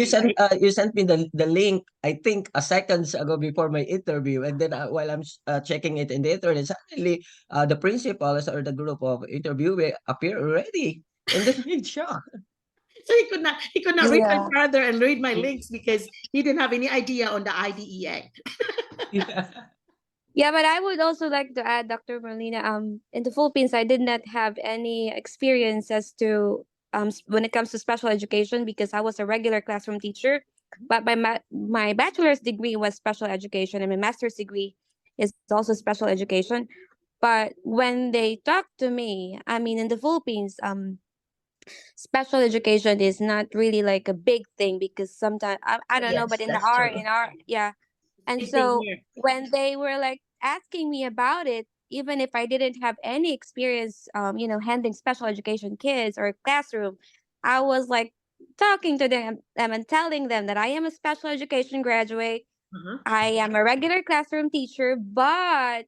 you sent me the link, I think a seconds ago before my interview, and then while I'm checking it in the internet, suddenly the principals or the group of interviewee appear already, and then I'm shocked. So he could not read my Yeah. further and read my links because he didn't have any idea on the IDEA. Yeah. Yeah, but I would also like to add, Dr. Merlina, in the Philippines, I did not have any experience as to when it comes to special education because I was a regular classroom teacher. But my bachelor's degree was special education, and my master's degree is also special education. But when they talk to me, I mean, in the Philippines, special education is not really like a big thing because sometimes I don't know, Yes, but in that's our true. in our yeah, and Big thing so here. when they were like asking me about it, even if I didn't have any experience, handling special education kids or classroom, I was like talking to them and telling them that I am a special education graduate. I am a regular classroom teacher, but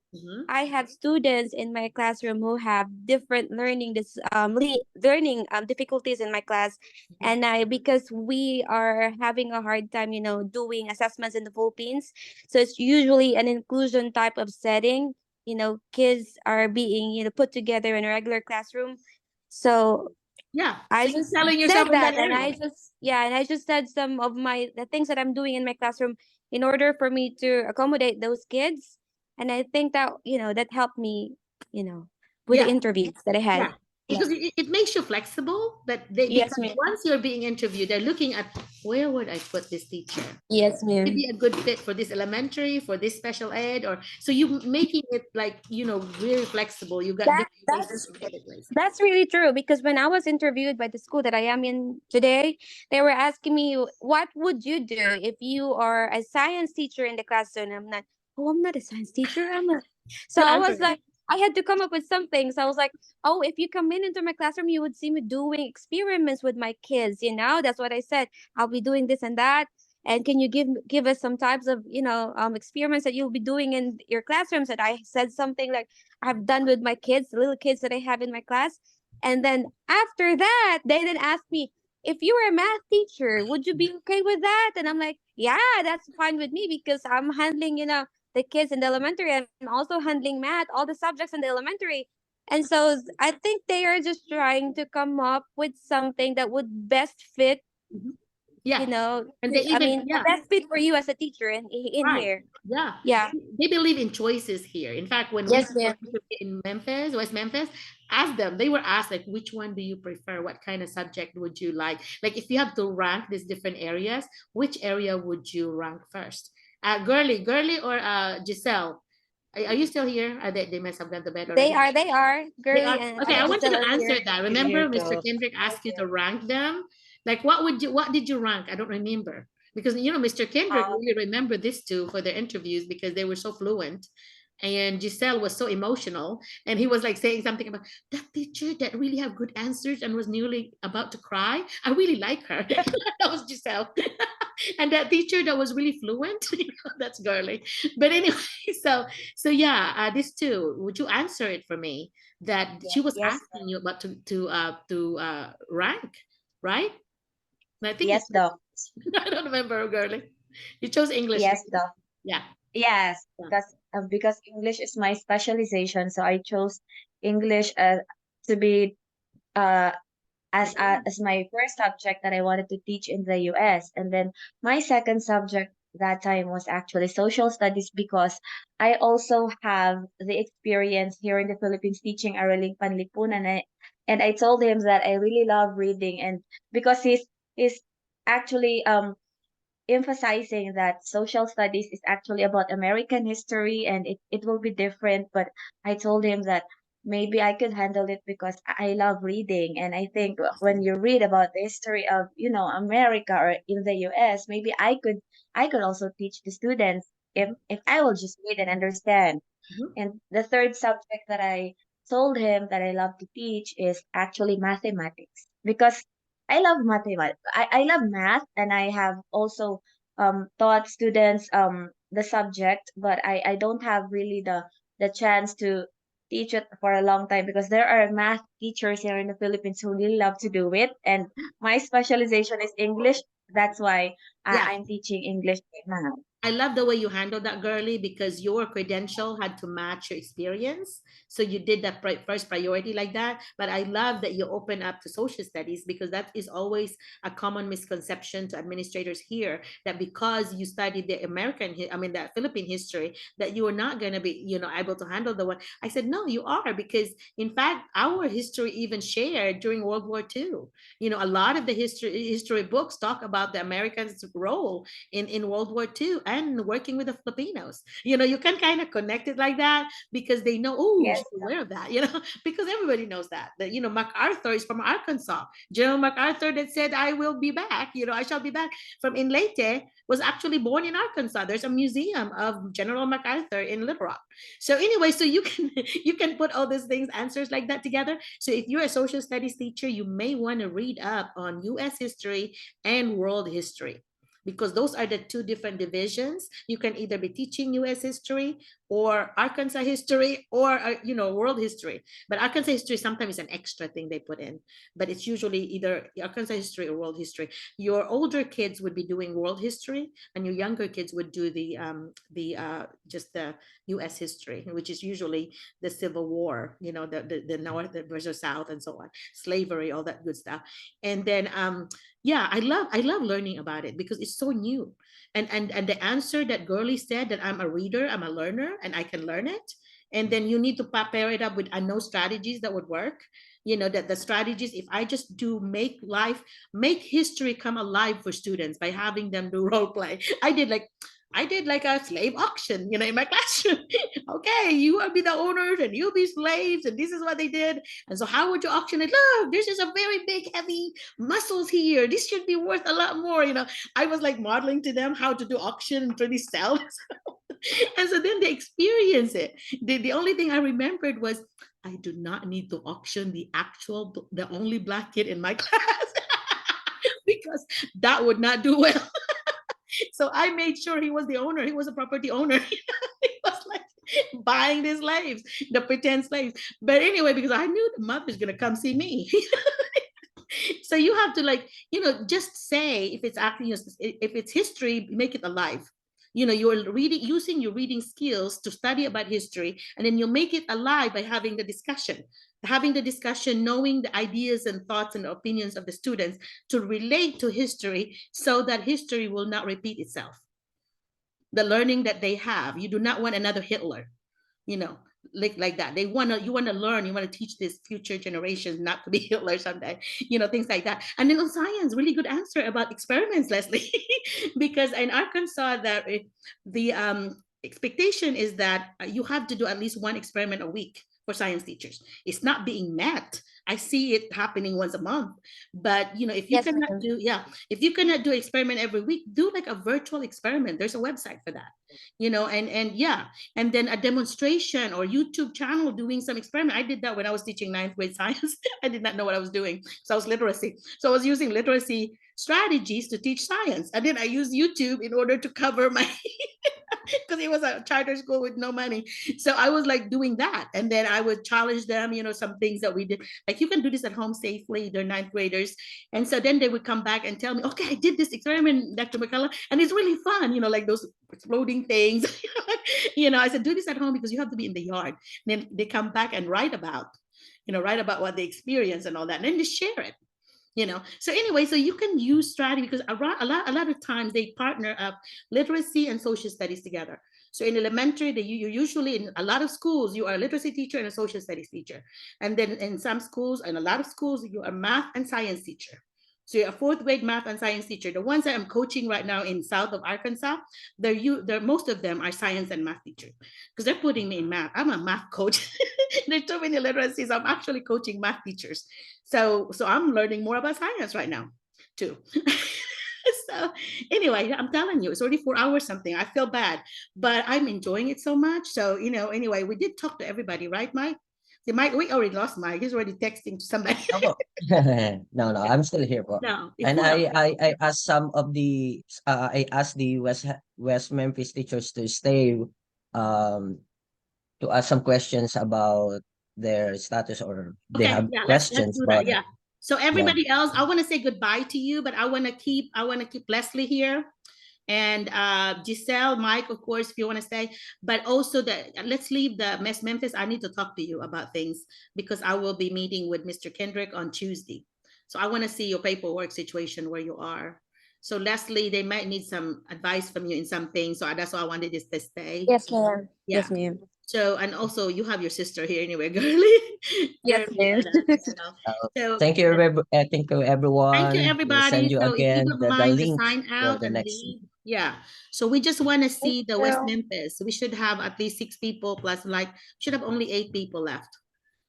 I have students in my classroom who have different learning difficulties in my class, and because we are having a hard time, doing assessments in the Philippines, so it's usually an inclusion type of setting. Kids are being put together in a regular classroom, so Yeah. I So you're just selling yourself said in that that, and area. I just said some of the things that I'm doing in my classroom in order for me to accommodate those kids, and I think that that helped me, with the Yeah. interviews that I had. Yeah. Yeah. Because it makes you flexible Yes, because ma'am. once you're being interviewed, they're looking at where would I put this teacher? Yes, ma'am. Maybe a good fit for this elementary, for this special ed, or so you making it like really flexible. You got That different places that's and other places. That's really true because when I was interviewed by the school that I am in today, they were asking me, "What would you do if you are a science teacher in the classroom?" I'm not. Oh, I'm not a science teacher. I'm not. So Yeah, I was answer. like, I had to come up with something. So I was like, "Oh, if you come into my classroom, you would see me doing experiments with my kids. That's what I said. I'll be doing this and that. And can you give us some types of experiments that you'll be doing in your classrooms?" And I said something like I've done with my kids, the little kids that I have in my class. And then after that, they then asked me, if you were a math teacher, would you be okay with that? And I'm like, yeah, that's fine with me because I'm handling, the kids in the elementary. I'm also handling math, all the subjects in the elementary. And so I think they are just trying to come up with something that would best fit, Yeah. And they I even mean, the best fit for you as a teacher in right. here. Yeah. Yeah. They believe in choices here. In fact, when we Yes, ma'am. were in Memphis, West Memphis, ask them, they were asked like, which one do you prefer? What kind of subject would you like? Like if you have to rank these different areas, which area would you rank first? Girly or Giselle? Are you still here? They must have gone to bed already. They are. They Girly are and okay. I want you Giselle to are answer here. that. I'm here Remember, Mr. too. Kendrick asked you to rank them. Like, what did you rank? I don't remember because Mr. Kendrick really remembered this too for their interviews because they were so fluent. And Giselle was so emotional, and he was like saying something about that teacher that really have good answers and was nearly about to cry. I really like her. That was Giselle. And that teacher that was really fluent, that's girly. But anyway, so yeah, this too. Would you answer it for me? That she was Yes, asking you about to rank, right? And I think yes, Doc. I don't remember, girly. You chose English, Yes, right? Doc. Yeah. Yes, Yeah. because English is my specialization, so I chose English to be uh as my first subject that I wanted to teach in the US. And then my second subject that time was actually social studies because I also have the experience here in the Philippines teaching Araling Panlipunan. And I told him that I really love reading, and because he's actually emphasizing that social studies is actually about American history and it will be different. But I told him that maybe I could handle it because I love reading. And I think when you read about the history of, America or in the US, maybe I could also teach the students if I will just read and understand. And the third subject that I told him that I love to teach is actually mathematics because I love mathematics. I love math, and I have also taught students the subject, but I don't have really the chance to teach it for a long time because there are math teachers here in the Philippines who really love to do it. And my specialization is English. That's why Yeah. I'm teaching English right now. I love the way you handled that, girly, because your credential had to match your experience. So you did that first priority like that. But I love that you open up to social studies because that is always a common misconception to administrators here, that because you studied the the Philippine history, that you are not going to be, able to handle the one. I said, no, you are, because in fact, our history even shared during World War II. A lot of the history books talk about the Americans' role in World War II and working with the Filipinos. You can kind of connect it like that because they know, oh, Yes. she's aware of that, because everybody knows that MacArthur is from Arkansas. General MacArthur that said, I will be back, I shall be back, from Leyte, was actually born in Arkansas. There's a museum of General MacArthur in Little Rock. So anyway, so you can put all these things, answers like that together. So if you're a social studies teacher, you may want to read up on US history and world history, because those are the two different divisions. You can either be teaching US history or Arkansas history or world history. But Arkansas history sometimes is an extra thing they put in, but it's usually either Arkansas history or world history. Your older kids would be doing world history, and your younger kids would do just the US history, which is usually the Civil War, the North versus South and so on, slavery, all that good stuff. And then yeah, I love learning about it because it's so new. And the answer that Girly said, that I'm a reader, I'm a learner, and I can learn it. And then you need to pair it up with, I know, strategies that would work. That the strategies, if I just do make history come alive for students by having them do role play. I did like a slave auction, in my classroom. Okay, you will be the owners and you'll be slaves, and this is what they did. And so how would you auction it? Look, this is a very big, heavy muscles here. This should be worth a lot more. I was like modeling to them how to do auction and really sell. And so then they experience it. The only thing I remembered was, I do not need to auction the only Black kid in my class because that would not do well. So I made sure he was the owner. He was a property owner. He was like buying the slaves, the pretend slaves. But anyway, because I knew the mother's going to come see me. So you have to just say, if it's actually, if it's history, make it alive. You're using your reading skills to study about history, and then you make it alive by having the discussion, knowing the ideas and thoughts and opinions of the students to relate to history, so that history will not repeat itself. The learning that they have, you do not want another Hitler, like that. You want to learn, you want to teach this future generations not to be Hitler someday, things like that. And then on science, really good answer about experiments, Leslie, because in Arkansas, the expectation is that you have to do at least one experiment a week for science teachers. It's not being met. I see it happening once a month. But if you cannot do experiment every week, do like a virtual experiment. There's a website for that. And then a demonstration or YouTube channel doing some experiment. I did that when I was teaching 9th grade science. I did not know what I was doing. So I was literacy. So I was using literacy strategies to teach science. And then I used YouTube in order to cover my because it was a charter school with no money. So I was like doing that. And then I would challenge them, some things that we did. Like, you can do this at home safely. They're 9th graders. And so then they would come back and tell me, okay, I did this experiment, Dr. McCullough, and it's really fun, like those exploding things. I said, do this at home because you have to be in the yard. And then they come back and write about what they experience and all that. And then just share it. So anyway, so you can use strategy because a lot of times they partner up literacy and social studies together. So in elementary, you usually, in a lot of schools, you are a literacy teacher and a social studies teacher. And then in some schools, and a lot of schools, you are a math and science teacher. So you're a fourth grade math and science teacher. The ones that I'm coaching right now in south of Arkansas, they're most of them are science and math teachers because they're putting me in math. I'm a math coach. There's too many literacies. I'm actually coaching math teachers. So I'm learning more about science right now too. So anyway, I'm telling you, it's already 4 hours something. I feel bad, but I'm enjoying it so much. So, anyway, we did talk to everybody, right, Mike? See, Mike, we already lost Mike. He's already texting to somebody. No, I'm still here po. No, And who else? I asked some of the I asked the West Memphis teachers to stay to ask some questions about their status or they Okay, have yeah, let's questions do that. about it. Yeah. So Yeah. everybody else, I want to say goodbye to you, but I want to keep Leslie here. And Giselle, Mike, of course, if you want to stay, but also let's leave the Memphis. I need to talk to you about things because I will be meeting with Mr. Kendrick on Tuesday. So I want to see your paperwork situation where you are. So Leslie, they might need some advice from you in some things. So that's why I wanted this to stay. Yes, ma'am. Yeah. Yes, ma'am. So, and also you have your sister here anyway, girly. Yes, ma'am. So Thank you, thank you, everyone. thank you, We'll everybody. send you So if you again don't the mind to link sign for out the and next. leave. Yeah. So we just want to see the West you. Memphis. We should have at least 6 people plus should have only 8 people left.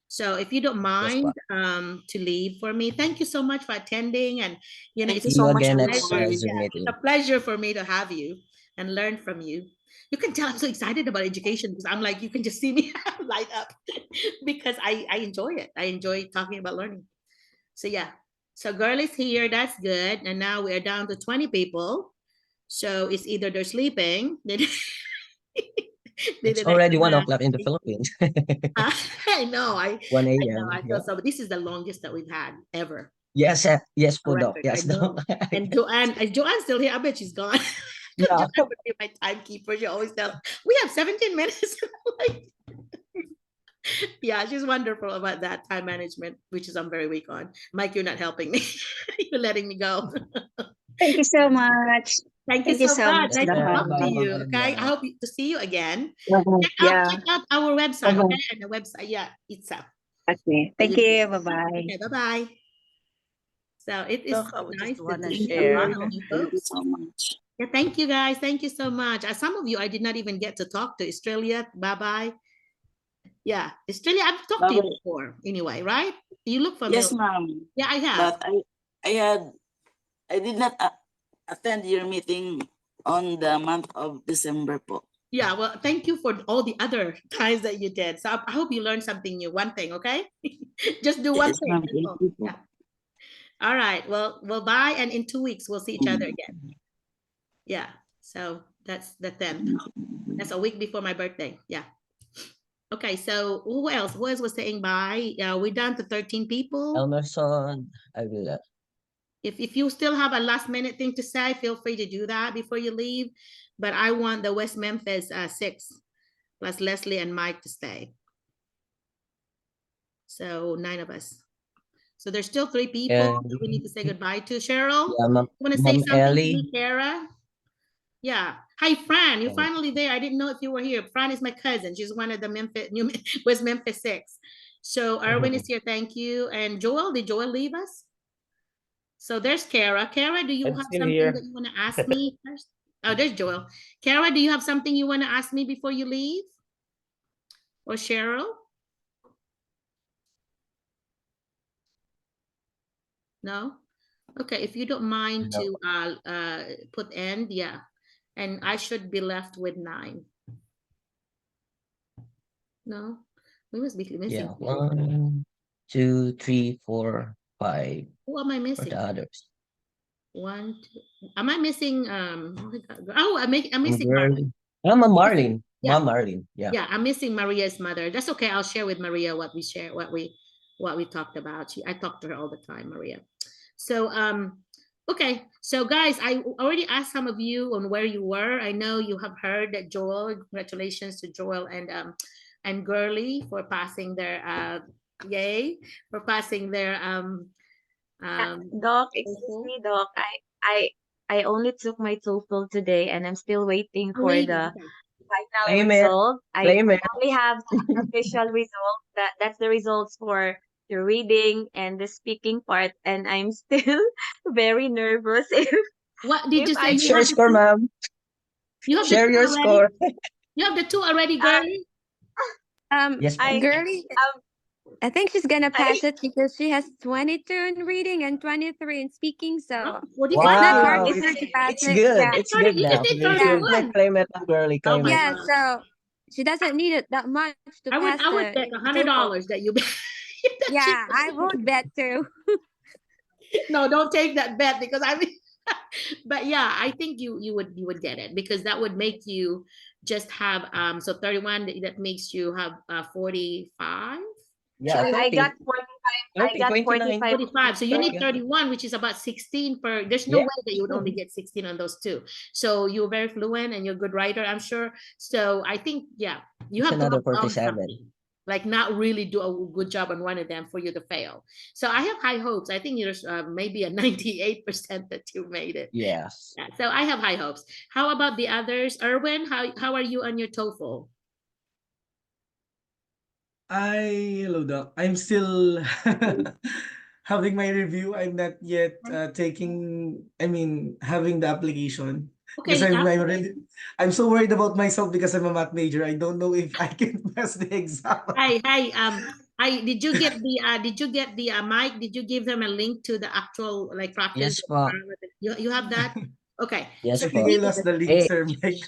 So if you don't mind to leave for me, thank you so much for attending. And Thank it's you a again pleasure. next Zoom meeting. It's a pleasure for me to have you and learn from you. You can tell I'm so excited about education because I'm like, you can just see me light up because I enjoy it. I enjoy talking about learning. So yeah. So girl is here. That's good. And now we're down to 20 people. So it's either they're sleeping. It's already 1 o'clock in the Philippines. I know. 1 I a.m. know. I feel so. But this is the longest that we've had ever. Yes, yes, po, Doc. Record. Yes, I know. Doc. And Joanne, is Joanne still here? I bet she's gone. Yeah. Joanne would be my timekeeper. She always tells, we have 17 minutes. Like, yeah, she's wonderful about that time management, which is I'm very weak on. Mike, you're not helping me. You're letting me go. Thank you so much. Thank you so much. Nice to talk to Dawn. you. Okay. I hope to see you again. Yeah. Check out our website. Bye-bye. Okay. And the website. Yeah. It's up. Okay. Thank you. Bye-bye. Okay. Bye-bye. So it is Doc, I would nice just want to to see a lot share. of new Thank you folks. so much. Yeah, thank you guys. Thank you so much. Some of you I did not even get to talk to. Australia, bye-bye. Yeah, Australia, I've talked to you before anyway, right? You look familiar. Yes, ma'am. Yeah, I have. But I did not attend your meeting on the month of December po. Yeah, well, thank you for all the other times that you did. So I hope you learned something new. One thing, okay? Just do one Yes, thing. ma'am. That's Thank all. you po. Yeah. All right. Well, bye. And in 2 weeks, we'll see each other again. Yeah. So that's the 10th. That's a week before my birthday. Yeah. Okay. So who else? Who else was saying bye? We're down to 13 people. Elmerson, I will. If you still have a last minute thing to say, feel free to do that before you leave. But I want the West Memphis 6 plus Leslie and Mike to stay. So 9 of us. So there's still 3 people that we need to say goodbye to. Cheryl, Yeah, you want to say Ma'am something Ellie. to me, Kara? Yeah. Hi, Fran. You're finally there. I didn't know if you were here. Fran is my cousin. She's one of the West Memphis 6. So Erwin is here. Thank you. And Joel, did Joel leave us? So there's Kara. Kara, do you I'm have still something here. that you want to ask me first? Oh, there's Joel. Kara, do you have something you want to ask me before you leave? Or Cheryl? No? Okay, if you don't mind to put end, yeah. And I should be left with 9. No? We must be missing. Yeah, 1, 2, 3, 4, 5. Who am I For missing? the others. 1, 2. Am I missing oh, I'm missing Girl. Ma'am Marlene. Yeah. Ma'am Marlene. Yeah. Yeah, I'm missing Maria's mother. That's okay. I'll share with Maria what we talked about. I talk to her all the time, Maria. So okay. So guys, I already asked some of you on where you were. I know you have heard that Joel, congratulations to Joel and Girly for passing their yay, for passing their Doc, excuse me, Doc. I only took my TOEFL today and I'm still waiting for the final Claim it. result. I Claim it. only have the official result. That's the results for the reading and the speaking part, and I'm still very nervous What did if you say? I What's You your have the score, two? ma'am? You have the Share two your already? score. You have the two already, girlie? Yes, ma'am. Girlie, I think she's gonna pass it because she has 22 in reading and 23 in speaking, so it's 45 not is hard Wow, for her to pass it's it. good. Yeah. It's good You just now. did You should 31. claim it on girly. Oh Claim my it. Yeah, God. so she doesn't need it that much to pass I would the bet TOEFL. $100 that you Yeah, I would bet too. no, don't take that bet because I mean, but yeah, I think you would get it because that would make you just have so 31 that makes you have 45. Yeah, I got 30, 45. I 30, got 29, 45. 45. So you need 30. 31, which is about 16 per. There's no Yeah. way that you would only get 16 on those two. So you're very fluent and you're a good writer, I'm sure. So I think, yeah, you It's have to another have done 47. something. Like not really do a good job on one of them for you to fail. So I have high hopes. I think there's maybe a 98% that you made it. Yes. Yeah, so I have high hopes. How about the others? Erwin, how are you on your TOEFL? Hello, Doc. I'm still having my review. I'm not yet having the application. Because Okay, I'm so worried about myself because I'm a math major. I don't know if I can pass the exam. did you get the mic? Did you give them a link to the actual like practice? Yes, po. You have that? Okay. Yes, I So think po. I lost the link, Hey, Sir Mike.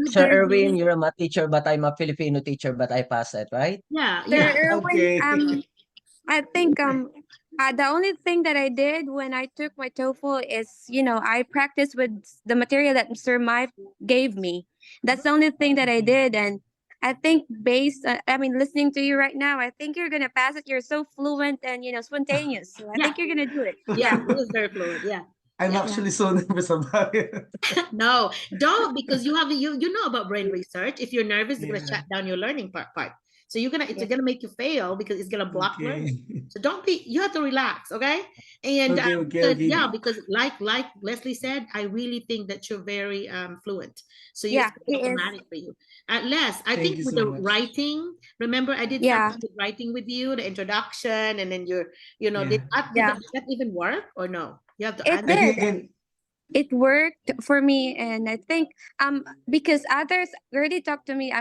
Sir Erwin, you're a math teacher, but I'm a Filipino teacher, but I pass it, right? Yeah, Sir yeah. Erwin, Okay. I think the only thing that I did when I took my TOEFL is, I practiced with the material that Sir Mike gave me. That's the only thing that I did, and I think listening to you right now, I think you're gonna pass it. You're so fluent and spontaneous, so I Yeah. think you're gonna do it. Yeah, it was very fluid. Yeah. I'm Yeah. actually so nervous about it. No, don't because you know about brain research. If you're nervous, it's gonna Yeah. shut down your learning part. So it's gonna make you fail because it's gonna block learning. Okay. So don't be. You have to relax, okay? And Okay. because like Leslie said, I really think that you're very fluent. So it's Yeah, gonna he be is. automatic for you. Les, I Thank think you with so the much. writing, remember I did Yeah, something with writing with you, the introduction, and then did Yeah. that even work or no? You have to it add I that. think did. again. It worked for me, and I think because others already talked to me.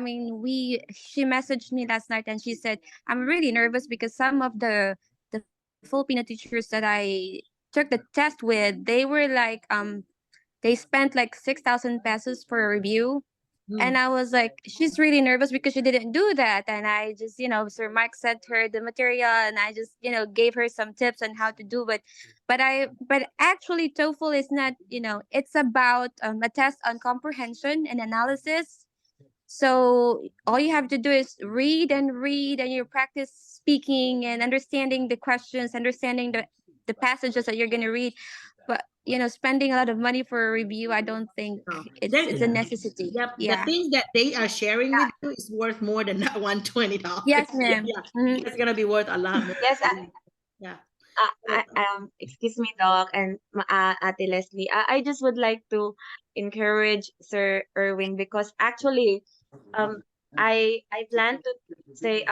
She messaged me last night and she said I'm really nervous because some of the Filipino teachers that I took the test with, they were like they spent like 6,000 pesos for a review. And I was like, she's really nervous because she didn't do that. And I just, Sir Mike sent her the material and I just, gave her some tips on how to do it. But actually TOEFL is not, it's about a test on comprehension and analysis. So all you have to do is read and you practice speaking and understanding the questions, understanding the passages that you're going to read. But, spending a lot of money for a review, I don't think it's a Yeah. necessity. Yep, the Yeah. things that they are sharing with you is worth more than that $120. Yes, ma'am. Yeah, Mhm. it's gonna be worth a lot more. Yes, Yeah. excuse me, Doc, and Ate Leslie. I just would like to encourage Sir Erwin because actually, um, I plan to take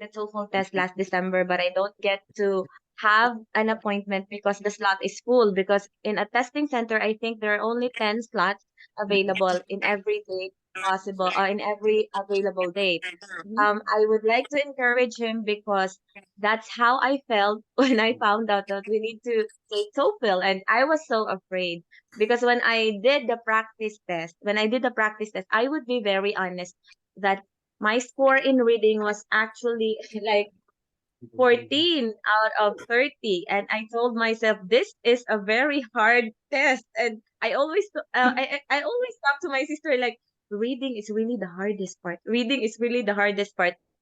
the TOEFL test last December, but I don't get to have an appointment because the slot is full. Because in a testing center, I think there are only 10 slots available in every date possible, in every available date. I would like to encourage him because that's how I felt when I found out that we need to take TOEFL, and I was so afraid because when I did the practice test, I would be very honest that my score in reading was actually like 14 out of 30, and I told myself this is a very hard test. And I always talk to my sister like reading is really the hardest part,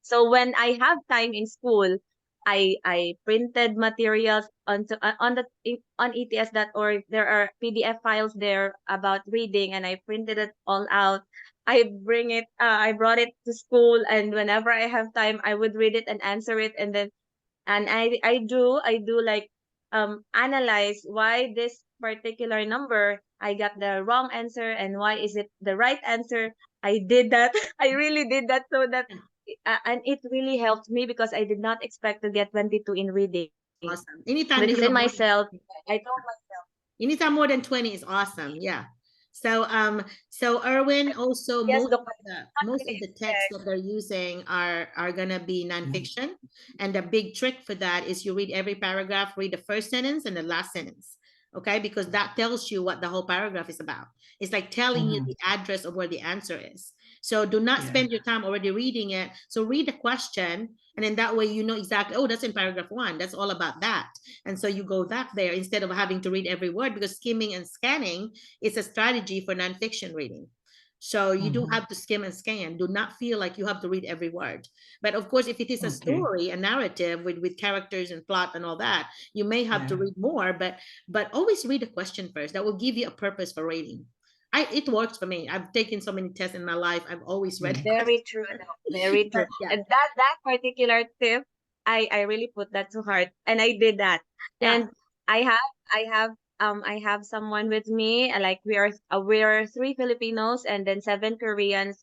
so when I have time in school, I printed materials on ets.org. There are PDF files there about reading, and I printed it all out. I brought it to school, and whenever I have time I would read it and answer it, and I do like analyze why this particular number I got the wrong answer and why is it the right answer. I did that. I really did that so that and it really helped me because I did not expect to get 22 in reading. Awesome. Anytime Because you in have more than myself, I told myself, anytime more than 20 is awesome. Yeah. So Erwin, also yes, most of the texts that they're using are gonna be nonfiction. And the big trick for that is you read every paragraph, read the first sentence and the last sentence. Okay, because that tells you what the whole paragraph is about. It's like telling you the address of where the answer is. So do not spend your time already reading it. So read the question, and then that way you know exactly, oh, that's in paragraph 1. That's all about that. And so you go back there instead of having to read every word, because skimming and scanning is a strategy for nonfiction reading. So you do have to skim and scan. Do not feel like you have to read every word. But of course, if it is a story, a narrative with characters and plot and all that, you may have to read more, but always read the question first. That will give you a purpose for reading. It works for me. I've taken so many tests in my life. I've always read. very true, very true. Yeah. And that particular tip, I really put that to heart, and I did that. Yeah. And I have someone with me. Like we are 3 Filipinos and then 7 Koreans.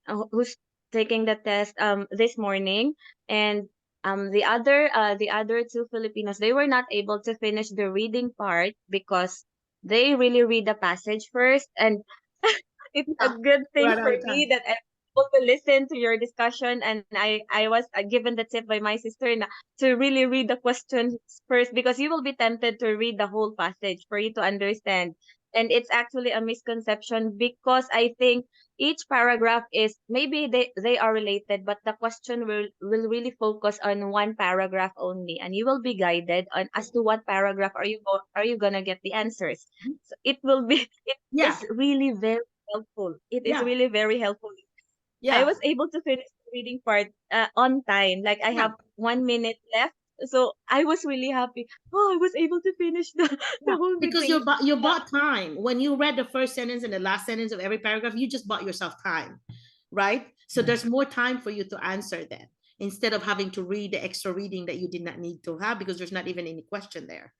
Who's taking the test this morning, and the other 2 Filipinos, they were not able to finish the reading part because they really read the passage first, and it's a good thing Right for out of me time. that I'm able to listen to your discussion, and I was given the tip by my sister to really read the questions first, because you will be tempted to read the whole passage for you to understand. And it's actually a misconception, because I think each paragraph is, maybe they are related, but the question will really focus on one paragraph only, and you will be guided on as to what paragraph are you gonna get the answers. So it will be it Yeah. is really very helpful. It is Yeah. really very helpful. I Yeah. was able to finish the reading part on time. Like I have 1 minute left. So I was really happy. Oh, I was able to finish the whole Because reading. you bought time. When you read the first sentence and the last sentence of every paragraph, you just bought yourself time, right? So there's more time for you to answer that, instead of having to read the extra reading that you did not need to have, because there's not even any question there.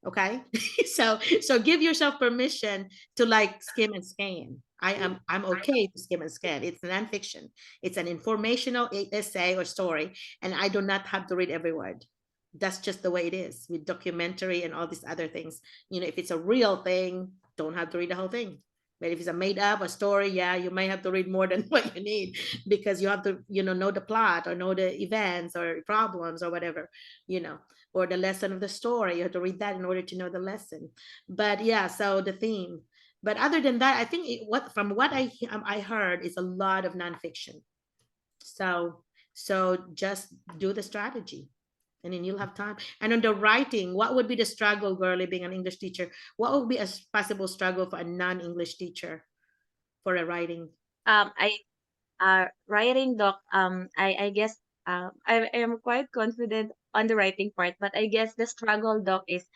Okay. So give yourself permission to like skim and scan. I'm okay to skim and scan. It's nonfiction. It's an informational essay or story, and I do not have to read every word. That's just the way it is with documentary and all these other things. If it's a real thing, don't have to read the whole thing. But if it's a made up a story, yeah, you may have to read more than what you need, because you have to, know the plot or know the events or problems or whatever, or the lesson of the story. You have to read that in order to know the lesson. But yeah, so the theme. But other than that, I think from what I heard is a lot of nonfiction. So just do the strategy, and then you'll have time. And on the writing, what would be the struggle, girly, being an English teacher? What would be a possible struggle for a non-English teacher for a writing? I writing doc, I guess I am quite confident on the writing part, but I guess the struggle, doc, is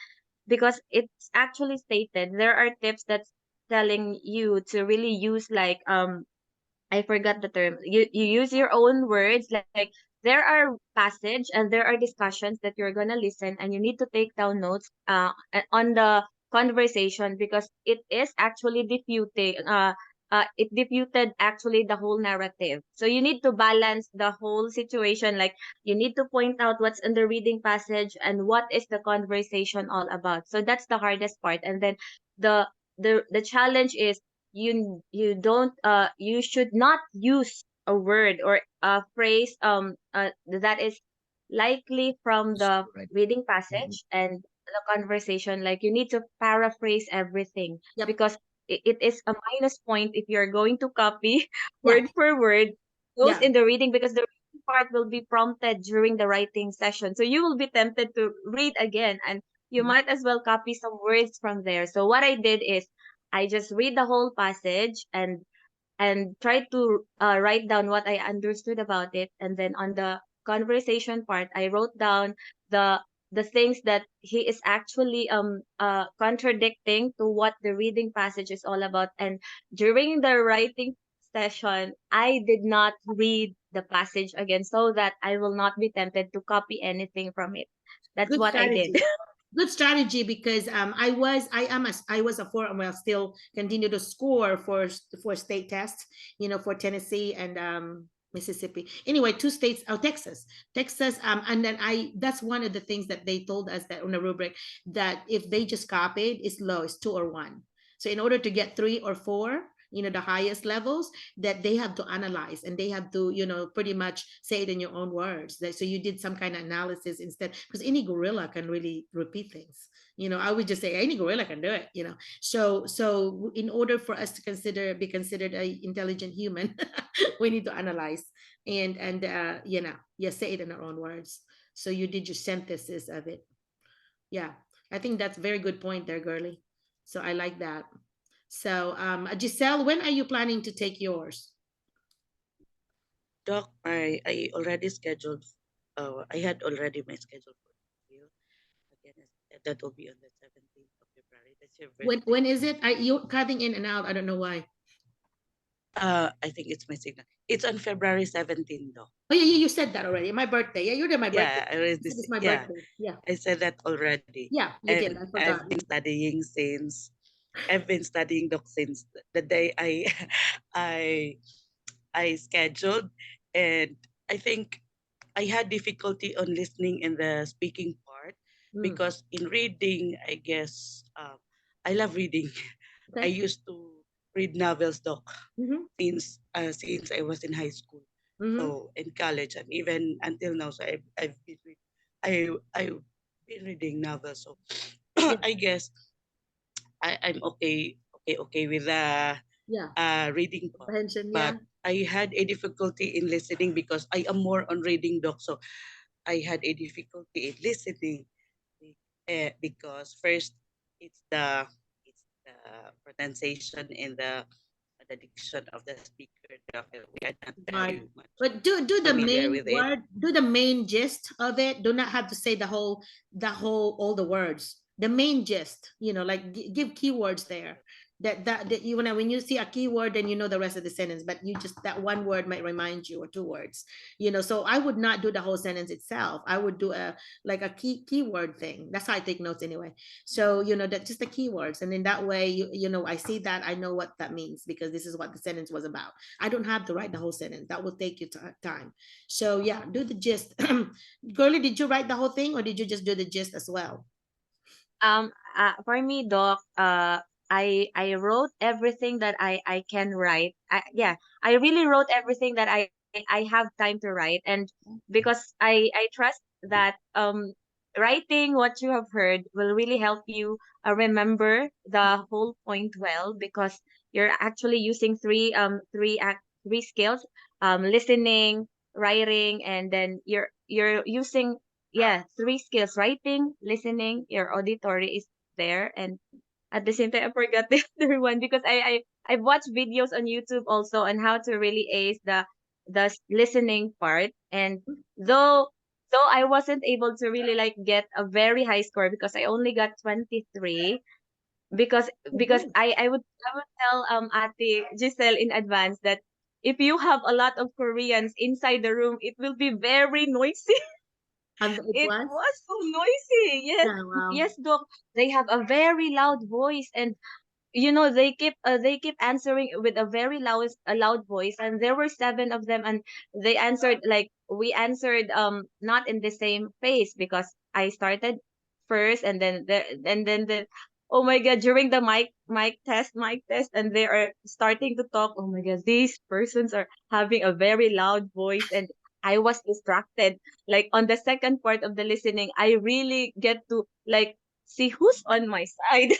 because it's actually stated there are tips that's telling you to really use, like, I forgot the term. You use your own words, like there are passage and there are discussions that you're gonna listen, and you need to take down notes on the conversation, because it is actually it diffused actually the whole narrative. So you need to balance the whole situation. Like, you need to point out what's in the reading passage and what is the conversation all about. So that's the hardest part. And then the the challenge is, you should not use a word or a phrase that is likely from the reading passage and the conversation. Like, you need to paraphrase everything, because it is a minus point if you're going to copy word for word those in the reading, because the reading part will be prompted during the writing session. So you will be tempted to read again, and you might as well copy some words from there. So what I did is, I just read the whole passage and try to write down what I understood about it, and then on the conversation part, I wrote down the the things that he is actually contradicting to what the reading passage is all about. And during the writing session, I did not read the passage again, so that I will not be tempted to copy anything from it. That's Good what I strategy. did. Good strategy, because I was a four, well, still continue to score for state tests, for Tennessee and Mississippi. Anyway, 2 states, oh, Texas, and then that's one of the things that they told us that on the rubric, that if they just copied, it's low, it's 2 or 1. So in order to get 3 or 4, the highest levels, that they have to analyze, and they have to, pretty much say it in your own words. So you did some kind of analysis instead, because any gorilla can really repeat things. I would just say any gorilla can do it. So in order for us to be considered a intelligent human, we need to analyze and say it in our own words. So you did your synthesis of it. Yeah, I think that's a very good point there, girly. So I like that. So Giselle, when are you planning to take yours? Doc, I already scheduled. I had already my schedule for you. Again, that will be on the 17th of February. That's your birthday. When is it? You're cutting in and out. I don't know why. I think it's my signal. It's on February 17th, though. Oh yeah, you said that already. My birthday. Yeah, you did my birthday. Yeah, It's my birthday. Yeah. I said that already. Yeah, you did. I forgot. I've been studying doc since the day I scheduled, and I think I had difficulty on listening in the speaking part because in reading, I guess I love reading. Okay. I used to read novels, doc, since I was in high school. So in college and even until now, so I've been reading novels. So I guess I'm okay with the reading part. But I had a difficulty in listening because I am more on reading, doc. So I had a difficulty in listening because first it's the pronunciation and the diction of the speaker, doc. We are not very much. But do the familiar main with it. word, do the main gist of it. Do not have to say all the words. The main gist, like give keywords there. That you when you see a keyword, then you know the rest of the sentence. But you just that one word might remind you, or 2 words. So I would not do the whole sentence itself. I would do a keyword thing. That's how I take notes anyway. So that just the keywords, and in that way, I see that, I know what that means, because this is what the sentence was about. I don't have to write the whole sentence. That will take you time. So yeah, do the gist. Girlie, did you write the whole thing, or did you just do the gist as well? For me, Doc, I wrote everything that I can write. I really wrote everything that I have time to write, and because I trust that writing what you have heard will really help you remember the whole point well, because you're actually using three skills: listening, writing, and then you're using 3 skills: writing, listening, your auditory is there, and at the same time I forgot the other one, because I've watched videos on YouTube also on how to really ace the listening part. And though I wasn't able to really like get a very high score, because I only got 23, because I would tell Ate Giselle in advance that if you have a lot of Koreans inside the room, it will be very noisy. It was so noisy. Yes, wow. yes, Doc. They have a very loud voice, and they keep answering with a very loud voice, and there were 7 of them, and they answered like we answered not in the same pace, because I started first, and then oh my god, during the mic test, and they are starting to talk. Oh my god, these persons are having a very loud voice, and I was distracted. Like on the second part of the listening, I really get to like see who's on my side.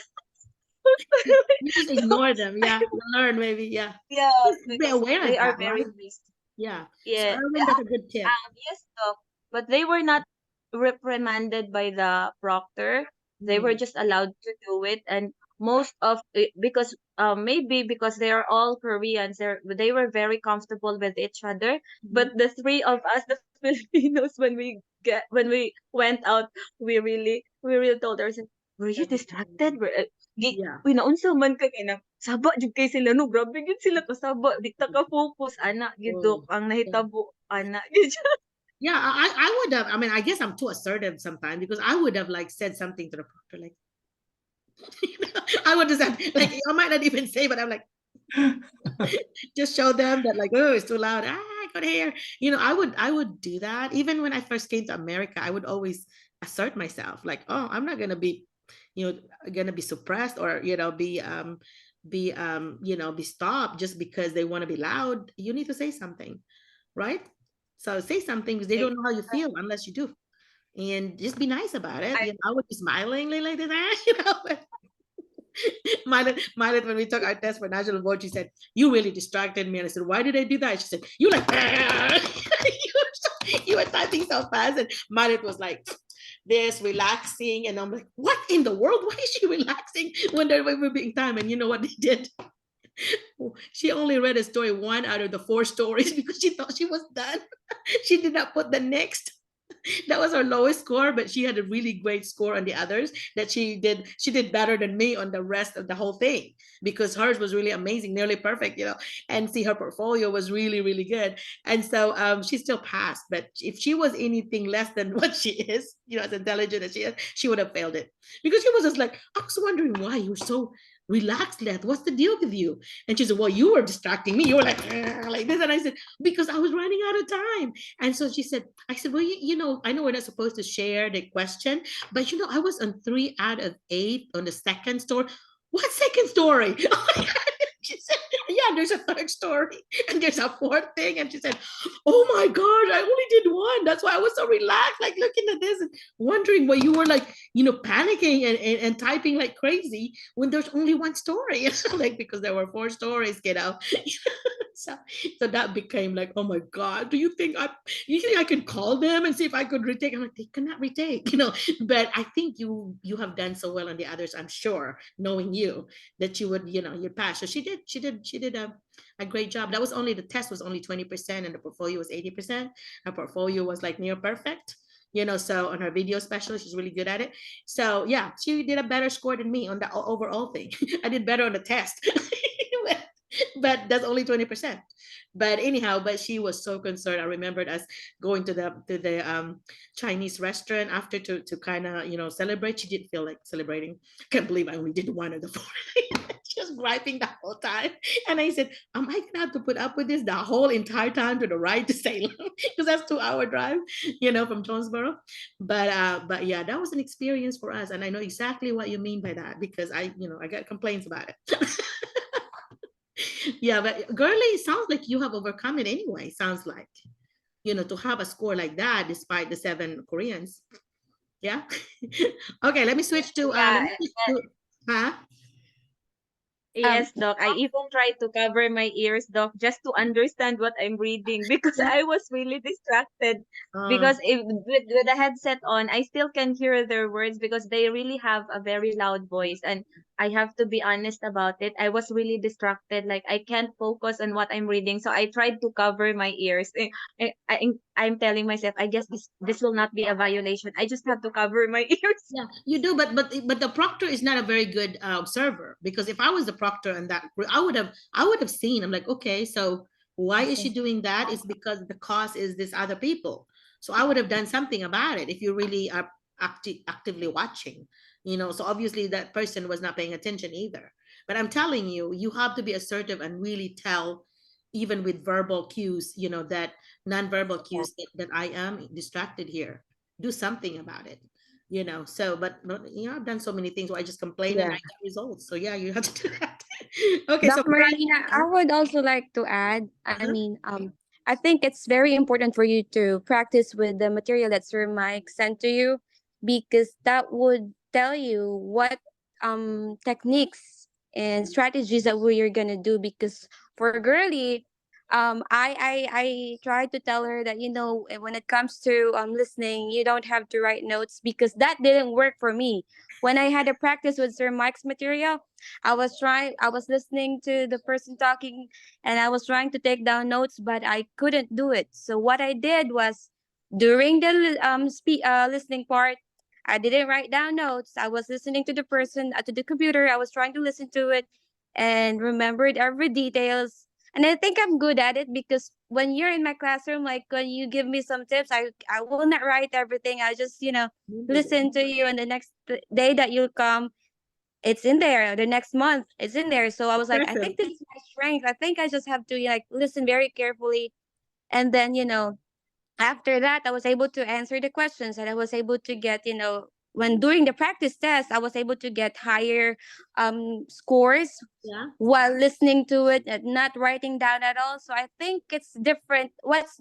You just ignore them. Yeah, you learn maybe. Yeah. Yeah, Just be because aware they of are that, very right? busy. Yeah. Yeah, So I think that's a good tip. yes, Doc. But they were not reprimanded by the proctor. They were just allowed to do it, and most of it, because maybe because they are all Koreans, they were very comfortable with each other. But the 3 of us, the Filipinos, when we went out, we really told ourselves, were you distracted? Pinaunsa man ka kina saba jud kay sila, no, grabe gid sila kasaba, di ta ka focus ana gid, Doc, ang nahitabo ana gid. Yeah, I would have. I mean, I guess I'm too assertive sometimes, because I would have like said something to the proctor, like I would have said, like I might not even say, but I'm like, Just show them that like, oh, it's too loud. I got hair. I would do that. Even when I first came to America, I would always assert myself like, oh, I'm not gonna be, gonna be suppressed or, be stopped just because they want to be loud. You need to say something, right? So say something because they don't know how you feel unless you do. And just be nice about it. I would be smiling like that, but Milet, when we took our test for national board, she said, "You really distracted me." And I said, "Why did I do that?" She said, "You like you were typing so fast." And Milet was like, "This relaxing," and I'm like, "What in the world? Why is she relaxing when we're being time?" And you know what they did? She only read a story 1 out of the 4 stories because she thought she was done. She did not put the next. That was her lowest score, but she had a really great score on the others that she did better than me on the rest of the whole thing because hers was really amazing, nearly perfect, and see her portfolio was really, really good. And so she still passed, but if she was anything less than what she is, as intelligent as she is, she would have failed it because she was just like, I was wondering why you're so relaxed, Leth. What's the deal with you? And she said, well, you were distracting me. You were like this. And I said, because I was running out of time. And so she said, I said, well, I know we're not supposed to share the question, but I was on 3 out of 8 on the second story. What second story? She said, yeah, there's a third story and there's a 4th thing. And she said, oh my God, I only did 1. That's why I was so relaxed, like looking at this and wondering why you were like, panicking and typing like crazy when there's only 1 story. Like, because there were 4 stories, so that became like, oh my God, do you think I could call them and see if I could retake? I'm like, they cannot retake, but I think you have done so well on the others, I'm sure, knowing you, that you would, you'd pass. So she did a great job. That was only, the test was only 20% and the portfolio was 80%. Her portfolio was like near perfect. So on her video specialist, she's really good at it. So yeah, she did a better score than me on the overall thing. I did better on the test. But that's only 20%. But anyhow, but she was so concerned. I remembered us going to the Chinese restaurant after to kind of celebrate. She did feel like celebrating. Can't believe I only did 1 of the 4. She was griping the whole time. And I said, am I gonna have to put up with this the whole entire time to the ride to Salem? Because that's 2-hour drive, from Jonesboro. But yeah, that was an experience for us. And I know exactly what you mean by that because I got complaints about it. Yeah, but girly, sounds like you have overcome it anyway. Sounds like, to have a score like that despite the 7 Koreans. Yeah. Okay, let me switch to huh? Yes, Doc. I even tried to cover my ears, Doc, just to understand what I'm reading because I was really distracted. Because if with the headset on, I still can hear their words because they really have a very loud voice. And I have to be honest about it. I was really distracted. Like I can't focus on what I'm reading. So I tried to cover my ears. I'm telling myself, I guess this will not be a violation. I just have to cover my ears. Yeah, you do, but the proctor is not a very good observer because if I was the proctor and that I would have seen. I'm like, okay, so why is she doing that? It's because the cause is this other people. So I would have done something about it if you really are actively watching. So obviously that person was not paying attention either. But I'm telling you, you have to be assertive and really tell, even with verbal cues, that nonverbal cues that I am distracted here. Do something about it. So but I've done so many things where I just complain and I get results. So yeah, you have to do that. Okay, so Doc Merlina, I would also like to add, I mean, I think it's very important for you to practice with the material that Sir Mike sent to you because that would tell you what techniques and strategies that we're gonna do. Because for girly, I tried to tell her that when it comes to listening, you don't have to write notes because that didn't work for me. When I had a practice with Sir Mike's material, I was listening to the person talking and I was trying to take down notes, but I couldn't do it. So what I did was during the listening part, I didn't write down notes. I was listening to the person, to the computer. I was trying to listen to it and remembered every details. And I think I'm good at it because when you're in my classroom, like when you give me some tips, I will not write everything. I just, listen to you and the next day that you'll come, it's in there. The next month, it's in there. So I was like, I Impressive. think this is my strength. I think I just have to like listen very carefully. And then, after that, I was able to answer the questions, and I was able to get, when doing the practice test, I was able to get higher scores Yeah. while listening to it and not writing down at all. So I think it's different. What's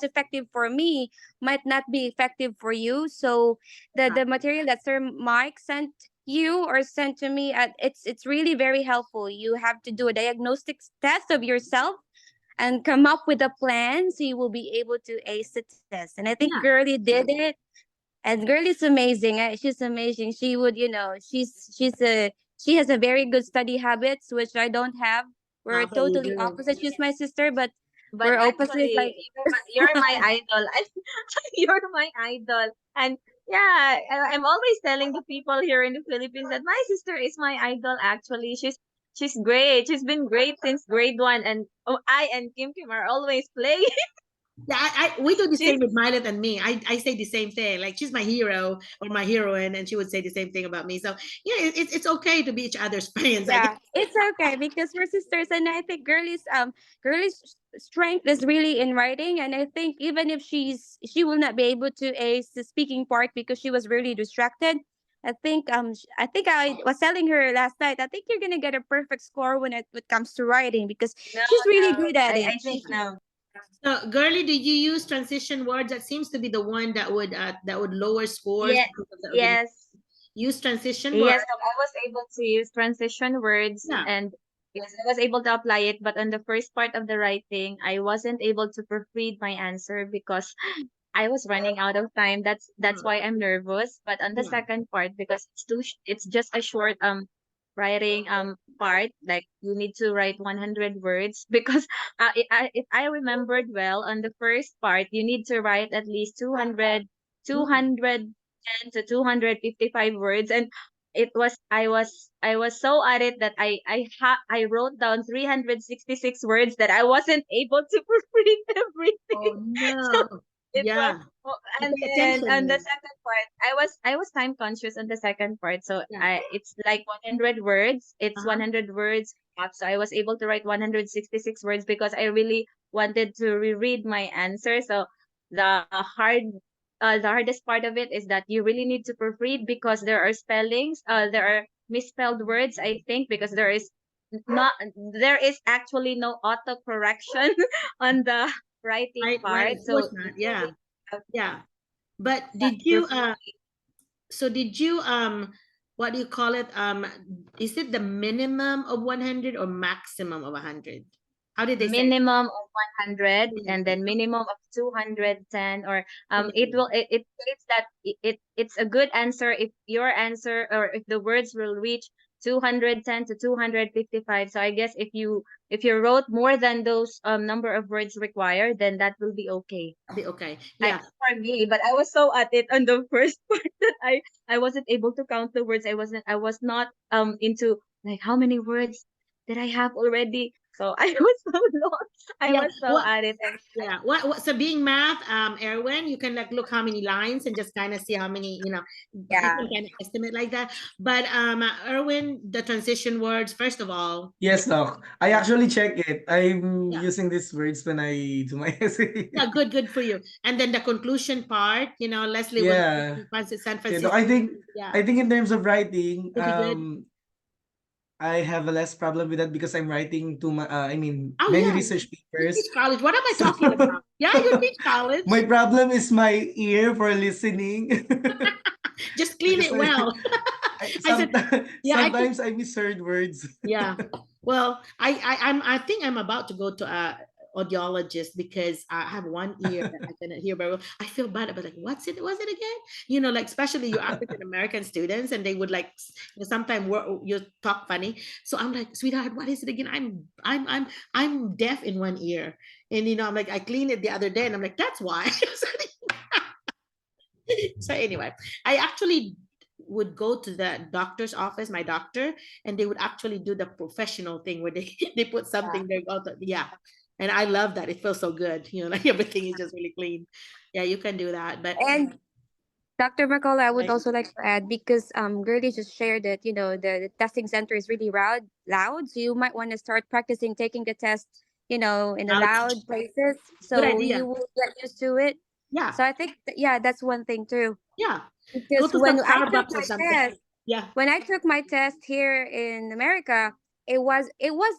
effective for me might not be effective for you. So the material that Sir Mike sent you or sent to me, it's really very helpful. You have to do a diagnostic test of yourself and come up with a plan so you will be able to ace the test. And I think Yeah. Girlie did it. And Girlie's amazing. She's amazing. She would, she has a very good study habits, which I don't have. We're But you totally do. opposite. She's my sister, but But we're opposite. Like, actually, you're my idol. You're my idol. And yeah, I'm always telling the people here in the Philippines that my sister is my idol. Actually, she's great. She's been great since grade 1, and I and Kim are always playing. Yeah, we do the She's same with Milet and me. I say the same thing. Like she's my hero or my heroine, and she would say the same thing about me. So yeah, it's okay to be each other's friends. I yeah, guess. it's okay because we're sisters, and I think Girlie's strength is really in writing, and I think even if she will not be able to ace the speaking part because she was really distracted. I was telling her last night. I think you're gonna get a perfect score when it comes to writing because no, she's really no. good at it. I think no. So, Girlie, did you use transition words? That seems to be the one that would lower scores. Yeah. Because of the Yes. use transition Yes, words. so I was able to use transition words, Yeah. and yes, I was able to apply it. But on the first part of the writing, I wasn't able to proofread my answer because I was running out of time. That's why I'm nervous. But on the Yeah. second part, because it's just a short writing part, like you need to write 100 words because if I remembered well, on the first part you need to write at least 210 to 255 words, and I was so at it that I wrote down 366 words that I wasn't able to proofread everything. Oh So no. it was Yeah. You and pay then on the attention. second part, I was time conscious on the second part, so Yeah. it's like 100 words. It's Uh-huh. 100 words up, so I was able to write 166 words because I really wanted to reread my answer. So the hardest part of it is that you really need to proofread because there are spellings, there are misspelled words, I think, because not there is actually no auto correction on the writing Right. part. Of So course you not. really Yeah. have Yeah. But that did you proofread. so did you what do you call it? Is it the minimum of 100 or maximum of 100? How did they say? Minimum of 100 and 100. then minimum of 210, or it Okay. will it states that it's a good answer if your answer, or if the words will reach 210 to 255. So I guess if you wrote more than those number of words required, then that will be okay. Okay. Yeah. For me, but I was so at it on the first part that I wasn't able to count the words. I was not into like how many words did I have already. So I was so lost. I Yeah. was so What? at it. And Yeah. What? So being math, Erwin, you can like look how many lines and just kind of see how many, you yeah. can kind of estimate like that. But Erwin, the transition words, first of all. Yes, Doc. I Yeah. actually check it. I'm Yeah. using these words when I do my essay. Yeah, good for you. And then the conclusion part, Leslie will Yeah. San Yeah, Doc. Francisco. Yeah. I think in terms of writing, Okay, good. I have a less problem with that because I'm writing Oh many yeah, research you papers. teach college. What am I So talking about? Yeah, you teach college. my problem is my ear for listening. Just clean Because it well. I said, yeah, sometimes I misheard words. yeah. Well, I think I'm about to go to a audiologist because I have one ear that I cannot hear very well. I feel bad about like what's it was it again? Like especially you African American students, and they would like sometimes you talk funny. So I'm like, sweetheart, what is it again? I'm deaf in one ear, and I'm like, I cleaned it the other day, and I'm like, that's why. So anyway, I actually would go to the doctor's office, my doctor, and they would actually do the professional thing where they they put something there. Yeah, and I love that. It feels so good. Like everything is just really clean. Yeah, you can do that. But And Dr. McCullough, I would I also like to add, because Gertie just shared that, the testing center is really loud. So you might want to start practicing taking the test, in the Ouch. loud places, Good so idea. you will get used to it. Yeah. So I think yeah, that's one thing too. Yeah. Go Because to some when I took Starbucks or my something. test, Yeah. when I took my test here in America, it was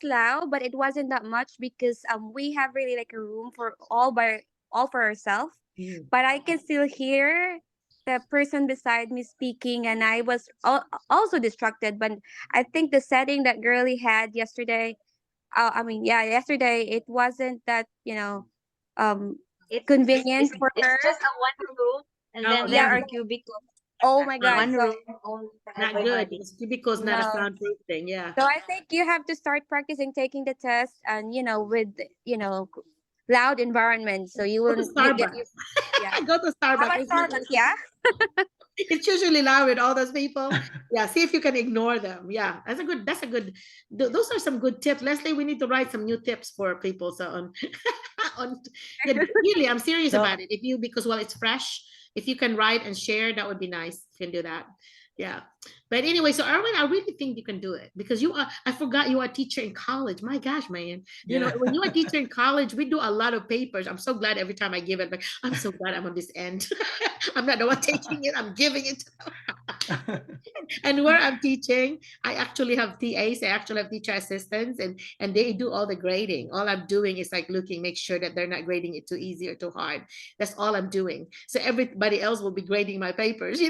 loud, but it wasn't that much because we have really like a room for all for ourselves. Mm. But I can still hear the person beside me speaking, and I was also distracted. But I think the setting that Girly had yesterday, yesterday it wasn't that um convenient for It's her. just a one room, and Oh, then there Yeah. are cubicles. Oh my God. One So room only for not good everybody. because cubicle's not a no. soundproof thing. Yeah. So I think you have to start practicing taking the test, and with loud environment, so you Go will to get Starbucks. used. Yeah. Go to How Starbucks. about Starbucks? Yeah. It's usually loud with all those people. Yeah, see if you can ignore them. Yeah, those are some good tips. Leslie, we need to write some new tips for people. So on yeah, really, I'm serious So, about it. Because it's fresh, if you can write and share, that would be nice. If you can do that. Yeah. But anyway, so Erwin, I really think you can do it because I forgot you are a teacher in college. My gosh, man. yeah. When you're a teacher in college, we do a lot of papers. I'm so glad every time I give it, like, I'm so glad I'm on this end. I'm not the one taking it, I'm giving it. And where I'm teaching, I actually have TAs, I actually have teacher assistants, and they do all the grading. All I'm doing is like make sure that they're not grading it too easy or too hard. That's all I'm doing. So everybody else will be grading my papers,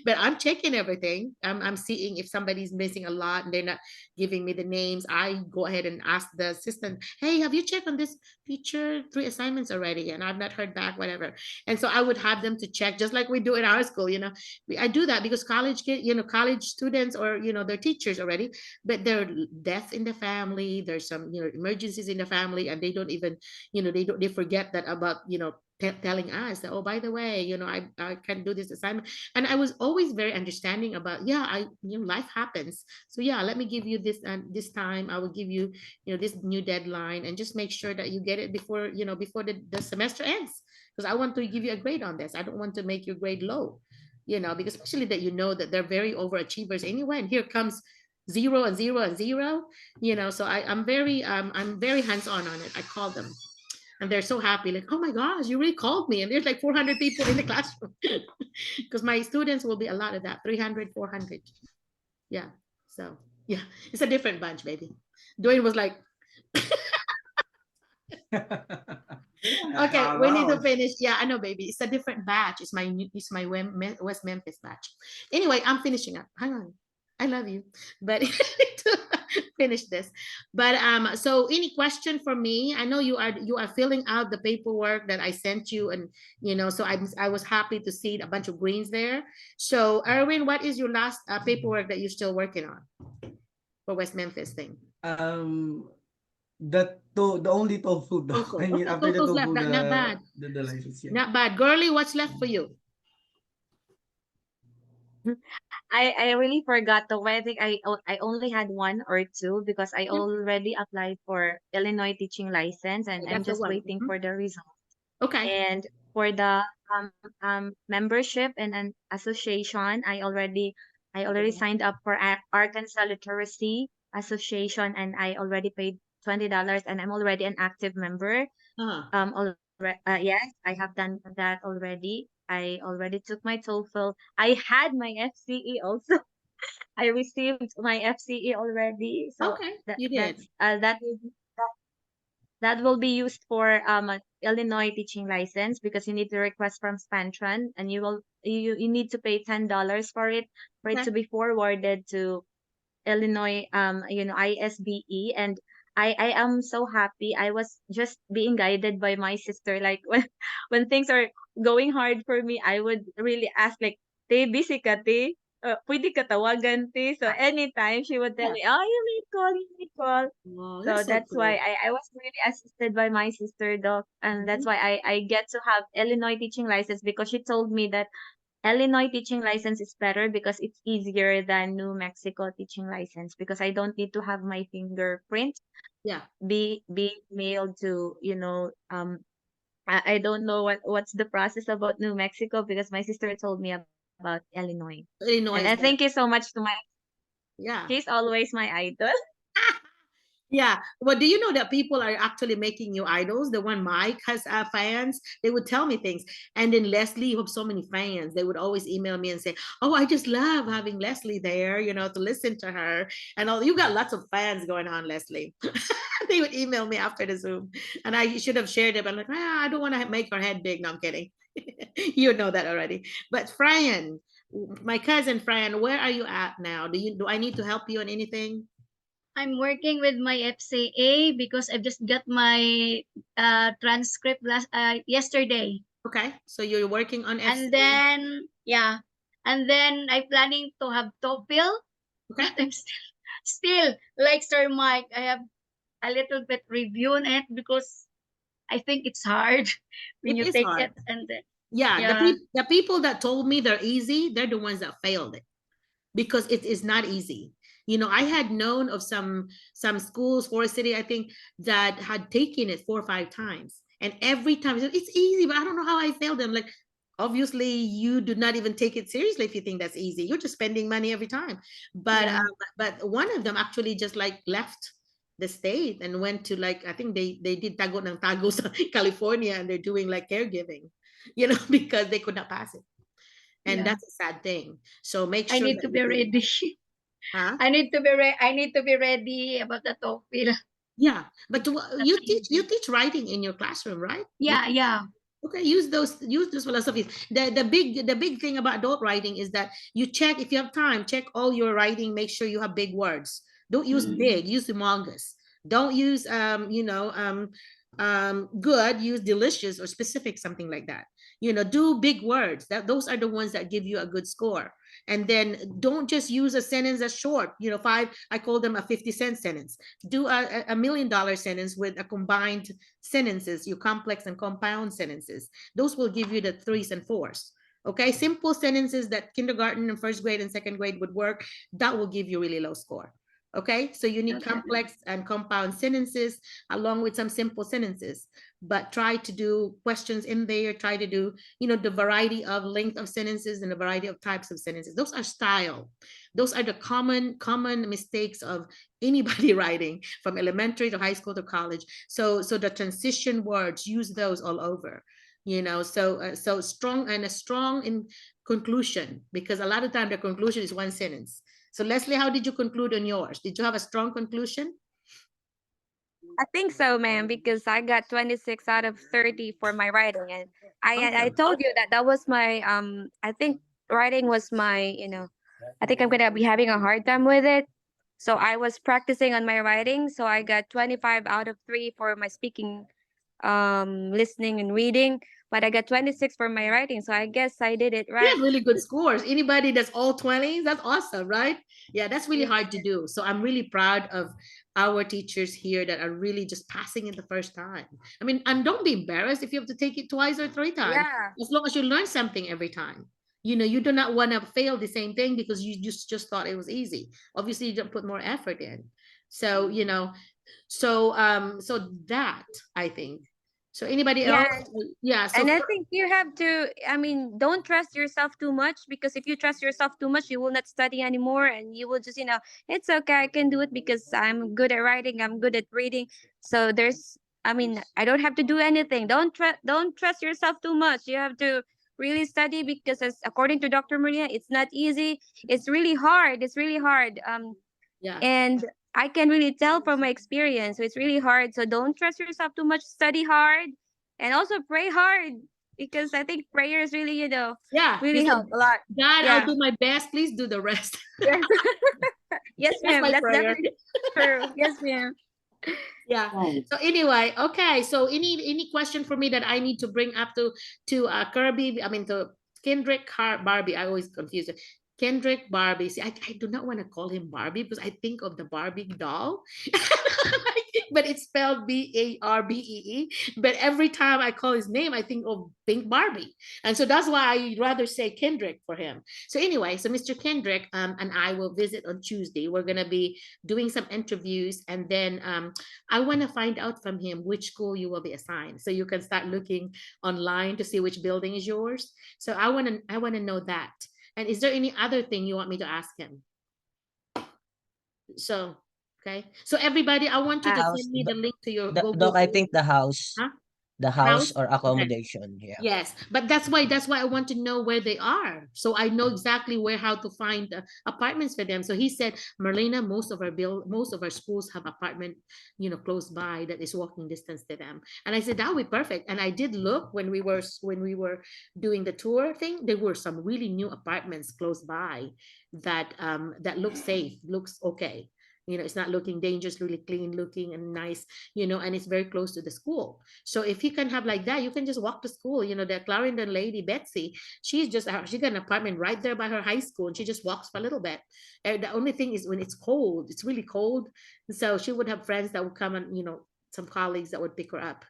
but I'm checking everything. I'm seeing if somebody's missing a lot and they're not giving me the names. I go ahead and ask the assistant, hey, have you checked on this teacher 3 assignments already? And I've not heard back, whatever. And so I would have them to check, just like we do in our school. I do that because college students, or they're teachers already, but they're death in the family. There's some emergencies in the family, and they don't even they forget that about telling us that, oh, by the way, I can do this assignment. And I was always very understanding about, life happens, so let me give you this, and this time I will give you this new deadline, and just make sure that you get it before before the semester ends, because I want to give you a grade on this. I don't want to make your grade low, because especially that that they're very overachievers anyway, and here comes 0 and 0 and 0, so I'm very hands-on on it. I call them, and they're so happy, like, oh my gosh, you really called me, and there's like 400 people in the classroom. Because my students will be a lot of that, 300, 400. Yeah, so yeah, it's a different bunch, baby. Dwayne was like, okay, we need to finish. Yeah, I know, baby. It's a different batch. It's my West Memphis batch. Anyway, I'm finishing up. Hang on. I love you, but to finish this. But so any question for me? I know you are filling out the paperwork that I sent you, and so I was happy to see a bunch of greens there. So Erwin, what is your last paperwork that you're still working on for West Memphis thing? The only tofu though. TOEFL. I mean, Okay, after the TOEFL's left. tofu, Not bad. the license, yeah. Not bad. Girly, what's left for you? I really forgot though. I think I only had one or two because I Yeah. already applied for Illinois teaching license, and I'm That's the just one. waiting for the result. Okay. And for the membership in an association, I already signed up for Arkansas Literacy Association, and I already paid $20, and I'm already an active member. Uh-huh. Yes, I have done that already. I already took my TOEFL. I had my FCE also. I received my FCE already. So Okay, that you did. that's that will be used for an Illinois teaching license, because you need to request from Spantron, and you need to pay $10 for it Okay. to be forwarded to Illinois ISBE. And I am so happy. I was just being guided by my sister, like when things are going hard for me, I would really ask like, "Te busy ka, te? Pwede ka tawagan, te?" So anytime she would tell me, "Oh, you may call." Oh, So that's so that's why good. I was really assisted by my sister, doc, and that's Mhm. why I get to have Illinois teaching license, because she told me that Illinois teaching license is better because it's easier than New Mexico teaching license, because I don't need to have my fingerprint Yeah. be mailed to, I don't know what's the process about New Mexico, because my sister told me about about Illinois. Illinois And is I better. thank you so much to my, Yeah. he's always my idol. Yeah. Well, do you know that people are actually making you idols? The one Mike has fans, they would tell me things. And then Leslie, you have so many fans. They would always email me and say, "Oh, I just love having Leslie there, you know, to listen to her." And all you got lots of fans going on, Leslie. They would email me after the Zoom. And I should have shared it. But I'm like, I don't want to make her head big. No, I'm kidding. You know that already. But Fran, my cousin Fran, where are you at now? Do I need to help you on anything? I'm working with my FCA because I've just got my transcript yesterday. Okay, so you're working on FCA. And then and then I'm planning to have TOEFL. Okay. But I'm still like Sir Mike. I have a little bit review on it because I think it's hard when It you is take hard. it and then The people that told me they're easy, they're the ones that failed it because it is not easy. You know, I had known of some schools, Forest City, I think, that had taken it 4 or 5 times, and every time it's easy, but I don't know how I failed them. Like, obviously, you do not even take it seriously if you think that's easy. You're just spending money every time. But but one of them actually just like left the state and went to, like, I think they did tago ng tagos California, and they're doing like caregiving, you know, because they could not pass it. And that's a sad thing. So make sure I need to be ready. Huh? I need to be ready about the TOEFL. Yeah, but you teach writing in your classroom, right? Yeah. Okay, use those philosophies. The big thing about adult writing is that you check, if you have time, check all your writing, make sure you have big words. Don't use big, use humongous. Don't use good, use delicious or specific, something like that. You know, do big words. Those are the ones that give you a good score. And then don't just use a sentence that's short, you know, I call them a 50-cent sentence. Do a $1 million sentence with a combined sentences, you complex and compound sentences. Those will give you the 3s and 4s. Okay, simple sentences that kindergarten and first grade and second grade would work, that will give you really low score. Okay, so you need complex and compound sentences along with some simple sentences, but try to do questions in there, try to do, you know, the variety of length of sentences and the variety of types of sentences. Those are style. Those are the common mistakes of anybody writing from elementary to high school to college. So the transition words, use those all over, you know. So so strong, and a strong in conclusion, because a lot of time the conclusion is one sentence. So Leslie, how did you conclude on yours? Did you have a strong conclusion? I think so, ma'am, because I got 26 out of 30 for my writing, and I told you that was my I think writing was my, you know, I think I'm gonna be having a hard time with it. So I was practicing on my writing, so I got 25 out of 3 for my speaking, listening and reading, but I got 26 for my writing, so I guess I did it You right. have really good scores. Anybody that's all 20s, that's awesome, right? Yeah, that's really hard to do. So I'm really proud of our teachers here that are really just passing it the first time. I mean, and don't be embarrassed if you have to take it 2 or 3 times. Yeah. As long as you learn something every time. You know, you do not want to fail the same thing because you just thought it was easy. Obviously, you don't put more effort in. So, you know, so that, I think. So anybody else? Yeah. So And I think you have to, I mean, don't trust yourself too much, because if you trust yourself too much, you will not study anymore, and you will just, you know, it's okay, I can do it because I'm good at writing, I'm good at reading. So there's, I mean, I don't have to do anything. Don't trust yourself too much. You have to really study, because as according to Dr. Merlina, it's not easy. It's really hard. It's really hard. Yeah. And I can really tell from my experience. So it's really hard. So don't trust yourself too much. Study hard, and also pray hard, because I think prayers really, you know, really help a lot. God, Yeah. I'll do my best. Please do the rest. Yes, yes, That's ma'am. my That's prayer. definitely true. Yes, ma'am. Yeah. So anyway, okay. So any question for me that I need to bring up to Kirby? I mean to Kendrick Barbie. I always confuse it. Kendrick Barbie. See, I do not want to call him Barbie because I think of the Barbie doll, but it's spelled Barbee. But every time I call his name, I think of Pink Barbie, and so that's why I rather say Kendrick for him. So anyway, so Mr. Kendrick and I will visit on Tuesday. We're gonna be doing some interviews, and then I want to find out from him which school you will be assigned, so you can start looking online to see which building is yours. So I want to know that. And is there any other thing you want me to ask him? So, okay. So everybody, I want you to House, send me the link to your Google Doc, I think folder. Huh? the house House? or Okay. accommodation. Yeah. Yes, but that's why I want to know where they are, so I know exactly how to find apartments for them. So he said, Merlina, most of our schools have apartment, close by that is walking distance to them. And I said that would be perfect. And I did look when we were doing the tour thing. There were some really new apartments close by that look safe, looks okay. It's not looking dangerous, really clean looking and nice, and it's very close to the school. So if you can have like that, you can just walk to school. The Clarendon lady, Betsy, she got an apartment right there by her high school, and she just walks for a little bit. And the only thing is when it's cold, it's really cold. So she would have friends that would come and, some colleagues that would pick her up.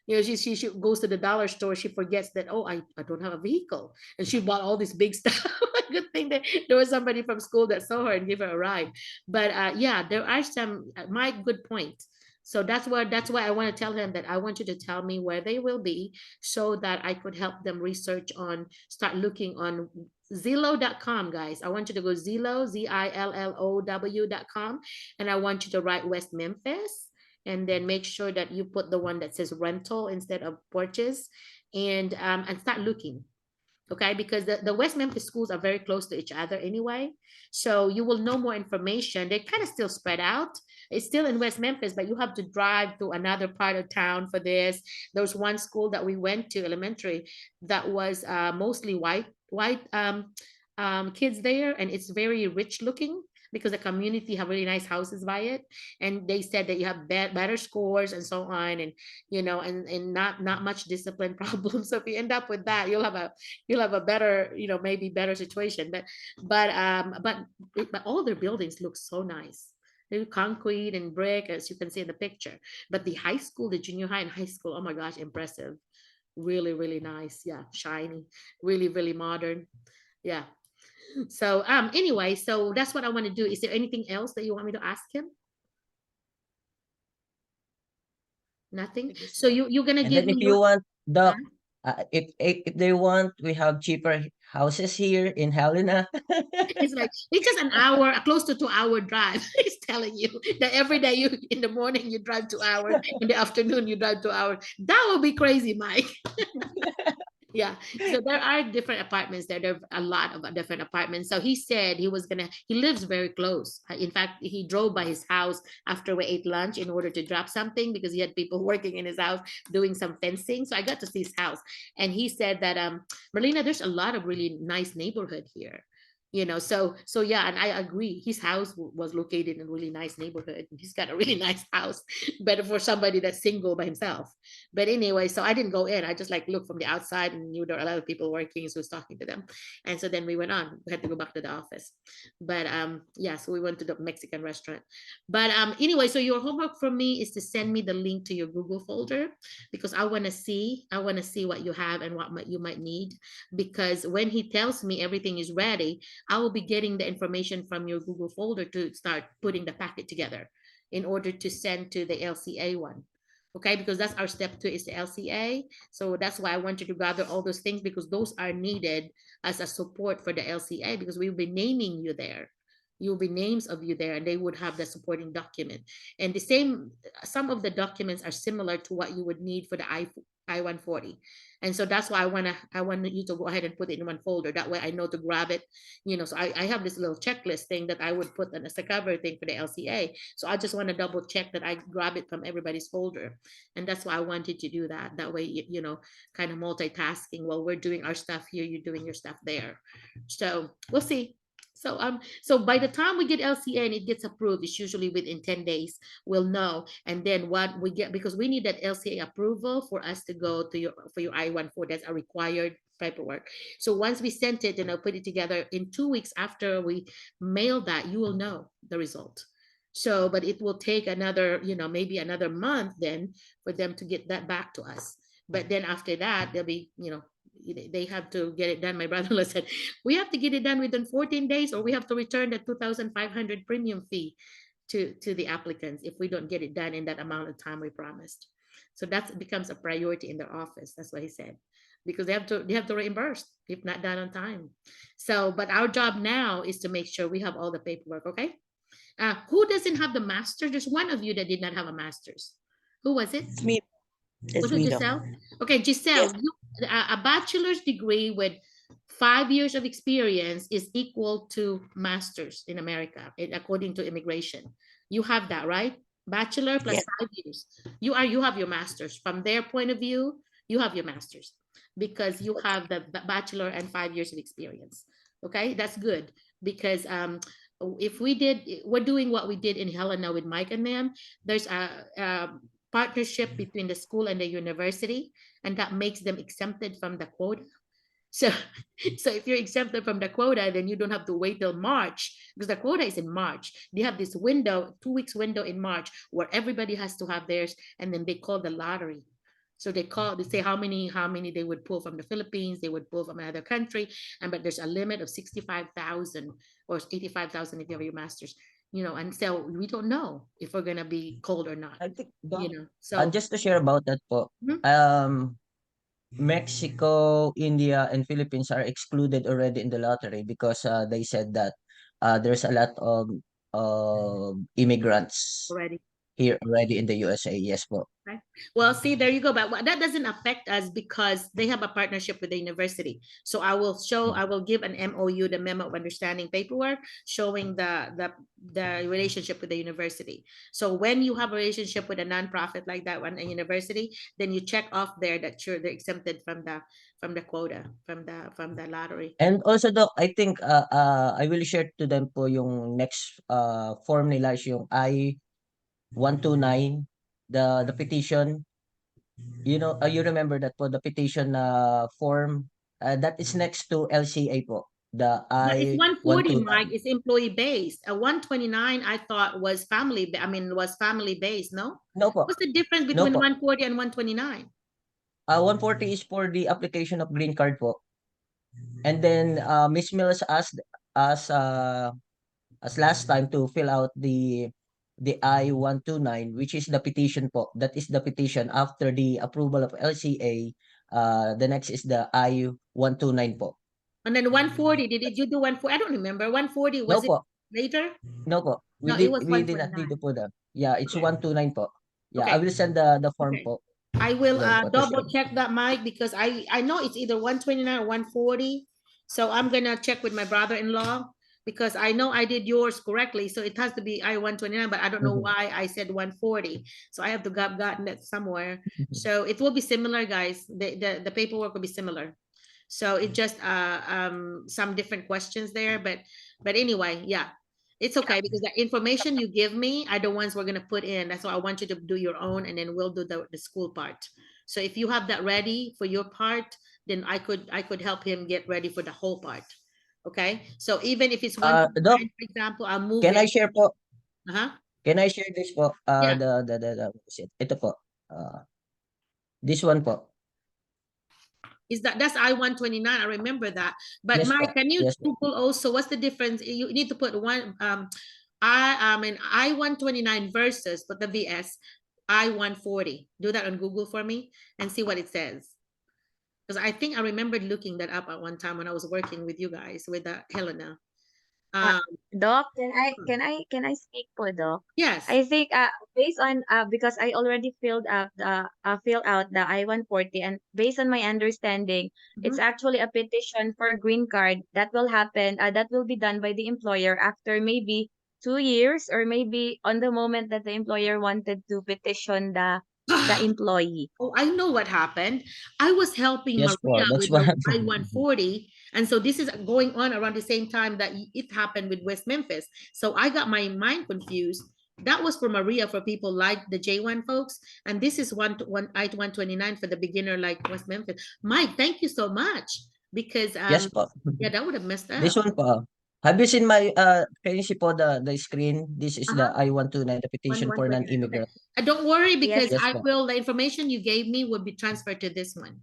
She goes to the dollar store. She forgets that, oh, I don't have a vehicle. And she bought all this big stuff. Good thing that there was somebody from school that saw her and gave her a ride. But yeah, there are some, my good point. So that's why I want to tell him that I want you to tell me where they will be so that I could help them research start looking on Zillow.com, guys. I want you to go Zillow, Zillow.com, and I want you to write West Memphis, and then make sure that you put the one that says rental instead of porches, and start looking. Okay, because the West Memphis schools are very close to each other anyway. So you will know more information. They're kind of still spread out. It's still in West Memphis, but you have to drive to another part of town for this. There was one school that we went to, elementary, that was mostly white kids there, and it's very rich looking because the community have really nice houses by it, and they said that you have better scores and so on, and and not much discipline problems. So if you end up with that, you'll have a better, maybe better situation. But all their buildings look so nice. They're concrete and brick, as you can see in the picture. But the high school, the junior high and high school, oh my gosh, impressive. Really, really nice. Yeah, shiny, really, really modern. Yeah. So anyway, so that's what I want to do. Is there anything else that you want me to ask him? Nothing. So you're gonna And give then if me you want, Doc, Huh? if they want, we have cheaper houses here in Helena. It's just an hour, close to 2 hour drive. He's telling you that every day in the morning you drive 2 hours, in the afternoon you drive 2 hours. That would be crazy, Mike. Yeah, so there are different apartments there. There are a lot of different apartments. So he said he lives very close. In fact, he drove by his house after we ate lunch in order to drop something because he had people working in his house doing some fencing. So I got to see his house, and he said that Merlina, there's a lot of really nice neighborhood here. So yeah, and I agree. His house was located in a really nice neighborhood. He's got a really nice house, better for somebody that's single by himself. But anyway, so I didn't go in. I just looked from the outside and knew there were a lot of people working, so I was talking to them. And so then we went on. We had to go back to the office. But yeah, so we went to the Mexican restaurant. But anyway, so your homework for me is to send me the link to your Google folder, because I want to see what you have and what you might need. Because when he tells me everything is ready, I will be getting the information from your Google folder to start putting the packet together in order to send to the LCA one. Okay, because that's our step 2 is the LCA. So that's why I want you to gather all those things, because those are needed as a support for the LCA, because we will be naming you there. You will be names of you there, and they would have the supporting document. And some of the documents are similar to what you would need for the I-140. And so that's why I want you to go ahead and put it in one folder. That way I know to grab it. So I have this little checklist thing that I would put as a cover thing for the LCA. So I just want to double check that I grab it from everybody's folder. And that's why I wanted to do that. That way, kind of multitasking while we're doing our stuff here, you're doing your stuff there. So we'll see. So by the time we get LCA and it gets approved, it's usually within 10 days, we'll know. And then what we get, because we need that LCA approval for us to go to for your I-140, that's a required paperwork. So once we sent it and I'll put it together, in 2 weeks after we mail that, you will know the result. So, but it will take another, maybe another month then for them to get that back to us. But then after that, they'll be, they have to get it done. My brother-in-law said, we have to get it done within 14 days or we have to return the 2,500 premium fee to the applicants if we don't get it done in that amount of time we promised. So that becomes a priority in their office. That's what he said. because they have to reimburse if not done on time. So, but our job now is to make sure we have all the paperwork. Okay. Who doesn't have the master? There's one of you that did not have a master's. Who was it? It's me. Was It's it me, Giselle? Okay, Giselle, you, a bachelor's degree with 5 years of experience is equal to master's in America, according to immigration. You have that, right? Bachelor plus 5 years. You have your master's. From their point of view, you have your master's because you have the bachelor and 5 years of experience. Okay, that's good because if we're doing what we did in Helena with Mike and them, there's a partnership between the school and the university, and that makes them exempted from the quota. So, so if you're exempted from the quota, then you don't have to wait till March because the quota is in March. They have this window, 2 weeks window in March where everybody has to have theirs, and then they call the lottery. So they say how many they would pull from the Philippines, they would pull from another country, but there's a limit of 65,000 or 85,000 if you have your master's. And so we don't know if we're gonna be called or not. I think So just to share about that po. Mexico, India, and Philippines are excluded already in the lottery because they said that there's a lot of immigrants already here already in the USA. Yes po. Okay. Well, see, there you go. But that doesn't affect us because they have a partnership with the university. So I will give an MOU, the memo of understanding paperwork, showing the relationship with the university. So when you have a relationship with a nonprofit like that one, a university, then you check off there that they're exempted from the quota, from the lottery. And also Doc, I think I will share to them po yung next form nila is yung I-129, the petition. You remember that po, the petition form that is next to LCA po. The But it's 140, Mike. I-129. It's employee based. A 129, I thought was family based. No. No po. What's the difference No between po. 140 and 129? 140 is for the application of green card po. And then Miss Mills asked us as last time to fill out the I-129, which is the petition po. That is the petition after the approval of LCA. The next is the I-129 po. And then 140, did you do 140? I don't remember. 140, was it later? No po. It was We did not 129. do po that. Yeah, it's 129 po. Yeah, I Okay. will send the form po. I will Then po, double check that, Mike, because I know it's either 129 or 140. So I'm gonna check with my brother-in-law because I know I did yours correctly. So it has to be I-129, but I don't know why I said 140. So I have to have gotten that somewhere. So it will be similar, guys. The paperwork will be similar. So it just some different questions there, but anyway, yeah. It's okay because the information you give me are the ones we're gonna put in. That's why I want you to do your own, and then we'll do the school part. So if you have that ready for your part, then I could help him get ready for the whole part. Okay. So even if it's one, Doc, for example, I'll move can it. I share po? Can I share this po? Yeah. Ito po. This one po. That's I-129. I remember that. But Yes, Mike, po. can you Yes, po. Google also what's the difference? You need to put one I-129 versus but the VS I-140. Do that on Google for me and see what it says. Because I think I remembered looking that up at one time when I was working with you guys with Helena. Doc, can I speak po, Doc? Yes. I think based on because I already filled out the I-140, and based on my understanding, it's actually a petition for green card that will happen that will be done by the employer after maybe 2 years, or maybe on the moment that the employer wanted to petition the employee. Oh, I know what happened. I was helping Yes, po. Maria That's with what the happened. I-140. And so this is going on around the same time that it happened with West Memphis. So I got my mind confused. That was for Maria, for people like the J1 folks. And this is I-129 for the beginner like West Memphis. Mike, thank you so much. Because Yes po. yeah, that would have messed up. This one po. Have you seen my can you see po the screen? This is the I-129, the petition for 129. non-immigrant. Okay. Don't worry because Yes, I po. will, the information you gave me will be transferred to this one.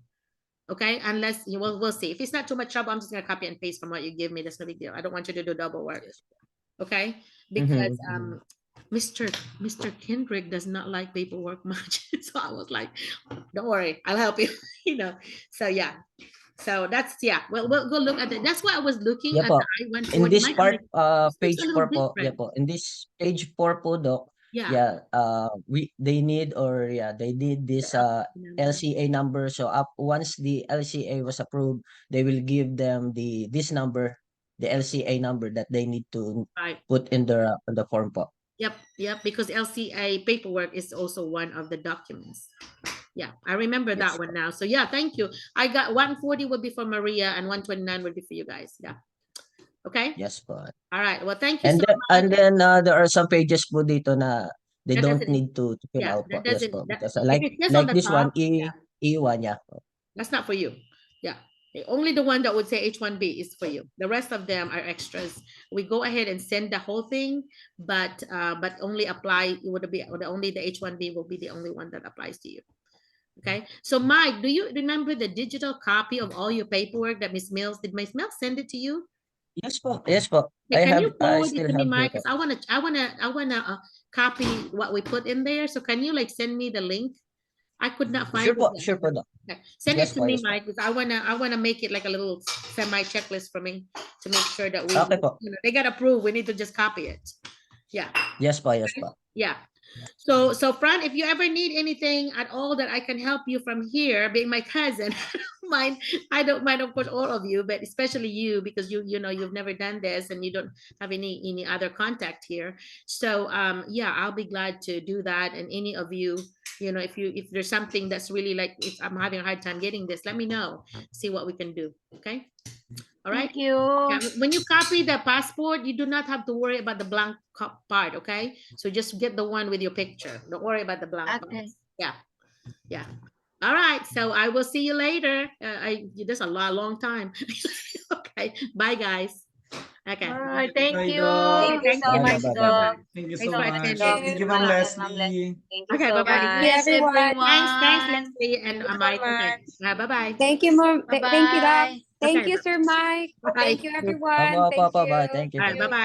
Okay, unless you will, we'll see. If it's not too much trouble, I'm just gonna copy and paste from what you give me. That's no big deal. I don't want you to do double work. Okay, because Mr. Kendrick does not like paperwork much. So I was like, don't worry, I'll help you. So yeah. So that's, yeah, well, we'll go look at it. That's why I was looking Yeah at the po. In I-140. this My part, this looks a page little 4 po, yeah different. po. In this page 4 po, Doc, Yeah. yeah, they need this number. LCA number. So once the LCA was approved, they will give them this number, the LCA number that they need to Right. put in the form po. Yep, because LCA paperwork is also one of the documents. Yeah, I remember that one now. So yeah, thank you. I got 140 would be for Maria and 129 would be for you guys. Yeah. Okay. Yes po. All right. Well, thank you And so then, much. and then there are some pages po dito na they That don't doesn't- need to fill Yeah, out po. that Yes doesn't. po. Because If it's just on the this one, top, yeah, E1, yeah. that's not for you. Yeah. Only the one that would say H1B is for you. The rest of them are extras. We go ahead and send the whole thing, but only apply. It would be only the H1B will be the only one that applies to you. Okay. So Mike, do you remember the digital copy of all your paperwork that Miss Mills did? Miss Mills send it to you? Yes po. Yes po. Okay, can you I forward it still to me, have here Mike? po. Because I wanna copy what we put in there. So can you like send me the link? I could not find Sure it. po. yet. Sure po, Doc. Okay. Send Yes it to po, me, yes po. Mike, because I wanna make it like a little semi checklist for me to make sure that we, Okay po. they got approved. We need to just copy it. Yeah. Yes po, yes po. Yeah. So Fran, if you ever need anything at all that I can help you from here, being my cousin, I don't mind, of course, all of you, but especially you, because you've never done this and you don't have any other contact here. So yeah, I'll be glad to do that. And any of you, if there's something that's really like, if I'm having a hard time getting this, let me know. See what we can do. Okay. All right. Thank you. Yeah, when you copy the passport, you do not have to worry about the blank part. Okay. So just get the one with your picture. Don't worry about the blank part. Yeah. Yeah. All right. So I will see you later. That's a long time. Okay. Bye, guys. Okay. All right. Thank Bye, you. Doc. Thank you so Bye, much, bye, bye, Doc. bye. Thank you Thanks so for much. attending. Thank you, Ma'am Leslie. Thank you Okay. so Bye bye. much. Yes, everyone. Thanks, Leslie and Mike. Okay. Bye bye. Thank you, Mom. Thank you, Doc. Bye-bye. Thank Okay. you, Sir Mike. Bye. Thank you, Opo, everyone. opo, Thank opo, you. bye. Thank you. All right. Bye bye.